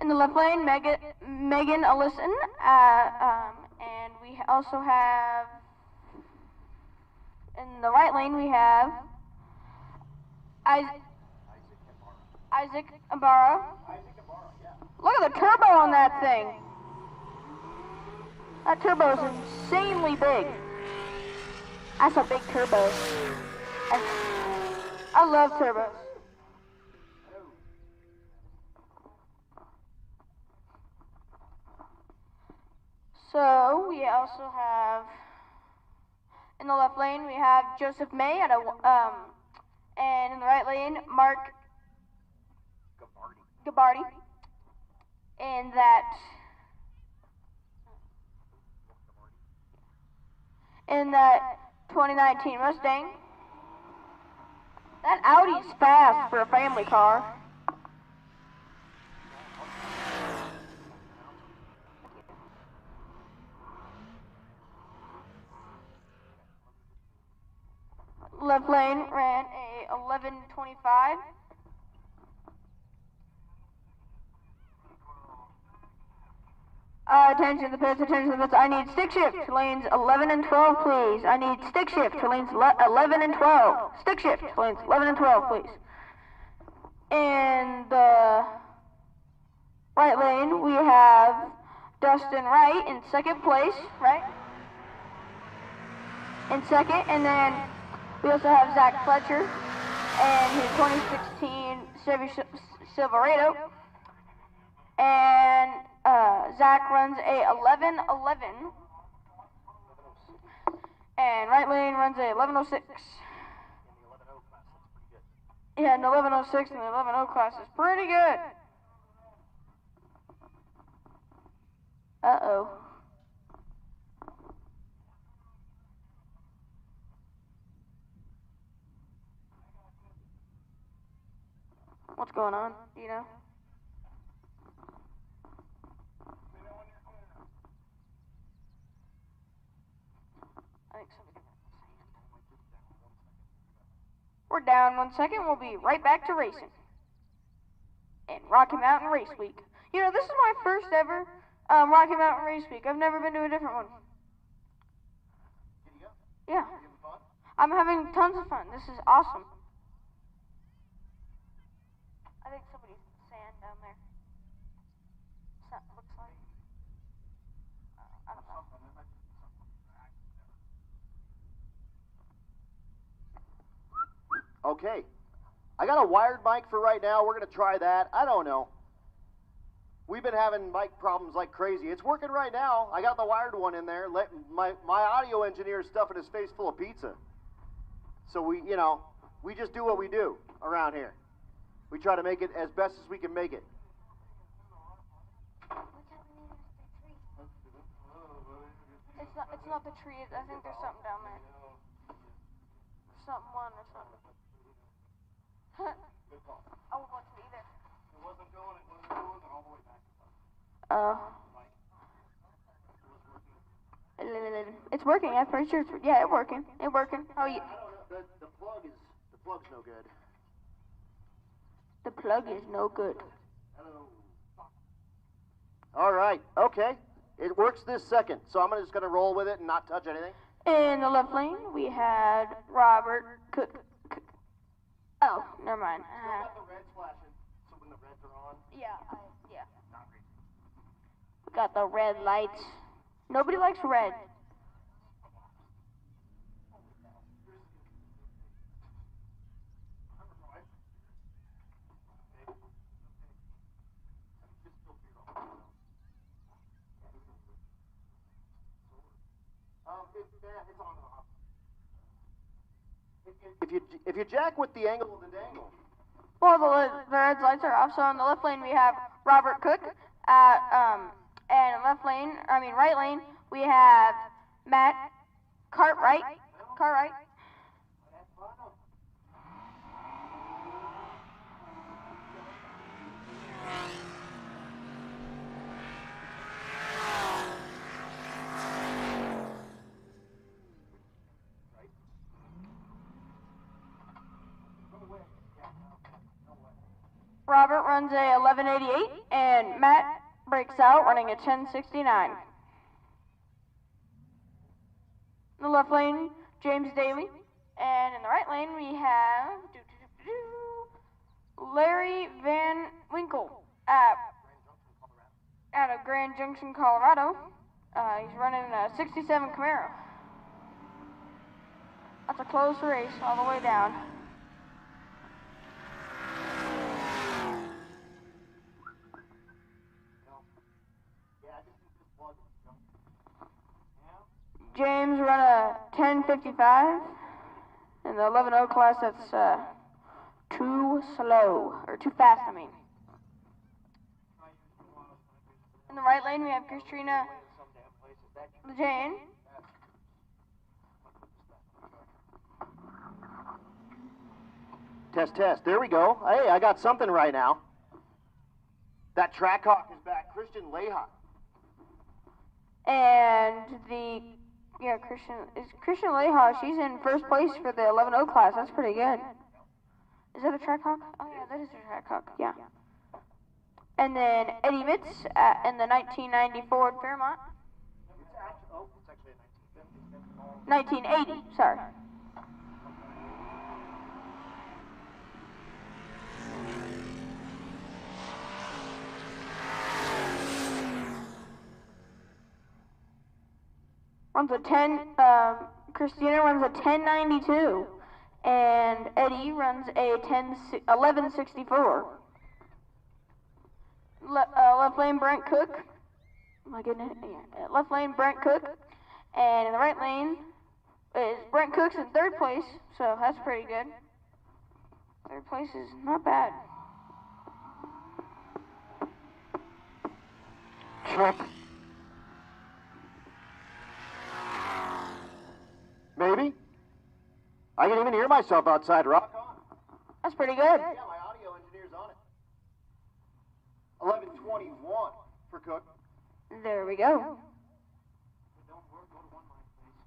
In the left lane, Megan Allison, and we also have, in the right lane, we have Isaac Ibarra. Look at the turbo on that thing. That turbo is insanely big. That's a big turbo. I love turbos. So we also have, in the left lane, we have Joseph May and in the right lane, Mark Gabardi. In that 2019 Mustang. That Audi's fast for a family car. Left lane ran a 11:25. Attention to the pits, attention to the pits. I need stick shift to lanes 11 and 12, please. I need stick shift to lanes 11 and 12. Stick shift to lanes 11 and 12, please. In the right lane, we have Dustin Wright in second place, right? In second, and then we also have Zach Fletcher and his 2016 Chevy Silverado. And Zach runs a 11:11. And right lane runs a 11:06. Yeah, an 11:06 in the 11:0 class is pretty good. Uh-oh. What's going on? Do you know? I think somebody got sand. We're down 1 second. We'll be right back to racing. And Rocky Mountain Race Week. You know, this is my first ever Rocky Mountain Race Week. I've never been to a different one. Yeah. I'm having tons of fun. This is awesome. I think somebody's sand down there. Looks like. I don't know. Okay. I got a wired mic for right now. We're going to try that. I don't know. We've been having mic problems like crazy. It's working right now. I got the wired one in there. My audio engineer is stuffing his face full of pizza. So we just do what we do around here. We try to make it as best as we can make it. It's It's not the tree. I think there's something down there. Something one or something. I won't watch it either. It wasn't going, all the way back. It's working. I'm pretty sure. Yeah, it's working. It's working. Oh yeah. I don't know. The plug's no good. The plug is no good. Hello. All right. Okay. It works this second, so I'm just gonna roll with it and not touch anything. In the left lane, we had Robert Cook. Oh, never mind. Still got the reds flashing, so when the reds are on. Yeah. We got the red lights. Nobody likes red. It's on and off. If you jack with the angle of the dangle. Well, the red lights are off. So in the left lane we have Robert Cook. And right lane we have Matt Cartwright. Robert runs a 1188, and Matt breaks out running a 1069. In the left lane, James Daly, and in the right lane we have Larry Van Winkle out of Grand Junction, Colorado. He's running a 67 Camaro. That's a close race all the way down. James run a 1055 in the 11.0 class. That's too slow, or too fast, I mean. In the right lane, we have Christina Jane. Test. There we go. Hey, I got something right now. That track hawk is back. Christian Leha. And Christian Leha, she's in first place for the 11.0 class. That's pretty good. Is that a track hawk? Oh yeah, that is a track hawk, yeah. And then Eddie Mitz in the 1990 Ford Fairmont. It's actually a 1980, sorry. Runs a 10, Christina runs a 1092, and Eddie runs a 1164. Left lane, Brent Cook. My goodness, yeah. Left lane, Brent Cook, and in the right lane is Brent Cook's in third place, so that's pretty good. Third place is not bad. Check. Maybe. I can even hear myself outside. Rock on. That's pretty good. Yeah, my audio engineer's on it. 11:21 for Cook. There we go.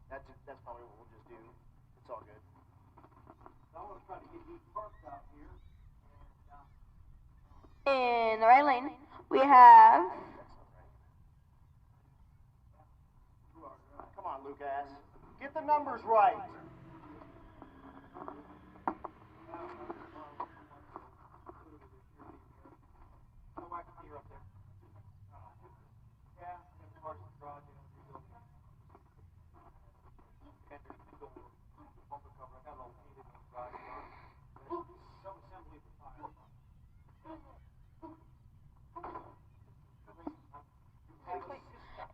That's probably what we'll just do. It's all good. I want to try to get these parked out here. In the right lane, we have. Come on, Lucas. Get the numbers right.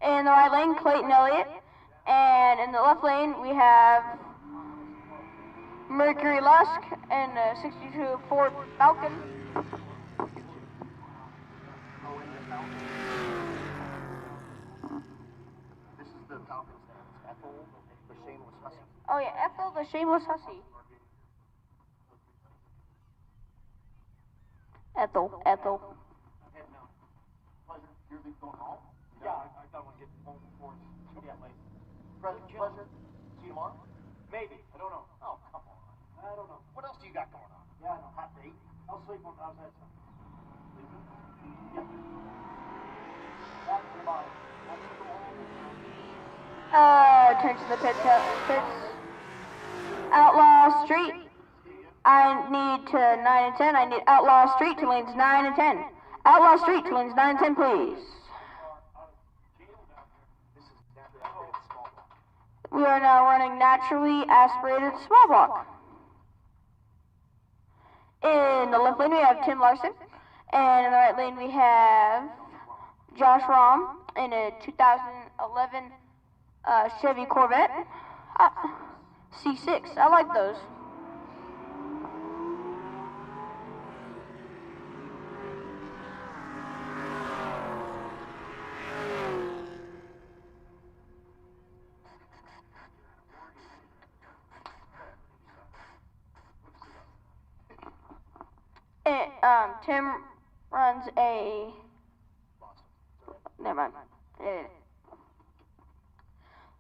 In the right lane, Clayton Elliott. And in the left lane, we have Mercury Lusk and a 62 Ford Falcon. This is the Falcon stand. Oh yeah, Ethel the shameless hussy. Ethel. Yeah, I thought we'd get home before it's too late. Pleasure. See you tomorrow? Maybe. I don't know. Oh, come on. I don't know. What else do you got going on? Yeah, I know. Hot date. I'll sleep on outside. Yeah. That's about it. Attention to the pits. Outlaw Street. I need to 9 and 10. I need Outlaw Street to lanes 9 and 10. Outlaw Street to lanes 9 and 10, please. We are now running naturally aspirated small block. In the left lane we have Tim Larson, and in the right lane we have Josh Rom in a 2011 Chevy Corvette C6. I like those. Tim runs a. Never mind.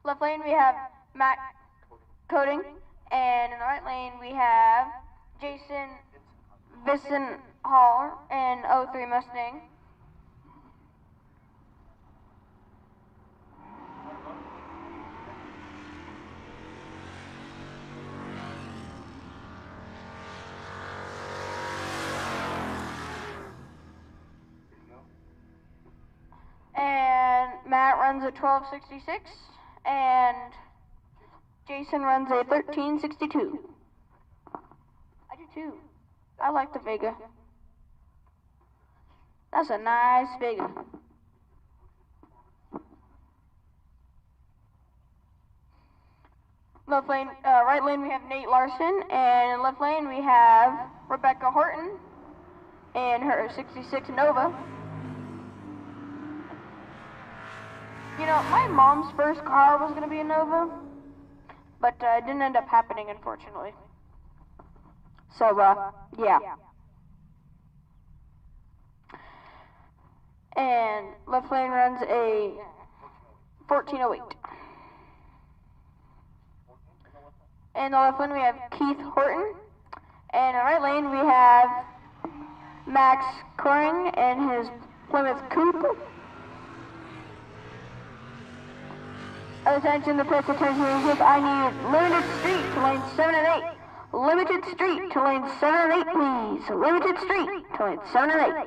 Left lane we have Matt Coding, and in the right lane we have Jason Vissenhall in 03 Mustang. And Matt runs a 1266, and Jason runs a 1362. I do too. I like the Vega. That's a nice Vega. Left lane, right lane we have Nate Larson, and in left lane we have Rebecca Horton in her 66 Nova. You know, my mom's first car was going to be a Nova, but it didn't end up happening, unfortunately. So, yeah. And left lane runs a 1408. In the left lane we have Keith Horton, and in the right lane we have Max Coring and his Plymouth Coupe. Attention to pits, attention to pits. I need Limited Street to lanes 7 and 8. Limited Street to lanes 7 and 8, please. Limited Street to lanes 7 and 8.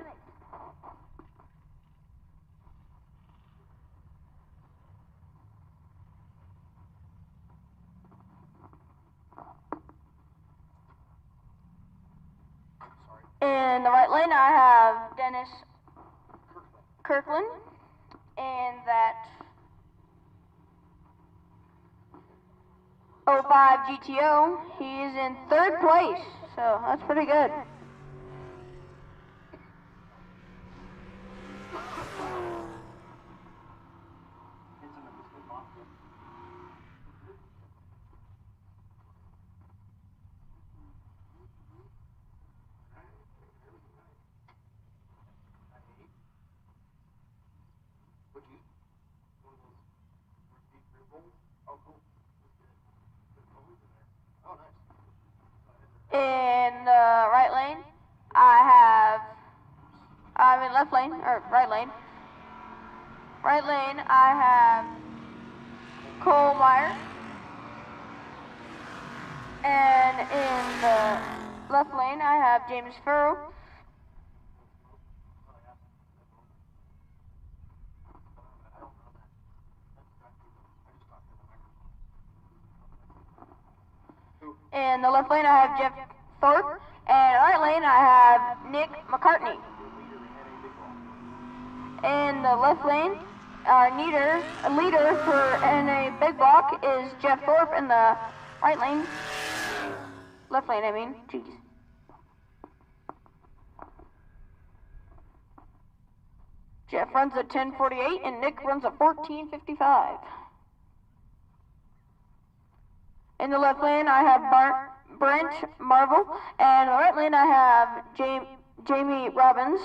In the right lane, I have Dennis Kirkland, and that 05 GTO, he is in 3rd place, so that's pretty good. In the right lane, left lane, or right lane. Right lane, I have Cole Meyer. And in the left lane, I have James Farrow. In the left lane, I have Jeff Thorpe. And in the right lane, I have Nick McCartney. In the left lane, our leader in a big block is Jeff Thorpe. In the right lane, left lane, I mean, jeez. Jeff runs a 1048 and Nick runs a 1455. In the left lane, I have Brent Marvel, and in the right lane, I have Jamie Robbins.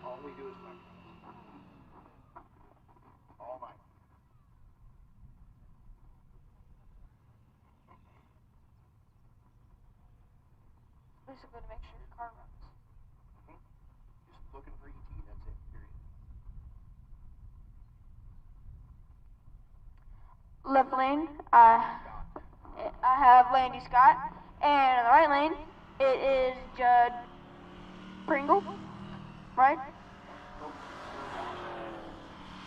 All we do is all night. Basically to make sure your car runs. Just looking for ET, that's it, period. Left lane, I have Landy Scott, and in the right lane, it is Judd Pringle, right?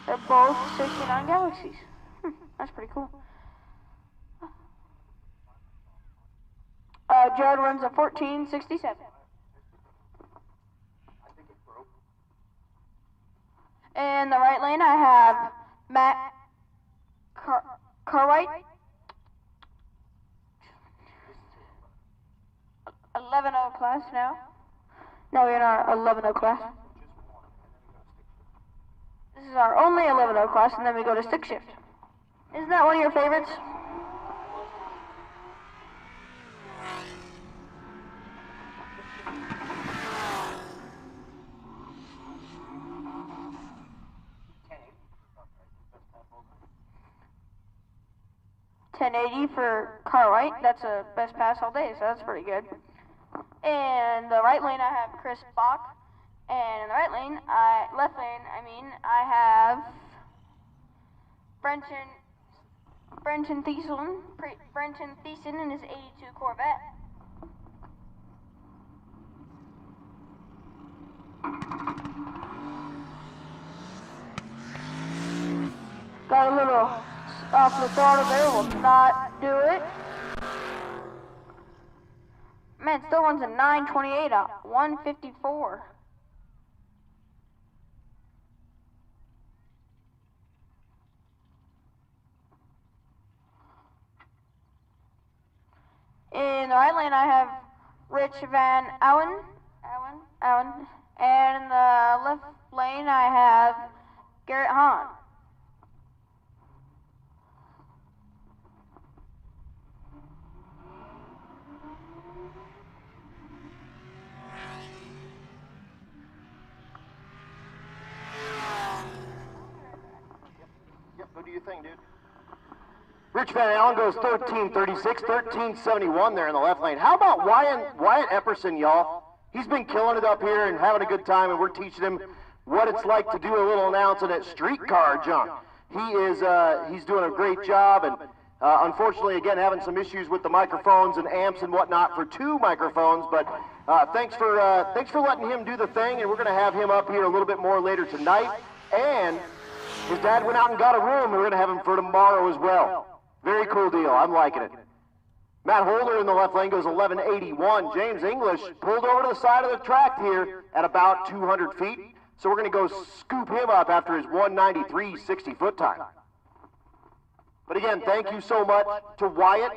They're both 69 Galaxies. That's pretty cool. Judd runs a 1467. In the right lane, I have Matt Cartwright. 11-0 class now. Now we're in our 11-0 class. This is our only 11-0 class, and then we go to stick shift. Isn't that one of your favorites? $10.80 for Cartwright. That's a best pass all day, so that's pretty good. In the right lane, I have Chris Bach. And in the right lane, left lane, I have Brenton Thiessen in his 82 Corvette. Got a little off the throttle there, will not do it. Man, still runs a 928 out, 154. In the right lane, I have Rich Van Allen. And in the left lane, I have Garrett Hahn. Yep, go do your thing, dude. Rich Van Allen goes 1336, 1371 there in the left lane. How about Wyatt Epperson, y'all? He's been killing it up here and having a good time, and we're teaching him what it's like to do a little announcing at streetcar junk. He's doing a great job, and unfortunately, again, having some issues with the microphones and amps and whatnot for 2 microphones, but thanks for letting him do the thing, and we're going to have him up here a little bit more later tonight. And his dad went out and got a room, and we're going to have him for tomorrow as well. Very cool deal. I'm liking it. Matt Holder in the left lane goes 1181. James English pulled over to the side of the track here at about 200 feet. So we're going to go scoop him up after his 193 60-foot time. But again, thank you so much to Wyatt.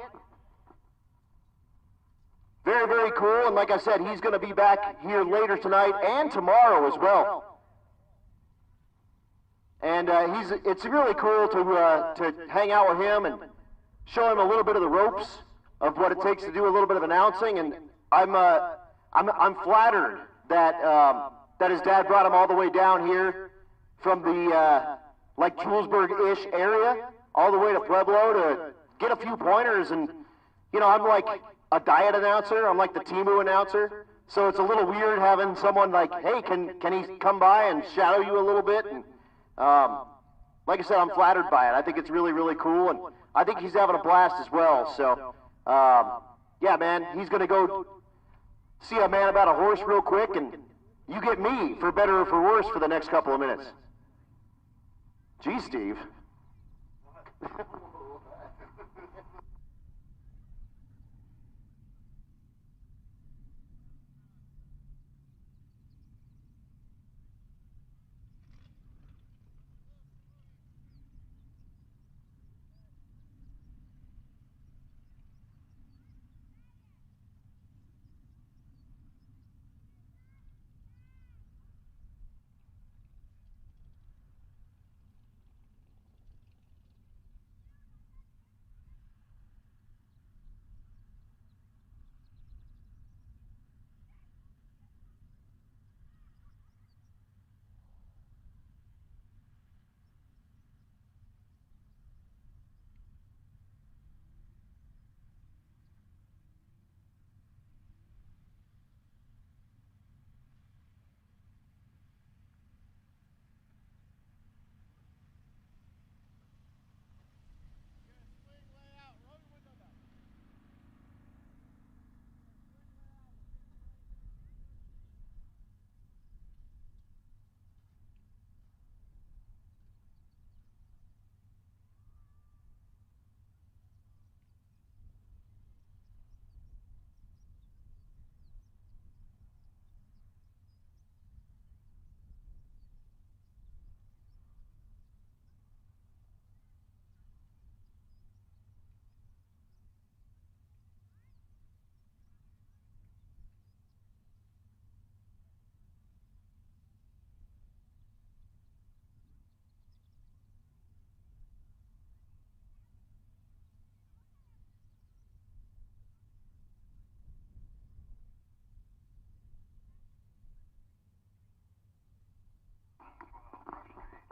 Very, very cool. And like I said, he's going to be back here later tonight and tomorrow as well. And it's really cool to hang out with him and show him a little bit of the ropes of what it takes to do a little bit of announcing. And I'm flattered that his dad brought him all the way down here from the like Julesburg-ish area all the way to Pueblo to get a few pointers. And you know, I'm like a diet announcer. I'm like the Timu announcer. So it's a little weird having someone like, hey, can he come by and shadow you a little bit? And like I said, I'm flattered by it. I think it's really, really cool, and I think he's having a blast as well. So, yeah, man, he's going to go see a man about a horse real quick, and you get me, for better or for worse, for the next couple of minutes. Gee, Steve.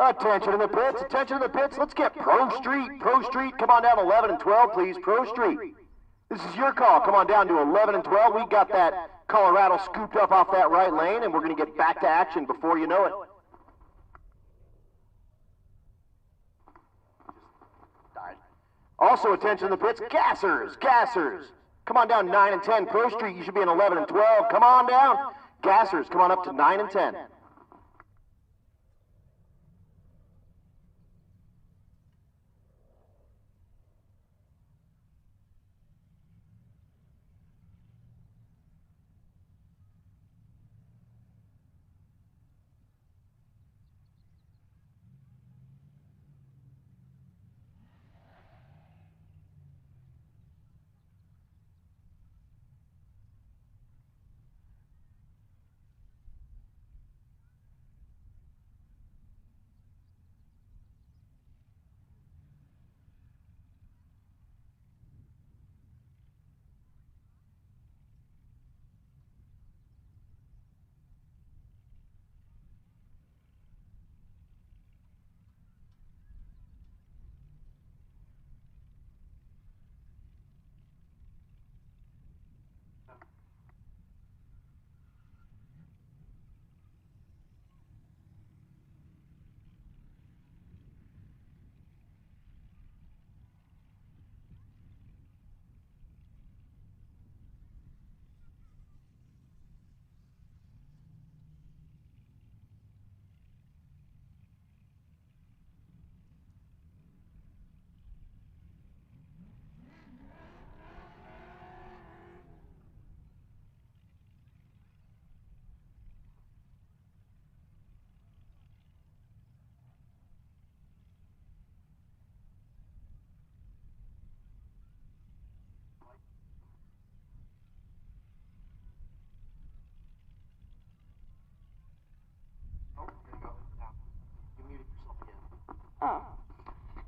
Attention in the pits, attention in the pits. Let's get Pro Street. Pro Street, come on down 11 and 12, please. Pro Street. This is your call. Come on down to 11 and 12. We got that Colorado scooped up off that right lane, and we're going to get back to action before you know it. Also, attention in the pits, gassers, gassers. Come on down 9 and 10. Pro Street, you should be in 11 and 12. Come on down. Gassers, come on up to 9 and 10. Oh.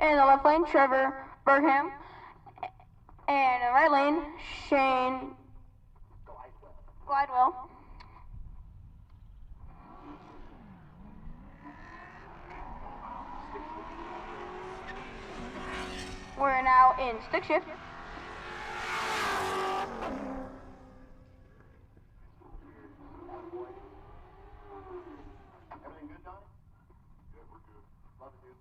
In the left lane, Trevor Bergham. And in the right lane, Shane Glidewell. We're now in stick shift. Everything good, Donnie? Good, we're good. Love it, dude.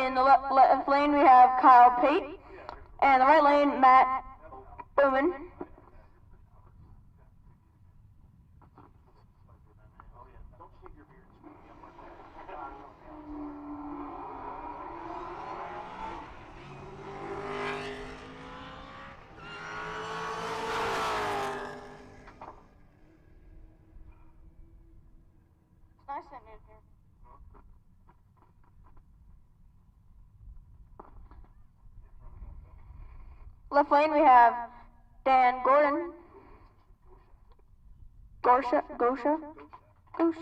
In the left lane, we have Kyle Pate. And the right lane, Matt Bowman. It's nice sitting in here. Left lane, we have Dan Gordon. Gosha. Let's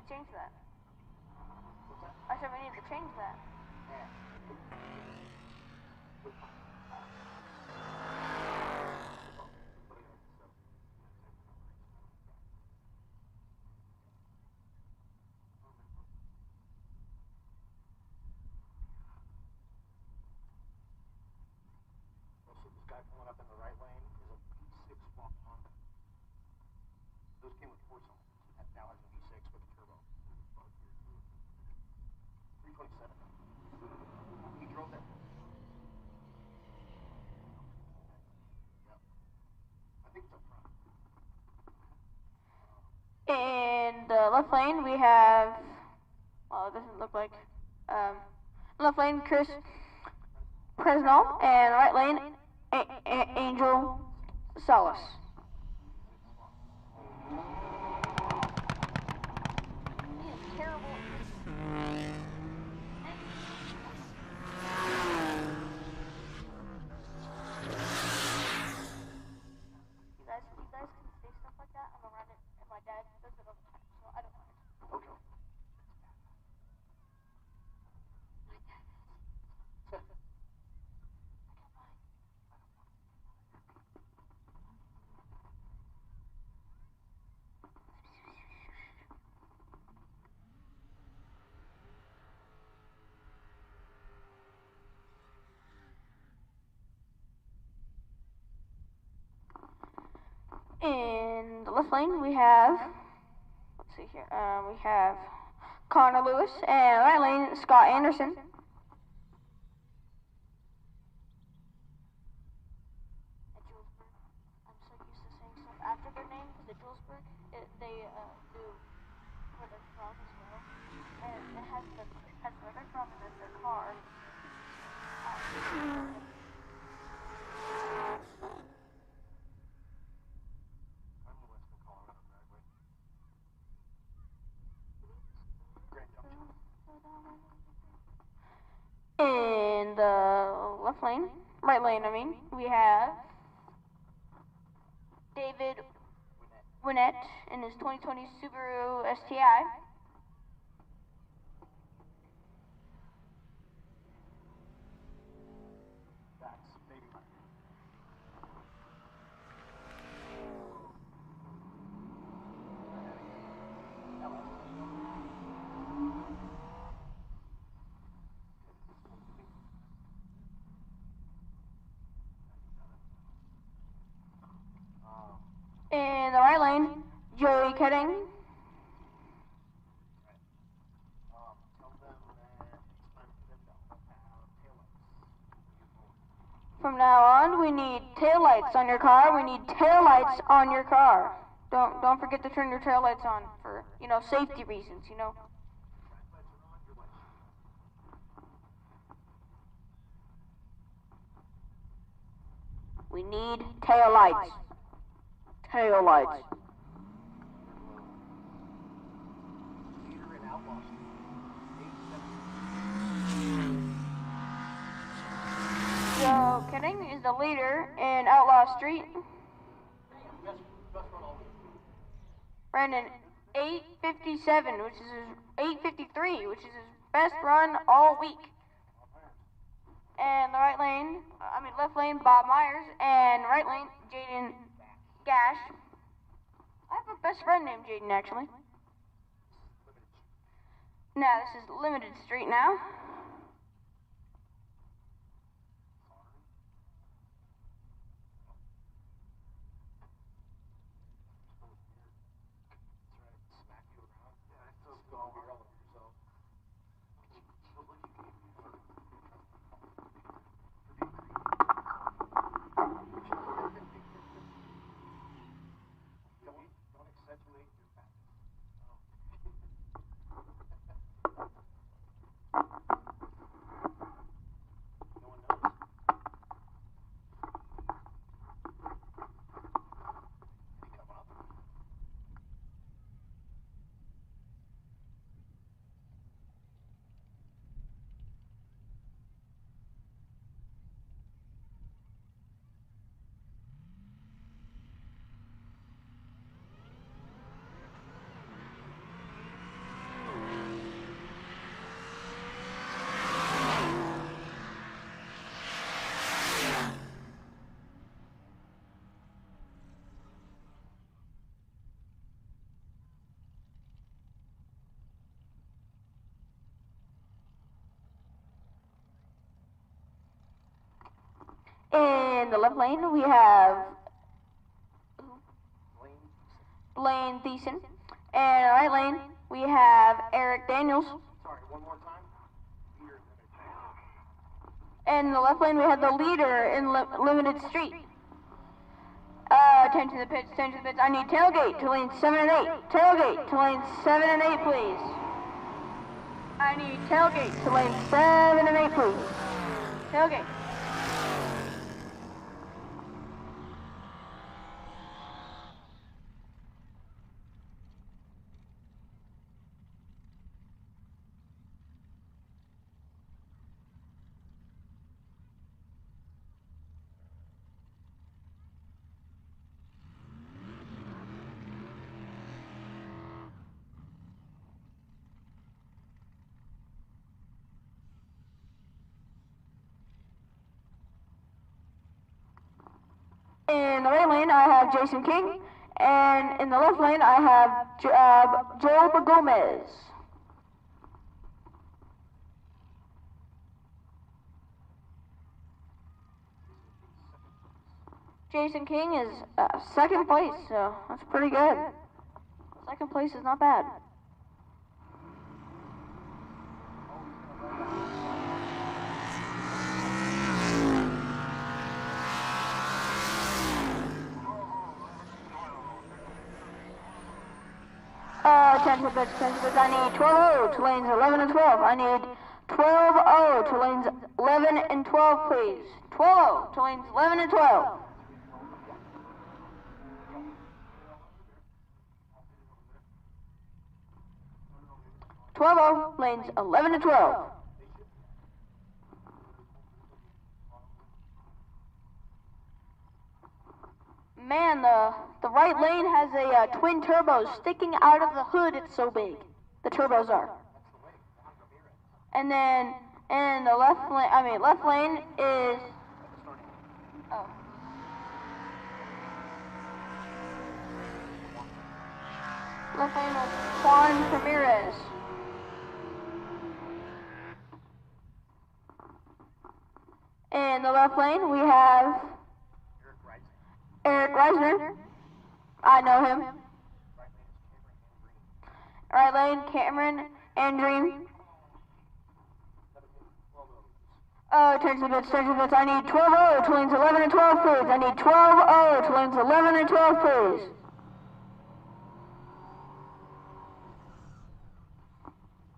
change that. I said we need to change that. Up in the right lane is a V6 walk on. Those came with 4 cylinders. That now has a V6 with a turbo. 327. He drove that. Yep. I think it's up front. In the left lane, we have, well, it doesn't look like, left lane, Chris Presnell, and right lane, Angel Salas. He is terrible. You guys can say stuff like that. I'm around it, and my dad does it all the time, so I don't mind. Okay. left lane, we have, let's see here, we have Connor Lewis, and right lane, Scott Anderson. At Julesburg, I'm so used to saying stuff after their name, because at Julesburg, they do where they're from as well, and it has where they're from and then their car. In the left lane, right lane, I mean, we have David Winnett in his 2020 Subaru STI. In the right lane, Joey Ketting. From now on, we need taillights on your car. We need taillights on your car. Don't forget to turn your taillights on for, safety reasons, We need taillights. Taillights. So, Kenning is the leader in Outlaw Street. Brandon, 8:57, which is his 8:53, which is his best run all week. And the left lane, Bob Myers, and right lane, Jaden Gash. I have a best friend named Jaden, actually. Now, this is Limited Street now. In the left lane, we have Blaine Thiessen. And in the right lane, we have Eric Daniels. Sorry, one more time. And in the left lane, we have the leader in Limited Street. Attention to the pits, attention to the pits. I need tailgate to lanes 7 and 8. Tailgate to lanes 7 and 8, please. I need tailgate to lanes 7 and 8, please. Tailgate. In the right lane, I have Jason King, and in the left lane, I have Joel Gomez. Jason King is second place, so that's pretty good. Second place is not bad. Attention bits. I need 12-0 to lanes 11 and 12. I need 12-0 to lanes 11 and 12, please. 12-0 to lanes 11 and 12. Lanes 11 and 12. Man, the right lane has a twin turbos sticking out of the hood. It's so big. The turbos are. And then, and the left lane is. Oh. Left lane is Juan Ramirez. In the left lane, we have Eric Reisner. I know him. Right lane, Cameron Andreen. Turns the bits. I need 12-0 to lanes 11 and 12, please. I need 12-0 to lanes 11 and 12, please.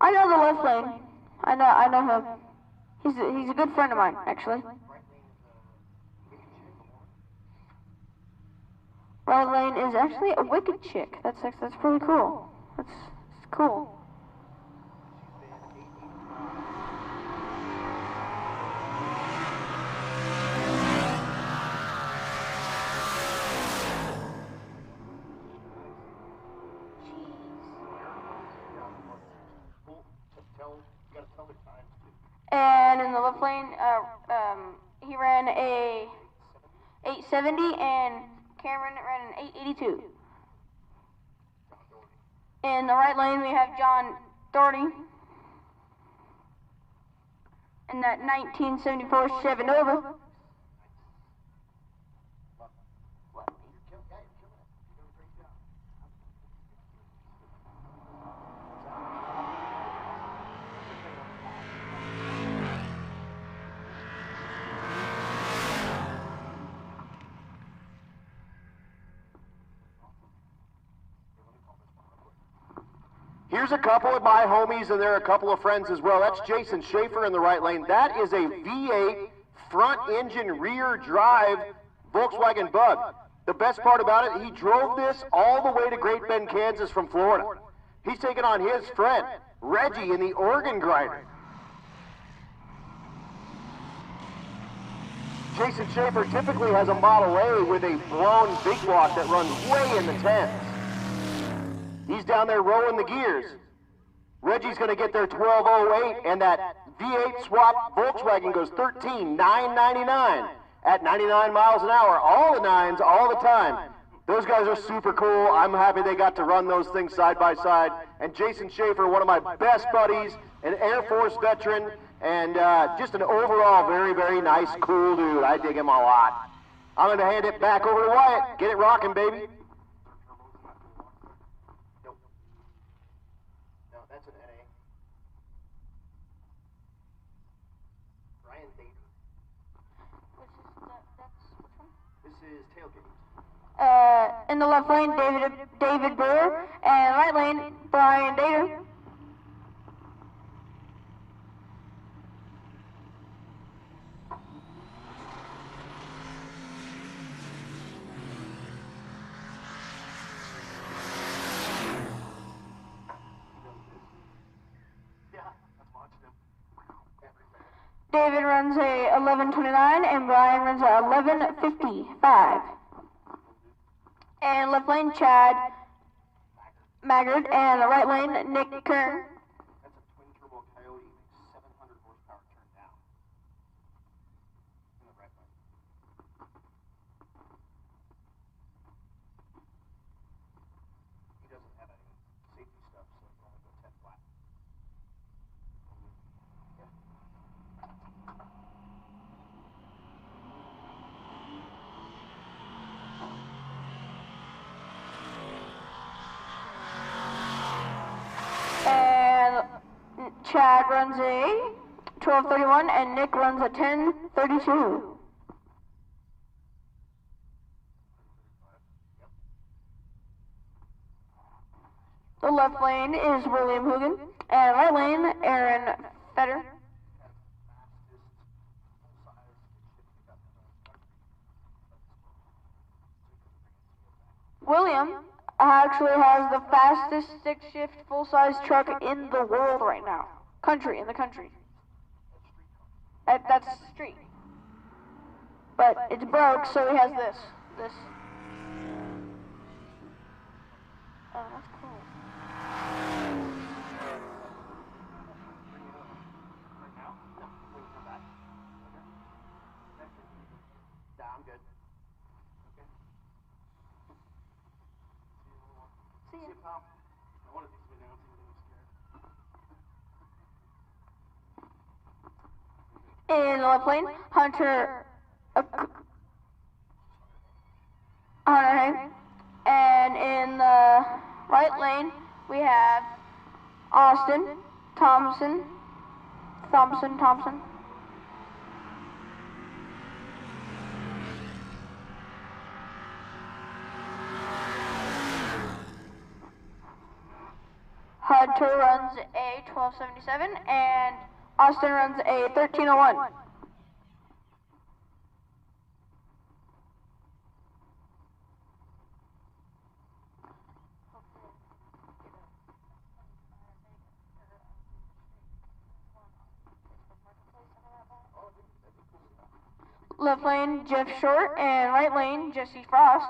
I know the left lane. I know him. He's a good friend of mine, actually. Right lane is actually a wicked chick. That's pretty cool. That's cool. And in the left lane, he ran a 870, and Cameron ran an 882. In the right lane, we have John Doherty in that 1974 Chevy Nova. Here's a couple of my homies, and there are a couple of friends as well. That's Jason Schaefer in the right lane. That is a V8 front engine rear drive Volkswagen Bug. The best part about it, he drove this all the way to Great Bend, Kansas from Florida. He's taking on his friend, Reggie, in the organ grinder. Jason Schaefer typically has a Model A with a blown big block that runs way in the tens. He's down there rolling the gears. Reggie's going to get their 1208, and that V8 swap Volkswagen goes 13,999 at 99 miles an hour. All the nines, all the time. Those guys are super cool. I'm happy they got to run those things side by side. And Jason Schaefer, one of my best buddies, an Air Force veteran, and just an overall very, very nice, cool dude. I dig him a lot. I'm going to hand it back over to Wyatt. Get it rocking, baby. In the left lane, David Brewer, and right lane, Brian Dater. David runs a 11:29, and Brian runs a 11:55. And left lane, Chad Maggard, and the right lane, Nick Kern. That's a twin turbo Coyote, 700 horsepower turned down. In the right lane. He doesn't have any safety stuff, so he can only go 10 flat. Chad runs a 12:31, and Nick runs a 10:32. The left lane is William Hoogan, and right lane, Aaron Fetter. William actually has the fastest stick shift full-size truck in the world right now. In the country. That's street. But it's broke, so he has this. Oh, that's cool. I'm good. See ya. In the left lane, Hunter Hay. And in the right lane, we have Austin Thompson. Hunter runs a 12:77, and Austin runs a 13:01. Left lane, Jeff Short, and right lane, Jesse Frost.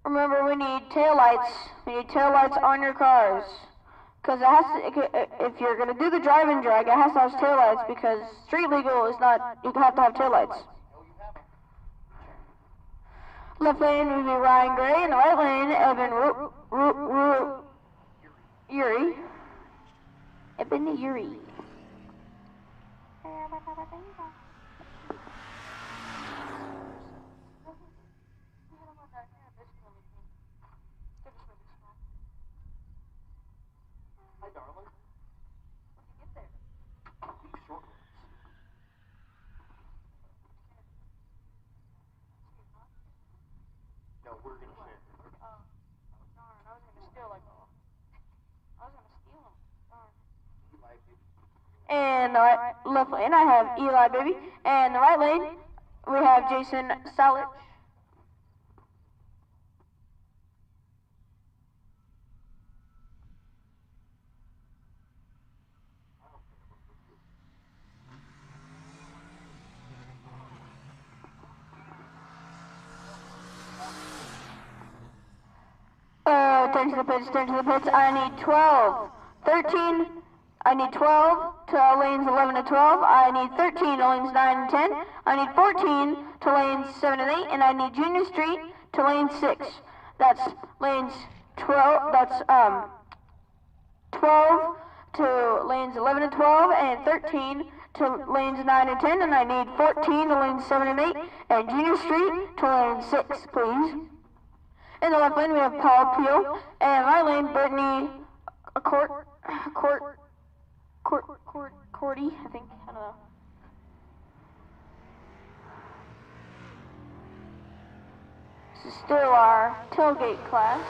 Remember, we need taillights. We need taillights on your cars. Because it has to, if you're going to do the drive and drag, it has to have taillights, because street legal is not, you have to have taillights. Left lane would be Ryan Gray, and the right lane, Evan Yuri. Evan Yuri. Hi, darling. When you get there? These short ones. No, we're gonna share. Darn, I was gonna steal them. Darn. And the left lane, I have Eli Baby. And the right lane, we have Jason Salich. Turn to the pits. I need 12. 13. I need 12 to lanes 11 and 12. I need 13 to lanes 9 and 10. I need 14 to lanes 7 and 8. And I need Junior Street to lane 6. That's lanes 12. That's 12 to lanes 11 and 12. And 13 to lanes 9 and 10. And I need 14 to lanes 7 and 8. And Junior Street to lane 6, please. In the left lane, we have Paul Peel, and right lane, Brittany Cordy, I think, I don't know. This is still our tailgate class.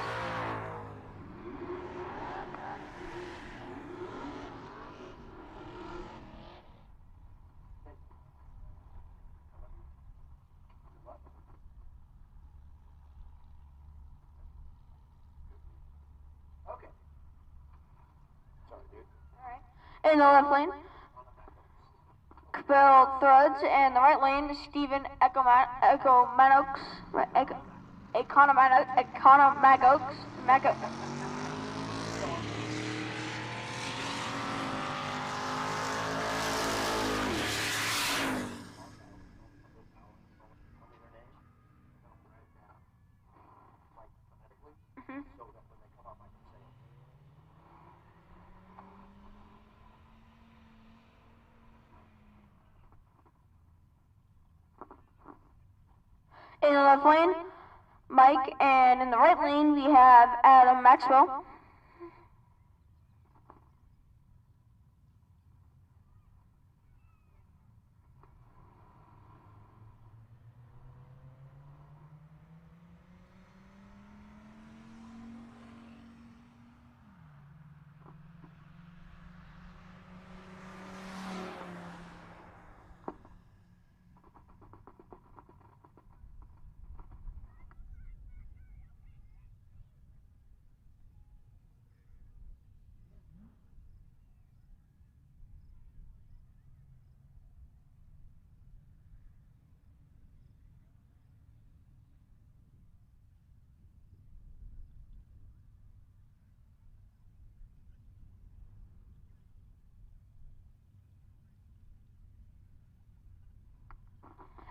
In the left lane, Capel Thruds, and the right lane, Stephen Economagos. In the left lane, Mike, and in the right lane, we have Adam Maxwell.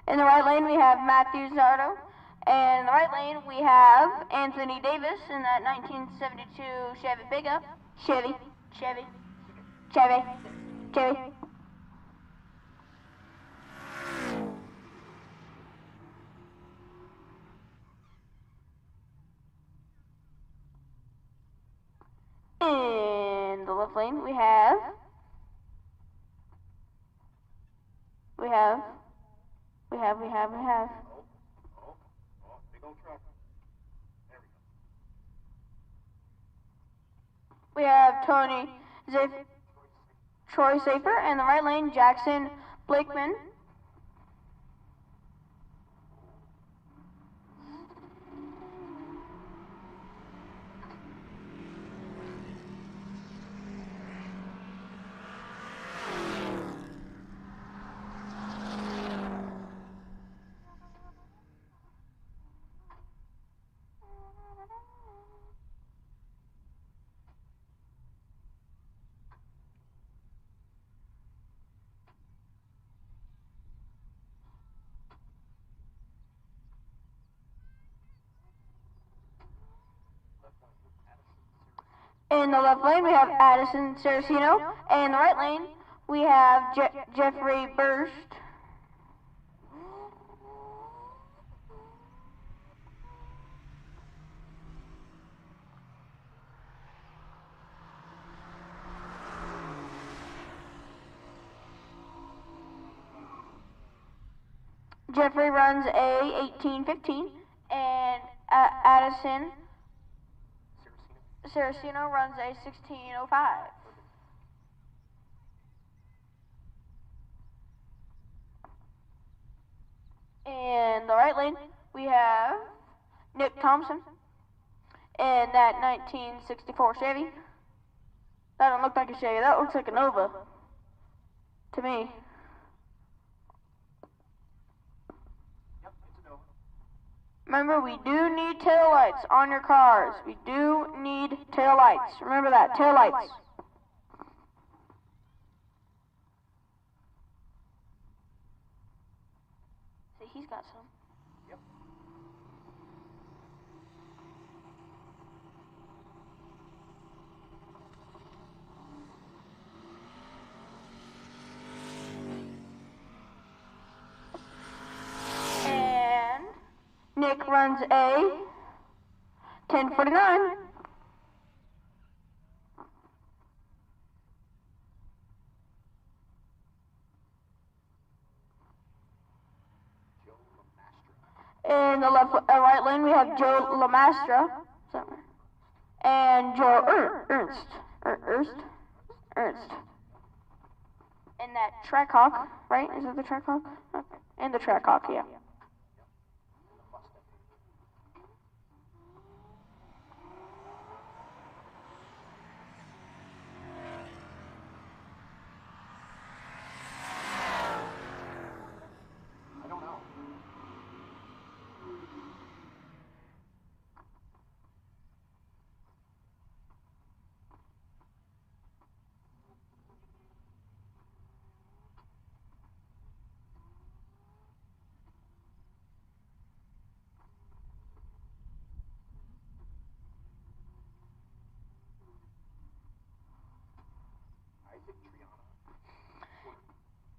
In the right lane, we have Matthew Zardo. And in the right lane, we have Anthony Davis in that 1972 Chevy pickup. Chevy. In the left lane, we have Tony Troy Safer, and the right lane, Jackson Blakeman. In the left lane, we have Addison Saraceno, and in the right lane, we have Jeffrey Burst. Jeffrey runs a 1815, and Addison Saraceno runs a 1605. In the right lane, we have Nick Thompson in that 1964 Chevy. That don't look like a Chevy, that looks like a Nova to me. Remember, we do need taillights on your cars. We do need taillights. Remember that, taillights. See, he's got some. Yep. And Nick runs a 1049. In the right lane, we have Joe Lamastra and Joe Ernst. In that Trackhawk, right? Is it the Trackhawk? Okay. In the Trackhawk, yeah.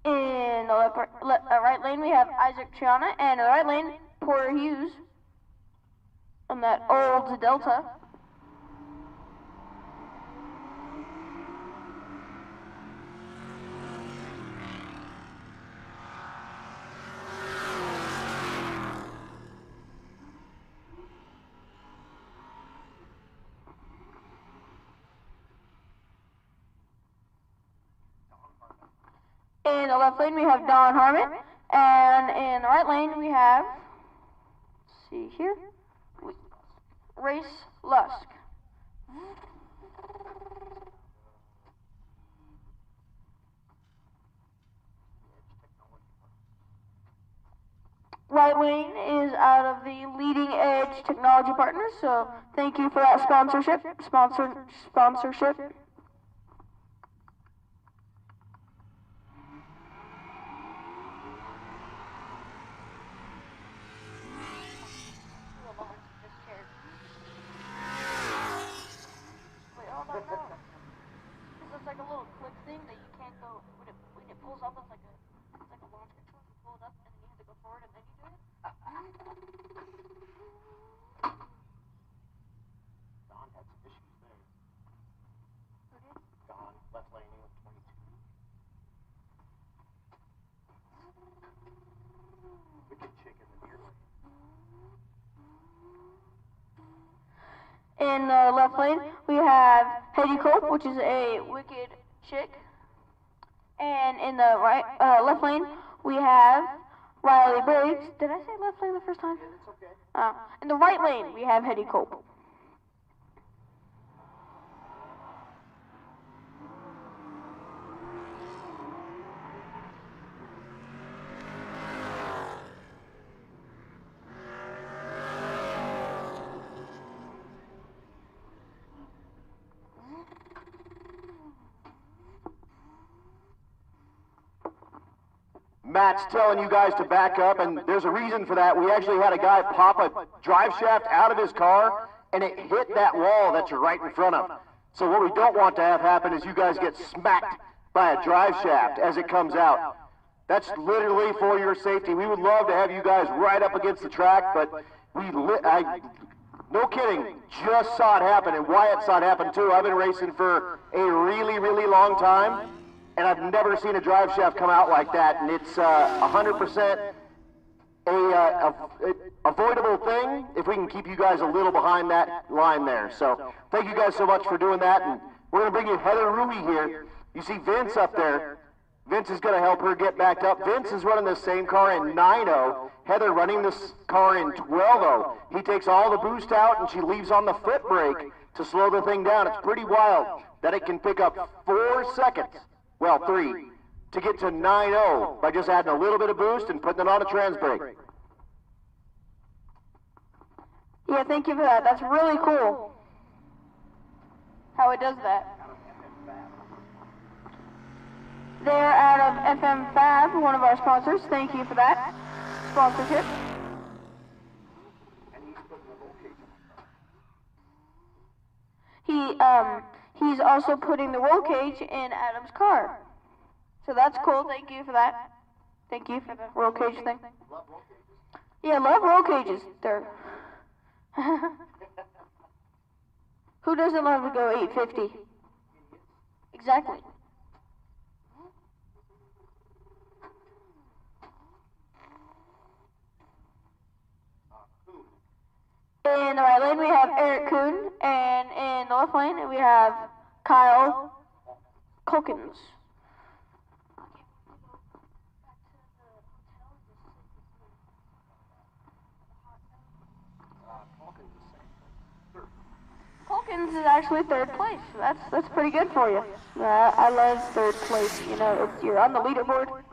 In the right lane, we have Isaac Triana, and in the right lane, Porter Hughes on that old Delta. In the left lane, we have Don Harmon, and in the right lane, we have, let's see here, Race Lusk. Right lane is out of the Leading Edge Technology Partners, so thank you for that sponsorship. It's like a little click thing that you can't go when it pulls up. It's like a launch control. You pull it up and then you have to go forward and then you do it. Don had some issues there. Who did? Don left laning with 22. Wicked chick in the near lane. In the left lane, we have Hedy Cope, which is a wicked chick. And in the left lane, we have Riley Briggs. Did I say left lane the first time? Yeah, that's okay. In the right lane, we have Hedy Cope. Matt's telling you guys to back up, and there's a reason for that. We actually had a guy pop a drive shaft out of his car, and it hit that wall that you're right in front of. So what we don't want to have happen is you guys get smacked by a drive shaft as it comes out. That's literally for your safety. We would love to have you guys right up against the track, but no kidding, just saw it happen, and Wyatt saw it happen too. I've been racing for a really, really long time, and I've never seen a drive shaft come out like that, and it's 100% a avoidable thing if we can keep you guys a little behind that line there. So thank you guys so much for doing that, and we're going to bring you Heather Ruby here. You see Vince up there. Vince is going to help her get backed up. Vince is running the same car in 9.0. Heather running this car in 12.0. He takes all the boost out, and she leaves on the foot brake to slow the thing down. It's pretty wild that it can pick up 4 seconds. Well, 3, to get to 9.0 by just adding a little bit of boost and putting it on a trans brake. Yeah, thank you for that. That's really cool how it does that. They're out of FM Fab, one of our sponsors. Thank you for that sponsorship. He's also putting the roll cage in Adam's car. So that's cool. Thank you for that. Thank you for the roll cage thing. Yeah, love roll cages. They're who doesn't love to go 850? Exactly. In the right lane, we have Eric Kuhn, and in the left lane, we have Kyle Culkins. Culkins is actually third place. That's pretty good for you. I love third place. You know, you're on the leaderboard.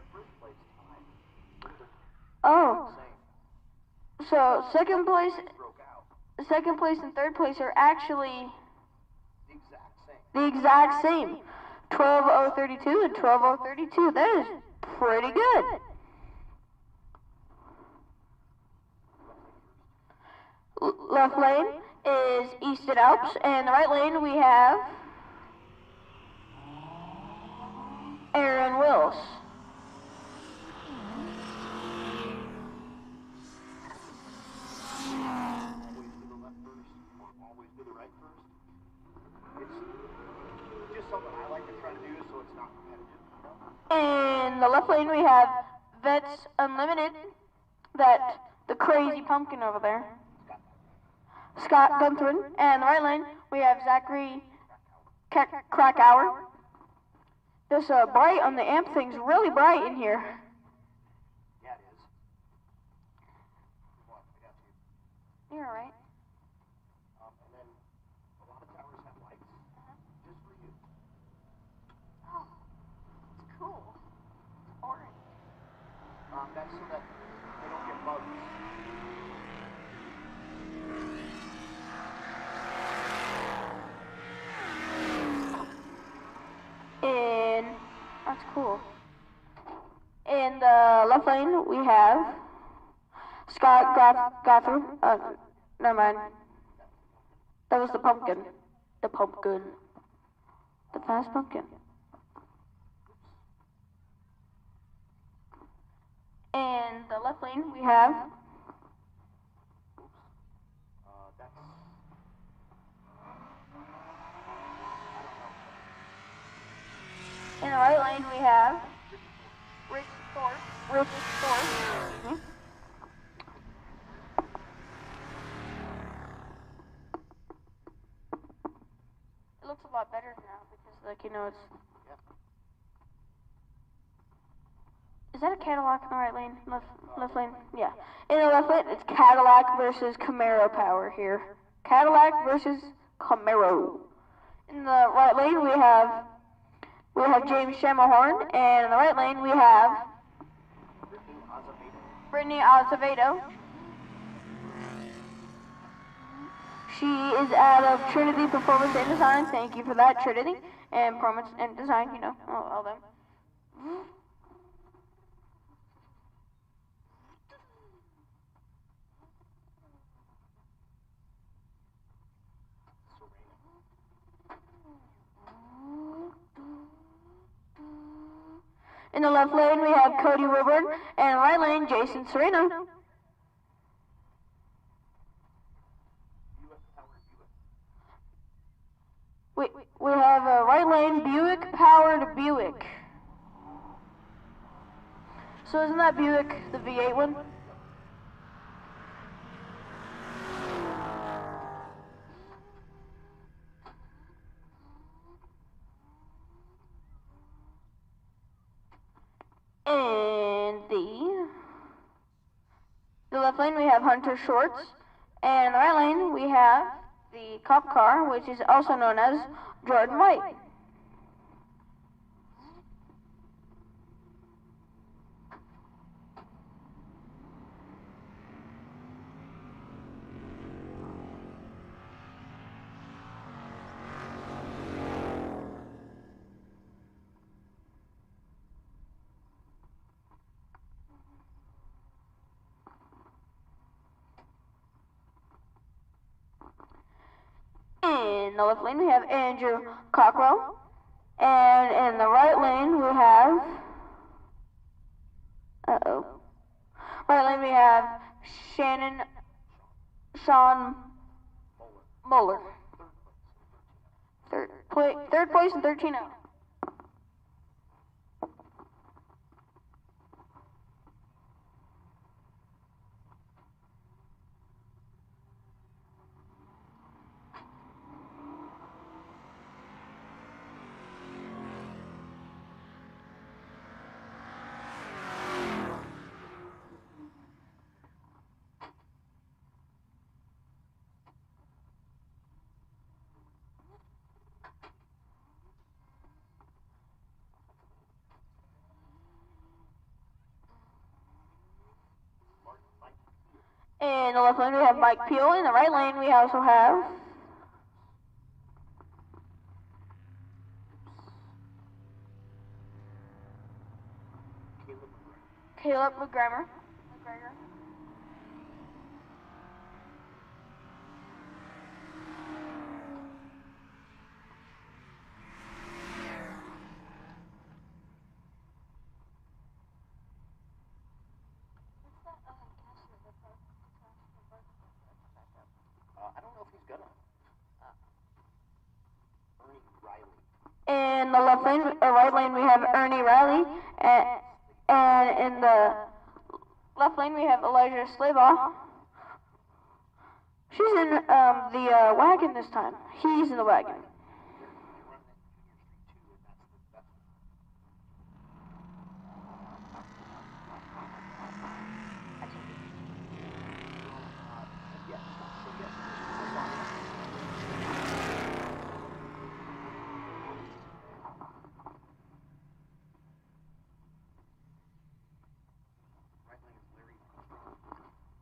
Oh, so second place and third place are actually the exact same. 12.032 and 12.032. That is pretty good. Left lane is Easton Alps, and the right lane we have Aaron Wills. lane we have Vets Unlimited, the crazy pumpkin over there, Scott Gunther, and the right lane we have Zachary Krakauer. This bright on the amp thing's really bright in here. Yeah, it is. You're all right. And then a lot of towers have lights just for you. Oh, it's cool. Orange. That's so that they don't get bugs. And that's cool. In the left lane, we have Scott Gothard. Never mind. That was the pumpkin. The pumpkin. The fast pumpkin. In the left lane, we have in the right lane, we have Rich Thorpe. Mm-hmm. It looks a lot better now because, like, you know, it's. Is that a Cadillac in the right lane? Left lane? Yeah. In the left lane, it's Cadillac versus Camaro power here. Cadillac versus Camaro. In the right lane, we have James Shamahorn, and in the right lane, we have Brittany Azevedo. She is out of Trinity Performance and Design. Thank you for that, Trinity. And Performance and Design, you know, all them. In the left lane, we have Cody Wilburn, and in the right lane, Jason Sereno. We have a right lane Buick powered Buick. So isn't that Buick the V8 one? And the left lane we have Hunter Shorts, and in the right lane we have the cop car, which is also known as Jordan White. In the left lane we have Andrew Cockrell, and in the right lane we have right lane we have Sean Muller. Third place and 13-0. In the left lane we have Mike Peel. In the right lane we also have Caleb McGregor. I don't know if he's gonna. Ernie Riley. In the left lane, or right lane, we have Ernie Riley, And in the left lane, we have Elijah Slaybaugh. She's in the wagon this time. He's in the wagon.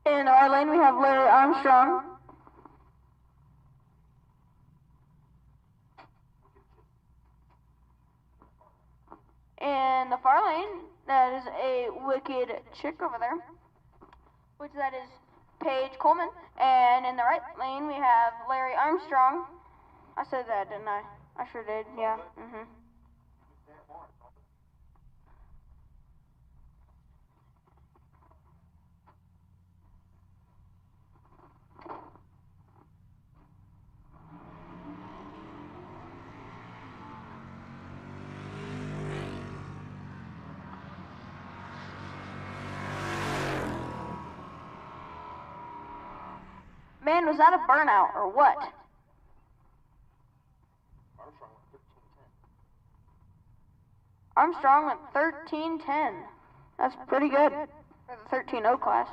In the right lane, we have Larry Armstrong. In the far lane, that is a wicked chick over there, which that is Paige Coleman. And in the right lane, we have Larry Armstrong. I said that, didn't I? I sure did, yeah. Man, was that a burnout or what? Armstrong went 13:10. That's pretty good for the 13.0 class.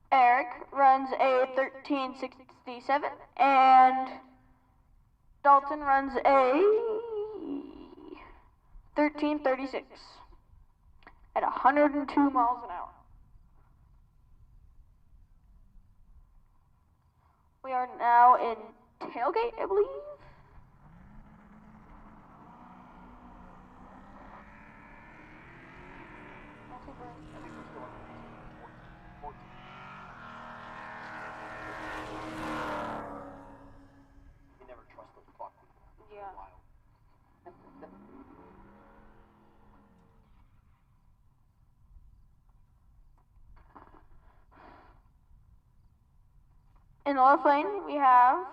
Eric runs a 13:67, and Dalton runs a 13:36 at 102 miles an hour. We are now in tailgate, I believe. In the left lane, we have,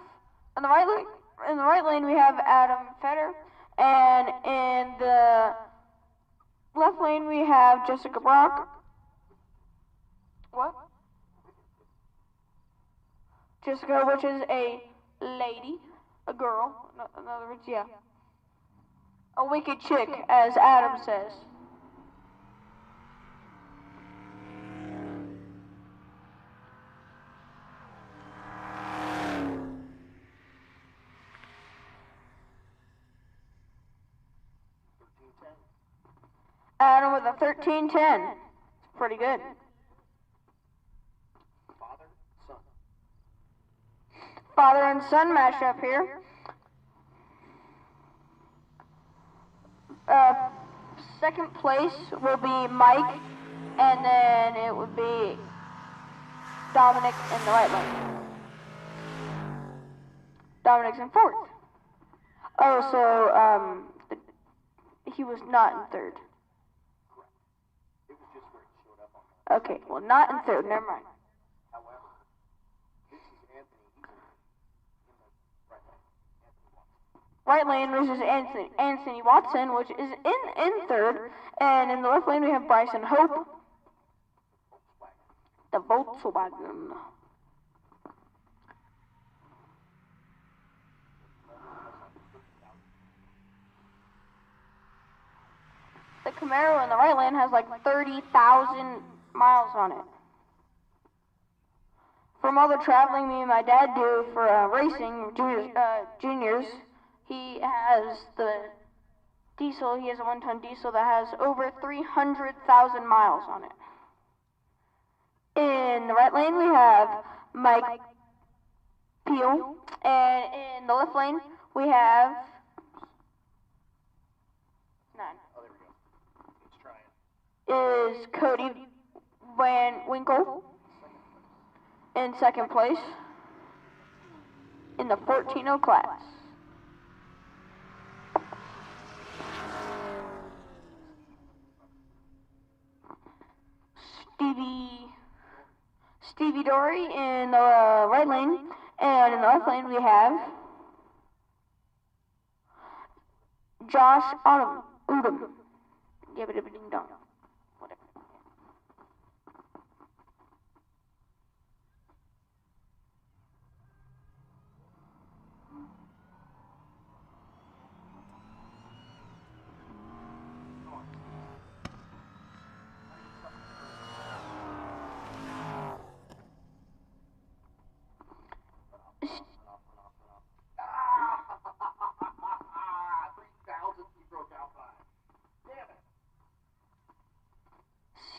in the right lane, we have Adam Fetter, and in the left lane, we have Jessica Brock. What? Jessica, which is a lady, a girl, in other words, yeah. A wicked chick, as Adam says. Adam with a 13:10. Pretty good. Father and son matchup here. Second place will be Mike, and then it would be Dominic in the right lane. Dominic's in fourth. Oh, so he was not in third. Okay, well, not in third, never mind. Right lane versus Anthony Watson, which is in third, and in the left lane we have Bryson Hope, the Volkswagen. The Camaro in the right lane has like 30,000 miles on it. From all the traveling me and my dad do for racing juniors, he has the diesel. He has a 1-ton diesel that has over 300,000 miles on it. In the right lane we have Mike Peel, and in the left lane we have is Cody Van Winkle in second place in the 14-0 class. Stevie Dory in the right lane, and in the left lane we have Josh Udom. Ding-dong. Whatever.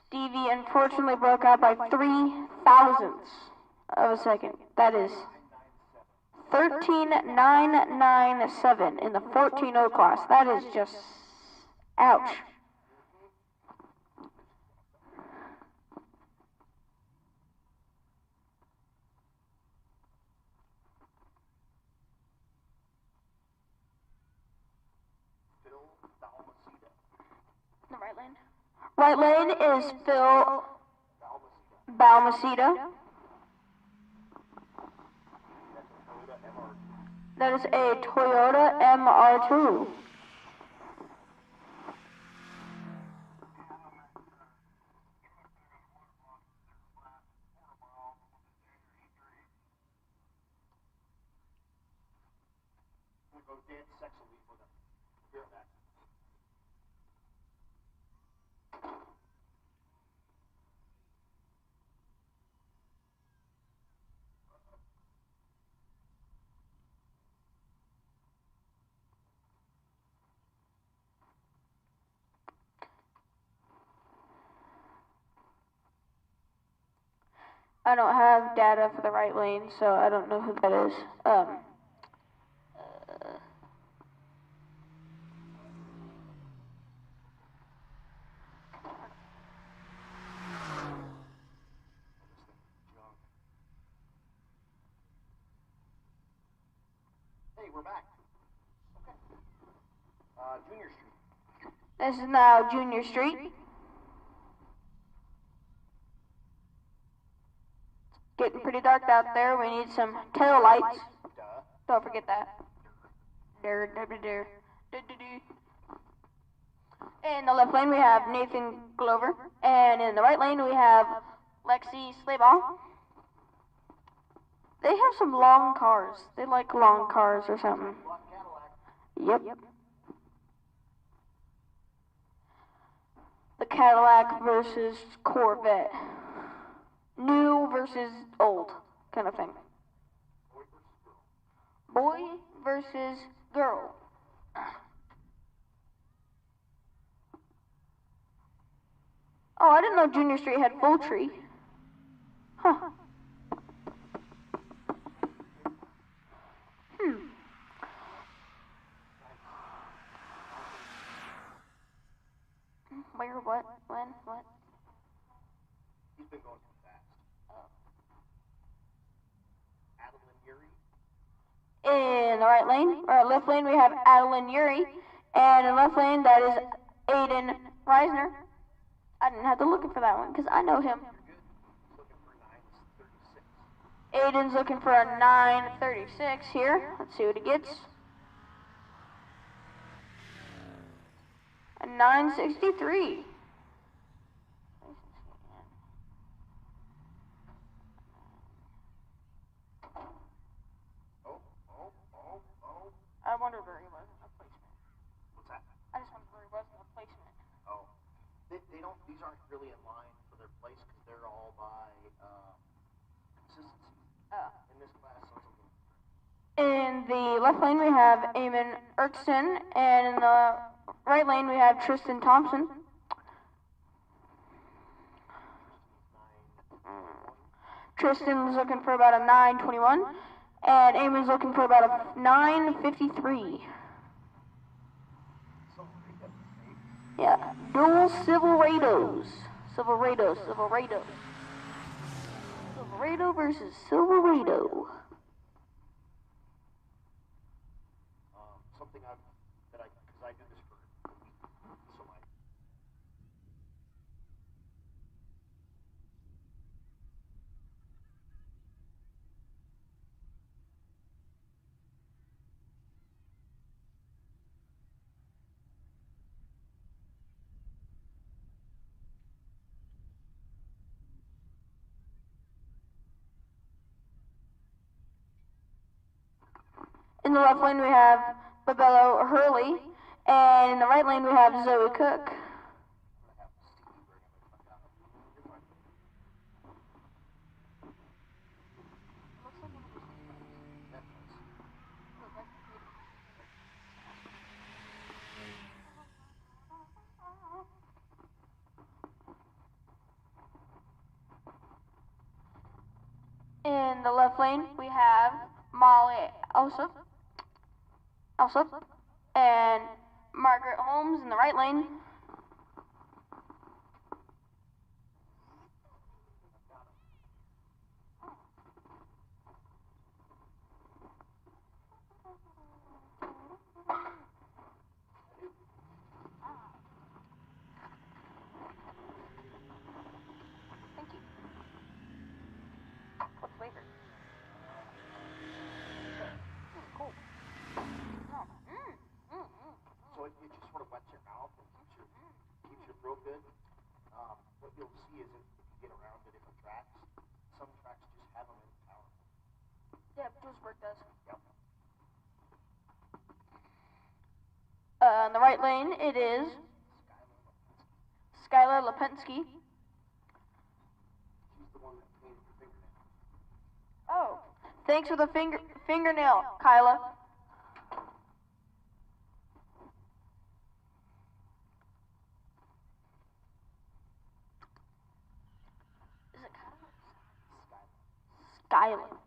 Stevie unfortunately broke out by 0.03 of a second. That is 13.997 in the 14-0 class. That is just ouch. The right lane. Right lane is Phil Balmaceda. That is a Toyota MR2. I don't have data for the right lane, so I don't know who that is. Hey, we're back. Okay. Junior Street. This is now Junior Street. Getting pretty dark out there. We need some tail lights. Don't forget that. In the left lane we have Nathan Glover, and in the right lane we have Lexi Slayball. They have some long cars. They like long cars or something. Yep. The Cadillac versus Corvette. New versus old kind of thing. Boy versus girl. Oh, I didn't know Junior Street had full tree. Huh. Where, what, when, what? He's been going too fast. Adeline Yuri. In the right lane, or left lane, we have Adeline Yuri. And in left lane, that is Aiden Reisner. I didn't have to look for that one, because I know him. Aiden's looking for a 936 here. Let's see what he gets. A 963. I wondered where he was in the placement. What's that? I just wondered where he was in the placement. Oh. They don't, these aren't really in line for their place because they're all by consistency. In this class, in the left lane we have Eamon Erkson, and in the right lane we have Tristan Thompson. Tristan's looking for about a 921, and Eamon's looking for about a 953. Yeah, dual Silverados. Silverado, Silverado. Silverado versus Silverado. Something because I did this for so I. In the left lane we have Babello Hurley, and in the right lane we have Zoe Cook. In the left lane we have Molly Alsop, and Margaret Holmes in the right lane. Thank you. What flavor? Cool. So it just sort of wets your mouth and keeps your throat good. What you'll see is if you get around to different tracks, some tracks just have them in tower. Yeah, Julesburg does. Yep. In the right lane, it is Skylar Lipinski. She's the one that painted your fingernail. Oh, thanks for the fingernail, Kyla. Is it Kyla? Skylar.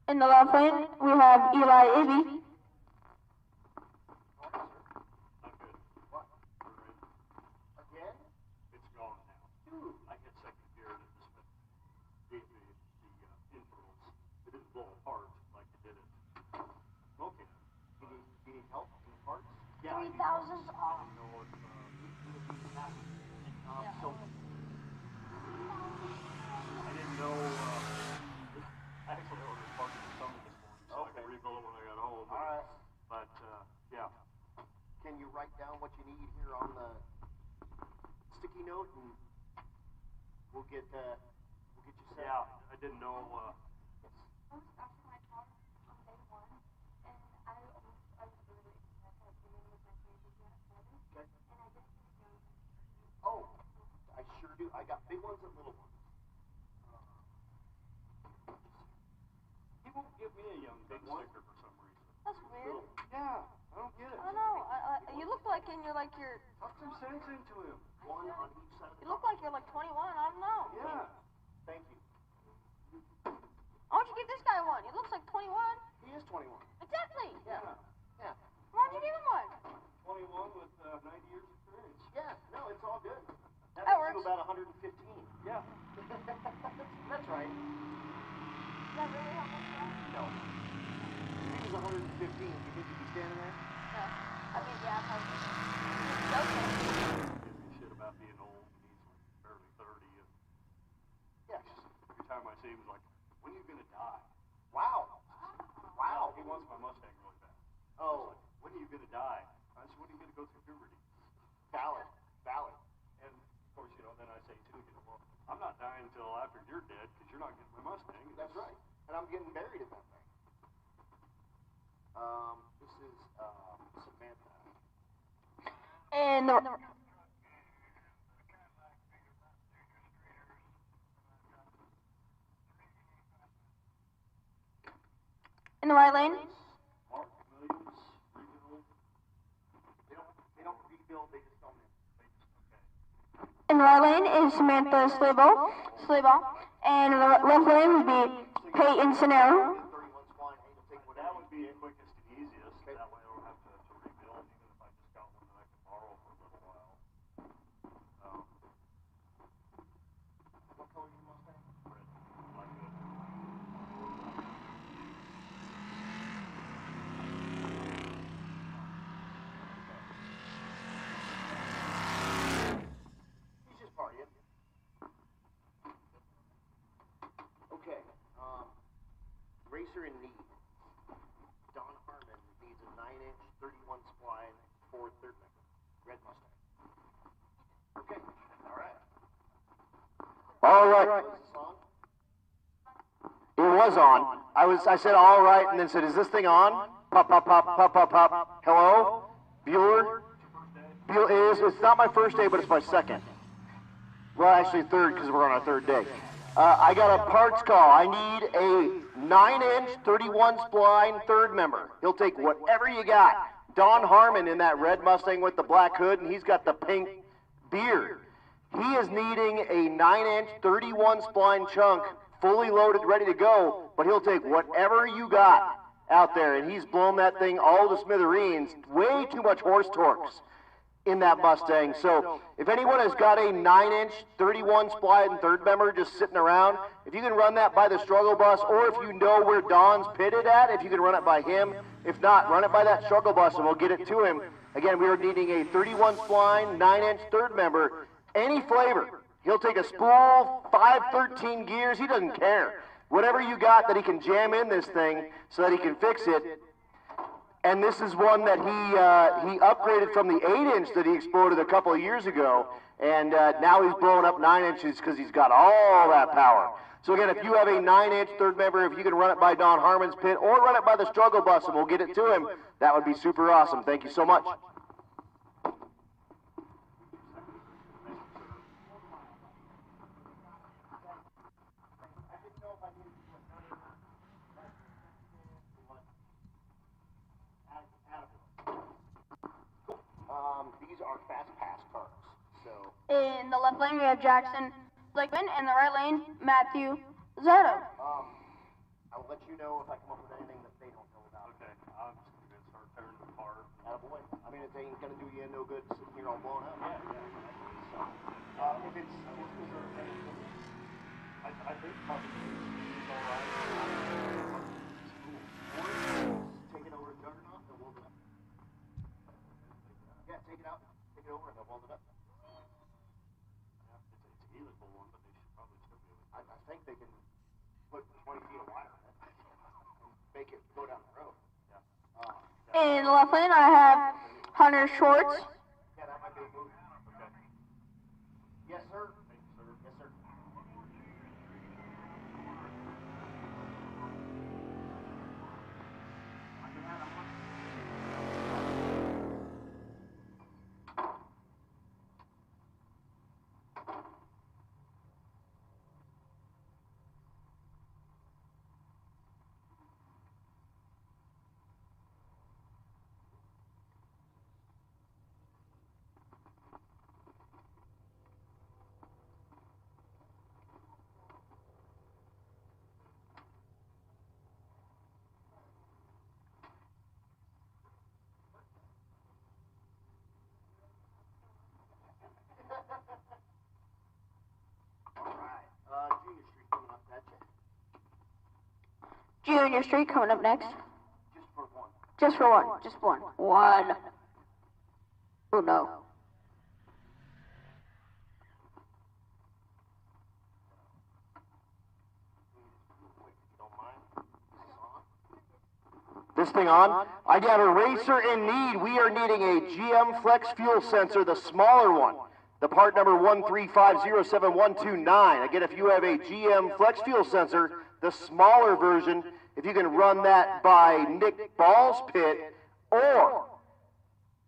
In the left lane, we have Eli Ibby. Again? It's gone now. Dude, I hit second gear and it just gave me the intervals. It didn't blow apart like it did it. Okay. Do you need help? Do you need parts? Yeah. 3,000's off. I didn't know if So I didn't know. I actually ordered parts for summer this morning, so I can rebuild it when I got home. all right. But yeah. Can you write down what you need here on the sticky note, and we'll get you set? Yeah, I didn't know. I was after my car on day one, and I was really excited. I came in with my family at 7, Okay. and I just didn't know. Oh, I sure do. I got big ones and little ones. He won't give me a young big sticker for some reason. That's weird. Yeah, I don't get it. I don't know. You look like you're Talk some sense into him. One on each side of the you look like you're like 21. I don't know. Yeah. Thank you. Why don't you give this guy one? He looks like 21. He is 21. Exactly. Yeah. Yeah. Why don't you give him one? 21 with 90 years experience. Yeah. No, it's all good. That That makes you works. about 115. Yeah. That's right. Is that really how much that? No. If he was 115, do you think he'd be standing there? No. I mean, yeah, probably. Okay. Gives me shit about being old and he's like barely 30. And Yeah. every time I see him, he's like, when are you gonna die? Wow. Wow. He wants my Mustang really bad. Oh, When are you gonna die? I said, when are you gonna go through puberty? valid. Valid. And of course, then I say too, well, I'm not dying until after you're dead because you're not getting my Mustang. And That's right. And I'm getting buried in that thing. This is Samantha. And the in the right lane, Mark Williams, regional. They don't rebuild, they just don't. Okay. In the right lane is Samantha Slayball. And in the left lane would be Peyton Sonero. That would be the quickest and easiest. That way I don't have to rebuild, even if I just got one that I can borrow for a little while. What color are you Mustang? Red. I like it. He's just partying. Okay, racer in need. Don Harmon needs a 9-inch 31 spline for third member. Red Mustang. Okay, all right. Is this on? It was on. I said all right, and then said, is this thing on? Pop, pop, pop, pop, pop, pop. Hello? Bueller? It's not my first day, but it's my second. Well, actually third, because we're on our third day. I got a parts call. I need a 9-inch 31 spline third member. He'll take whatever you got. Don Harmon in that red Mustang with the black hood, and he's got the pink beard. He is needing a 9-inch 31 spline chunk, fully loaded, ready to go, but he'll take whatever you got out there, and he's blown that thing all to smithereens. Way too much horse torques in that Mustang. So if anyone has got a 9-inch 31 spline third member just sitting around, if you can run that by the struggle bus, or if you know where Don's pitted at, if you can run it by him. If not, run it by that struggle bus and we'll get it to him. Again, we are needing a 31 spline 9-inch third member, any flavor. He'll take a spool, 513 gears, he doesn't care. Whatever you got that he can jam in this thing so that he can fix it. And this is one that he upgraded from the 8-inch that he exploded a couple of years ago, and now he's blowing up 9 inches because he's got all that power. So again, if you have a 9-inch third member, if you can run it by Don Harmon's pit or run it by the struggle bus and we'll get it to him, that would be super awesome. Thank you so much. These are fast pass cars. So In the left lane we have Jackson Blakeman, and the right lane Matthew Zardo. I will let you know if I come up with anything that they don't know about. Okay, I'm just going to start tearing it apart. Attaboy. I mean, it ain't gonna do you no good sitting here all blown up. Yeah. So, if it's I think probably it's all right. take it over to Juggernaut, they'll weld it up. Yeah, take it out, take it over, and they'll weld it up. It's a helical one, but they should probably still be able to. I think they can put 20 feet of wire in it and make it go down the road. In the left lane I have Hunter Schwartz. Yeah, that might be a move. Okay. Yes, sir. Yes, sir. Junior Street coming up next. Just for one. Just for one. Just one. One. Oh no. This thing on? I got a racer in need. We are needing a GM Flex fuel sensor, the smaller one. The part number 13507-129. Again, if you have a GM Flex fuel sensor, the smaller version, if you can run that by Nick Ball's pit or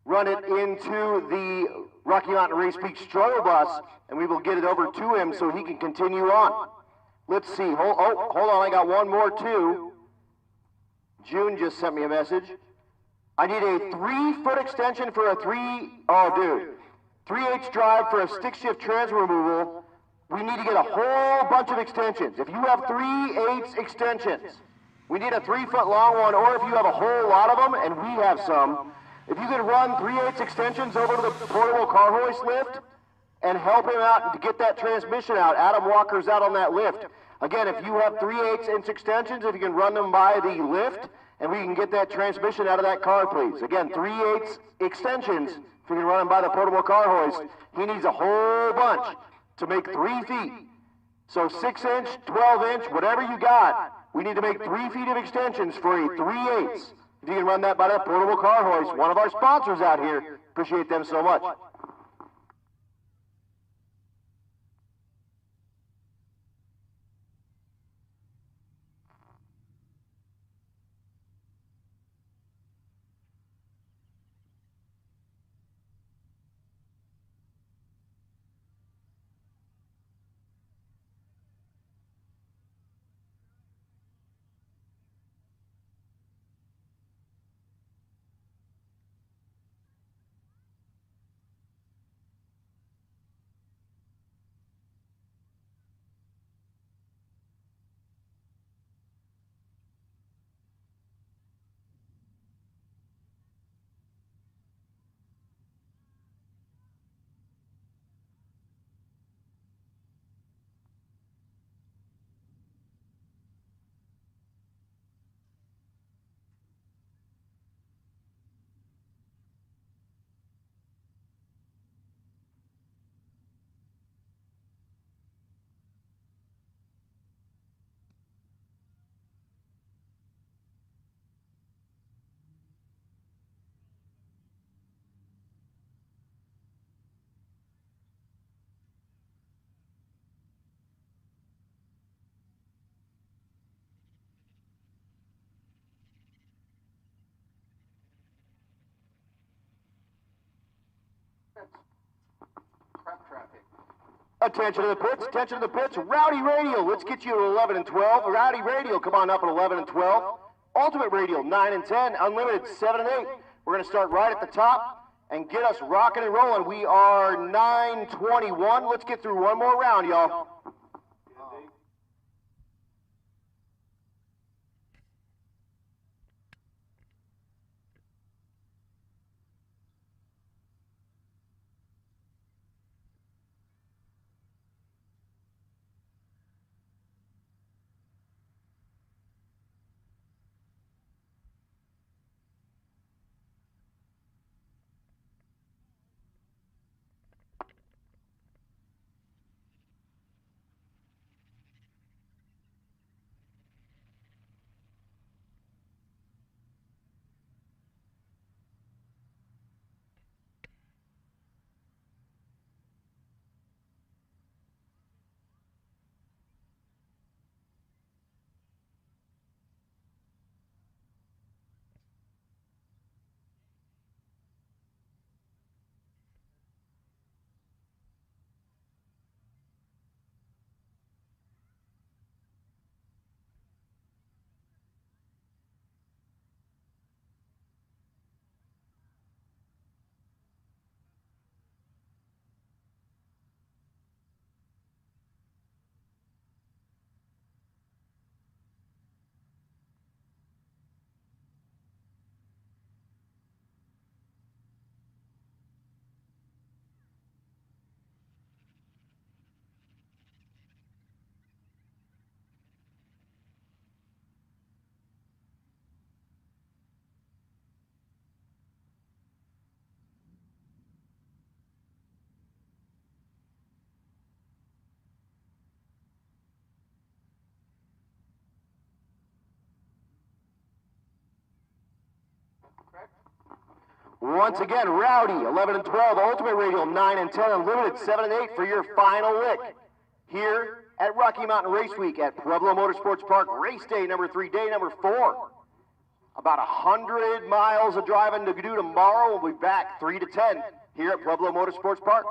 run it into the Rocky Mountain Race Peak struggle bus, and we will get it over to him so he can continue on. Let's see. Hold on. I got one more too. June just sent me a message. I need a 3-foot extension for a 3. Oh, dude. 3/8 drive for a stick shift transfer removal, we need to get a whole bunch of extensions. If you have 3/8 extensions, we need a 3-foot long one, or if you have a whole lot of them, and we have some, if you could run 3/8 extensions over to the portable car hoist lift and help him out to get that transmission out. Adam Walker's out on that lift. Again, if you have 3/8 inch extensions, if you can run them by the lift, and we can get that transmission out of that car, please. Again, 3/8 extensions, if you can run them by the portable car hoist. He needs a whole bunch to make 3 feet. So 6 inch, 12 inch, whatever you got, we need to make 3 feet of extensions for a 3/8. If you can run that by that portable car hoist, one of our sponsors out here, appreciate them so much. Prep traffic. Attention to the pits, attention to the pits. Rowdy Radial, let's get you to 11 and 12. Rowdy Radial, come on up at 11 and 12. Ultimate Radial, 9 and 10. Unlimited, 7 and 8. We're going to start right at the top and get us rocking and rolling. We are 9:21. Let's get through one more round, y'all. Once again, Rowdy, 11 and 12, Ultimate Radial, 9 and 10, Unlimited, 7 and 8 for your final lick here at Rocky Mountain Race Week at Pueblo Motorsports Park, race day number 3, day number 4. About 100 miles of driving to do tomorrow. We'll be back 3 to 10 here at Pueblo Motorsports Park.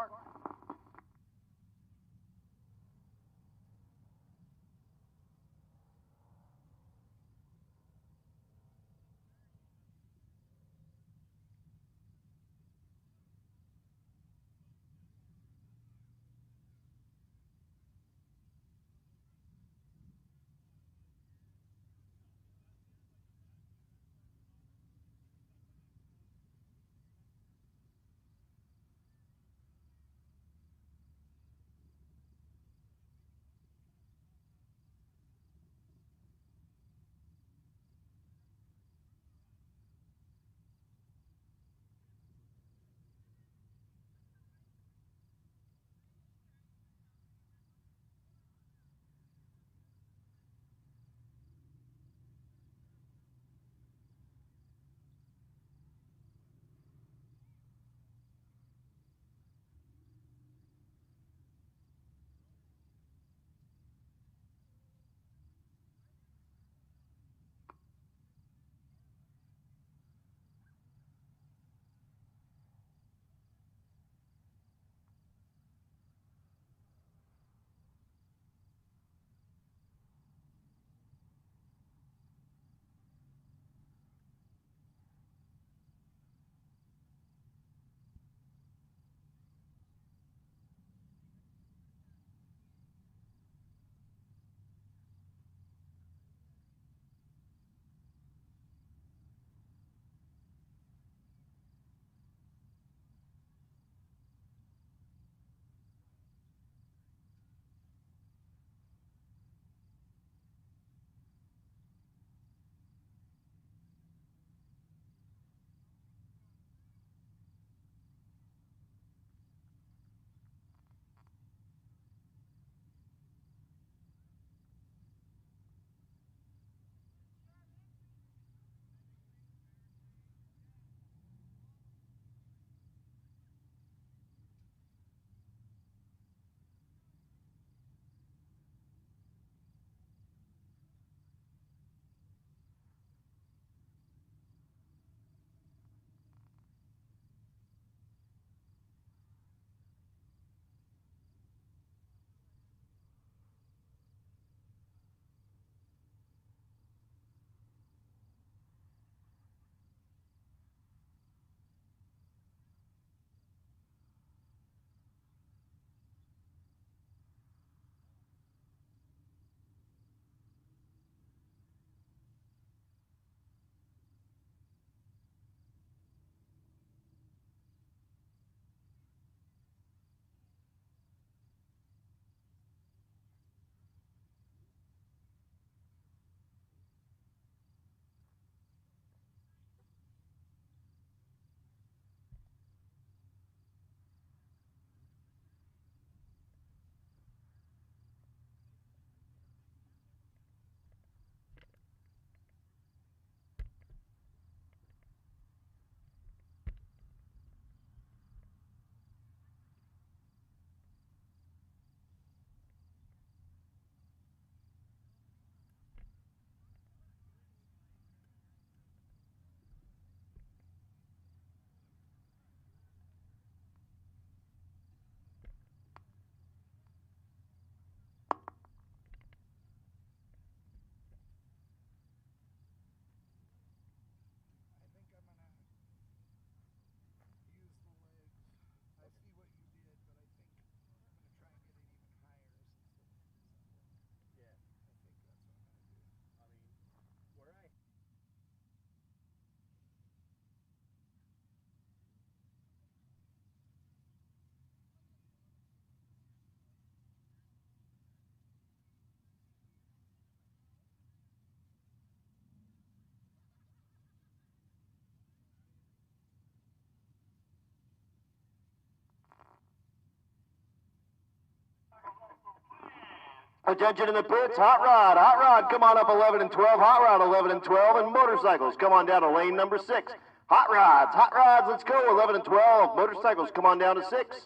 Attention in the pits, Hot Rod, come on up 11 and 12, Hot Rod 11 and 12, and motorcycles, come on down to lane number 6. Hot Rods, let's go, 11 and 12, motorcycles, come on down to 6.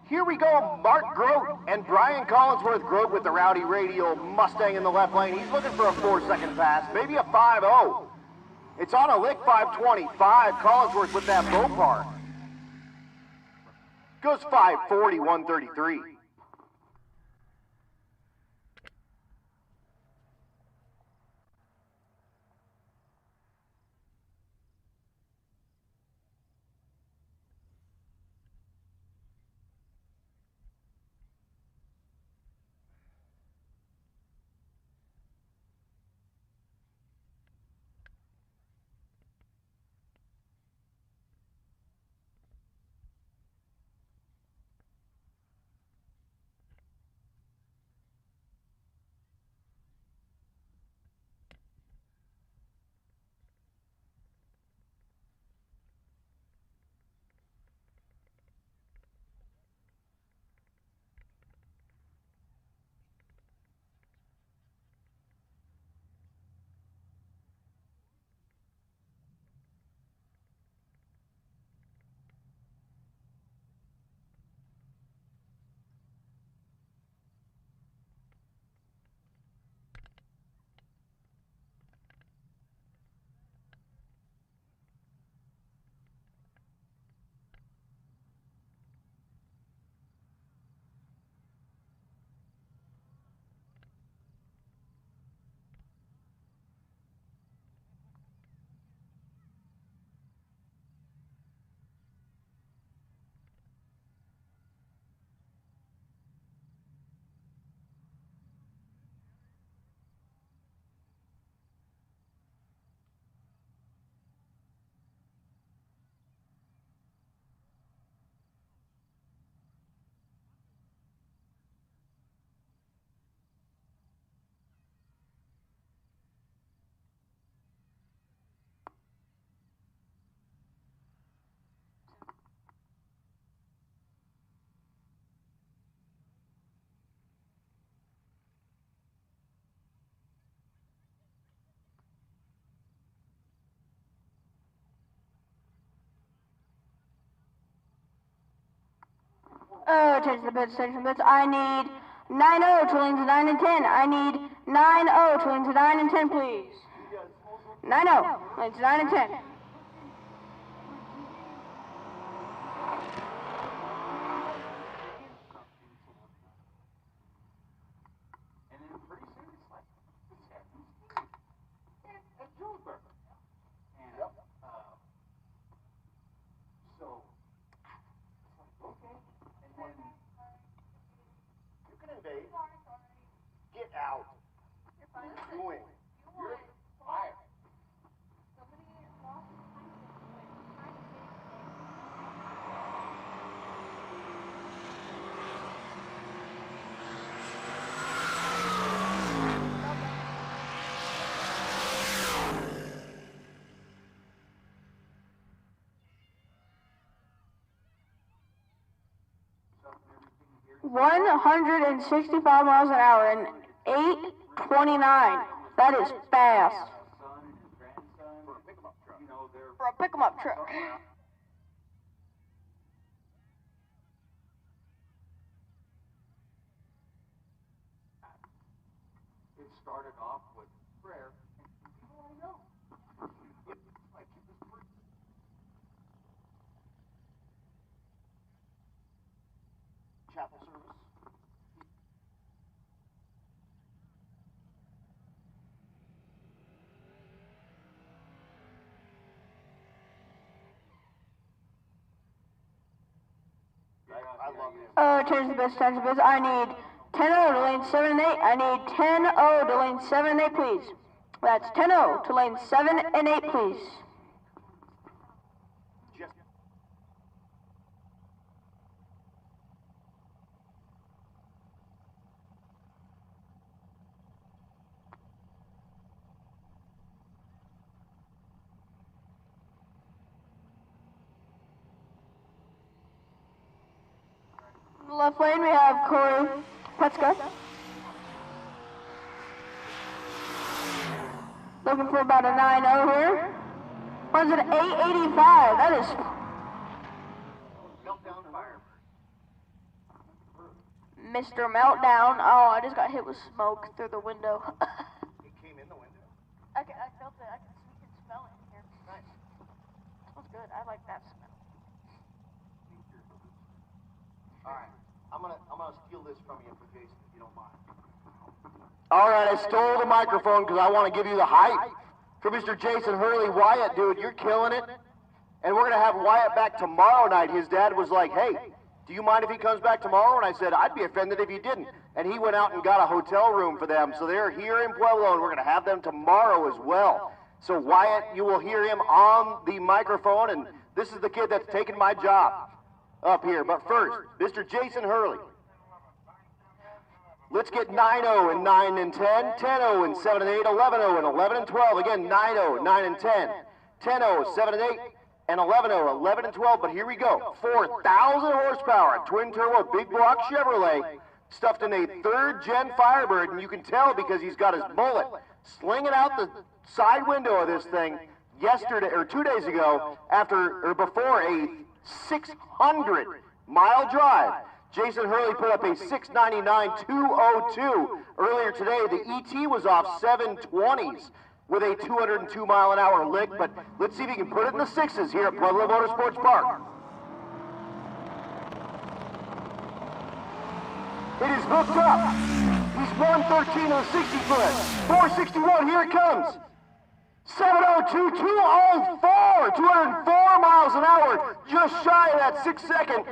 Here we go, Mark Grote and Brian Collinsworth. Grote with the Rowdy Radial Mustang in the left lane. He's looking for a 4-second pass, maybe a 5-0. It's on a lick 5:25. Collinsworth with that Mopar. Goes 5:40, 133. Change the bits, change the bits. I need 9-0 to lanes 9 and 10. I need 9-0 to lanes 9 and 10, please. 9-0, lanes 9 and 10. Get out. What are you doing? You're fired. 165 miles an hour and 8:29. That is fast. For a pick-em-up truck. started off with prayer. Chapel service. I love it. Change the best, change the best. I need 10-0 to lane 7 and 8. I need 10-0 to lane 7 and 8, please. That's 10-0 to lane 7 and 8, please. Left lane, we have Corey Petska. Looking for about a 9-0 here. Runs at 885. That is... Meltdown Firebird. Mr. Meltdown. Oh, I just got hit with smoke through the window. It came in the window. I felt it. I can smell it in here. Nice. Smells good. I like that smell. All right. I'm gonna steal this from you for Jason, if you don't mind. All right, I stole the microphone because I want to give you the hype for Mr. Jason Hurley. Wyatt, dude, you're killing it. And we're gonna have Wyatt back tomorrow night. His dad was like, "Hey, do you mind if he comes back tomorrow?" And I said, "I'd be offended if you didn't." And he went out and got a hotel room for them. So they're here in Pueblo, and we're gonna have them tomorrow as well. So Wyatt, you will hear him on the microphone, and this is the kid that's taking my job up here. But first, Mr. Jason Hurley. Let's get 9-0 and 9 and 10, 10-0 and 7 and 8, 11-0 and 11 and 12. Again, 9-0, 9 and 10, 10-0, 7 and 8, and 11-0, 11 and 12. But here we go. 4,000 horsepower, twin turbo, big block Chevrolet, stuffed in a third-gen Firebird, and you can tell because he's got his mullet slinging out the side window of this thing yesterday or 2 days ago before a 600-mile drive. Jason Hurley put up a 699.202 earlier today. The ET was off 720s with a 202-mile-an-hour lick, but let's see if he can put it in the sixes here at Pueblo Motorsports Park. It is hooked up. He's 113 on the 60-foot. 461, here it comes. 702, 204, 204 miles an hour, just shy of that 6-second,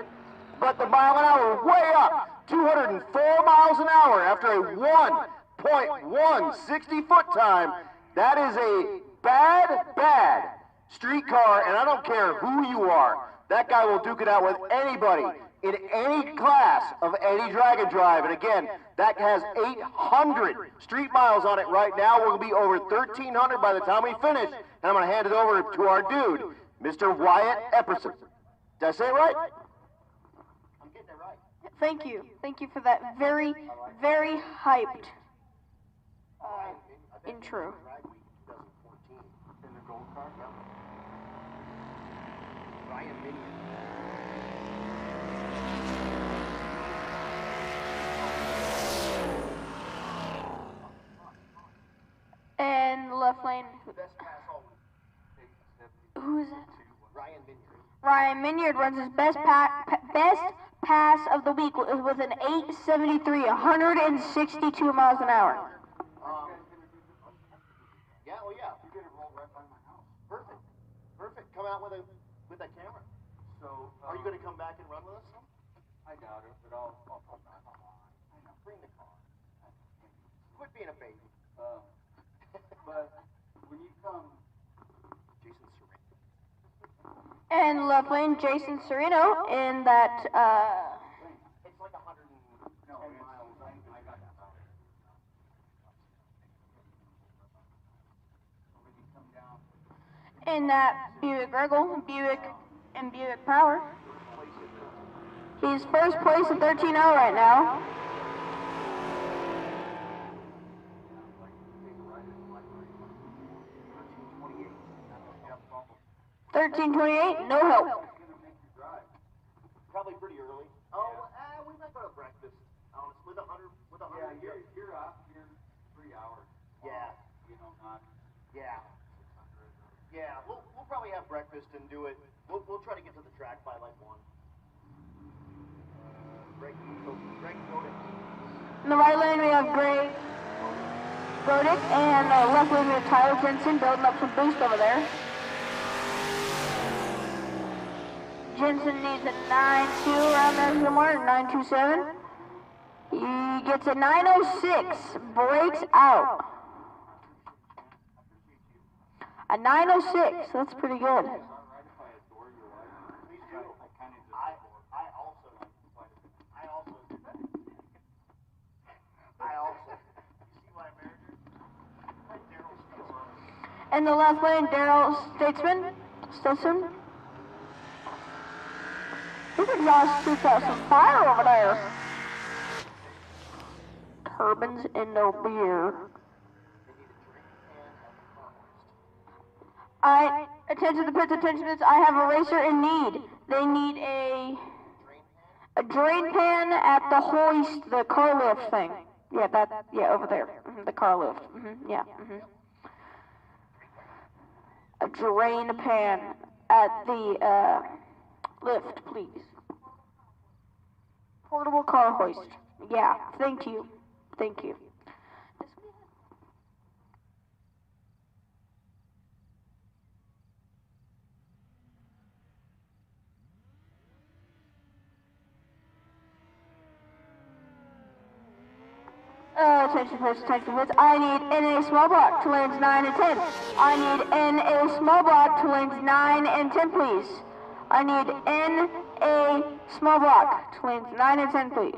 but the mile an hour way up, 204 miles an hour after a 1.160-foot time. That is a bad street car, and I don't care who you are. That guy will duke it out with anybody in any class of any drag and drive. And again, that has 800 street miles on it right now. We'll be over 1,300 by the time we finish. And I'm going to hand it over to our dude, Mr. Wyatt Epperson. Did I say it right? I'm getting it right. Thank you. Thank you for that very, very hyped intro. In the gold car? Yep. Ryan Minion. And left lane. Who is that? Ryan Minyard. Ryan Minyard runs his best pass of the week with an 873, 162 miles an hour. Yeah, oh yeah. You're gonna roll right by my house. Perfect. Come out with a camera. So, are you gonna come back and run with us? I doubt it, but I'll come back. I know. Bring the car. Quit being a baby. But when you come, Jason Sereno. And left lane, Jason Sereno in that. It's like 110 miles. I got that. when you come down, In that Buick Regal, Buick Power. He's first place at 13-0 right now. $13.28, no help. Probably pretty early. Oh, we might go to breakfast. With 100. yeah, you're up. You're 3 3 hours. Yeah. You know, not Yeah. 600 or... Yeah, we'll probably have breakfast and do it. We'll try to get to the track by like 1. Greg Godick. In the right lane, we have Greg Godick, and left lane, we have Tyler Jensen building up some boost over there. Jensen needs a 9.2 around there somewhere, 9.27. He gets a 9.06, breaks out. A 9.06, that's pretty good. In the left lane, Daryl Stetson. His exhaust shoots out some fire over there. Turbines and no beer. Attention to the pits, attention to this. I have a racer in need. They need a drain pan at the hoist, the car lift thing. Yeah, over there. The car lift. Yeah. A drain pan at the lift, please. Portable car hoist. Yeah, thank you. Thank you. Attention please, attention please. I need NA small block to lanes 9 and 10. I need NA small block to lanes 9 and 10, please. I need NA small block to lanes 9 and 10, please.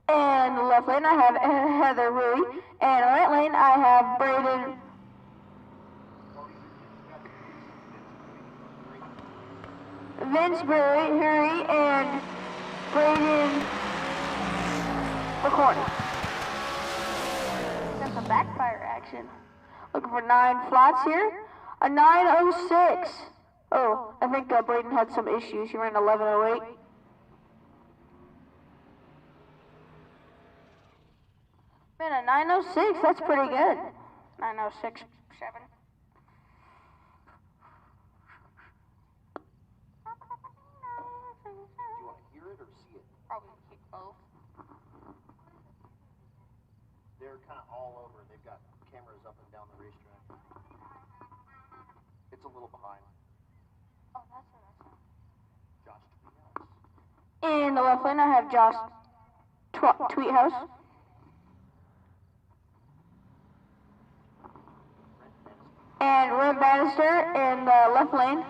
And the left lane, I have Heather Rui. And the right lane, I have Braden. Vince Hurry and Braden McCorney. Got some backfire action. Looking for 9 flats here. A 9.06. Oh, I think Braden had some issues. He ran 11.08. Man, a 9.06, that's pretty good. 9.06.7. Do you want to hear it or see it? Probably kick both. They're kind of all over. They've got cameras up and down the racetrack. It's a little behind. Oh, that's what I saw. Josh Tweethouse. In the left lane, I have Josh Tweethouse. And Red Bannister in the left lane. You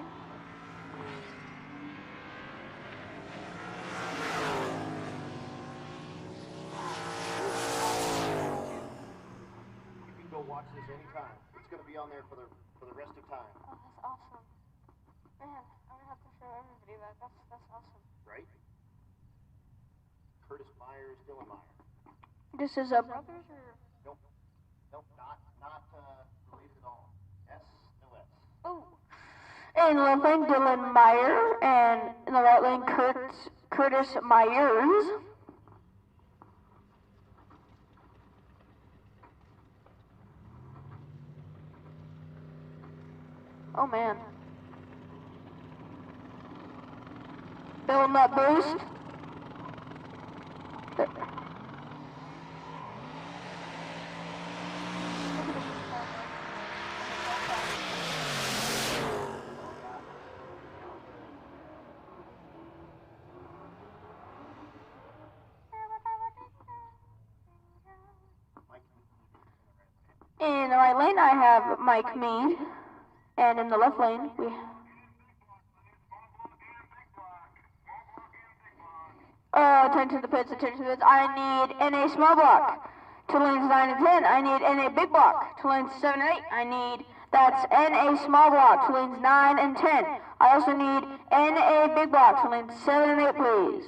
can go watch this anytime. It's going to be on there for the rest of time. Oh, that's awesome. Man, I'm going to have to show everybody that. That's awesome. Right? Curtis Myers, Dylan Meyer. This is a brothers or? Nope, not related at all. No S. Oh. In the left lane, Dylan Meyer, and in the right lane, Curtis Myers. Oh man. Building that boost. In the right lane, I have Mike Mead, and in the left lane, we. Attention to the pits, attention to the pits. I need NA small block to lanes 9 and 10. I need NA big block to lanes 7 and 8. I need, that's NA small block to lanes 9 and 10. I also need NA big block to lanes 7 and 8, please.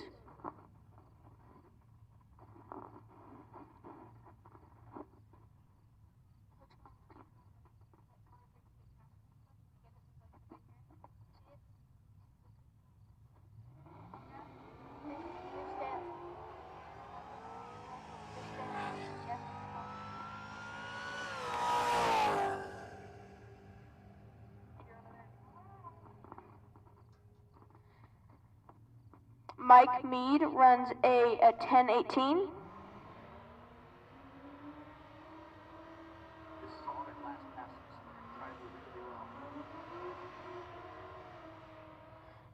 Mike Mead runs a 10:18.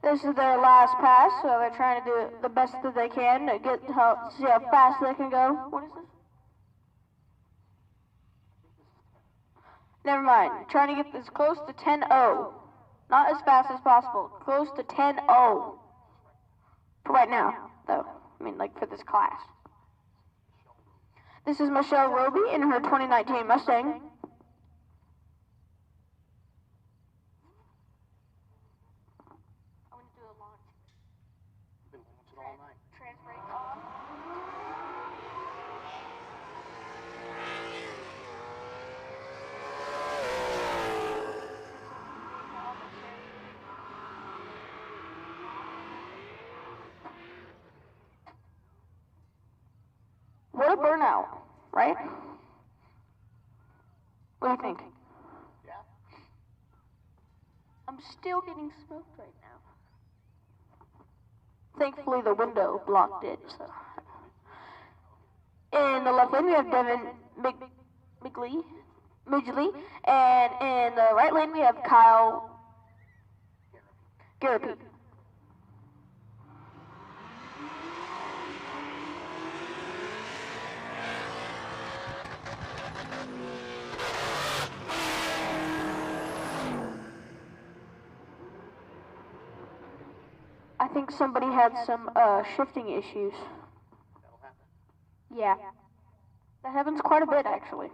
This is their last pass, so they're trying to do the best that they can to see how fast they can go. What is this? Never mind. Trying to get as close to 10:0. Not as fast as possible. Close to 10:0. For right now, though. I mean, like for this class. This is Michelle Roby in her 2019 Mustang. What a burnout, right? What do you think? Yeah. I'm still getting smoked right now. Thankfully, the window blocked it. So. In the left lane, we have Devin Midgley, and in the right lane, we have Kyle Garapi. I think somebody had some shifting issues. That'll happen. Yeah. That happens quite a bit, actually.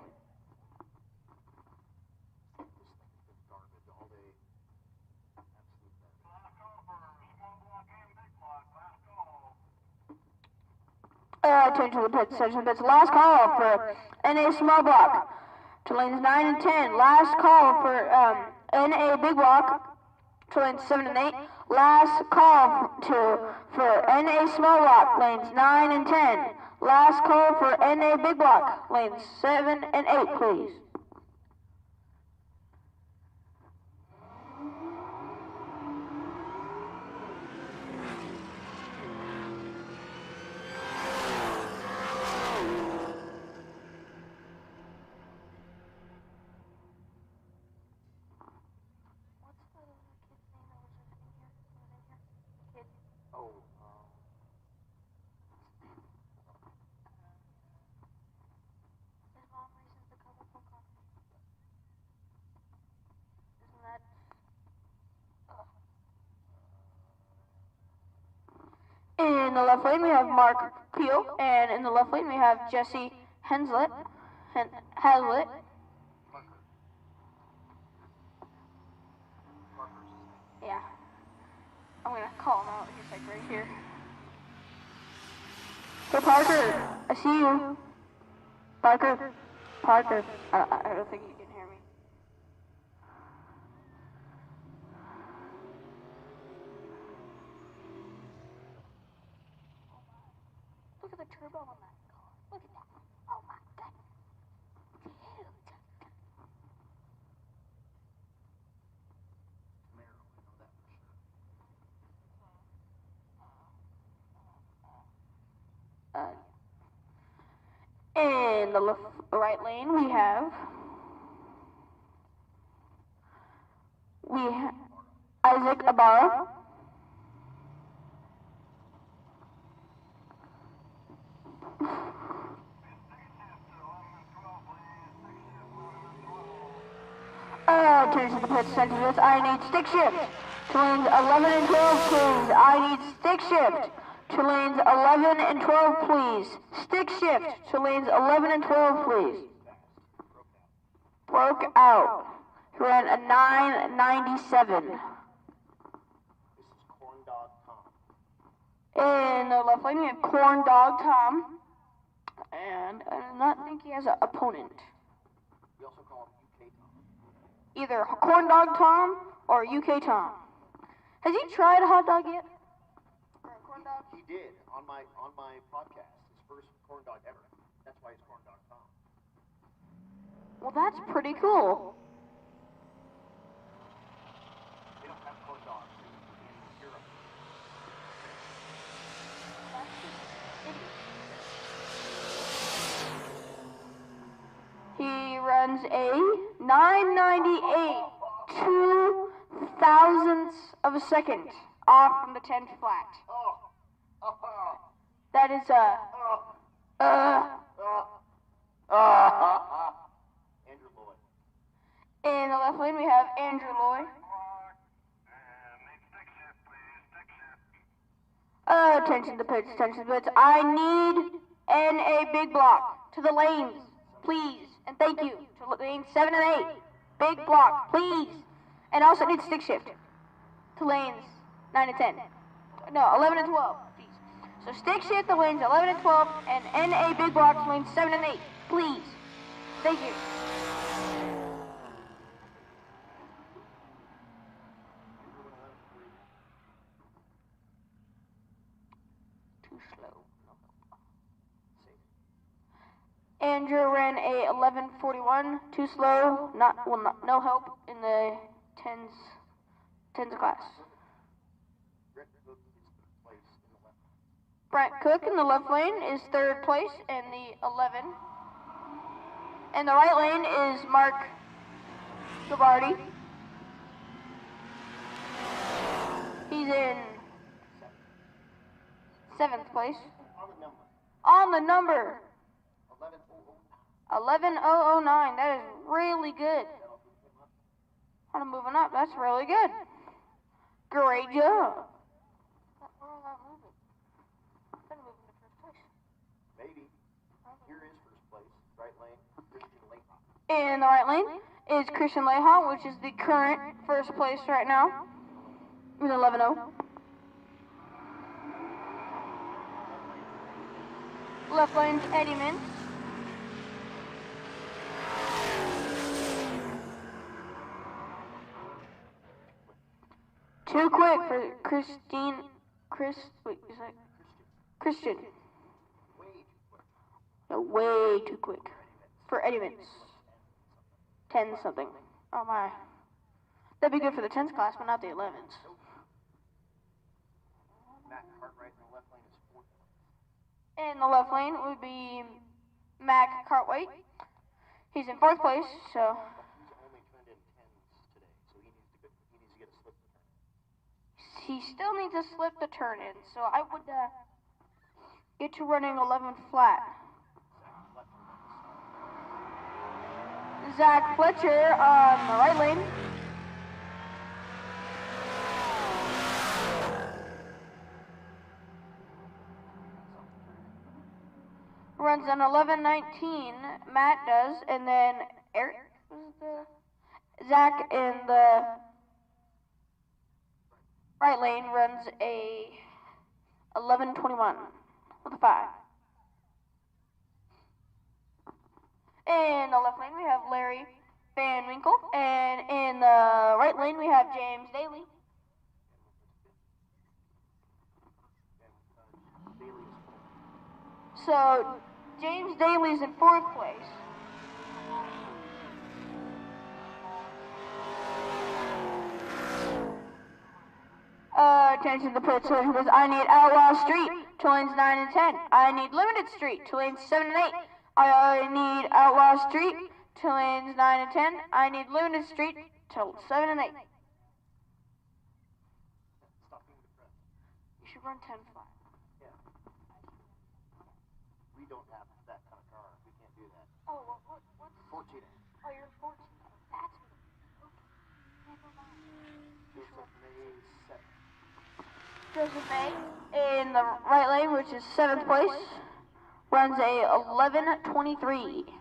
Attention to the pit session. That's last call for NA small block to lanes 9 and 10. Last call for NA big block to lanes 7 and 8. Last call for NA small block lanes 9 and 10. Last call for NA big block lanes 7 and 8, please. In the left lane, we have Mark Peel, and in the left lane, we have Jesse Hazlitt. Yeah. I'm going to call him out. He's like right here. Hey, Parker, I see you. Parker. I don't think you can hear me. Look at the turbo on that car. Look at that. Oh my God. Huge. In the right lane, we have Isaac Ibarra. Turns to the pit sentence. I need stick shift to lanes 11 and 12, please. I need stick shift to lanes 11 and 12, please. Stick shift to lanes 11 and 12, please. Broke out. He ran a 997. This is Corn Dog Tom. In the left lane, we have Corn Dog Tom. And I do not think he has an opponent. We also call him UK Tom. Either Corn Dog Tom or UK Tom. Has he tried a hot dog yet? Or a corn dog? He did on my podcast. His first corn dog ever. That's why he's Corn Dog Tom. Well, that's pretty cool. They don't have corn dogs in Europe. runs a 998 2/1000ths of a second off from the 10 flat. That is Andrew Lloyd. in the left lane we have Andrew Lloyd. Attention to pits, attention to pits. I need a big block to the lanes, please, and thank you. To lanes 7 and 8, big block, please. And also need stick shift to lanes 9 and 10. No, 11 and 12, please. So stick shift to lanes 11 and 12, and NA big block to lanes 7 and 8, please. Thank you. Too slow. Andrew ran a 11:41, too slow, no help in the tens class. Brent Cook in the left lane is 3rd place in the 11. In the right lane is Mark Gabardi. He's in 7th place. On the number. 11009. That is really good. I'm moving up. That's really good. Great job. Maybe. Here is first place. Right lane. Christian Leha. In the right lane is Christian Leha, which is the current first place right now. With 11-0. Left lane's Eddie Mintz. Too quick for Christian. No, way too quick for Eddie Mintz. 10 something. Oh my. That'd be good for the 10s class, but not the 11s. Matt Cartwright in the left lane is 4th place. In the left lane would be Mac Cartwright. He's in 4th place, so. He's only turned in 10s today, so he needs to get a slip. He still needs a slip to turn in, so I would get to running 11 flat. Zach Fletcher on the right lane. Runs an 11:19. Matt does, and then Eric, Zach in the right lane runs a 11:21 with a 5. In the left lane we have Larry Van Winkle, and in the right lane we have James Daly. So James Daly's in 4th place. Attention to pit solution because I need Outlaw Street to lanes 9 and 10. I need Limited Street to lanes 7 and 8. I need Outlaw Street to lanes 9 and 10. I need Limited Street to 7 and 8. You should run 10 flat. Yeah. We don't have that kind of car. We can't do that. Oh, what's 14. Oh, you're 14. That's never mind. Joseph May in the right lane, which is 7th place, runs a 11:23.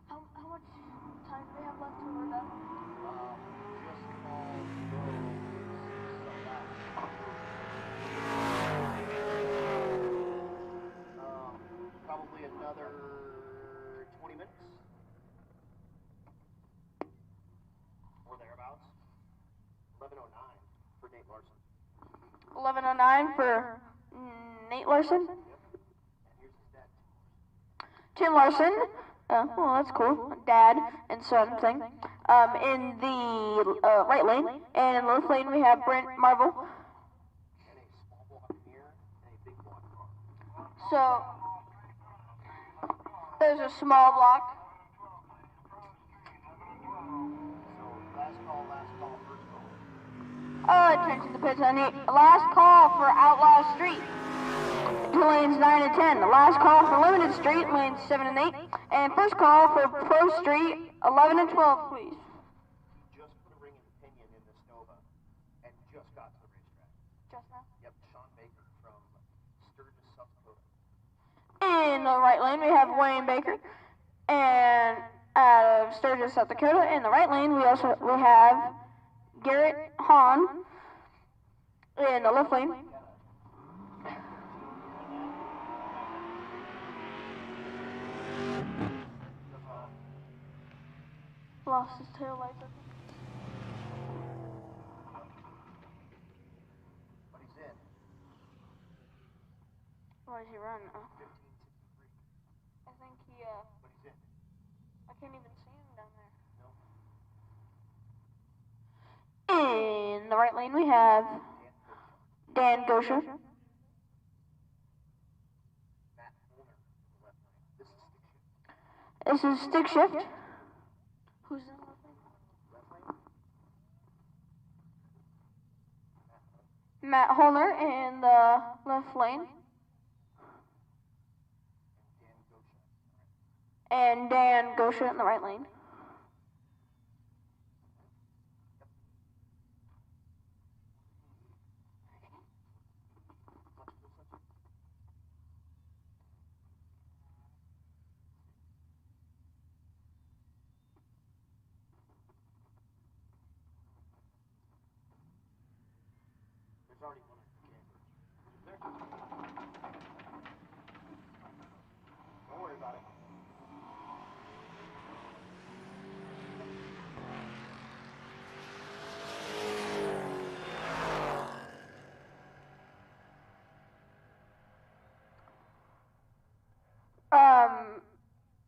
How much time do we have left till we're done? Probably another 20 minutes. Or thereabouts. 11:09. 11:09 for Nate Larson. Tim Larson. Well, that's cool. Dad and son thing. In the right lane. And in the left lane, we have Brent Marvel. So, there's a small block. Attention to the pits, honey. Last call for Outlaw Street. Lanes 9 and 10. The last call for Limited Street, lanes 7 and 8. And first call for Pro Street, 11 and 12, please. He just put a ring of opinion in this Nova and just got to the racetrack. Just now? Yep, Sean Baker from Sturgis, South Dakota. In the right lane, we have Wayne Baker. And out of Sturgis, South Dakota. In the right lane, we have Garrett Hahn. In the left lane, lost his tail lights, I think. But he's in. Why does he run? 1563. I think he, But he's in. I can't even see him down there. No. In the right lane, we have Dan Gosher. Matt Holner in the left lane. This is Stick Shift. Who's in the left lane? Left lane? Matt Holner in the left lane. And Dan Gosher in the right lane. There's already one in the camper. Don't worry about it.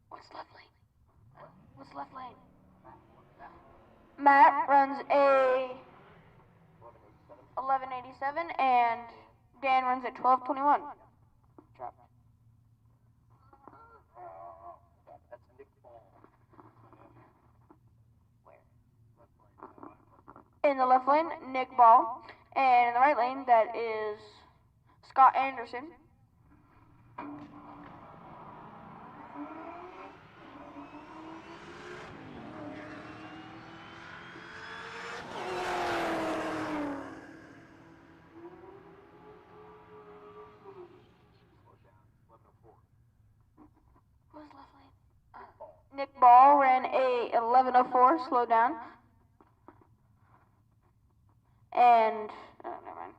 What's left lane? What's left lane? Matt runs a 1187 and Dan runs at 1221. Drop. That's Nick Ball. In the left lane, Nick Ball. And in the right lane, that is Scott Anderson. Nick Ball ran a 11:04, slow down. And, never mind.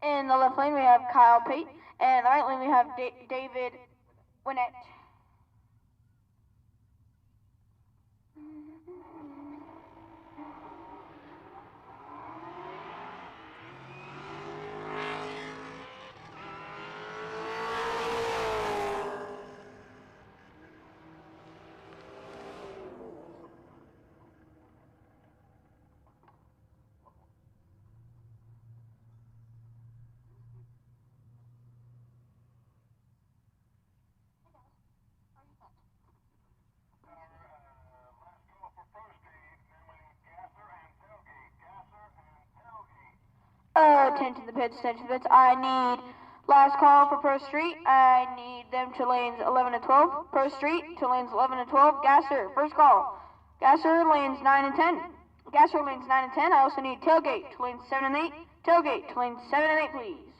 In the left lane, we have Kyle Pate. And in the right lane, we have David Winnett. Attention to the pits, attention to the pits. I need last call for Pro Street. I need them to lanes 11 and 12. Pro Street to lanes 11 and 12. Gasser, first call. Gasser, lanes 9 and 10. Gasser, lanes 9 and 10. I also need tailgate to lanes 7 and 8. Tailgate to lanes 7 and 8, please.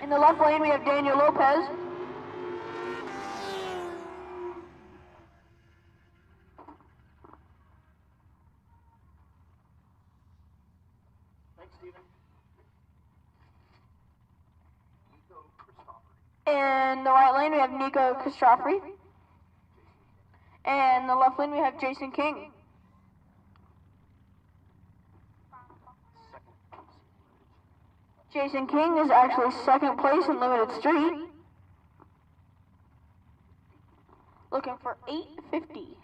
In the left lane, we have Daniel Lopez. In the right lane, we have Nico Christophery. And in the left lane we have Jason King. Jason King is actually second place in Limited Street. Looking for 850.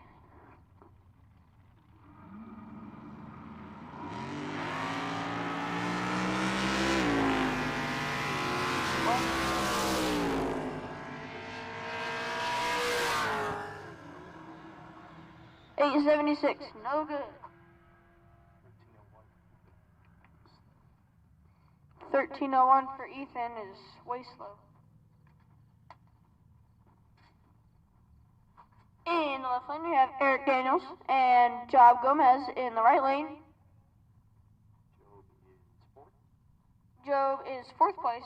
$876, no good. 1301 for Ethan is way slow. In the left lane, we have Eric Daniels and Job Gomez in the right lane. Job is fourth place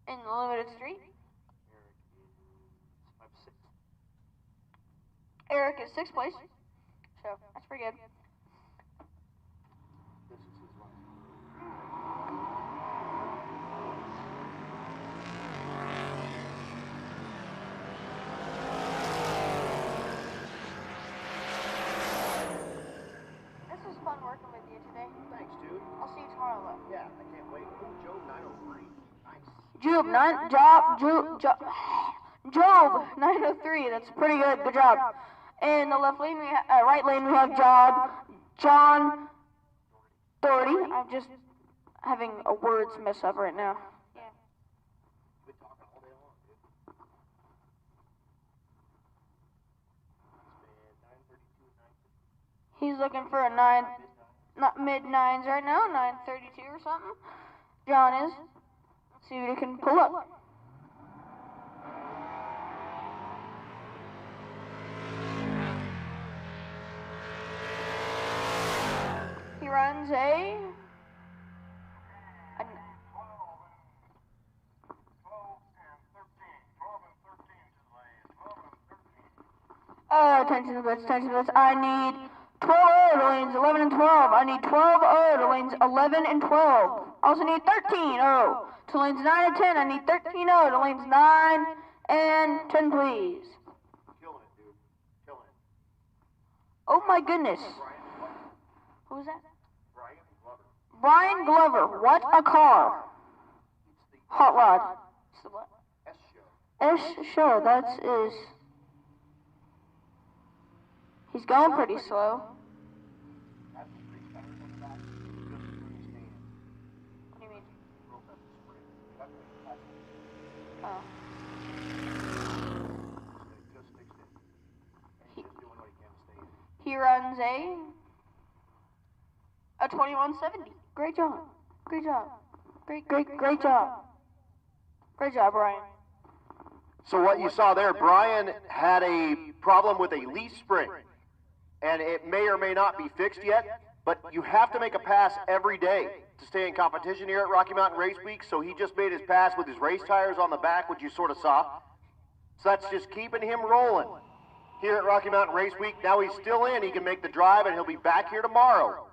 in the Limited Street. Eric is sixth place, so that's pretty good. Fun working with you today. Thanks, dude. I'll see you tomorrow, though. Yeah, I can't wait. Job 903. Nice. Job 903. That's pretty good. Good job. In the left lane, right lane, we have John Doherty. I'm just having a words mess up right now. Yeah. Been talking all day long, dude. He's looking for a mid nines right now, 932 or something. John is. Let's see what he can pull up. He runs a 10 to the bits. I need 12 to lanes 11 and 12. I need 12 to lanes 11 and 12. Also need 13 to lanes 9 and 10. I need 13 to lanes 9 and 10, please. Killing it, dude. Killing it. Oh my goodness. Who was that? Brian Glover. Brian Glover. What a car. Hot rod. It's the what? S show. S show. That is. He's going pretty slow. That's the three tires on the back. Just stand. What do you mean? Real fast sprint. That's Oh. just fixed it. And he's just doing what he can to stay in. He runs a 2170. Great job. Great job. Great job. Great job, Brian. So what you saw there, Brian had a problem with a leaf spring. And it may or may not be fixed yet, but you have to make a pass every day to stay in competition here at Rocky Mountain Race Week. So he just made his pass with his race tires on the back, which you sort of saw. So that's just keeping him rolling here at Rocky Mountain Race Week. Now he's still in. He can make the drive, and he'll be back here tomorrow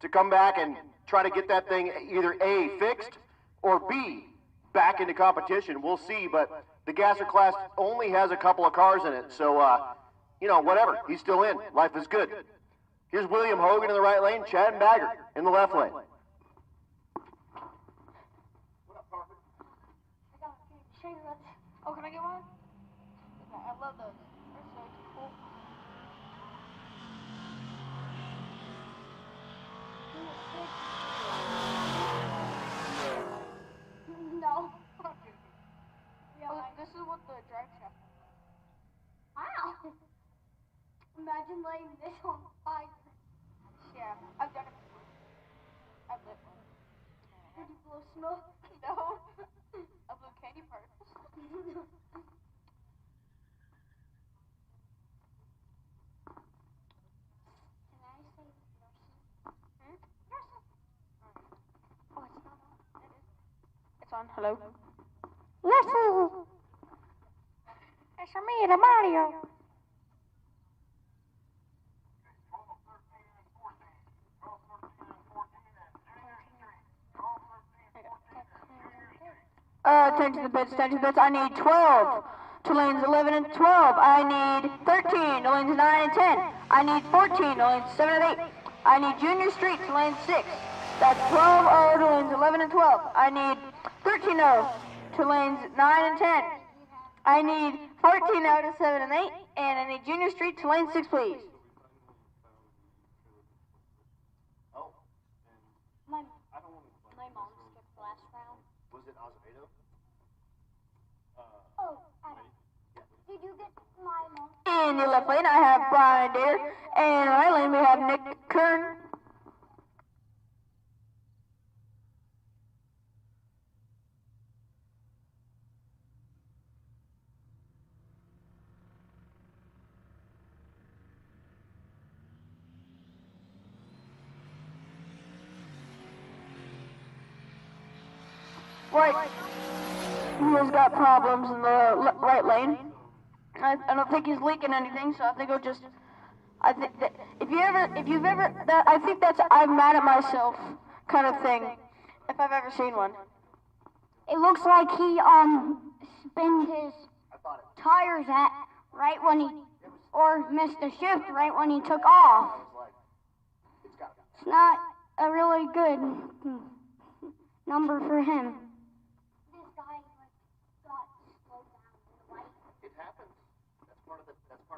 to come back and try to get that thing either A, fixed, or B, back into competition. We'll see, but the Gasser class only has a couple of cars in it, so you know, whatever. He's still in. Life is good. Here's William Hogan in the right lane, Chad Baggert in the left lane. Oh, can I get one? I love those. They're so cool. No. Oh, this is what the drive shaft. Wow. Imagine laying this on fire. Yeah, I've done it before. I've lit one. Did you blow smoke? No. I blew candy particles. Can I say mercy? Oh, it's not on. It is. It's on. Hello. Yes. It's for me, the Mario. Turn to the bits. I need 12 to lanes 11 and 12. I need 13 to lanes 9 and 10. I need 14 to lanes 7 and 8. I need Junior Street to lane 6. That's 12-0 to lanes 11 and 12. I need 13-0 to lanes 9 and 10. I need 14-0 to 7 and 8. And I need Junior Street to lane 6, please. My mom skipped last round. Was it Azevedo? Adam. Did you get my mom? In the left lane, I have Brian Dater. And in the right lane, we have Nick Kern. Right. Wheels got problems in the right lane. I don't think he's leaking anything, so I think he'll just. I think that I think that's I'm mad at myself kind of thing, if I've ever seen one. It looks like he spins his tires at right when he or missed the shift right when he took off. It's not a really good number for him. This guy got slowed down in the white. It happens. That's part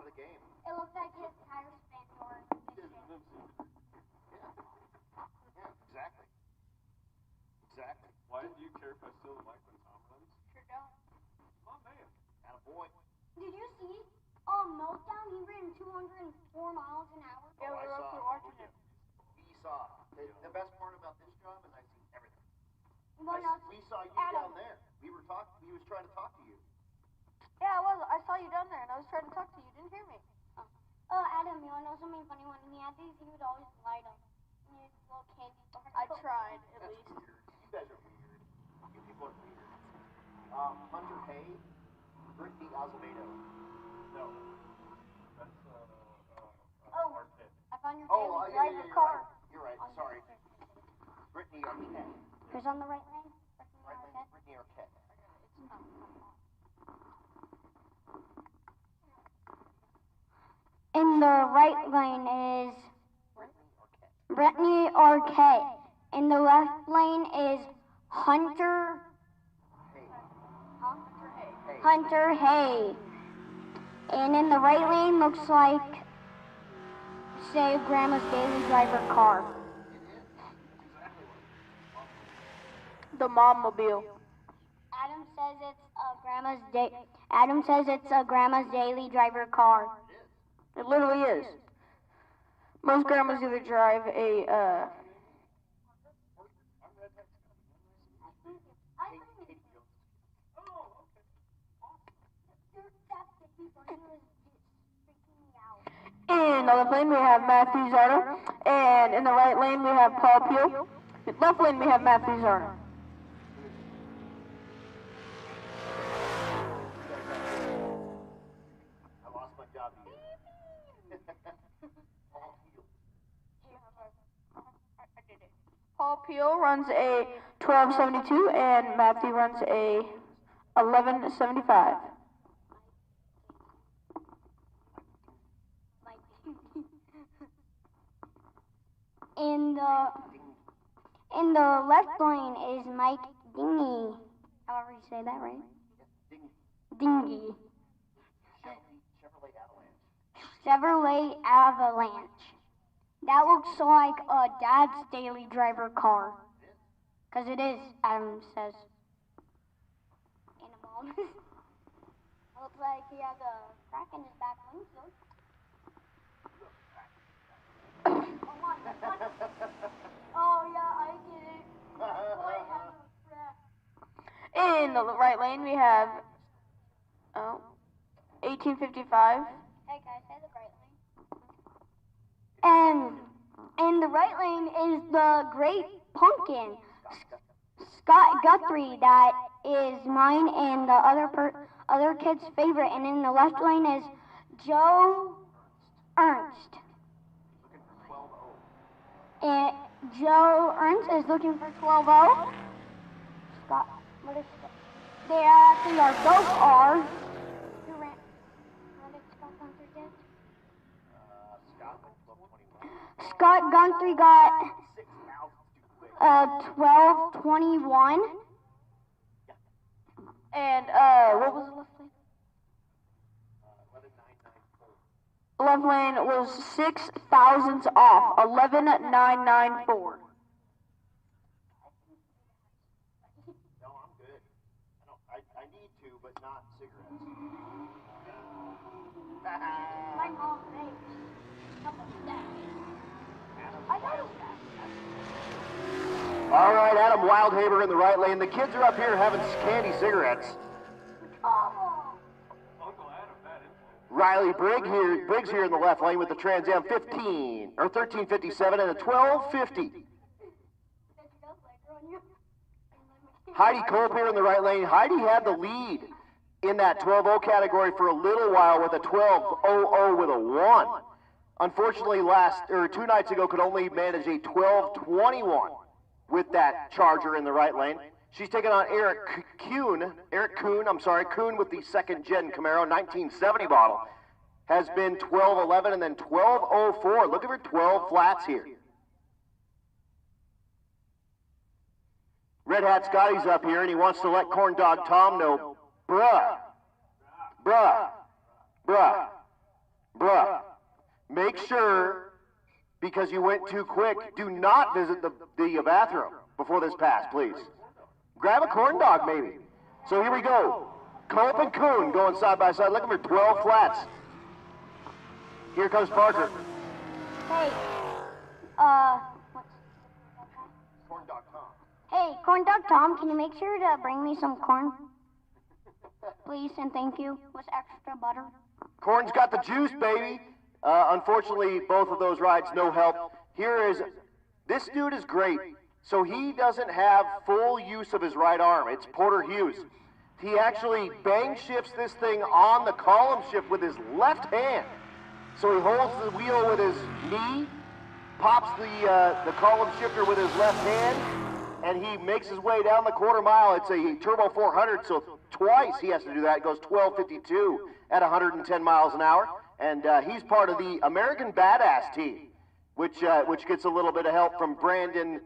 of the game. It looks like his tire spin or Yeah, exactly. Exactly. Why do you care if I steal the mic when Tom runs? Sure don't. Oh, man. Attaboy. Did you see Meltdown? He ran 204 miles an hour. Yeah, we were up there watching it. We saw. The best part about this job is I've seen everything. We saw you Adam. down there. He was trying to talk to you. Yeah, I was. I saw you down there, and I was trying to talk to you. You didn't hear me. Adam, you wanna know something funny? When he had these, he would always light them. He had little candy bars. I tried, at That's least. weird. You guys are weird. You people are weird. Hunter Hay, Brittany Azevedo. No. That's, Arquette. I found your Oh, favorite yeah, driver car. You're right. Sorry. Brittany Arquette. Who's on the right lane? Right lane, Brittany Arquette. In the right lane is Brittany Arquette. In the left lane is Hunter Hay. And in the right lane looks like, say, Grandma's daily driver car. The Mom-mobile. Adam says it's a Grandma's daily driver car. It literally is. Most grandmas either drive a, In the left lane, we have Matthew Zarda. And in the right lane, we have Paul Pugh. In left lane, we have Matthew Zarda. I lost my job to you. Paul Pugh runs a 1272, and Matthew runs a 1175. In the left lane is Mike Dingy. However you say that, right? Dingy. Chevrolet Avalanche. That looks like a dad's daily driver car. Because it is, Adam says. And a mom. Looks like he has a crack in his back windshield. Oh yeah, I get it. Boy has a crack. In the right lane, we have 1855. Hey guys, say the right lane. And in the right lane is the Great Pumpkin, Scott Guthrie. That is mine and the other kid's favorite. And in the left lane is Joe Ernst. And Joe Ernst is looking for 12-0. Scott, what is that? They actually are both are. Scott Guthrie got 12:21. And what was the left lane? Left lane was 6 thousandths off, 11,994. No, I'm good. I need to, but not cigarettes. My mom thinks. I noticed that. All right, Adam Wildhaber in the right lane. The kids are up here having candy cigarettes. Riley Briggs here in the left lane with the Trans Am 15 or 1357 and a 1250. Heidi Kolb here in the right lane. Heidi had the lead in that 12-0 category for a little while with a 12-0-0 with a 1. Unfortunately, 2 nights ago could only manage a 12-21 with that Charger in the right lane. She's taking on Kuhn with the second-gen Camaro, 1970 model. Has been 12-11 and then 12-04. Look at her 12 flats here. Red Hat Scotty's up here, and he wants to let Corn Dog Tom know, bruh. Make sure, because you went too quick, do not visit the bathroom before this pass, please. Grab a corn dog, maybe. So here we go. Cope and Kuhn going side by side, looking for 12 flats. Here comes Parker. Hey, Corn Dog Tom. Hey, Corn Dog Tom, can you make sure to bring me some corn? Please and thank you, with extra butter. Corn's got the juice, baby. Unfortunately, both of those rides, no help. This dude is great. So he doesn't have full use of his right arm. It's Porter Hughes. He actually bang shifts this thing on the column shift with his left hand. So he holds the wheel with his knee, pops the column shifter with his left hand, and he makes his way down the quarter mile. It's a Turbo 400, so twice he has to do that. It goes 12:52 at 110 miles an hour. And he's part of the American Badass team, which gets a little bit of help from Brandon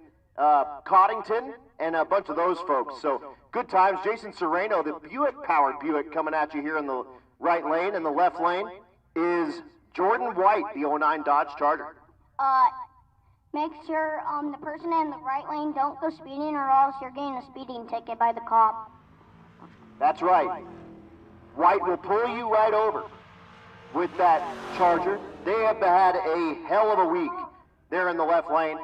Coddington and a bunch of those folks. So good times. Jason Serrano, the Buick-powered Buick coming at you here in the right lane. And the left lane is Jordan White, the 09 Dodge Charger. Make sure the person in the right lane don't go speeding, or else you're getting a speeding ticket by the cop. That's right. White will pull you right over with that Charger. They have had a hell of a week there in the left lane.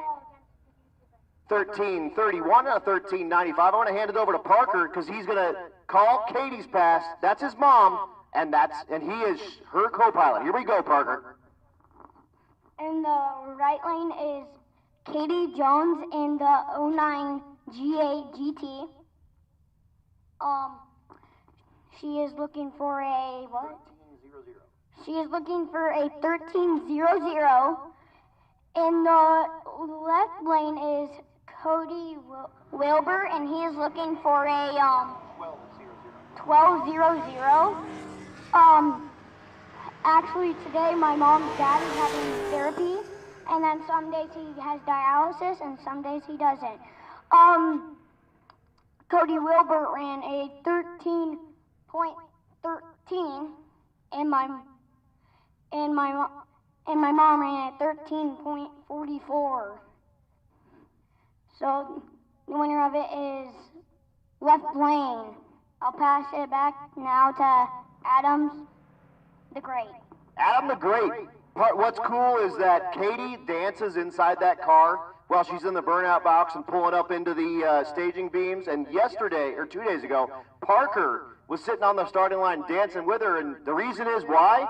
13:31 and a 13:95. I want to hand it over to Parker because he's going to call Katie's pass. That's his mom, and he is her co-pilot. Here we go, Parker. In the right lane is Katie Jones in the 09 GA GT. She is looking for a what? 13:00. She is looking for a 13:00. In the left lane is Cody Wilbur, and he is looking for a 12:00. Actually, today my mom's dad is having therapy, and then some days he has dialysis, and some days he doesn't. Cody Wilbur ran a 13.13, and my mom ran a 13.44. So the winner of it is left lane. I'll pass it back now to Adams the Great. Adam the Great. What's cool is that Katie dances inside that car while she's in the burnout box and pulling up into the staging beams. And yesterday, or 2 days ago, Parker was sitting on the starting line dancing with her. And the reason is why?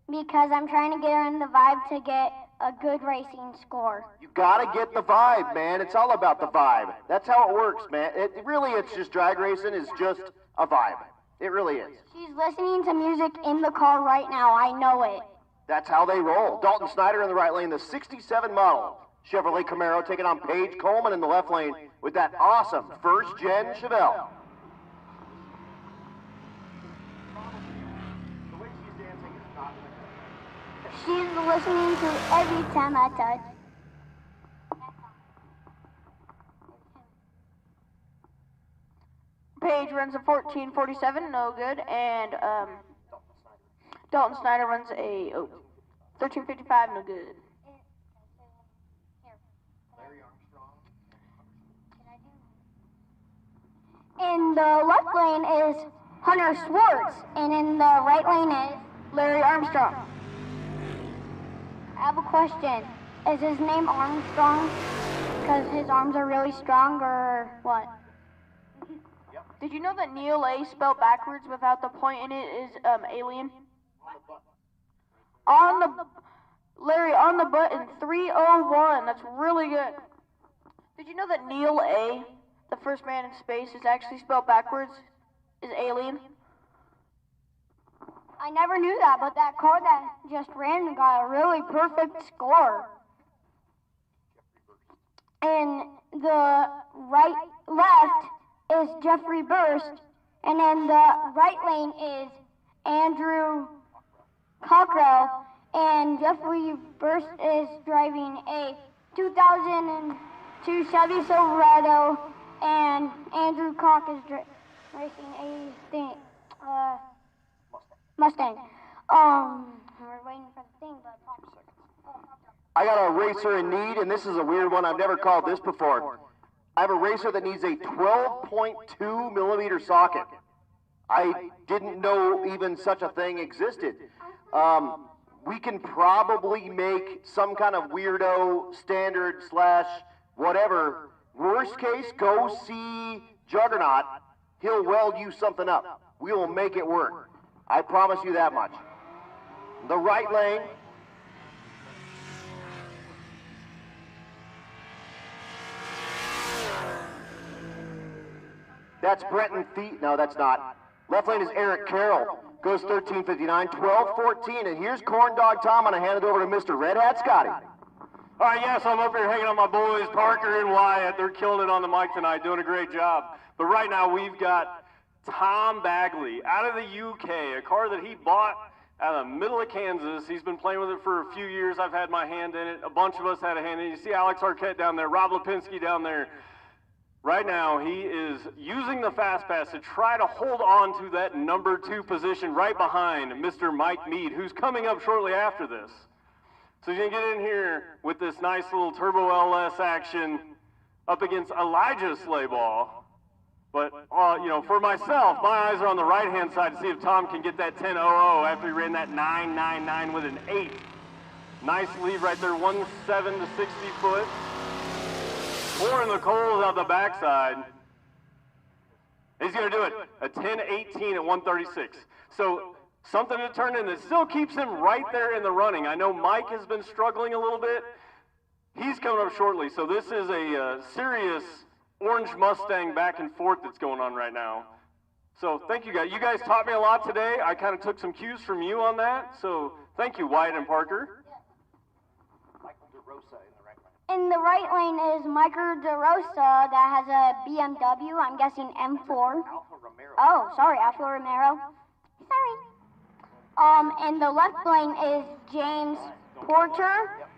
Because I'm trying to get her in the vibe to get a good racing score. You gotta get the vibe, man. It's all about the vibe. That's how it works, man. It's just drag racing is just a vibe. It really is. She's listening to music in the car right now. I know it. That's how they roll. Dalton Snyder in the right lane, the 67 model Chevrolet Camaro, taking on Paige Coleman in the left lane with that awesome first-gen Chevelle. The way she's dancing is not She's listening to every time I touch. Paige runs a 14:47, no good, and Dalton Snyder runs a 13:55, no good. In the left lane is Hunter Swartz, and in the right lane is Larry Armstrong. I have a question. Is his name Armstrong because his arms are really strong, or what? Did you know that Neil A spelled backwards without the point in it is alien? On the Larry, on the button, 301. That's really good. Did you know that Neil A, the first man in space, is actually spelled backwards? Is alien? I never knew that, but that car that just ran got a really perfect score. And the left is Jeffrey Burst, and then the right lane is Andrew Cockrell, and Jeffrey Burst is driving a 2002 Chevy Silverado, and Andrew Cock is racing a Mustang. We're waiting for the thing, but I got a racer in need, and this is a weird one. I've never called this before. I have a racer that needs a 12.2 millimeter socket. I didn't know even such a thing existed. We can probably make some kind of weirdo standard / whatever. Worst case, go see Juggernaut. He'll weld you something up. We will make it work. I promise you that much. The right lane. That's Brenton Feet. No, that's not. Left lane is Eric Carroll. Goes 13:59, 12:14, and here's Corn Dog Tom. I'm gonna hand it over to Mr. Red Hat Scotty. All right, yes, I'm up here hanging on my boys, Parker and Wyatt. They're killing it on the mic tonight, doing a great job. But right now we've got Tom Bagley out of the UK, a car that he bought out of the middle of Kansas. He's been playing with it for a few years. I've had my hand in it. A bunch of us had a hand in it. You see Alex Arquette down there, Rob Lipinski down there. Right now, he is using the Fast Pass to try to hold on to that number 2 position right behind Mr. Mike Mead, who's coming up shortly after this. So he's going to get in here with this nice little Turbo LS action up against Elijah Slayball. But, you know, for myself, my eyes are on the right-hand side to see if Tom can get that 10.00 after he ran that 9.99 with an 8. Nice lead right there, 1.7 to 60 foot. Pouring the coals out the backside. He's going to do it, a 10.18 at 136. So something to turn in that still keeps him right there in the running. I know Mike has been struggling a little bit. He's coming up shortly. So this is a serious orange Mustang back and forth that's going on right now. So thank you guys. You guys taught me a lot today. I kind of took some cues from you on that. So thank you, Wyatt and Parker. in the right lane is Michael DeRosa that has a BMW, I'm guessing M4. Alfa Romero. Oh, sorry, Alfa Romero. Sorry. In the left lane is James Porter. Yep.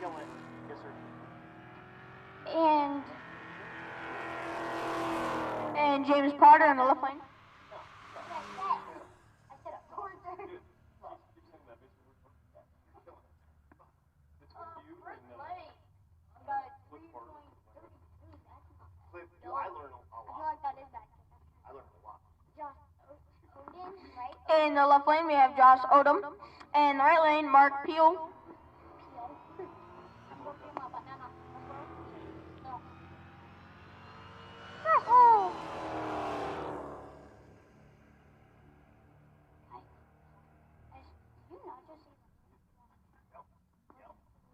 Killing it. Yes, sir. And James Porter in the left lane. I learned a lot. I learned a lot. In the left lane, we have Josh Odom. And in the right lane, Mark Peel.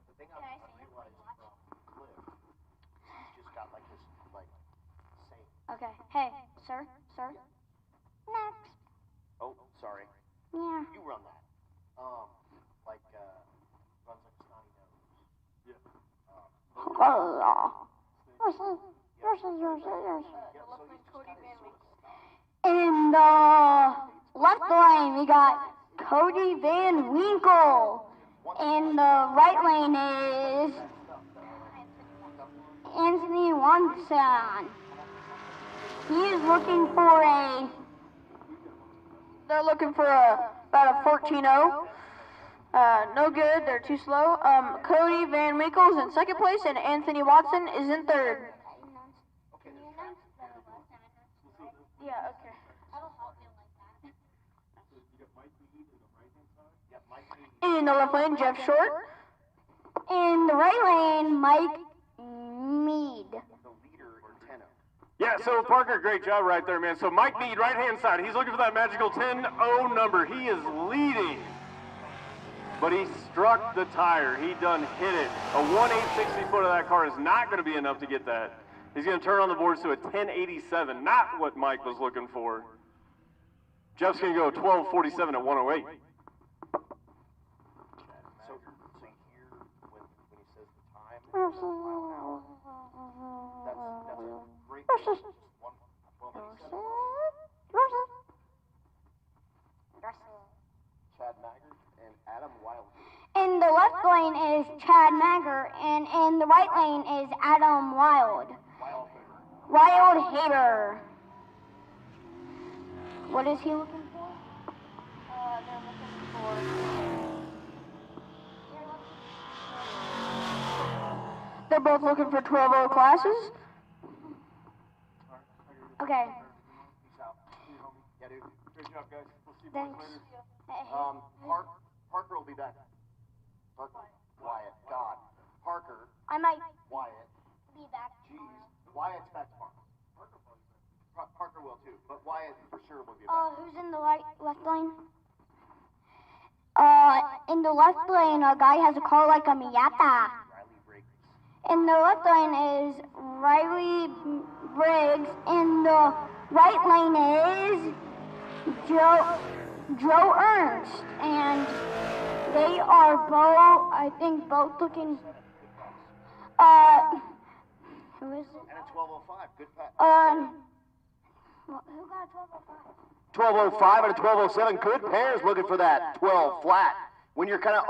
The thing I realized from Cliff, he's just got like this, like, same. Okay. Hey, sir. Next. Oh, sorry. Yeah. You run that. Like, runs like a snotty nose. Yours. In the left lane, we got Cody Van Winkle. In the right lane is Anthony Watson. He is looking for They're looking for about a 14-0. No good. They're too slow. Cody Van Winkle's in second place, and Anthony Watson is in third. Yeah, okay. In the left lane, Jeff Short. In the right lane, Mike Mead. Yeah, so Parker, great job right there, man. So Mike Mead, right-hand side, he's looking for that magical 10-0 number. He is leading, but he struck the tire. He done hit it. A 1/860 foot of that car is not going to be enough to get that. He's going to turn on the boards to a 1087, not what Mike was looking for. Jeff's going to go 1247 at 108. In the left lane is Chad Magger, and in the right lane is Adam Wildhaber. What is he looking for? They're looking for... They're both looking for 12-0 classes. Okay. Yeah, dude. Great job, guys. We'll see you Thanks. later. Parker will be back. Parker. Wyatt. God. Parker. I might Wyatt. be back. Jeez. Wyatt's back tomorrow. Parker will too, but Wyatt for sure will be back. Who's in the left lane? In the left lane, a guy has a car like a Miata. In the left lane is Riley Briggs. In the right lane is Joe Ernst. And they are both, I think, both looking. Who is it? And a 1205. Good pass. Who got a 1205? 1205 and a 1207. Good pairs looking for that 12 flat. When you're kind of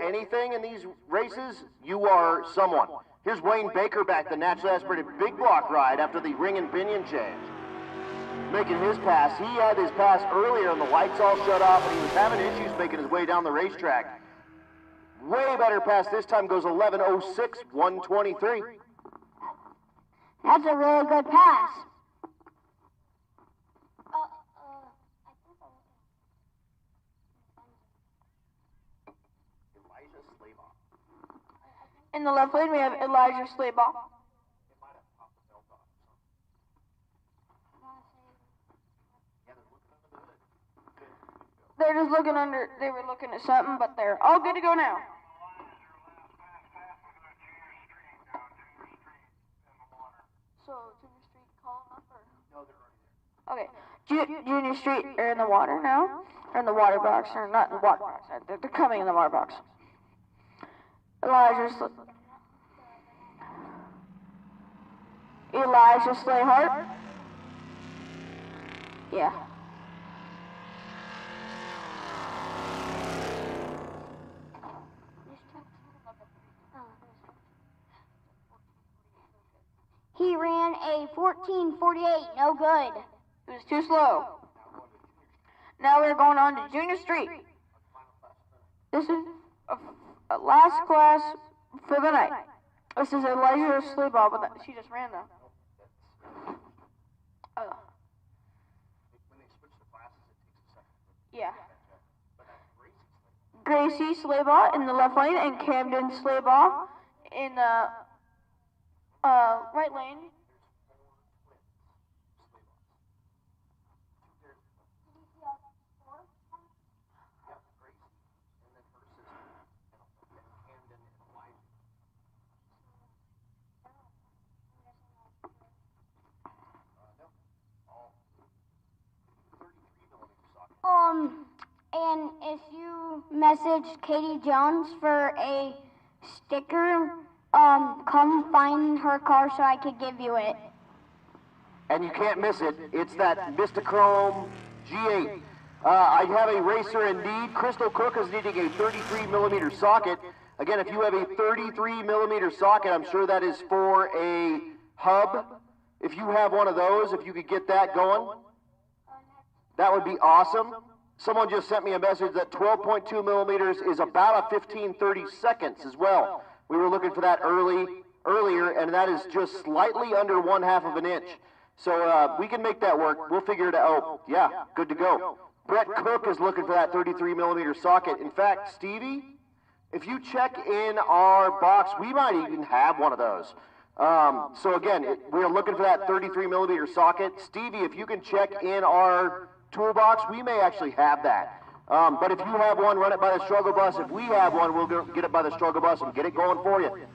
anything in these races, you are someone. Here's Wayne Baker back, the naturally aspirated big block ride after the ring and pinion change. Making his pass. He had his pass earlier and the lights all shut off and he was having issues making his way down the racetrack. Way better pass this time, goes 11:06, 123. That's a really good pass. In the left lane, we have Elijah Slaybaugh. They're just looking under, they were looking at something, but they're all good to go now. So, Junior Street calling up, or? No, they're already there. Okay, Junior Street are in the water now. They're in the water box, or not in the water box. They're coming in the water box. Elijah Slayhart. Yeah. He ran a 14:48, no good. It was too slow. Now we're going on to Junior Street. This is a last class for the night. This is Elijah Slaybaugh, but she just ran though. Yeah. Gracie Slaybaugh in the left lane and Camden Slaybaugh in the right lane. And if you message Katie Jones for a sticker, come find her car so I could give you it. And you can't miss it. It's that Vistachrome G8. I have a racer in need. Crystal Cook is needing a 33 millimeter socket. Again, if you have a 33 millimeter socket, I'm sure that is for a hub. If you have one of those, if you could get that going, that would be awesome. Someone just sent me a message that 12.2 millimeters is about a 15-30 seconds as well. We were looking for that earlier, and that is just slightly under 1/2 of an inch. So we can make that work. We'll figure it out. Oh, yeah, good to go. Brett Cook is looking for that 33 millimeter socket. In fact, Stevie, if you check in our box, we might even have one of those. So again, we're looking for that 33 millimeter socket. Stevie, if you can check in our toolbox, we may actually have that. But if you have one, run it by the struggle bus. If we have one, we'll get it by the struggle bus and get it going for you.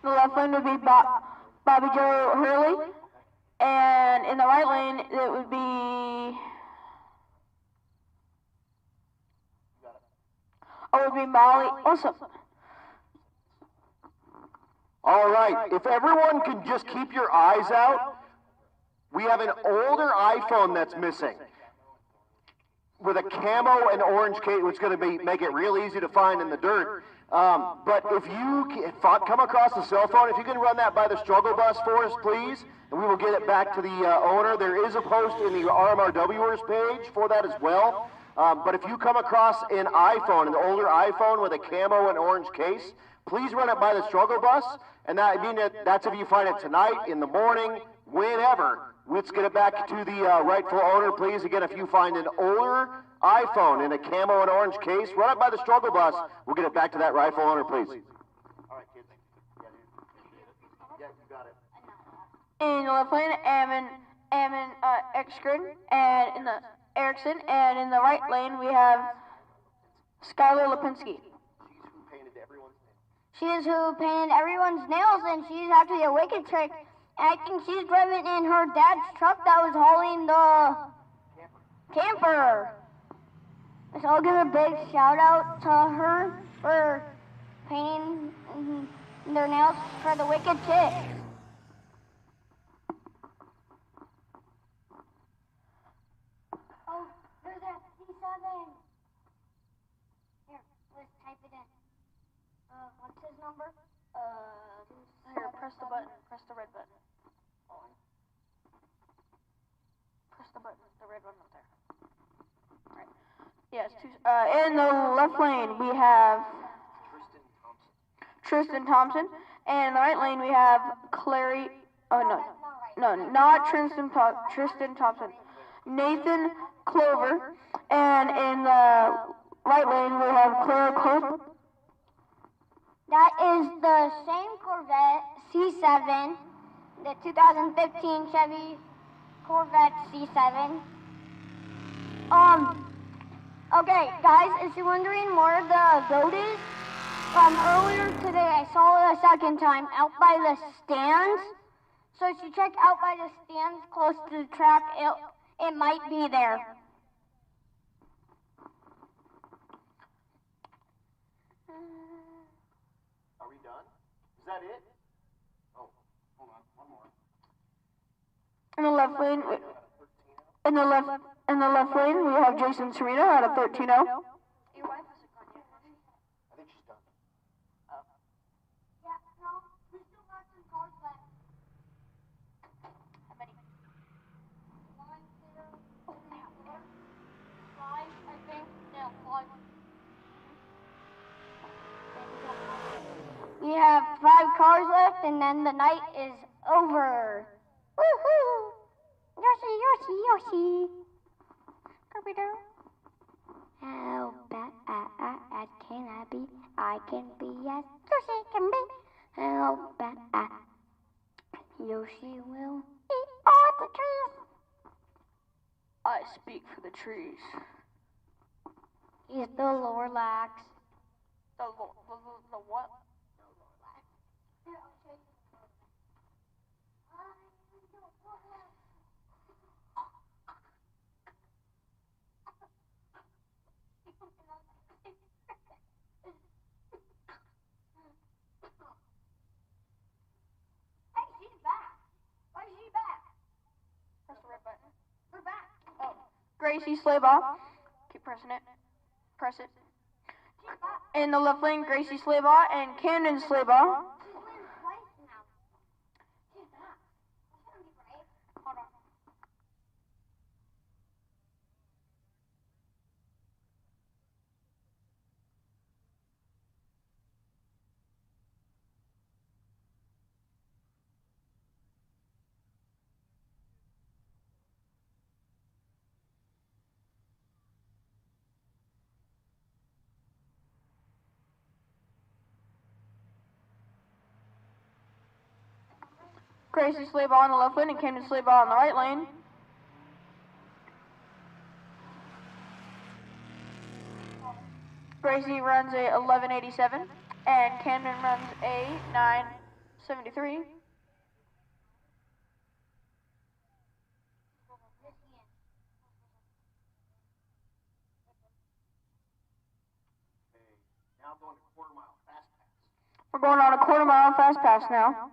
The left lane would be Bobby Joe Hurley, and in the right lane it would be Molly Awesome. All right, if everyone can just keep your eyes out, we have an older iPhone that's missing with a camo and orange case, which is going to make it real easy to find in the dirt. But if you come across a cell phone, if you can run that by the struggle bus for us, please, and we will get it back to the owner. There is a post in the RMRWers page for that as well. But if you come across an iPhone, an older iPhone with a camo and orange case, please run it by the struggle bus. And that's if you find it tonight, in the morning, whenever. Let's get it back to the rightful owner, please. Again, if you find an older iPhone in a camo and orange case, run it by the struggle bus. We'll get it back to that rightful owner, please. All right, kids. Yeah, you got it. In the left lane, Ammon Ekskren, and in the Erickson, and in the right lane we have Skylar Lipinski. She is who painted everyone's nails, and she's actually a wicked trick. And I think she's driving in her dad's truck that was hauling the camper. So I'll give a big shout out to her for painting their nails for the wicked chick. Oh, there's that C7. Here, let's type it in. What's his number? Here, press the button. Press the red button. Press the button. The red one up there. Alright. Yes, in the left lane we have Tristan Thompson. And in the right lane we have Clary. Oh, no, not Tristan Thompson. Nathan Clover. And in the right lane we have Clara Cope. That is the same Corvette C7, the 2015 Chevy Corvette C7. Okay, guys, if you're wondering where the goat is, earlier today I saw it a second time out by the stands. So if you check out by the stands close to the track, it might be there. Are we done? Is that it? Oh, hold on, one more. In the left lane, we have Jason Serena at a 13-0. Your wife hasn't gone yet, has she? I think she's done. Yeah, no, we still got some cars left. How many? 1, 2, 3, 4, 5, I think. No, 5. We have 5 cars left, and then the night is over. Woohoo! Yoshi! How bad can I be? I can be as Yoshi can be. How bad Yoshi will eat all the trees. I speak for the trees. He's the Lorlax. The what? Hey, she's back. Why is she back? Press the red button. Gracie Slaybaugh. Keep pressing it. Press it. In the left lane, Gracie Slaybaugh and Camden Slaybaugh. Hold on. Gracie Slaybaugh on the left lane and Camden Slaybaugh on the right lane. Gracie runs a 1187 and Camden runs a 973. Now going to quarter mile fast pass. We're going on a quarter mile fast pass now.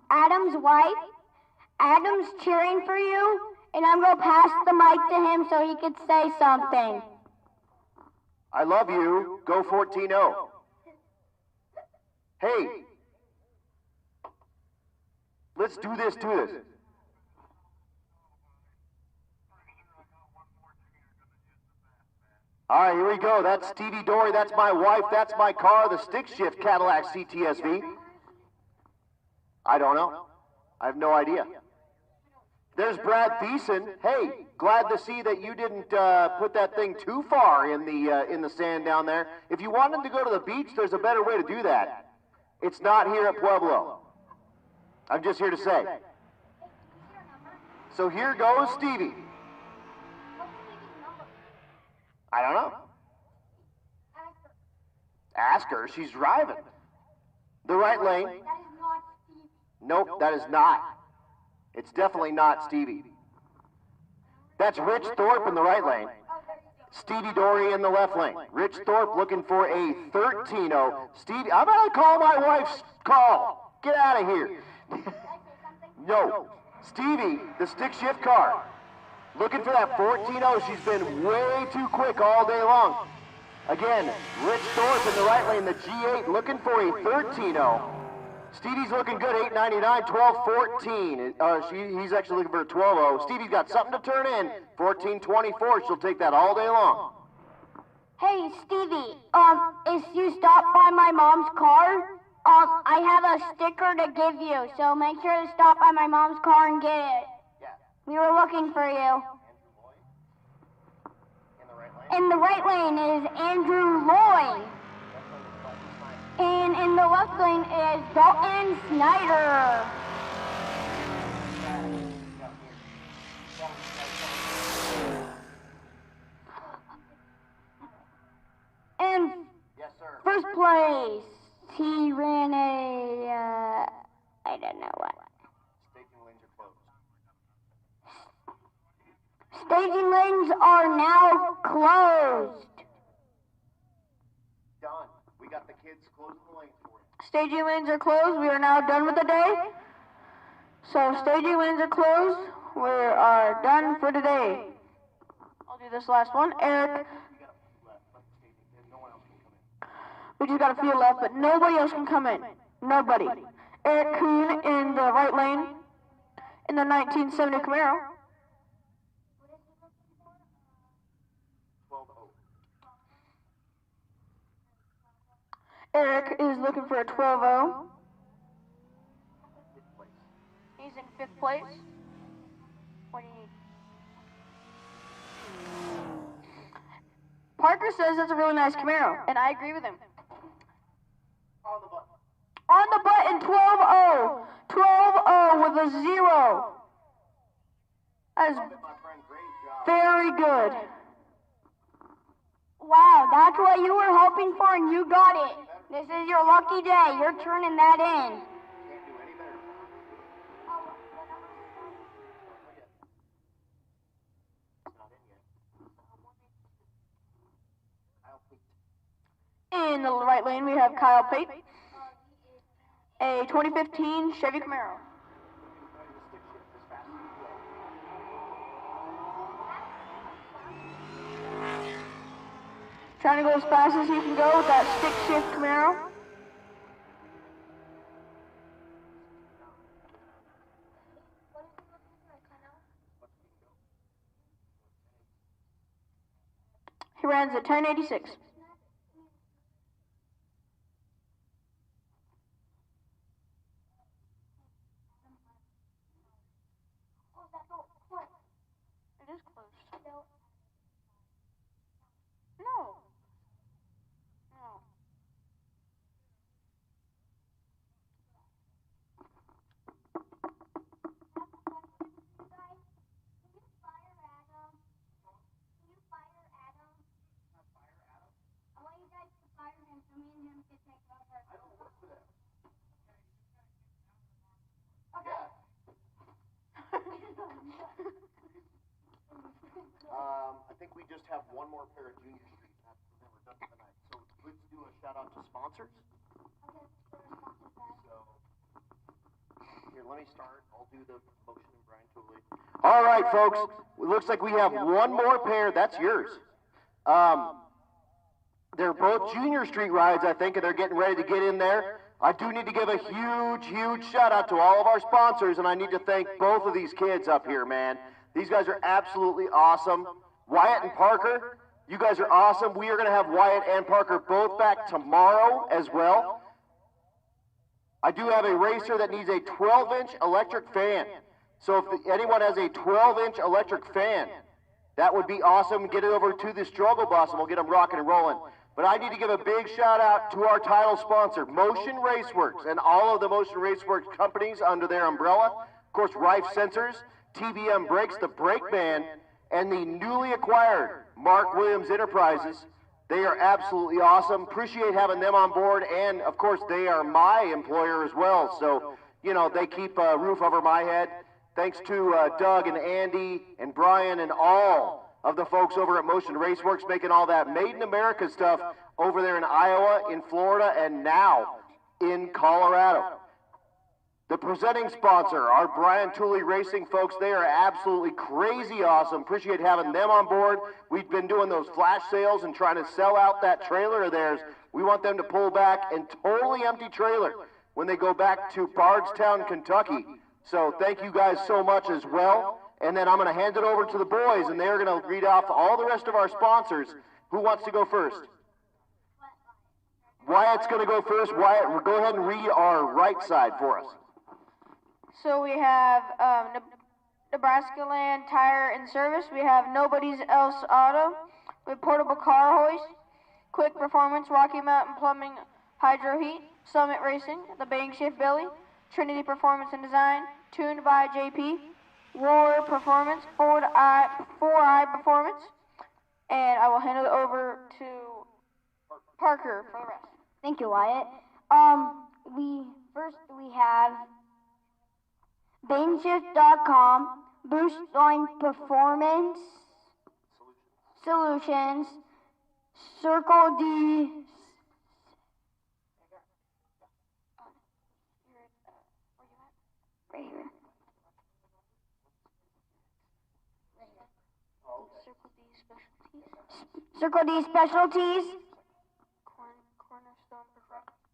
Adam's wife. Adam's cheering for you, and I'm going to pass the mic to him so he could say something. I love you. Go 14-0. Hey. Let's do this. All right, here we go. That's Stevie Dory. That's my wife. That's my car, the stick shift Cadillac CTSV. I don't know. I have no idea. There's Brad Thiessen. Hey, glad to see that you didn't put that thing too far in the sand down there. If you wanted to go to the beach, there's a better way to do that. It's not here at Pueblo. I'm just here to say. So here goes Stevie. I don't know. Ask her. She's driving. The right lane. Nope, that is not. It's definitely not Stevie. That's Rich Thorpe in the right lane. Stevie Dory in the left lane. Rich Thorpe looking for a 13-0. Stevie, I'm going to call my wife's call. Get out of here. No. Stevie, the stick shift car. Looking for that 14-0. She's been way too quick all day long. Again, Rich Thorpe in the right lane, the G8, looking for a 13-0. Stevie's looking good, 899, 1214. He's actually looking for a 12-0. Stevie's got something to turn in, 1424. She'll take that all day long. Hey, Stevie, if you stop by my mom's car, I have a sticker to give you, so make sure to stop by my mom's car and get it. Yeah. We were looking for you. In the right lane is Andrew Loy. And in the left lane is Dalton Snyder. And yes, sir. First place, he ran a, I don't know what. Staging lanes are closed. Staging lanes are now closed. Done. We got the kids closing the lanes for you. Staging lanes are closed. We are now done with the day. So staging lanes are closed. We are done for today. I'll do this last one. Eric. We just got a few left, but nobody else can come in. Nobody. Eric Kuhn in the right lane in the 1970 Camaro. Eric is looking for a 12-0. He's in 5th place. What do you need? Parker says that's a really nice Camaro, and I agree with him. On the button. On the button, 12-0. 12-0 with a 0. That is very good. Wow, that's what you were hoping for and you got it. This is your lucky day. You're turning that in. Can't do any better. It's not in yet. In the right lane, we have Kyle Pate, a 2015 Chevy Camaro. Trying to go as fast as he can go with that stick shift Camaro. He runs a 1086. It is close. No. No. I think we just have one more pair of Junior Street. We're done tonight. So let's do a shout out to sponsors. So here, let me start. I'll do the motion, Brian Tooley. All right, folks. It looks like we have one more pair. That's yours. They're both Junior Street rides, I think, and they're getting ready to get in there. I do need to give a huge shout out to all of our sponsors, and I need to thank both of these kids up here, man. These guys are absolutely awesome. Wyatt and Parker, you guys are awesome. We are going to have Wyatt and Parker both back tomorrow as well. I do have a racer that needs a 12-inch electric fan. So if anyone has a 12-inch electric fan, that would be awesome. Get it over to the struggle bus and we'll get them rocking and rolling. But I need to give a big shout out to our title sponsor, Motion Raceworks, and all of the Motion Raceworks companies under their umbrella. Of course, Rife Sensors, TBM Brakes, the Brake Band, and the newly acquired Mark Williams Enterprises. They are absolutely awesome. Appreciate having them on board, and of course, they are my employer as well. So, you know, they keep a roof over my head. Thanks to Doug and Andy and Brian and all of the folks over at Motion Raceworks making all that Made in America stuff over there in Iowa, in Florida, and now in Colorado. The presenting sponsor, our Brian Tooley Racing folks, they are absolutely crazy awesome. Appreciate having them on board. We've been doing those flash sales and trying to sell out that trailer of theirs. We want them to pull back and totally empty trailer when they go back to Bardstown, Kentucky. So thank you guys so much as well. And then I'm going to hand it over to the boys, and they're going to read off all the rest of our sponsors. Who wants to go first? Wyatt's going to go first. Wyatt, go ahead and read our right side for us. So we have Nebraska Land Tire and Service. We have Nobody's Else Auto. We have Portable Car Hoist, Quick Performance, Rocky Mountain Plumbing, Hydro Heat, Summit Racing, The Bank Shift Billy, Trinity Performance and Design, Tuned by JP, War Performance, 4i Performance, and I will hand it over to Parker for the rest. Thank you, Wyatt. We have Bainshift.com, Boost Line Performance Solutions, Circle D. Right here. Circle D Specialties.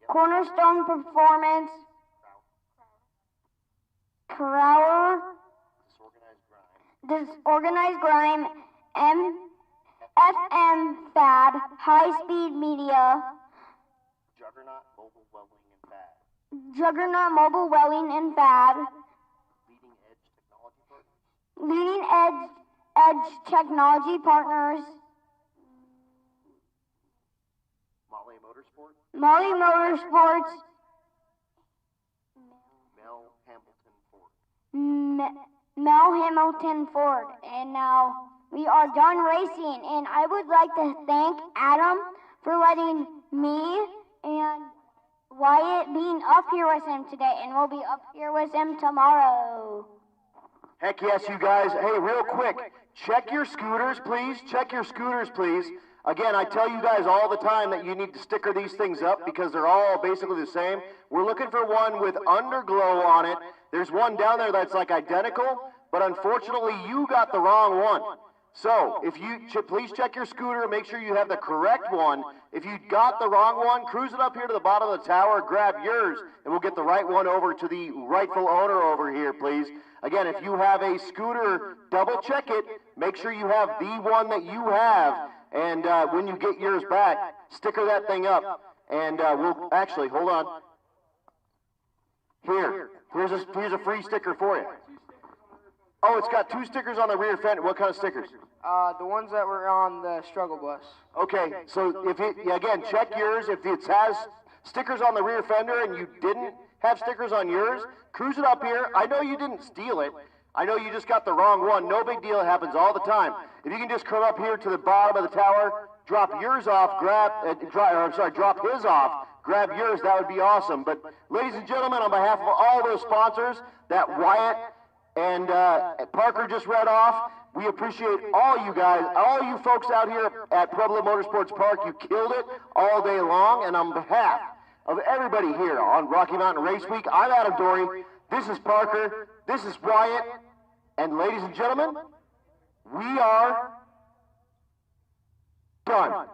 Cornerstone Performance. Crowler. Disorganized Grime. FM Fab. High Speed Media. Juggernaut Mobile Welding and Fab. Juggernaut Mobile Welding and Fab. Leading Edge Technology Partners. Molly Motorsports. Molly Motorsports. Mel Hamilton Ford. Mel Hamilton Ford. And now we are done racing. And I would like to thank Adam for letting me and Wyatt being up here with him today. And we'll be up here with him tomorrow. Heck yes, you guys. Hey, real quick, check your scooters, please. Check your scooters, please. Again, I tell you guys all the time that you need to sticker these things up because they're all basically the same. We're looking for one with underglow on it. There's one down there that's like identical, but unfortunately you got the wrong one. So, if you please check your scooter, make sure you have the correct one. If you got the wrong one, cruise it up here to the bottom of the tower, grab yours, and we'll get the right one over to the rightful owner over here, please. Again, if you have a scooter, double check it. Make sure you have the one that you have, and when you get yours back, sticker that thing up, and we'll actually, hold on. Here's a free sticker for you. Oh, it's got 2 stickers on the rear fender. What kind of stickers? The ones that were on the struggle bus. Okay, so if it, again, check yours. If it has stickers on the rear fender and you didn't have stickers on yours, cruise it up here. I know you didn't steal it. I know you just got the wrong one. No big deal. It happens all the time. If you can just come up here to the bottom of the tower, drop yours off, drop his off, grab yours, that would be awesome. But ladies and gentlemen, on behalf of all those sponsors that Wyatt and Parker just read off, we appreciate all you guys, all you folks out here at Pueblo Motorsports Park. You killed it all day long, and on behalf of everybody here on Rocky Mountain Race Week, I'm Adam Dory, this is Parker, this is Wyatt, and ladies and gentlemen, we are done.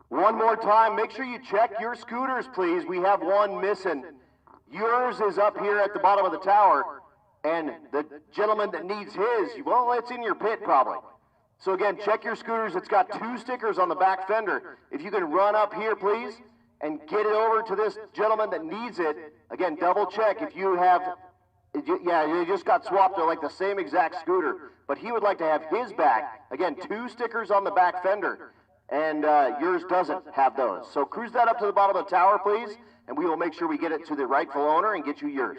One more time, make sure you check your scooters, please. We have one missing. Yours is up here at the bottom of the tower, and the gentleman that needs his, well, it's in your pit probably. So again, check your scooters. It's got 2 stickers on the back fender. If you can run up here, please, and get it over to this gentleman that needs it. Again, double check if you have, yeah, you just got swapped to like the same exact scooter, but he would like to have his back. Again, 2 stickers on the back fender, and yours doesn't have those. So cruise that up to the bottom of the tower, please, and we will make sure we get it to the rightful owner and get you yours.